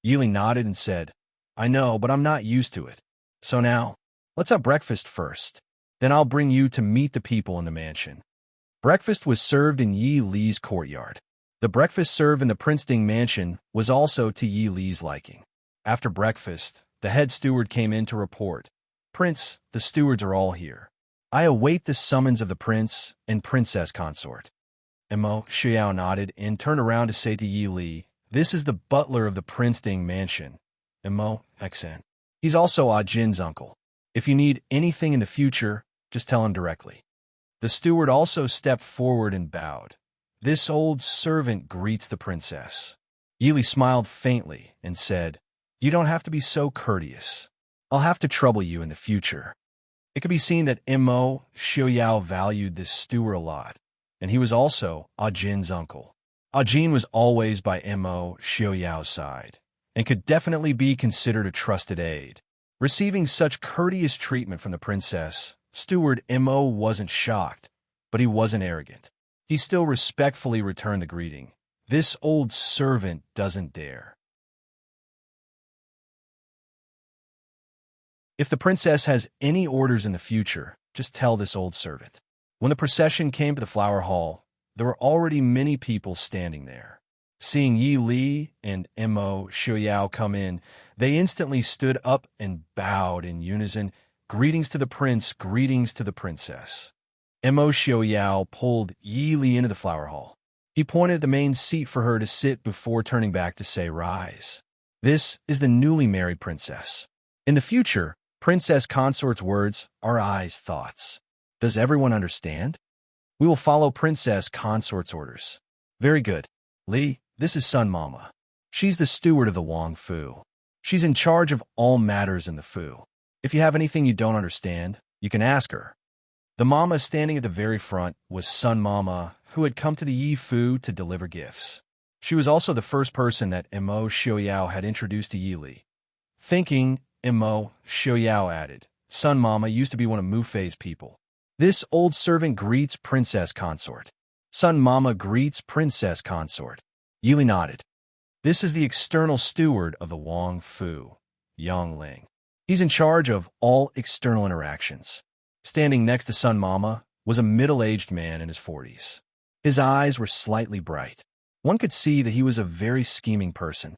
Yili nodded and said, I know, but I'm not used to it. So now, let's have breakfast first. Then I'll bring you to meet the people in the mansion. Breakfast was served in Yi Li's courtyard. The breakfast served in the Princeton mansion was also to Yi Li's liking. After breakfast, the head steward came in to report, "Prince, the stewards are all here. I await the summons of the prince and princess consort." Emo Xiao nodded and turned around to say to Yi Li, "This is the butler of the Princeton mansion. Emo XN. He's also Ah Jin's uncle. If you need anything in the future, just tell him directly." The steward also stepped forward and bowed. "This old servant greets the princess." Yi Li smiled faintly and said, "You don't have to be so courteous. I'll have to trouble you in the future." It could be seen that Emo Xiaoyao valued this steward a lot, and he was also Ah Jin's uncle. Ah Jin was always by Emo Xiaoyao's side, and could definitely be considered a trusted aide. Receiving such courteous treatment from the princess, Steward Emo wasn't shocked, but he wasn't arrogant. He still respectfully returned the greeting. "This old servant doesn't dare." If the princess has any orders in the future, just tell this old servant. When the procession came to the flower hall, there were already many people standing there. Seeing Yi Li and Emo Xiaoyao come in, they instantly stood up and bowed in unison, "Greetings to the prince, greetings to the princess." Emo Xiaoyao pulled Yi Li into the flower hall. He pointed at the main seat for her to sit before turning back to say, "Rise. This is the newly married princess. In the future, princess consort's words are I's thoughts. Does everyone understand? We will follow princess consort's orders." "Very good. Li, this is Sun Mama. She's the steward of the Wang Fu. She's in charge of all matters in the Fu. If you have anything you don't understand, you can ask her." The mama standing at the very front was Sun Mama, who had come to the Yi Fu to deliver gifts. She was also the first person that Emo Xiaoyao had introduced to Yi Li. Thinking, Emo Xiaoyao added, "Sun Mama used to be one of Mufei's people. This old servant greets princess consort." Sun Mama greets princess consort. Yi Li nodded. "This is the external steward of the Wang Fu, Yang Ling. He's in charge of all external interactions." Standing next to Sun Mama was a middle-aged man in his 40s. His eyes were slightly bright. One could see that he was a very scheming person.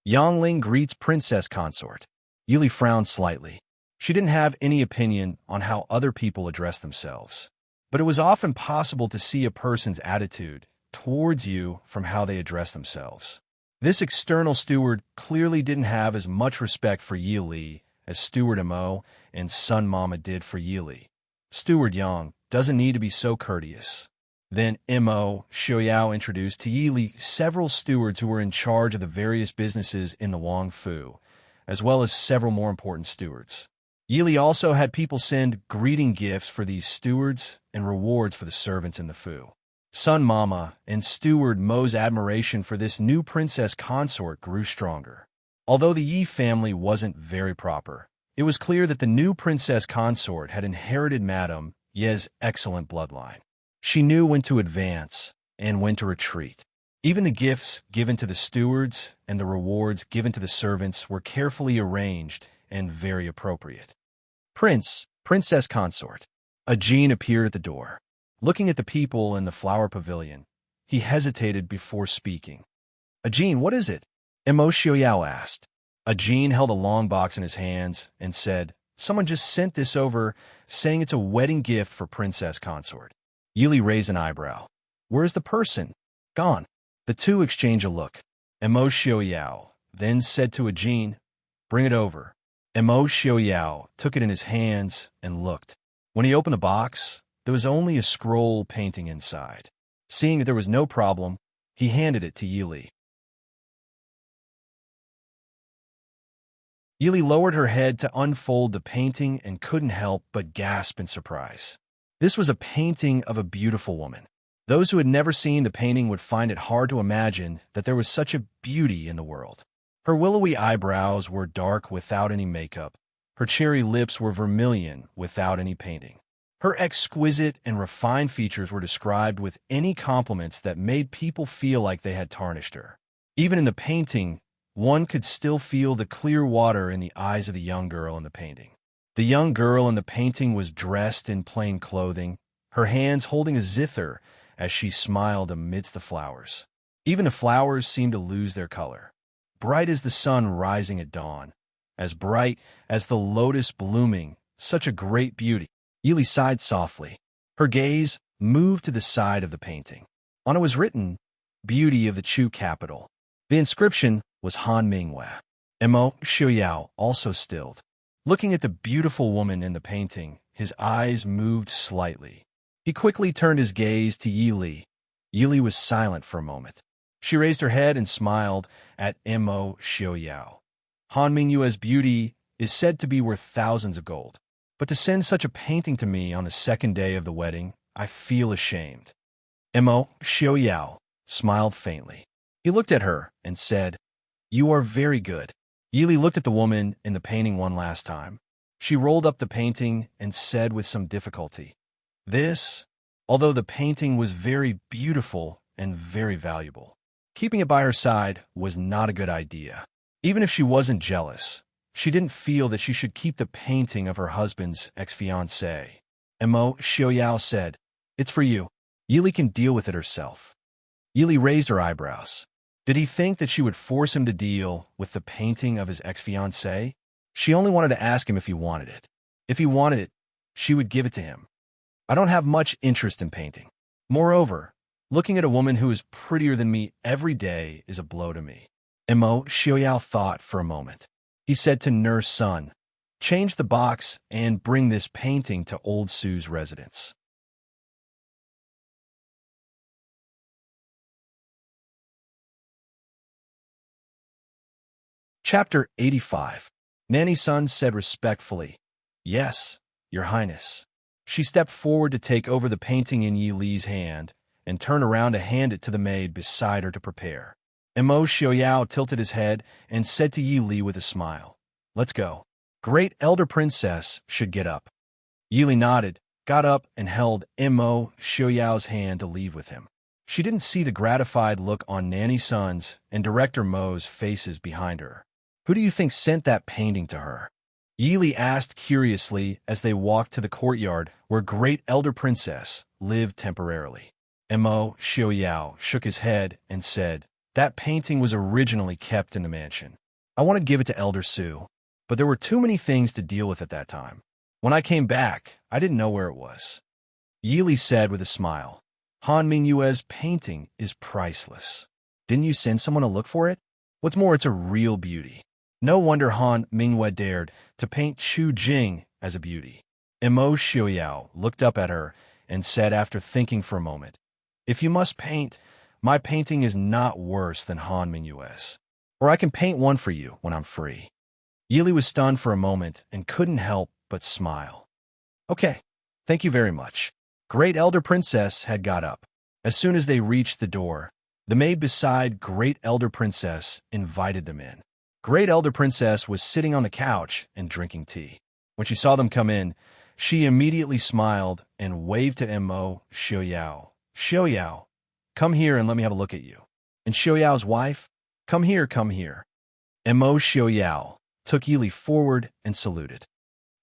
Yang Ling greets princess consort. Yi Li frowned slightly. She didn't have any opinion on how other people address themselves, but it was often possible to see a person's attitude towards you from how they address themselves. This external steward clearly didn't have as much respect for Yi Li as Steward Emo and Sun Mama did for Yi Li. Steward Yang doesn't need to be so courteous. Then Emo Xiaoyao introduced to Yi Li several stewards who were in charge of the various businesses in the Wang Fu, as well as several more important stewards. Yi Li also had people send greeting gifts for these stewards and rewards for the servants in the Fu. Sun Mama and Steward Mo's admiration for this new princess consort grew stronger. Although the Yi family wasn't very proper, it was clear that the new princess consort had inherited Madame Ye's excellent bloodline. She knew when to advance and when to retreat. Even the gifts given to the stewards and the rewards given to the servants were carefully arranged and very appropriate. Princess consort. A Jin appeared at the door. Looking at the people in the flower pavilion, he hesitated before speaking. "A Jin, what is it?" Emo Xiaoyao asked. A Jin held a long box in his hands and said, "Someone just sent this over, saying it's a wedding gift for princess consort." Yi Li raised an eyebrow. "Where's the person?" "Gone." The two exchanged a look. Emo Xiaoyao then said to a Jin, "Bring it over." Emo Xiaoyao took it in his hands and looked. When he opened the box, there was only a scroll painting inside. Seeing that there was no problem, he handed it to Yi Li. Yi Li lowered her head to unfold the painting and couldn't help but gasp in surprise. This was a painting of a beautiful woman. Those who had never seen the painting would find it hard to imagine that there was such a beauty in the world. Her willowy eyebrows were dark without any makeup. Her cherry lips were vermilion without any painting. Her exquisite and refined features were described with any compliments that made people feel like they had tarnished her. Even in the painting, one could still feel the clear water in the eyes of the young girl in the painting. The young girl in the painting was dressed in plain clothing, her hands holding a zither as she smiled amidst the flowers. Even the flowers seemed to lose their color. Bright as the sun rising at dawn, as bright as the lotus blooming, such a great beauty. Yili sighed softly. Her gaze moved to the side of the painting. On it was written, "Beauty of the Chu capital." The inscription was Han Mingwei. Mo Xiaoyao also stilled. Looking at the beautiful woman in the painting, his eyes moved slightly. He quickly turned his gaze to Yi Li. Yi Li was silent for a moment. She raised her head and smiled at Mo Xiaoyao. Han Mingyue's beauty is said to be worth thousands of gold. But to send such a painting to me on the second day of the wedding, I feel ashamed. Mo Xiaoyao smiled faintly. He looked at her and said, "You are very good." Yi Li looked at the woman in the painting one last time. She rolled up the painting and said with some difficulty, "This, although the painting was very beautiful and very valuable, keeping it by her side was not a good idea. Even if she wasn't jealous, she didn't feel that she should keep the painting of her husband's ex-fiancée." Mo Xiaoyao said, "It's for you. Yi Li can deal with it herself." Yi Li raised her eyebrows. Did he think that she would force him to deal with the painting of his ex-fiancée? She only wanted to ask him if he wanted it. If he wanted it, she would give it to him. I don't have much interest in painting. Moreover, looking at a woman who is prettier than me every day is a blow to me. Mo Xiaoyao thought for a moment. He said to Nurse Sun, "Change the box and bring this painting to Old Sue's residence." Chapter 85. Nanny Sun said respectfully, "Yes, Your Highness." She stepped forward to take over the painting in Yi Li's hand and turn around to hand it to the maid beside her to prepare. Mo Xiaoyao tilted his head and said to Yi Li with a smile, "Let's go. Great Elder Princess should get up." Yi Li nodded, got up, and held Mo Xiaoyao's hand to leave with him. She didn't see the gratified look on Nanny Sun's and Director Mo's faces behind her. "Who do you think sent that painting to her?" Yi Li asked curiously as they walked to the courtyard where Great Elder Princess lived temporarily. Mo Xiaoyao shook his head and said, "That painting was originally kept in the mansion. I want to give it to Elder Sue, but there were too many things to deal with at that time. When I came back, I didn't know where it was." Yi Li said with a smile, "Han Mingyue's painting is priceless. Didn't you send someone to look for it? What's more, it's a real beauty. No wonder Han Mingyue dared to paint Chu Jing as a beauty." Mo Xiaoyao looked up at her and said after thinking for a moment, "If you must paint, my painting is not worse than Han Mingyue's. Or I can paint one for you when I'm free." Yi Li was stunned for a moment and couldn't help but smile. "Okay, thank you very much." Great Elder Princess had got up. As soon as they reached the door, the maid beside Great Elder Princess invited them in. Great Elder Princess was sitting on the couch and drinking tea. When she saw them come in, she immediately smiled and waved to Mo Xiaoyao. "Xiaoyao, come here and let me have a look at you." And Xiaoyao's wife, come here, come here." Mo Xiaoyao took Yi Li forward and saluted.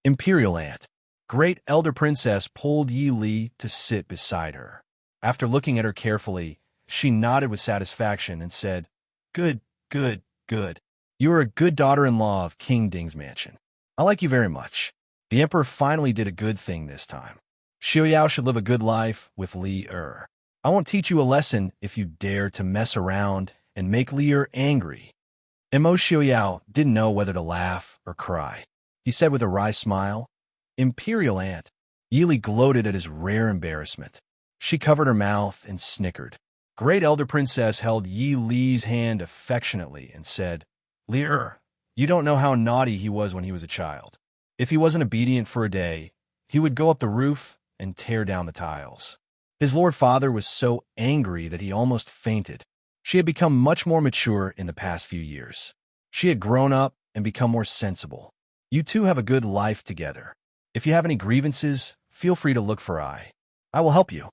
"Imperial Aunt." Great Elder Princess pulled Yi Li to sit beside her. After looking at her carefully, she nodded with satisfaction and said, "Good, good, good. You are a good daughter-in-law of King Ding's mansion. I like you very much. The Emperor finally did a good thing this time. Xiaoyao should live a good life with Li Er. I won't teach you a lesson if you dare to mess around and make Li Er angry." Mo Xiaoyao didn't know whether to laugh or cry. He said with a wry smile, "Imperial Aunt." Yi Li gloated at his rare embarrassment. She covered her mouth and snickered. Great Elder Princess held Yi Li's hand affectionately and said, "Li Er, you don't know how naughty he was when he was a child. If he wasn't obedient for a day, he would go up the roof and tear down the tiles. His Lord Father was so angry that he almost fainted. She had become much more mature in the past few years. She had grown up and become more sensible. You two have a good life together. If you have any grievances, feel free to look for I. I will help you."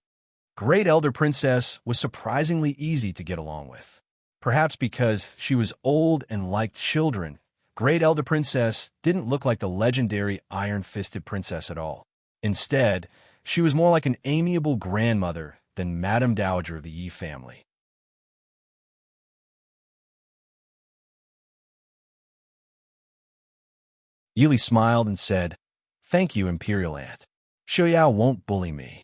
Great Elder Princess was surprisingly easy to get along with. Perhaps because she was old and liked children, Great Elder Princess didn't look like the legendary iron-fisted princess at all. Instead, she was more like an amiable grandmother than Madame Dowager of the Yi family. Yili smiled and said, "Thank you, Imperial Aunt. Xiaoyao won't bully me."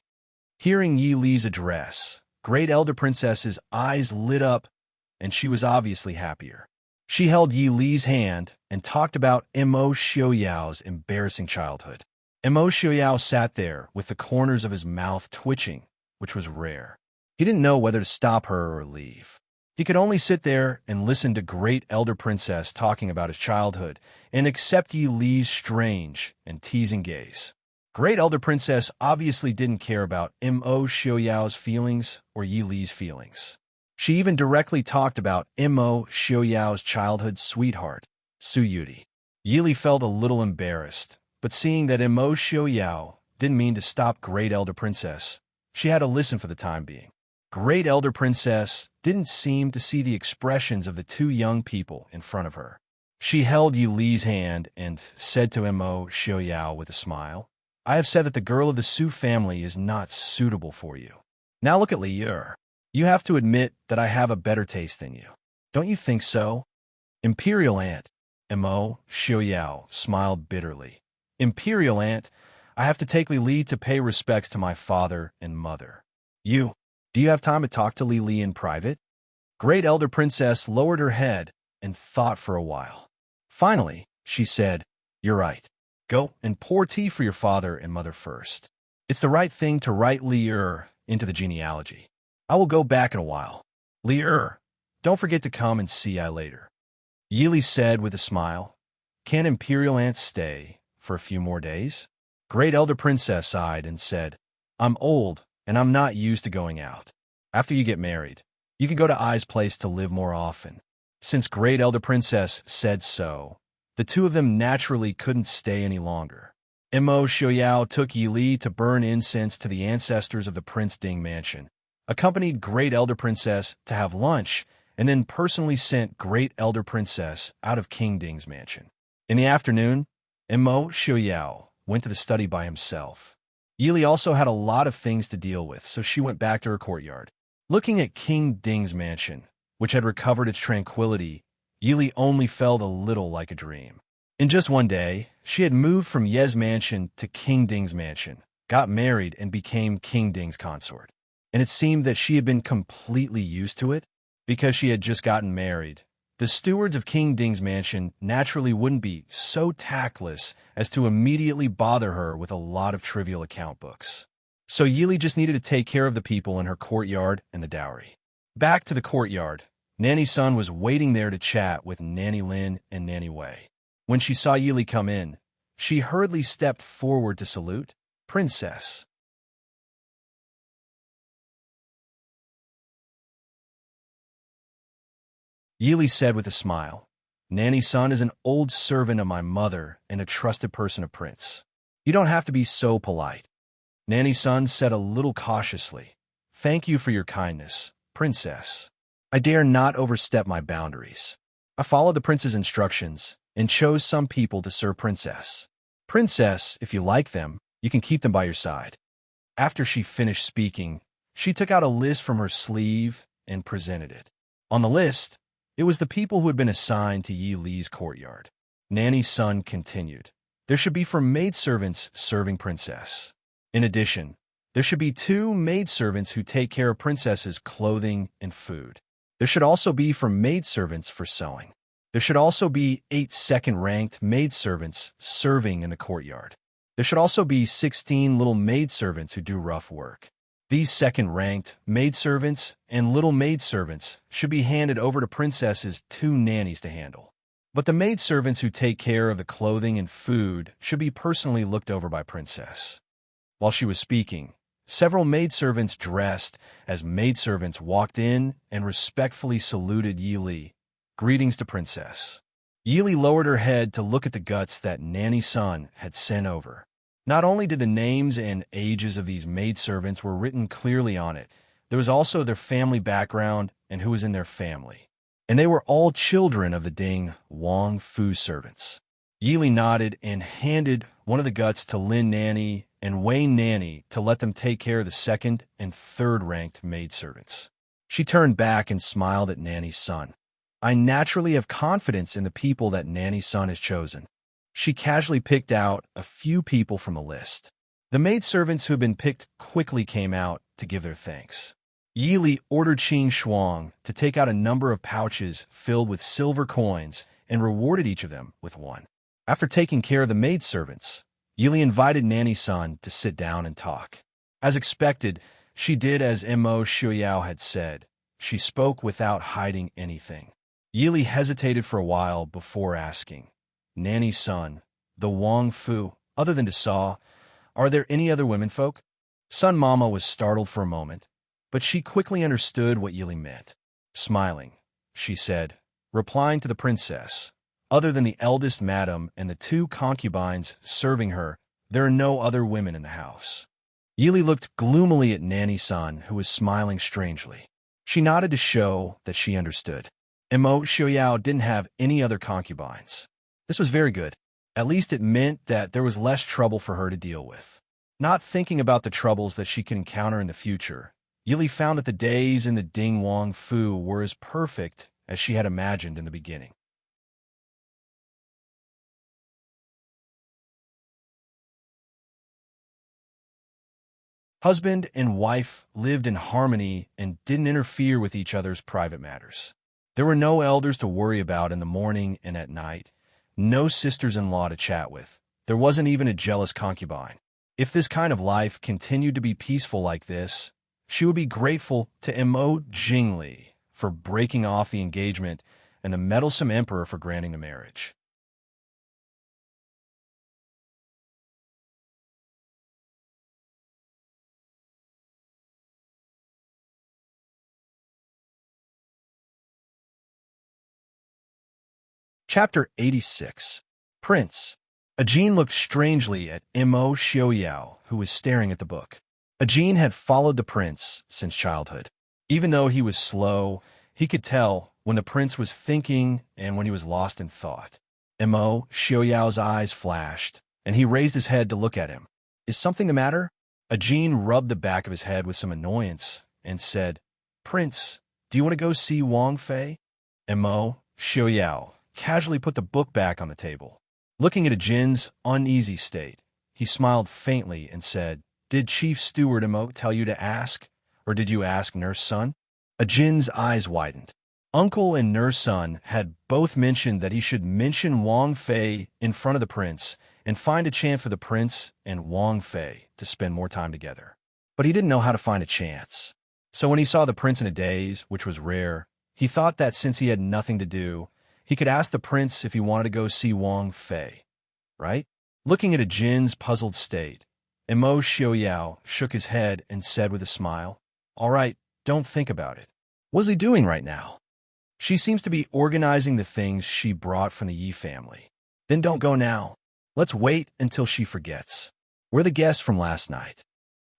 Hearing Yi Li's address, Great Elder Princess's eyes lit up, and she was obviously happier. She held Yi Li's hand and talked about Mo Xiaoyao's embarrassing childhood. Mo Xiaoyao sat there with the corners of his mouth twitching, which was rare. He didn't know whether to stop her or leave. He could only sit there and listen to Great Elder Princess talking about his childhood and accept Yi Li's strange and teasing gaze. Great Elder Princess obviously didn't care about Mo Xiaoyao's feelings or Yi Li's feelings. She even directly talked about Mo Xiaoyao's childhood sweetheart, Su Yudi. Yi Li felt a little embarrassed, but seeing that Mo Xiaoyao didn't mean to stop Great Elder Princess, she had to listen for the time being. Great Elder Princess didn't seem to see the expressions of the two young people in front of her. She held Yi Li's hand and said to Mo Xiaoyao with a smile, "I have said that the girl of the Su family is not suitable for you. Now look at Li Er. You have to admit that I have a better taste than you. Don't you think so?" Imperial Aunt, Mo Xiaoyao smiled bitterly. "Imperial Aunt, I have to take Li Li to pay respects to my father and mother. Do you have time to talk to Li Li in private?" Great Elder Princess lowered her head and thought for a while. Finally, she said, "You're right. Go and pour tea for your father and mother first. It's the right thing to write Li Er into the genealogy. I will go back in a while. Li Er, don't forget to come and see I later." Yi Li said with a smile, "Can Imperial Aunt stay for a few more days?" Great Elder Princess sighed and said, "I'm old and I'm not used to going out. After you get married, you can go to Ai's place to live more often." Since Great Elder Princess said so, the two of them naturally couldn't stay any longer. Mo Xiaoyao took Yi Li to burn incense to the ancestors of the Prince Ding mansion, accompanied Great Elder Princess to have lunch, and then personally sent Great Elder Princess out of King Ding's mansion. In the afternoon, Mo Xiaoyao went to the study by himself. Yi Li also had a lot of things to deal with, so she went back to her courtyard. Looking at King Ding's mansion, which had recovered its tranquility, Yi Li only felt a little like a dream. In just one day, she had moved from Ye's mansion to King Ding's mansion, got married, and became King Ding's consort. And it seemed that she had been completely used to it. Because she had just gotten married, the stewards of King Ding's mansion naturally wouldn't be so tactless as to immediately bother her with a lot of trivial account books. So Yi Li just needed to take care of the people in her courtyard and the dowry. Back to the courtyard, Nanny Sun was waiting there to chat with Nanny Lin and Nanny Wei. When she saw Yi Li come in, she hurriedly stepped forward to salute. "Princess." Yi Li said with a smile, "Nanny Sun is an old servant of my mother and a trusted person of Prince. You don't have to be so polite." Nanny Sun said a little cautiously, "Thank you for your kindness, Princess. I dare not overstep my boundaries. I followed the prince's instructions and chose some people to serve Princess. Princess, if you like them, you can keep them by your side." After she finished speaking, she took out a list from her sleeve and presented it. On the list, it was the people who had been assigned to Yi Li's courtyard. Nanny Sun continued, "There should be for maidservants serving Princess. In addition, there should be 2 maidservants who take care of Princess's clothing and food. There should also be for maidservants for sewing. There should also be 8 second-ranked maidservants serving in the courtyard. There should also be 16 little maidservants who do rough work. These second-ranked maidservants and little maidservants should be handed over to Princess's 2 nannies to handle. But the maidservants who take care of the clothing and food should be personally looked over by Princess." While she was speaking, several maidservants dressed as maidservants walked in and respectfully saluted Yi Li. "Greetings to Princess." Yi Li lowered her head to look at the guts that Nanny Sun had sent over. Not only did the names and ages of these maidservants were written clearly on it, there was also their family background and who was in their family. and they were all children of the Ding Wang Fu servants. Yili nodded and handed one of the guts to Lin Nanny and Wayne Nanny to let them take care of the second and third-ranked maidservants. She turned back and smiled at Nanny's son. I naturally have confidence in the people that Nanny's son has chosen. She casually picked out a few people from a list. The maidservants who had been picked quickly came out to give their thanks. Yili ordered Qin Shuang to take out a number of pouches filled with silver coins and rewarded each of them with one. After taking care of the maidservants, Yili invited Nanny's son to sit down and talk. As expected, she did as Mo Xiuyao had said. She spoke without hiding anything. Yili hesitated for a while before asking, Nanny's son, the Wang Fu, other than Dasa, are there any other womenfolk? Sun Mama was startled for a moment, but she quickly understood what Yili meant. Smiling, she said, replying to the princess, other than the eldest madam and the two concubines serving her, there are no other women in the house. Yili looked gloomily at Nanny's son, who was smiling strangely. She nodded to show that she understood. Mo Xiuyao didn't have any other concubines. This was very good. At least it meant that there was less trouble for her to deal with. Not thinking about the troubles that she could encounter in the future, Yili found that the days in the Ding Wang Fu were as perfect as she had imagined in the beginning. Husband and wife lived in harmony and didn't interfere with each other's private matters. There were no elders to worry about in the morning and at night, no sisters-in-law to chat with. There wasn't even a jealous concubine. If this kind of life continued to be peaceful like this, she would be grateful to Mo Jingli for breaking off the engagement and the meddlesome emperor for granting the marriage. Chapter 86. Prince. Ajin looked strangely at Mo Xiuyao, who was staring at the book. Ajin had followed the prince since childhood. Even though he was slow, he could tell when the prince was thinking and when he was lost in thought. Mo Xiuyao's eyes flashed, and he raised his head to look at him. Is something the matter? Ajin rubbed the back of his head with some annoyance and said, Prince, do you want to go see Wang Fei? Mo Xiuyao casually put the book back on the table. Looking at Ajin's uneasy state, he smiled faintly and said, Did Chief Steward Mo tell you to ask, or did you ask Nurse Sun? Ajin's eyes widened. Uncle and Nurse Sun had both mentioned that he should mention Wang Fei in front of the prince and find a chance for the prince and Wang Fei to spend more time together. But he didn't know how to find a chance. So when he saw the prince in a daze, which was rare, he thought that since he had nothing to do, he could ask the prince if he wanted to go see Wang Fei, right? Looking at Ajin's puzzled state, Mo Xiuyao shook his head and said with a smile, All right, don't think about it. What's he doing right now? She seems to be organizing the things she brought from the Yi family. Then don't go now. Let's wait until she forgets. We're the guests from last night.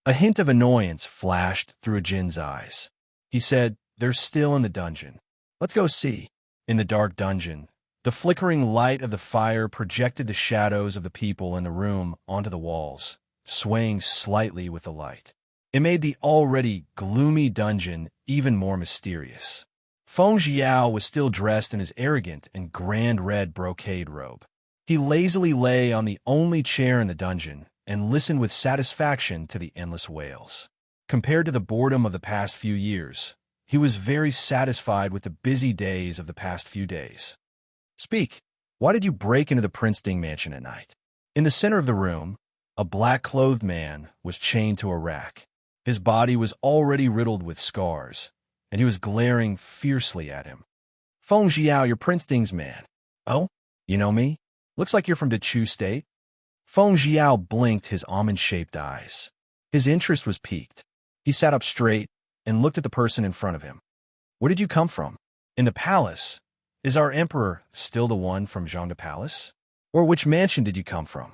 A hint of annoyance flashed through Ajin's eyes. He said, They're still in the dungeon. Let's go see. In the dark dungeon, the flickering light of the fire projected the shadows of the people in the room onto the walls, swaying slightly with the light. It made the already gloomy dungeon even more mysterious. Feng Jiao was still dressed in his arrogant and grand red brocade robe. He lazily lay on the only chair in the dungeon and listened with satisfaction to the endless wails. Compared to the boredom of the past few years, he was very satisfied with the busy days of the past few days. Speak. Why did you break into the Prince Ding mansion at night? In the center of the room, a black-clothed man was chained to a rack. His body was already riddled with scars, and he was glaring fiercely at him. Feng Jiao, you're Prince Ding's man. Oh, you know me? Looks like you're from Dechu State. Feng Jiao blinked his almond-shaped eyes. His interest was piqued. He sat up straight and looked at the person in front of him. Where did you come from? In the palace. Is our emperor still the one from Zhangde Palace? Or which mansion did you come from?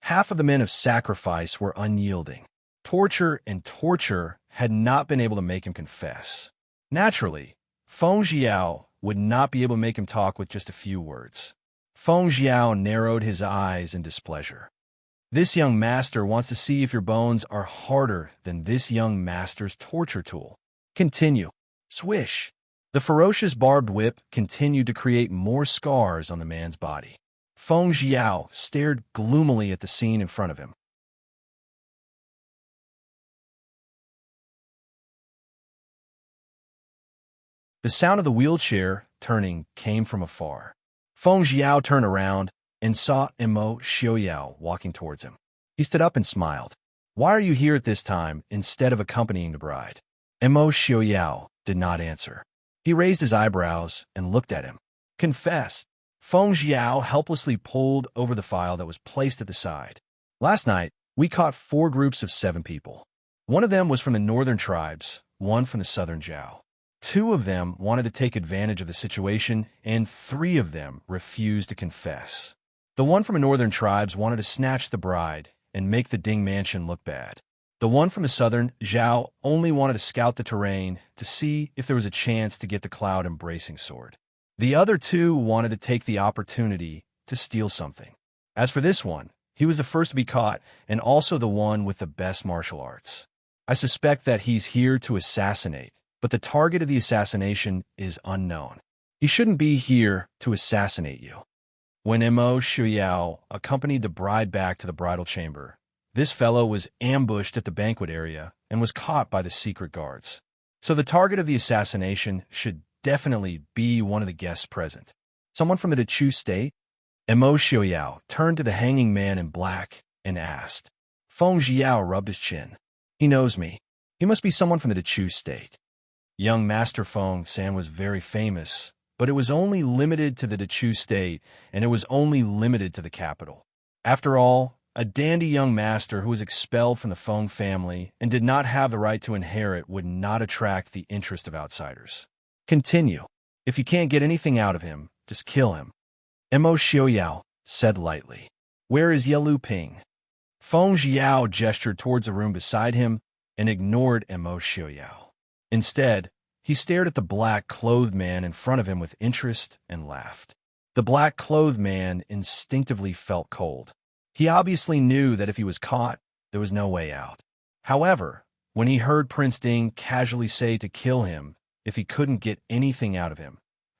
Half of the men of sacrifice were unyielding. Torture and torture had not been able to make him confess. Naturally, Feng Jiao would not be able to make him talk with just a few words. Feng Jiao narrowed his eyes in displeasure. This young master wants to see if your bones are harder than this young master's torture tool. Continue. Swish. The ferocious barbed whip continued to create more scars on the man's body. Feng Jiao stared gloomily at the scene in front of him. The sound of the wheelchair turning came from afar. Feng Jiao turned around and saw Imo Xiaoyao walking towards him. He stood up and smiled. "Why are you here at this time instead of accompanying the bride?" Imo Xiaoyao did not answer. He raised his eyebrows and looked at him. "Confess." Feng Jiao helplessly pulled over the file that was placed at the side. "Last night, we caught 4 groups of 7 people. One of them was from the northern tribes, one from the southern Zhao. 2 of them wanted to take advantage of the situation, and 3 of them refused to confess. The one from the northern tribes wanted to snatch the bride and make the Ding mansion look bad. The one from the southern Zhao only wanted to scout the terrain to see if there was a chance to get the cloud embracing sword. The other 2 wanted to take the opportunity to steal something. As for this one, he was the first to be caught and also the one with the best martial arts. I suspect that he's here to assassinate, but the target of the assassination is unknown. He shouldn't be here to assassinate you." When Imo Xiaoyao accompanied the bride back to the bridal chamber, this fellow was ambushed at the banquet area and was caught by the secret guards. So the target of the assassination should definitely be one of the guests present. Someone from the Dechu state? Imo Xiaoyao turned to the hanging man in black and asked. Feng Jiao rubbed his chin. "He knows me. He must be someone from the Dechu state." Young Master Feng San was very famous, but it was only limited to the Dechu state, and it was only limited to the capital. After all, a dandy young master who was expelled from the Feng family and did not have the right to inherit would not attract the interest of outsiders. "Continue. If you can't get anything out of him, just kill him," Imo Xiaoyao said lightly. "Where is Ye Ping?" Feng Jiao gestured towards the room beside him and ignored Imo Xiaoyao. Instead, he stared at the black-clothed man in front of him with interest and laughed. The black-clothed man instinctively felt cold. He obviously knew that if he was caught, there was no way out. However, when he heard Prince Ding casually say to kill him if he couldn't get anything out of him,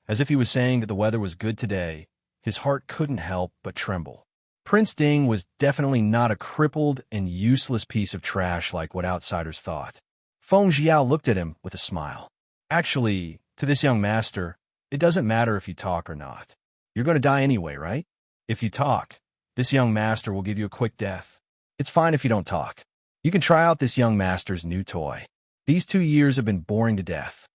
as if he was saying that the weather was good today, his heart couldn't help but tremble. Prince Ding was definitely not a crippled and useless piece of trash like what outsiders thought. Feng Jiao looked at him with a smile. "Actually, to this young master, it doesn't matter if you talk or not. You're going to die anyway, right? If you talk, this young master will give you a quick death. It's fine if you don't talk. You can try out this young master's new toy. These 2 years have been boring to death."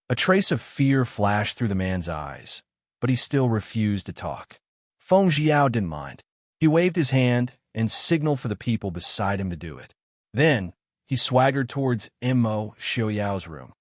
A trace of fear flashed through the man's eyes, but he still refused to talk. Feng Jiao didn't mind. He waved his hand and signaled for the people beside him to do it. Then, he swaggered towards Imo Xiaoyao's room.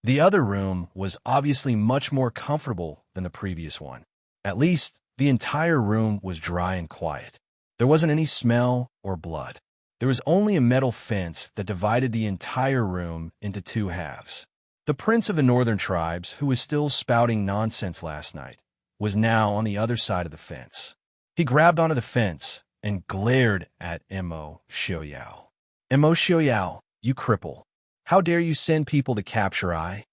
The other room was obviously much more comfortable than the previous one. At least, the entire room was dry and quiet. There wasn't any smell or blood. There was only a metal fence that divided the entire room into 2 halves. The prince of the northern tribes, who was still spouting nonsense last night, was now on the other side of the fence. He grabbed onto the fence and glared at Imo Xiaoyao. "Imo Xiaoyao, you cripple. How dare you send people to capture I?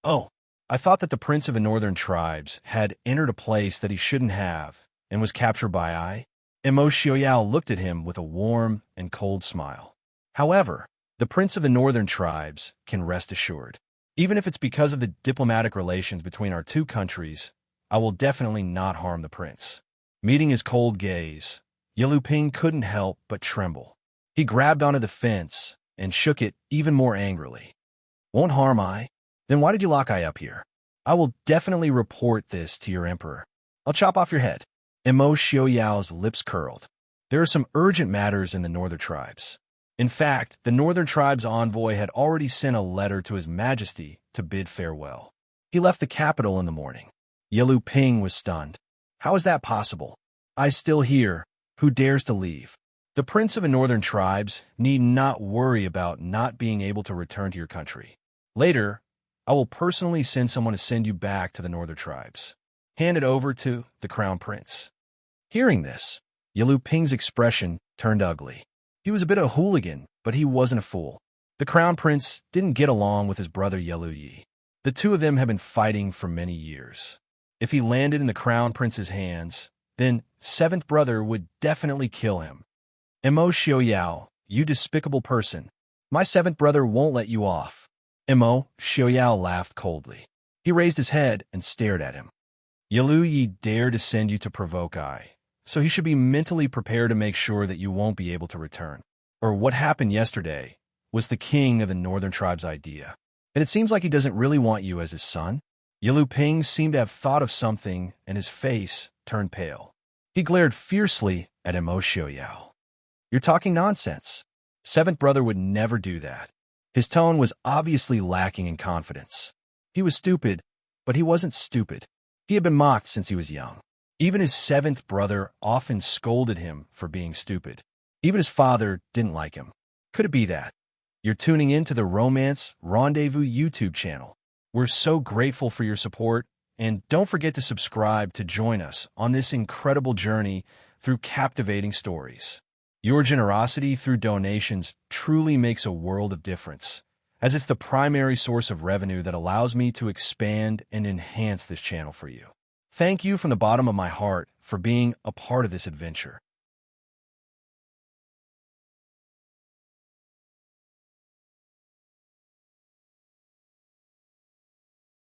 Oh, I thought that the prince of the northern tribes had entered a place that he shouldn't have and was captured by I." Imo Xiaoyao looked at him with a warm and cold smile. "However, the prince of the northern tribes can rest assured. Even if it's because of the diplomatic relations between our 2 countries, I will definitely not harm the prince." Meeting his cold gaze, Ye Ping couldn't help but tremble. He grabbed onto the fence and shook it even more angrily. "Won't harm I? Then why did you lock I up here? I will definitely report this to your emperor. I'll chop off your head." Imo Xiaoyao's lips curled. There are some urgent matters in the northern tribes. In fact, the northern tribes' envoy had already sent a letter to His Majesty to bid farewell. He left the capital in the morning. Ye Ping was stunned. "How is that possible? I's still here. Who dares to leave?" The prince of the northern tribes need not worry about not being able to return to your country. Later, I will personally send someone to send you back to the northern tribes. Hand it over to the crown prince. Hearing this, Yalu Ping's expression turned ugly. He was a bit of a hooligan, but he wasn't a fool. The crown prince didn't get along with his brother Yalu Yi. The two of them had been fighting for many years. If he landed in the crown prince's hands, then seventh brother would definitely kill him. Mo Xiaoyao, you despicable person. My seventh brother won't let you off. Mo Xiaoyao laughed coldly. He raised his head and stared at him. Yalu Yi dared to send you to provoke I, so he should be mentally prepared to make sure that you won't be able to return. Or what happened yesterday was the king of the northern tribe's idea. And it seems like he doesn't really want you as his son. Yalu Ping seemed to have thought of something, and his face turned pale. He glared fiercely at Mo Xiaoyao. You're talking nonsense. Seventh brother would never do that. His tone was obviously lacking in confidence. He was stupid, but he wasn't stupid. He had been mocked since he was young. Even his seventh brother often scolded him for being stupid. Even his father didn't like him. Could it be that? You're tuning in to the Romance Rendezvous YouTube channel. We're so grateful for your support, and don't forget to subscribe to join us on this incredible journey through captivating stories. Your generosity through donations truly makes a world of difference, as it's the primary source of revenue that allows me to expand and enhance this channel for you. Thank you from the bottom of my heart for being a part of this adventure.